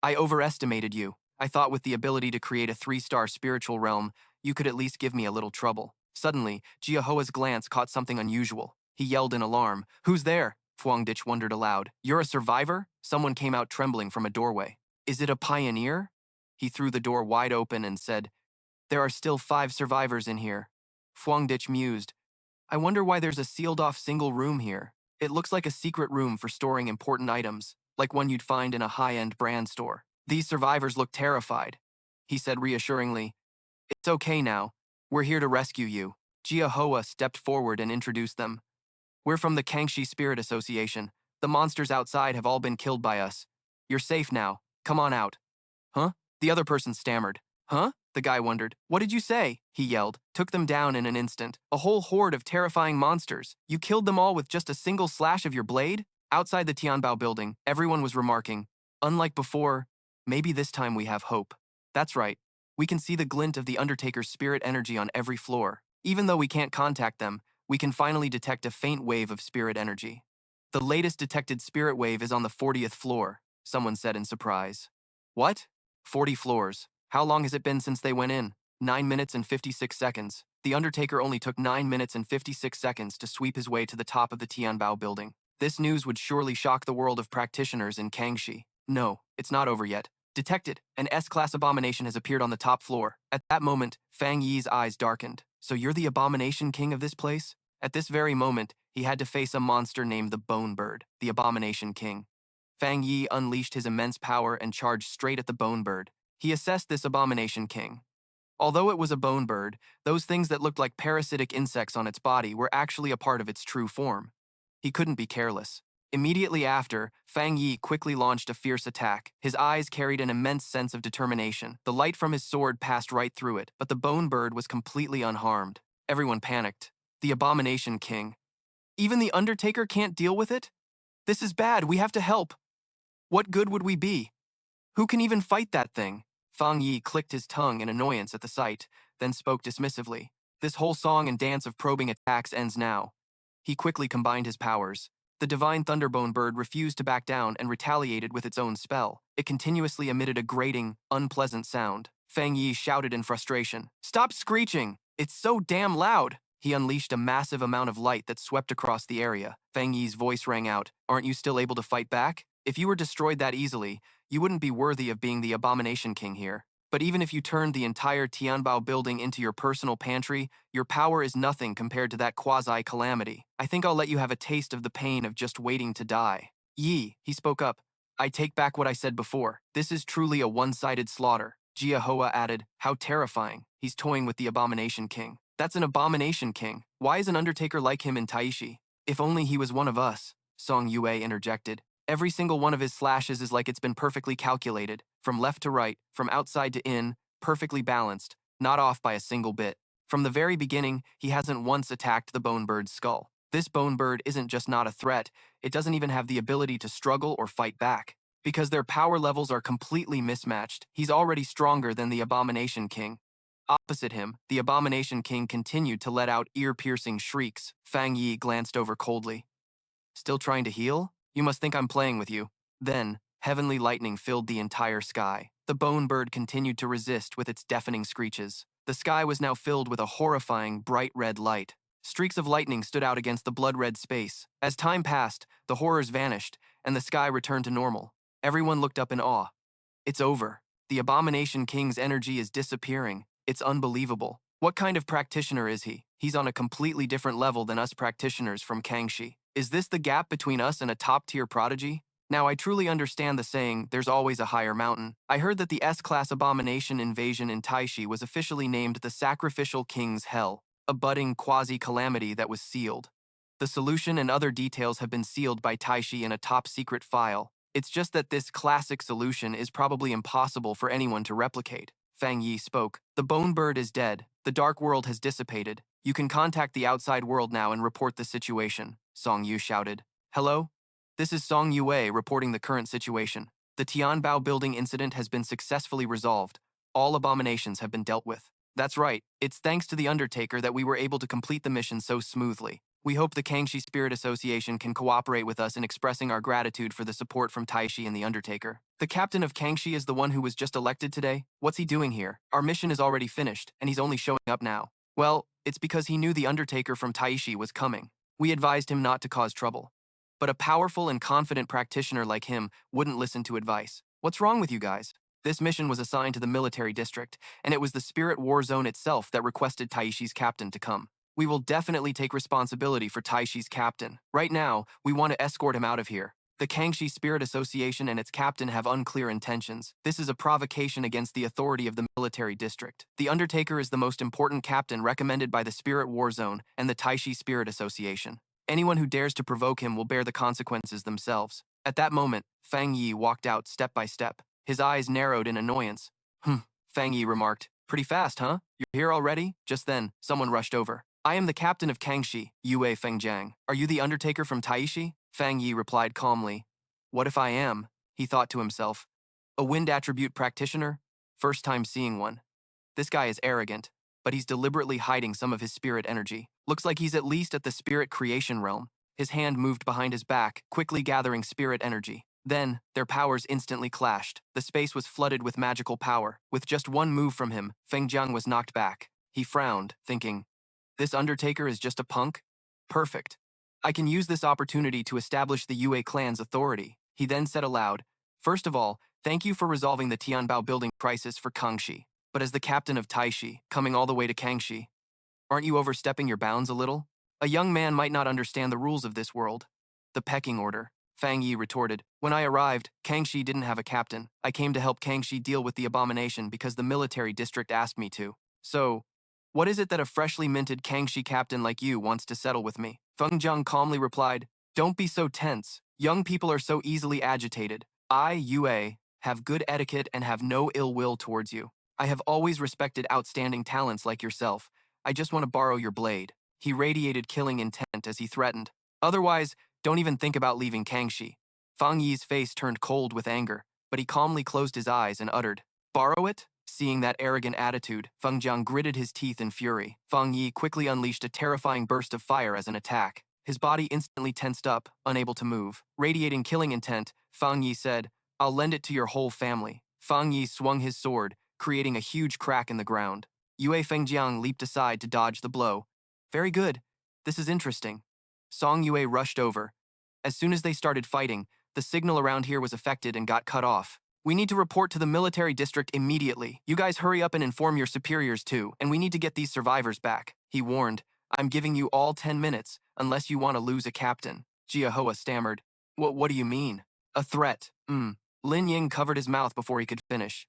"I overestimated you. I thought with the ability to create a 3-star spiritual realm, you could at least give me a little trouble." Suddenly, Jiahoa's glance caught something unusual. He yelled in alarm, "Who's there?" Fuang Dich wondered aloud. "You're a survivor?" Someone came out trembling from a doorway. "Is it a pioneer?" He threw the door wide open and said, "There are still 5 survivors in here." Fuang Dich mused, "I wonder why there's a sealed-off single room here. It looks like a secret room for storing important items, like one you'd find in a high-end brand store." "These survivors look terrified," he said reassuringly. "It's okay now. We're here to rescue you." Jiahoa stepped forward and introduced them. "We're from the Kangxi Spirit Association. The monsters outside have all been killed by us. You're safe now. Come on out." "Huh?" The other person stammered. "Huh?" The guy wondered. "What did you say?" He yelled, took them down in an instant. A whole horde of terrifying monsters. "You killed them all with just a single slash of your blade?" Outside the Tianbao building, everyone was remarking, "Unlike before, maybe this time we have hope." That's right. We can see the glint of the Undertaker's spirit energy on every floor. Even though we can't contact them, we can finally detect a faint wave of spirit energy. "The latest detected spirit wave is on the 40th floor," someone said in surprise. "What? 40 floors. How long has it been since they went in?" 9 minutes and 56 seconds. The Undertaker only took 9 minutes and 56 seconds to sweep his way to the top of the Tianbao building. This news would surely shock the world of practitioners in Kangxi. No, it's not over yet. "Detected, an S-class abomination has appeared on the top floor." At that moment, Fang Yi's eyes darkened. "So you're the abomination king of this place?" At this very moment, he had to face a monster named the Bone Bird, the abomination king. Fang Yi unleashed his immense power and charged straight at the Bone Bird. He assessed this abomination king. Although it was a bone bird, those things that looked like parasitic insects on its body were actually a part of its true form. He couldn't be careless. Immediately after, Fang Yi quickly launched a fierce attack. His eyes carried an immense sense of determination. The light from his sword passed right through it, but the bone bird was completely unharmed. Everyone panicked. The abomination king. "Even the Undertaker can't deal with it? This is bad, we have to help. What good would we be? Who can even fight that thing?" Fang Yi clicked his tongue in annoyance at the sight, then spoke dismissively. "This whole song and dance of probing attacks ends now." He quickly combined his powers. The divine thunderbone bird refused to back down and retaliated with its own spell. It continuously emitted a grating, unpleasant sound. Fang Yi shouted in frustration, "Stop screeching! It's so damn loud!" He unleashed a massive amount of light that swept across the area. Fang Yi's voice rang out, "Aren't you still able to fight back? If you were destroyed that easily, you wouldn't be worthy of being the abomination king here. But even if you turned the entire Tianbao building into your personal pantry, your power is nothing compared to that quasi-calamity. I think I'll let you have a taste of the pain of just waiting to die." "Yi," he spoke up, "I take back what I said before. This is truly a one-sided slaughter." Jiahoa added, "How terrifying. He's toying with the abomination king." "That's an abomination king. Why is an Undertaker like him in Taishi?" "If only he was one of us," Song Yue interjected. "Every single one of his slashes is like it's been perfectly calculated, from left to right, from outside to in, perfectly balanced, not off by a single bit. From the very beginning, he hasn't once attacked the bone bird's skull. This bone bird isn't just not a threat, it doesn't even have the ability to struggle or fight back. Because their power levels are completely mismatched, he's already stronger than the Abomination King." Opposite him, the Abomination King continued to let out ear-piercing shrieks. Fang Yi glanced over coldly. "Still trying to heal? You must think I'm playing with you." Then, Heavenly lightning filled the entire sky. The bone bird continued to resist with its deafening screeches. The sky was now filled with a horrifying, bright red light. Streaks of lightning stood out against the blood-red space. As time passed, the horrors vanished, and the sky returned to normal. Everyone looked up in awe. It's over. The Abomination King's energy is disappearing. It's unbelievable. What kind of practitioner is he? He's on a completely different level than us practitioners from Kangxi. Is this the gap between us and a top-tier prodigy? Now, I truly understand the saying, there's always a higher mountain. I heard that the S-class abomination invasion in Taishi was officially named the Sacrificial King's Hell, a budding quasi-calamity that was sealed. The solution and other details have been sealed by Taishi in a top-secret file. It's just that this classic solution is probably impossible for anyone to replicate. Fang Yi spoke. The bone bird is dead. The dark world has dissipated. You can contact the outside world now and report the situation, Song Yu shouted. Hello? This is Song Yue reporting the current situation. The Tianbao building incident has been successfully resolved. All abominations have been dealt with. That's right. It's thanks to the Undertaker that we were able to complete the mission so smoothly. We hope the Kangxi Spirit Association can cooperate with us in expressing our gratitude for the support from Taishi and the Undertaker. The captain of Kangxi is the one who was just elected today? What's he doing here? Our mission is already finished, and he's only showing up now. Well, it's because he knew the Undertaker from Taishi was coming. We advised him not to cause trouble. But a powerful and confident practitioner like him wouldn't listen to advice. What's wrong with you guys? This mission was assigned to the military district, and it was the Spirit War Zone itself that requested Taishi's captain to come. We will definitely take responsibility for Taishi's captain. Right now, we want to escort him out of here. The Kangxi Spirit Association and its captain have unclear intentions. This is a provocation against the authority of the military district. The Undertaker is the most important captain recommended by the Spirit War Zone and the Taishi Spirit Association. Anyone who dares to provoke him will bear the consequences themselves. At that moment, Fang Yi walked out step by step. His eyes narrowed in annoyance. Fang Yi remarked. Pretty fast, huh? You're here already? Just then, someone rushed over. I am the captain of Kangxi, Yue Fengjiang. Are you the Undertaker from Taishi? Fang Yi replied calmly. What if I am? He thought to himself. A wind attribute practitioner? First time seeing one. This guy is arrogant, but he's deliberately hiding some of his spirit energy. Looks like he's at least at the spirit creation realm. His hand moved behind his back, quickly gathering spirit energy. Then, their powers instantly clashed. The space was flooded with magical power. With just one move from him, Fengjiang was knocked back. He frowned, thinking, this Undertaker is just a punk? Perfect. I can use this opportunity to establish the Yue clan's authority. He then said aloud, first of all, thank you for resolving the Tianbao building crisis for Kangxi. But as the captain of Taishi, coming all the way to Kangxi, aren't you overstepping your bounds a little? A young man might not understand the rules of this world. The pecking order. Fang Yi retorted. When I arrived, Kangxi didn't have a captain. I came to help Kangxi deal with the abomination because the military district asked me to. So, what is it that a freshly minted Kangxi captain like you wants to settle with me? Feng Jiang calmly replied, don't be so tense. Young people are so easily agitated. I, Yue, have good etiquette and have no ill will towards you. I have always respected outstanding talents like yourself. I just want to borrow your blade. He radiated killing intent as he threatened. Otherwise, don't even think about leaving Kangxi. Fang Yi's face turned cold with anger, but he calmly closed his eyes and uttered, borrow it? Seeing that arrogant attitude, Feng Jiang gritted his teeth in fury. Fang Yi quickly unleashed a terrifying burst of fire as an attack. His body instantly tensed up, unable to move. Radiating killing intent, Fang Yi said, I'll lend it to your whole family. Fang Yi swung his sword, creating a huge crack in the ground. Yue Fengjiang leaped aside to dodge the blow. Very good. This is interesting. Song Yue rushed over. As soon as they started fighting, the signal around here was affected and got cut off. We need to report to the military district immediately. You guys hurry up and inform your superiors too, and we need to get these survivors back. He warned. I'm giving you all 10 minutes, unless you want to lose a captain. Jiahoa stammered. What do you mean? A threat. Lin Ying covered his mouth before he could finish.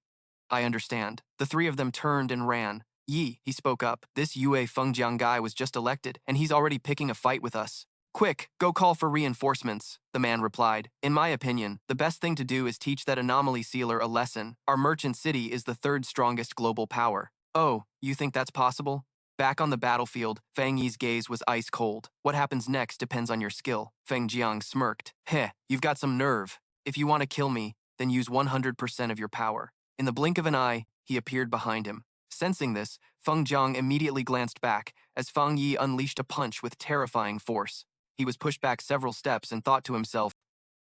I understand. The three of them turned and ran. Yi, he spoke up. This Yue Fengjiang guy was just elected, and he's already picking a fight with us. Quick, go call for reinforcements, the man replied. In my opinion, the best thing to do is teach that anomaly sealer a lesson. Our merchant city is the third strongest global power. Oh, you think that's possible? Back on the battlefield, Fang Yi's gaze was ice cold. What happens next depends on your skill. Feng Jiang smirked. Heh, you've got some nerve. If you want to kill me, then use 100% of your power. In the blink of an eye, he appeared behind him. Sensing this, Feng Jiang immediately glanced back as Fang Yi unleashed a punch with terrifying force. He was pushed back several steps and thought to himself,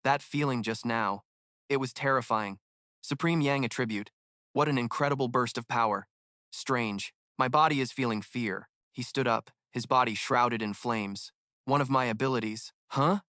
that feeling just now, It was terrifying. Supreme Yang attribute. What an incredible burst of power. Strange. My body is feeling fear. He stood up, his body shrouded in flames. One of my abilities. Huh?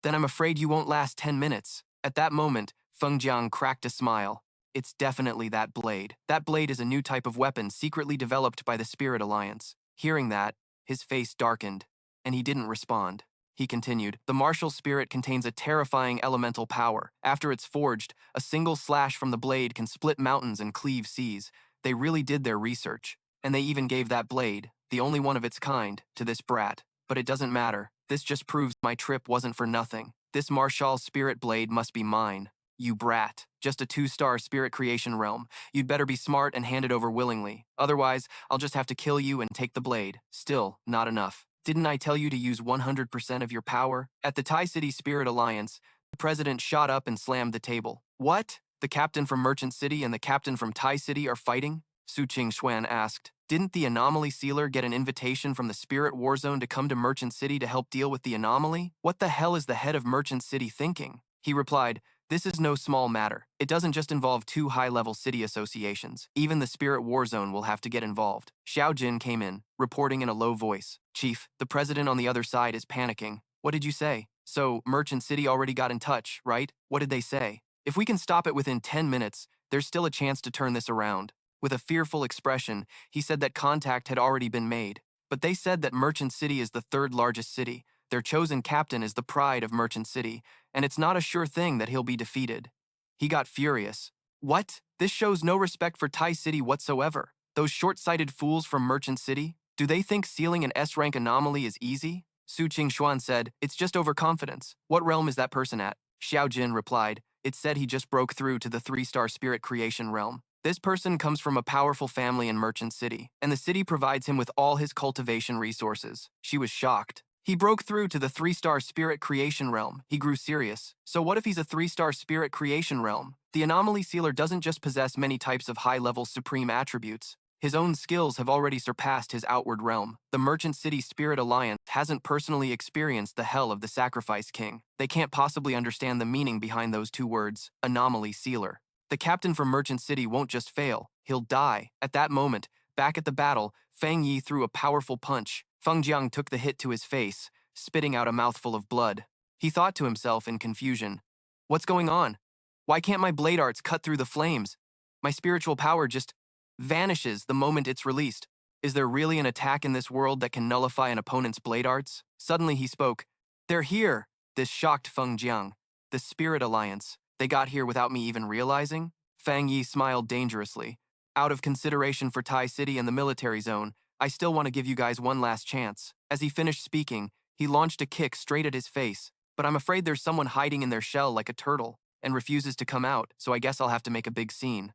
Then I'm afraid you won't last 10 minutes. At that moment, Feng Jiang cracked a smile. It's definitely that blade. That blade is a new type of weapon secretly developed by the Spirit Alliance. Hearing that, his face darkened, and he didn't respond. He continued, the martial spirit contains a terrifying elemental power. After it's forged, a single slash from the blade can split mountains and cleave seas. They really did their research. And they even gave that blade, the only one of its kind, to this brat. But it doesn't matter. This just proves my trip wasn't for nothing. This martial spirit blade must be mine. You brat. Just a 2-star spirit creation realm. You'd better be smart and hand it over willingly. Otherwise, I'll just have to kill you and take the blade. Still, not enough. Didn't I tell you to use 100% of your power? At the Tai City Spirit Alliance, the president shot up and slammed the table. What? The captain from Merchant City and the captain from Tai City are fighting? Su Qingxuan asked. Didn't the anomaly sealer get an invitation from the Spirit War Zone to come to Merchant City to help deal with the anomaly? What the hell is the head of Merchant City thinking? He replied, this is no small matter. It doesn't just involve 2 high-level city associations. Even the Spirit War Zone will have to get involved. Xiao Jin came in, reporting in a low voice. Chief, the president on the other side is panicking. What did you say? So, Merchant City already got in touch, right? What did they say? If we can stop it within 10 minutes, there's still a chance to turn this around. With a fearful expression, he said that contact had already been made. But they said that Merchant City is the 3rd largest city. Their chosen captain is the pride of Merchant City, and it's not a sure thing that he'll be defeated. He got furious. What? This shows no respect for Tai City whatsoever. Those short-sighted fools from Merchant City? Do they think sealing an S-rank anomaly is easy? Su Qingxuan said, it's just overconfidence. What realm is that person at? Xiao Jin replied, it said he just broke through to the 3-star spirit creation realm. This person comes from a powerful family in Merchant City, and the city provides him with all his cultivation resources. She was shocked. He broke through to the 3-star spirit creation realm. He grew serious. So what if he's a 3-star spirit creation realm? The anomaly sealer doesn't just possess many types of high-level supreme attributes. His own skills have already surpassed his outward realm. The Merchant City Spirit Alliance hasn't personally experienced the hell of the Sacrifice King. They can't possibly understand the meaning behind those 2 words, anomaly sealer. The captain from Merchant City won't just fail, he'll die. At that moment, back at the battle, Fang Yi threw a powerful punch. Feng Jiang took the hit to his face, spitting out a mouthful of blood. He thought to himself in confusion, what's going on? Why can't my blade arts cut through the flames? My spiritual power just vanishes the moment it's released. Is there really an attack in this world that can nullify an opponent's blade arts? Suddenly he spoke, they're here! This shocked Feng Jiang. The Spirit Alliance. They got here without me even realizing? Fang Yi smiled dangerously. Out of consideration for Tai City and the military zone, I still want to give you guys one last chance. As he finished speaking, he launched a kick straight at his face. But I'm afraid there's someone hiding in their shell like a turtle and refuses to come out, so I guess I'll have to make a big scene.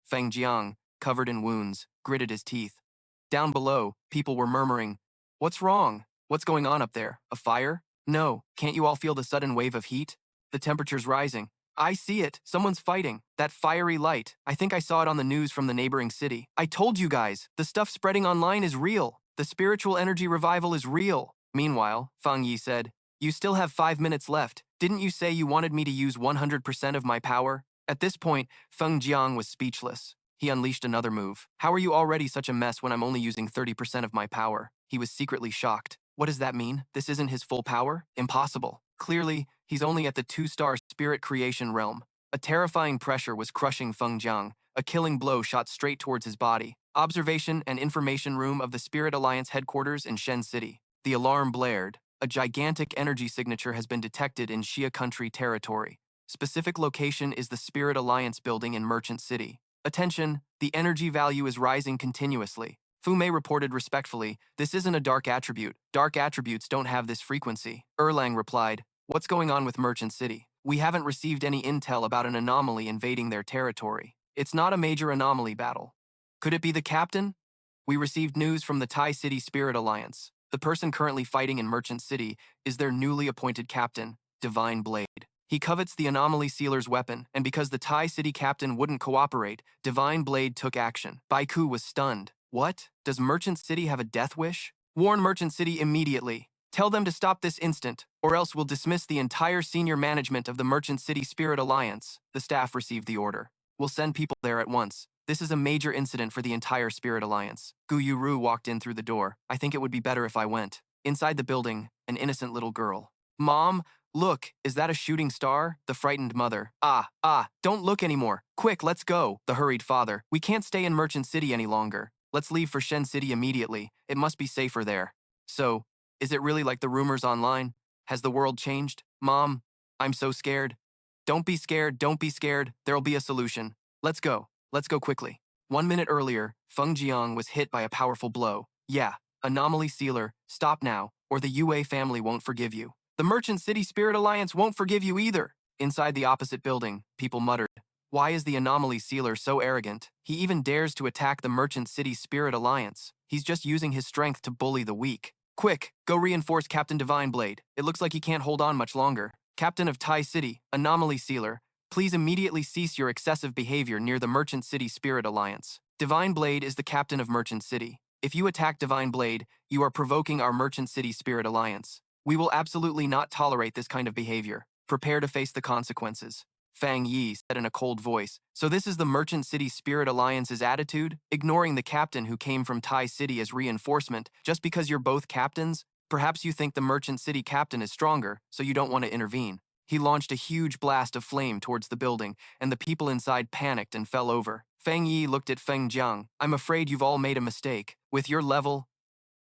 Feng Jiang, covered in wounds, gritted his teeth. Down below, people were murmuring, what's wrong? What's going on up there? A fire? No, can't you all feel the sudden wave of heat? The temperature's rising. I see it. Someone's fighting. That fiery light. I think I saw it on the news from the neighboring city. I told you guys, the stuff spreading online is real. The spiritual energy revival is real. Meanwhile, Fang Yi said, you still have 5 minutes left. Didn't you say you wanted me to use 100% of my power? At this point, Feng Jiang was speechless. He unleashed another move. How are you already such a mess when I'm only using 30% of my power? He was secretly shocked. What does that mean? This isn't his full power? Impossible. Clearly, he's only at the 2-star spirit creation realm. A terrifying pressure was crushing Feng Jiang. A killing blow shot straight towards his body. Observation and information room of the Spirit Alliance headquarters in Shen City. The alarm blared. A gigantic energy signature has been detected in Xia Country territory. Specific location is the Spirit Alliance building in Merchant City. Attention, the energy value is rising continuously. Fu Mei reported respectfully, this isn't a dark attribute. Dark attributes don't have this frequency. Erlang replied, what's going on with Merchant City? We haven't received any intel about an anomaly invading their territory. It's not a major anomaly battle. Could it be the captain? We received news from the Tai City Spirit Alliance. The person currently fighting in Merchant City is their newly appointed captain, Divine Blade. He covets the anomaly sealer's weapon, and because the Tai City captain wouldn't cooperate, Divine Blade took action. Baiku was stunned. What? Does Merchant City have a death wish? Warn Merchant City immediately. Tell them to stop this instant, or else we'll dismiss the entire senior management of the Merchant City Spirit Alliance. The staff received the order. We'll send people there at once. This is a major incident for the entire Spirit Alliance. Gu Yuru walked in through the door. I think it would be better if I went. Inside the building, an innocent little girl. Mom, look, is that a shooting star? The frightened mother. Don't look anymore. Quick, let's go. The hurried father. We can't stay in Merchant City any longer. Let's leave for Shen City immediately. It must be safer there. So, is it really like the rumors online? Has the world changed? Mom, I'm so scared. Don't be scared, don't be scared. There'll be a solution. Let's go. Let's go quickly. 1 minute earlier, Feng Jiang was hit by a powerful blow. Yeah, anomaly sealer, stop now, or the Yue family won't forgive you. The Merchant City Spirit Alliance won't forgive you either. Inside the opposite building, people muttered. Why is the anomaly sealer so arrogant? He even dares to attack the Merchant City Spirit Alliance. He's just using his strength to bully the weak. Quick, go reinforce Captain Divine Blade. It looks like he can't hold on much longer. Captain of Tai City, anomaly sealer, please immediately cease your excessive behavior near the Merchant City Spirit Alliance. Divine Blade is the captain of Merchant City. If you attack Divine Blade, you are provoking our Merchant City Spirit Alliance. We will absolutely not tolerate this kind of behavior. Prepare to face the consequences. Fang Yi said in a cold voice. So this is the Merchant City Spirit Alliance's attitude? Ignoring the captain who came from Tai City as reinforcement just because you're both captains? Perhaps you think the Merchant City captain is stronger, so you don't want to intervene. He launched a huge blast of flame towards the building, and the people inside panicked and fell over. Feng Yi looked at Feng Jiang. I'm afraid you've all made a mistake. With your level,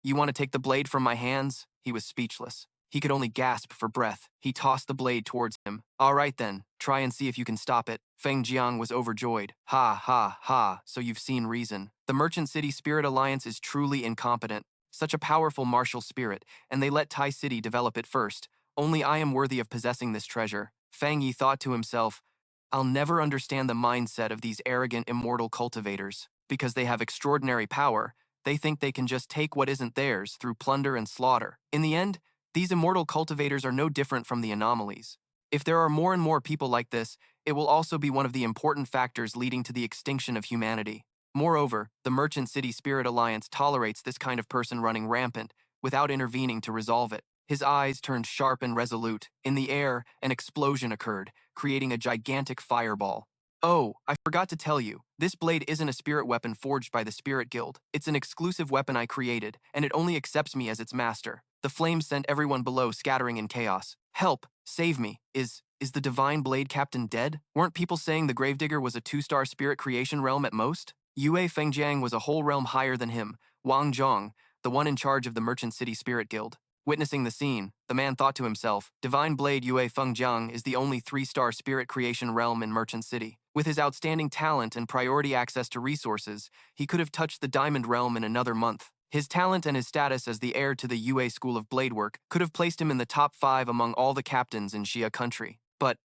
you want to take the blade from my hands? He was speechless. He could only gasp for breath. He tossed the blade towards him. All right then, try and see if you can stop it. Feng Jiang was overjoyed. Ha ha ha, so you've seen reason. The Merchant City Spirit Alliance is truly incompetent. Such a powerful martial spirit, and they let Tai City develop it first. Only I am worthy of possessing this treasure. Fang Yi thought to himself, I'll never understand the mindset of these arrogant immortal cultivators. Because they have extraordinary power, they think they can just take what isn't theirs through plunder and slaughter. In the end, these immortal cultivators are no different from the anomalies. If there are more and more people like this, it will also be one of the important factors leading to the extinction of humanity. Moreover, the Merchant City Spirit Alliance tolerates this kind of person running rampant without intervening to resolve it. His eyes turned sharp and resolute. In the air, an explosion occurred, creating a gigantic fireball. Oh, I forgot to tell you, this blade isn't a spirit weapon forged by the Spirit Guild. It's an exclusive weapon I created, and it only accepts me as its master. The flames sent everyone below scattering in chaos. Help! Save me! Is the Divine Blade Captain dead? Weren't people saying the Gravedigger was a 2-star spirit creation realm at most? Yue Fengjiang was a whole realm higher than him. Wang Zhong, the one in charge of the Merchant City Spirit Guild. Witnessing the scene, the man thought to himself, Divine Blade Yue Fengjiang is the only 3-star spirit creation realm in Merchant City. With his outstanding talent and priority access to resources, he could have touched the Diamond Realm in another month. His talent and his status as the heir to the Yue School of Bladework could have placed him in the top 5 among all the captains in Xia country.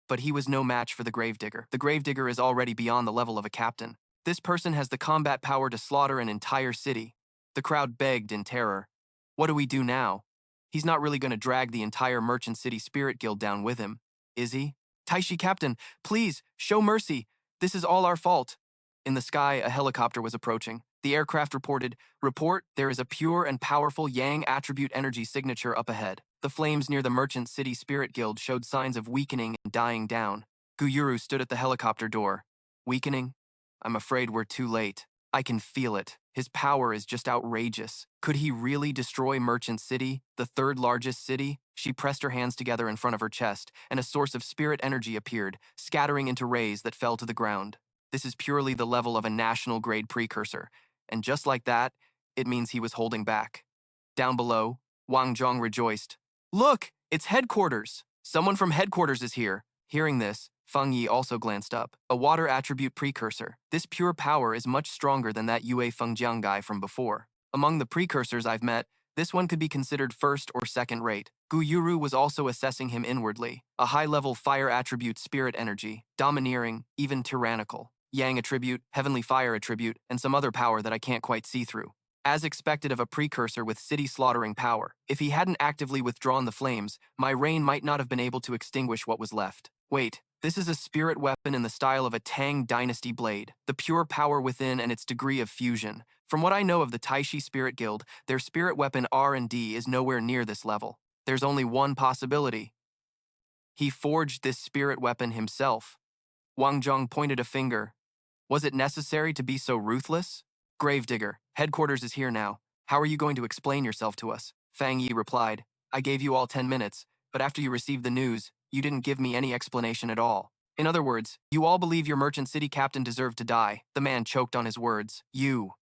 But he was no match for the Gravedigger. The Gravedigger is already beyond the level of a captain. This person has the combat power to slaughter an entire city. The crowd begged in terror. What do we do now? He's not really going to drag the entire Merchant City Spirit Guild down with him, is he? Taishi Captain, please, show mercy. This is all our fault. In the sky, a helicopter was approaching. The aircraft reported, Report, there is a pure and powerful Yang attribute energy signature up ahead. The flames near the Merchant City Spirit Guild showed signs of weakening and dying down. Guyuru stood at the helicopter door. Weakening? I'm afraid we're too late. I can feel it. His power is just outrageous. Could he really destroy Merchant City, the 3rd largest city? She pressed her hands together in front of her chest, and a source of spirit energy appeared, scattering into rays that fell to the ground. This is purely the level of a national-grade precursor, and just like that, it means he was holding back. Down below, Wang Zhong rejoiced. Look, it's headquarters! Someone from headquarters is here. Hearing this, Feng Yi also glanced up. A water attribute precursor. This pure power is much stronger than that Yue Fengjiang guy from before. Among the precursors I've met, this one could be considered 1st or 2nd rate. Gu Yuru was also assessing him inwardly. A high-level fire attribute spirit energy, domineering, even tyrannical. Yang attribute, heavenly fire attribute, and some other power that I can't quite see through. As expected of a precursor with city-slaughtering power, if he hadn't actively withdrawn the flames, my rain might not have been able to extinguish what was left. Wait, this is a spirit weapon in the style of a Tang Dynasty blade, the pure power within and its degree of fusion. From what I know of the Taishi Spirit Guild, their spirit weapon R&D is nowhere near this level. There's only one possibility. He forged this spirit weapon himself. Wang Zhong pointed a finger. Was it necessary to be so ruthless? Gravedigger, headquarters is here now. How are you going to explain yourself to us? Fang Yi replied. I gave you all 10 minutes, but after you received the news, you didn't give me any explanation at all. In other words, you all believe your merchant city captain deserved to die. The man choked on his words. You,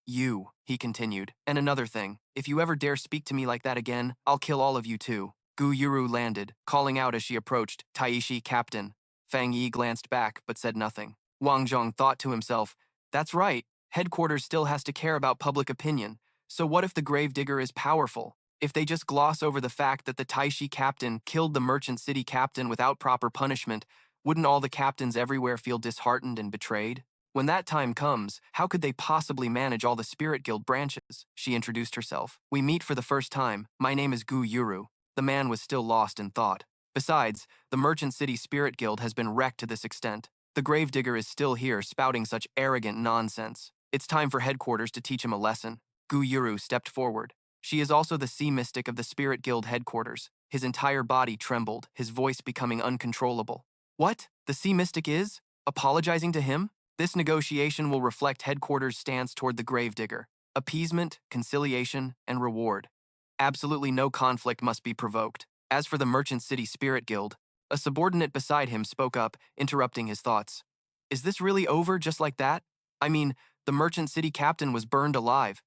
he continued. And another thing, if you ever dare speak to me like that again, I'll kill all of you too. Gu Yuru landed, calling out as she approached, Taishi, captain. Fang Yi glanced back, but said nothing. Wang Zhong thought to himself, that's right, headquarters still has to care about public opinion. So what if the gravedigger is powerful? If they just gloss over the fact that the Taishi captain killed the merchant city captain without proper punishment, wouldn't all the captains everywhere feel disheartened and betrayed? When that time comes, how could they possibly manage all the Spirit Guild branches? She introduced herself. We meet for the first time. My name is Gu Yuru. The man was still lost in thought. Besides, the Merchant City Spirit Guild has been wrecked to this extent. The gravedigger is still here, spouting such arrogant nonsense. It's time for headquarters to teach him a lesson. Gu Yuru stepped forward. She is also the sea mystic of the Spirit Guild headquarters. His entire body trembled, his voice becoming uncontrollable. What? The sea mystic is? Apologizing to him? This negotiation will reflect headquarters' stance toward the gravedigger. Appeasement, conciliation, and reward. Absolutely no conflict must be provoked. As for the Merchant City Spirit Guild, a subordinate beside him spoke up, interrupting his thoughts. Is this really over just like that? I mean, the Merchant City captain was burned alive.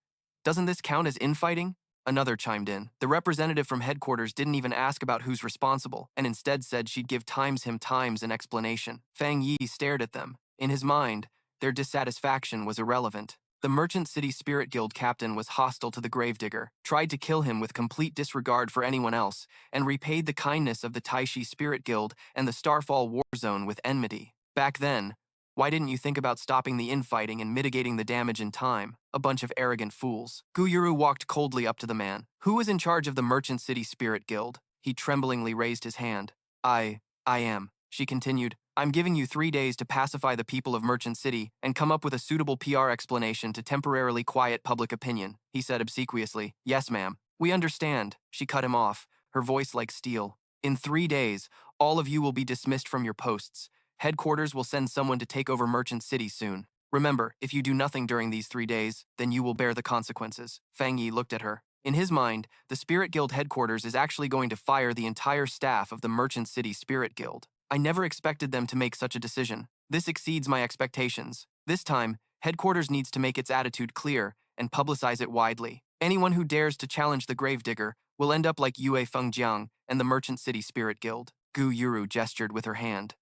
Doesn't this count as infighting? Another chimed in. The representative from headquarters didn't even ask about who's responsible, and instead said she'd give him an explanation. Fang Yi stared at them. In his mind, their dissatisfaction was irrelevant. The Merchant City Spirit Guild captain was hostile to the gravedigger, tried to kill him with complete disregard for anyone else, and repaid the kindness of the Taishi Spirit Guild and the Starfall War Zone with enmity. Back then, why didn't you think about stopping the infighting and mitigating the damage in time? A bunch of arrogant fools. Gu Yuru walked coldly up to the man. Who is in charge of the Merchant City Spirit Guild? He tremblingly raised his hand. I am. She continued. I'm giving you 3 days to pacify the people of Merchant City and come up with a suitable PR explanation to temporarily quiet public opinion, he said obsequiously. Yes, ma'am. We understand. She cut him off, her voice like steel. In 3 days, all of you will be dismissed from your posts. Headquarters will send someone to take over Merchant City soon. Remember, if you do nothing during these 3 days, then you will bear the consequences. Fang Yi looked at her. In his mind, the Spirit Guild headquarters is actually going to fire the entire staff of the Merchant City Spirit Guild. I never expected them to make such a decision. This exceeds my expectations. This time, headquarters needs to make its attitude clear and publicize it widely. Anyone who dares to challenge the gravedigger will end up like Yue Fengjiang and the Merchant City Spirit Guild. Gu Yuru gestured with her hand.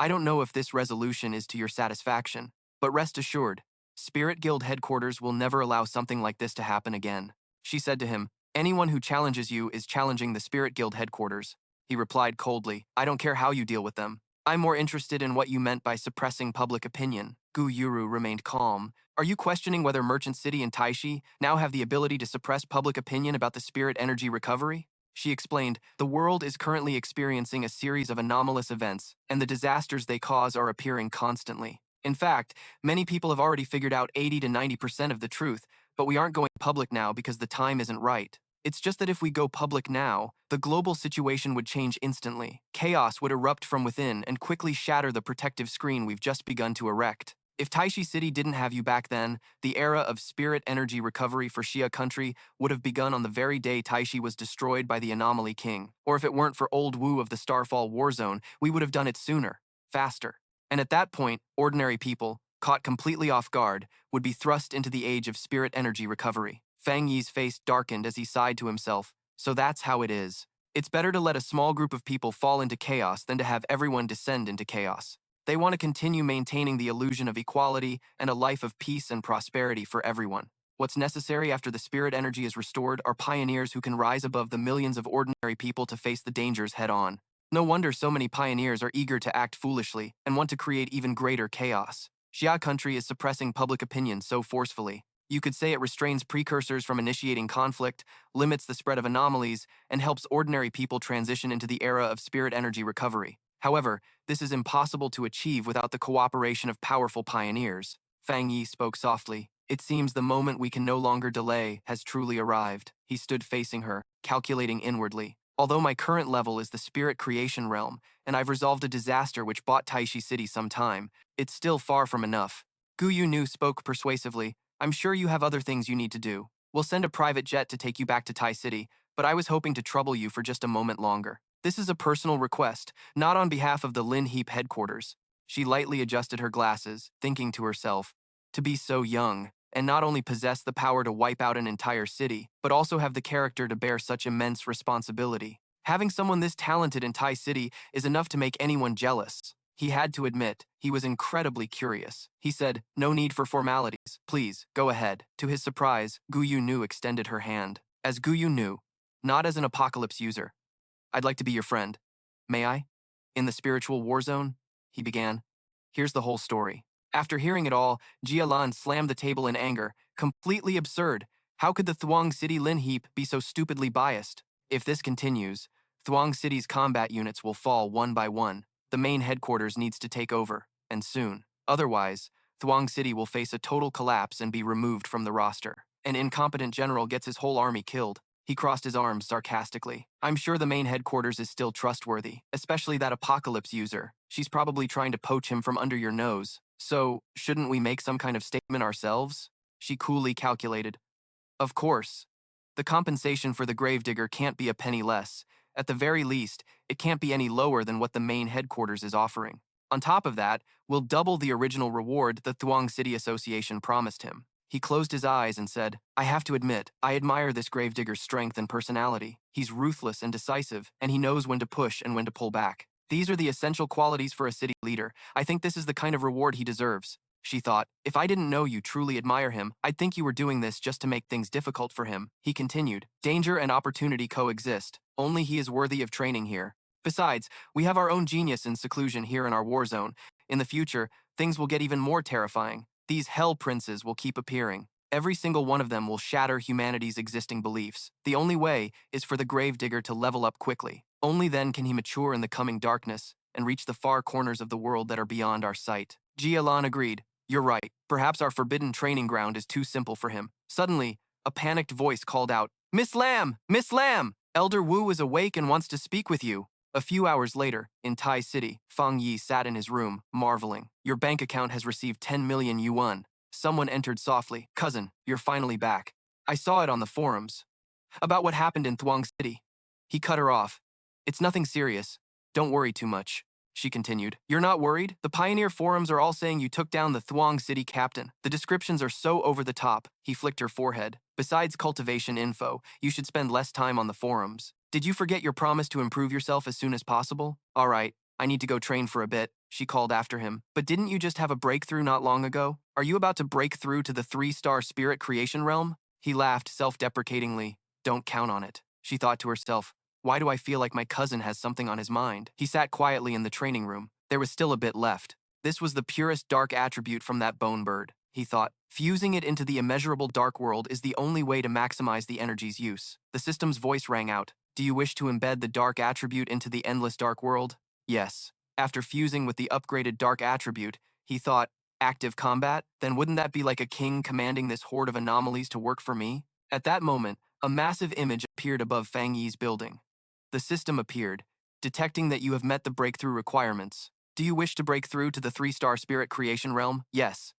I don't know if this resolution is to your satisfaction, but rest assured, Spirit Guild headquarters will never allow something like this to happen again. She said to him, anyone who challenges you is challenging the Spirit Guild headquarters. He replied coldly, I don't care how you deal with them. I'm more interested in what you meant by suppressing public opinion. Gu Yuru remained calm. Are you questioning whether Merchant City and Taishi now have the ability to suppress public opinion about the spirit energy recovery? She explained, the world is currently experiencing a series of anomalous events, and the disasters they cause are appearing constantly. In fact, many people have already figured out 80 to 90% of the truth, but we aren't going public now because the time isn't right. It's just that if we go public now, the global situation would change instantly. Chaos would erupt from within and quickly shatter the protective screen we've just begun to erect. If Taishi City didn't have you back then, the era of spirit energy recovery for Xia country would have begun on the very day Taishi was destroyed by the Anomaly King. Or if it weren't for Old Wu of the Starfall War Zone, we would have done it sooner, faster. And at that point, ordinary people, caught completely off guard, would be thrust into the age of spirit energy recovery. Fang Yi's face darkened as he sighed to himself. So that's how it is. It's better to let a small group of people fall into chaos than to have everyone descend into chaos. They want to continue maintaining the illusion of equality and a life of peace and prosperity for everyone. What's necessary after the spirit energy is restored are pioneers who can rise above the millions of ordinary people to face the dangers head-on. No wonder so many pioneers are eager to act foolishly and want to create even greater chaos. Xia country is suppressing public opinion so forcefully. You could say it restrains precursors from initiating conflict, limits the spread of anomalies, and helps ordinary people transition into the era of spirit energy recovery. However, this is impossible to achieve without the cooperation of powerful pioneers. Fang Yi spoke softly. It seems the moment we can no longer delay has truly arrived. He stood facing her, calculating inwardly. Although my current level is the spirit creation realm, and I've resolved a disaster which bought Taishi City some time, it's still far from enough. Gu Yunu spoke persuasively. I'm sure you have other things you need to do. We'll send a private jet to take you back to Tai City, but I was hoping to trouble you for just a moment longer. This is a personal request, not on behalf of the Lin Heap headquarters. She lightly adjusted her glasses, thinking to herself, to be so young, and not only possess the power to wipe out an entire city, but also have the character to bear such immense responsibility. Having someone this talented in Tai City is enough to make anyone jealous. He had to admit, he was incredibly curious. He said, no need for formalities. Please, go ahead. To his surprise, Gu Yunu extended her hand. As Gu Yunu, not as an apocalypse user. I'd like to be your friend. May I? In the spiritual war zone? He began. Here's the whole story. After hearing it all, Jialan slammed the table in anger. Completely absurd. How could the Thuong City Lin Heap be so stupidly biased? If this continues, Thuong City's combat units will fall one by one. The main headquarters needs to take over, and soon. Otherwise, Thuong City will face a total collapse and be removed from the roster. An incompetent general gets his whole army killed. He crossed his arms sarcastically. I'm sure the main headquarters is still trustworthy, especially that apocalypse user. She's probably trying to poach him from under your nose. So, shouldn't we make some kind of statement ourselves? She coolly calculated. Of course. The compensation for the gravedigger can't be a penny less. At the very least, it can't be any lower than what the main headquarters is offering. On top of that, we'll double the original reward the Thuong City Association promised him. He closed his eyes and said, I have to admit, I admire this gravedigger's strength and personality. He's ruthless and decisive, and he knows when to push and when to pull back. These are the essential qualities for a city leader. I think this is the kind of reward he deserves. She thought, if I didn't know you truly admire him, I'd think you were doing this just to make things difficult for him. He continued, danger and opportunity coexist. Only he is worthy of training here. Besides, we have our own genius in seclusion here in our war zone. In the future, things will get even more terrifying. These hell princes will keep appearing. Every single one of them will shatter humanity's existing beliefs. The only way is for the gravedigger to level up quickly. Only then can he mature in the coming darkness and reach the far corners of the world that are beyond our sight. Jialan agreed. You're right. Perhaps our forbidden training ground is too simple for him. Suddenly, a panicked voice called out, Miss Lam! Miss Lam! Elder Wu is awake and wants to speak with you. A few hours later, in Tai City, Fang Yi sat in his room, marveling. Your bank account has received 10 million yuan. Someone entered softly. Cousin, you're finally back. I saw it on the forums. About what happened in Thuong City. He cut her off. It's nothing serious. Don't worry too much. She continued. You're not worried? The Pioneer forums are all saying you took down the Thuong City captain. The descriptions are so over the top. He flicked her forehead. Besides cultivation info, you should spend less time on the forums. Did you forget your promise to improve yourself as soon as possible? All right, I need to go train for a bit, she called after him. But didn't you just have a breakthrough not long ago? Are you about to break through to the 3-star spirit creation realm? He laughed self-deprecatingly. Don't count on it. She thought to herself. Why do I feel like my cousin has something on his mind? He sat quietly in the training room. There was still a bit left. This was the purest dark attribute from that bone bird, he thought. Fusing it into the immeasurable dark world is the only way to maximize the energy's use. The system's voice rang out. Do you wish to embed the dark attribute into the endless dark world? Yes. After fusing with the upgraded dark attribute, he thought, active combat? Then wouldn't that be like a king commanding this horde of anomalies to work for me? At that moment, a massive image appeared above Fang Yi's building. The system appeared, detecting that you have met the breakthrough requirements. Do you wish to break through to the 3-star spirit creation realm? Yes.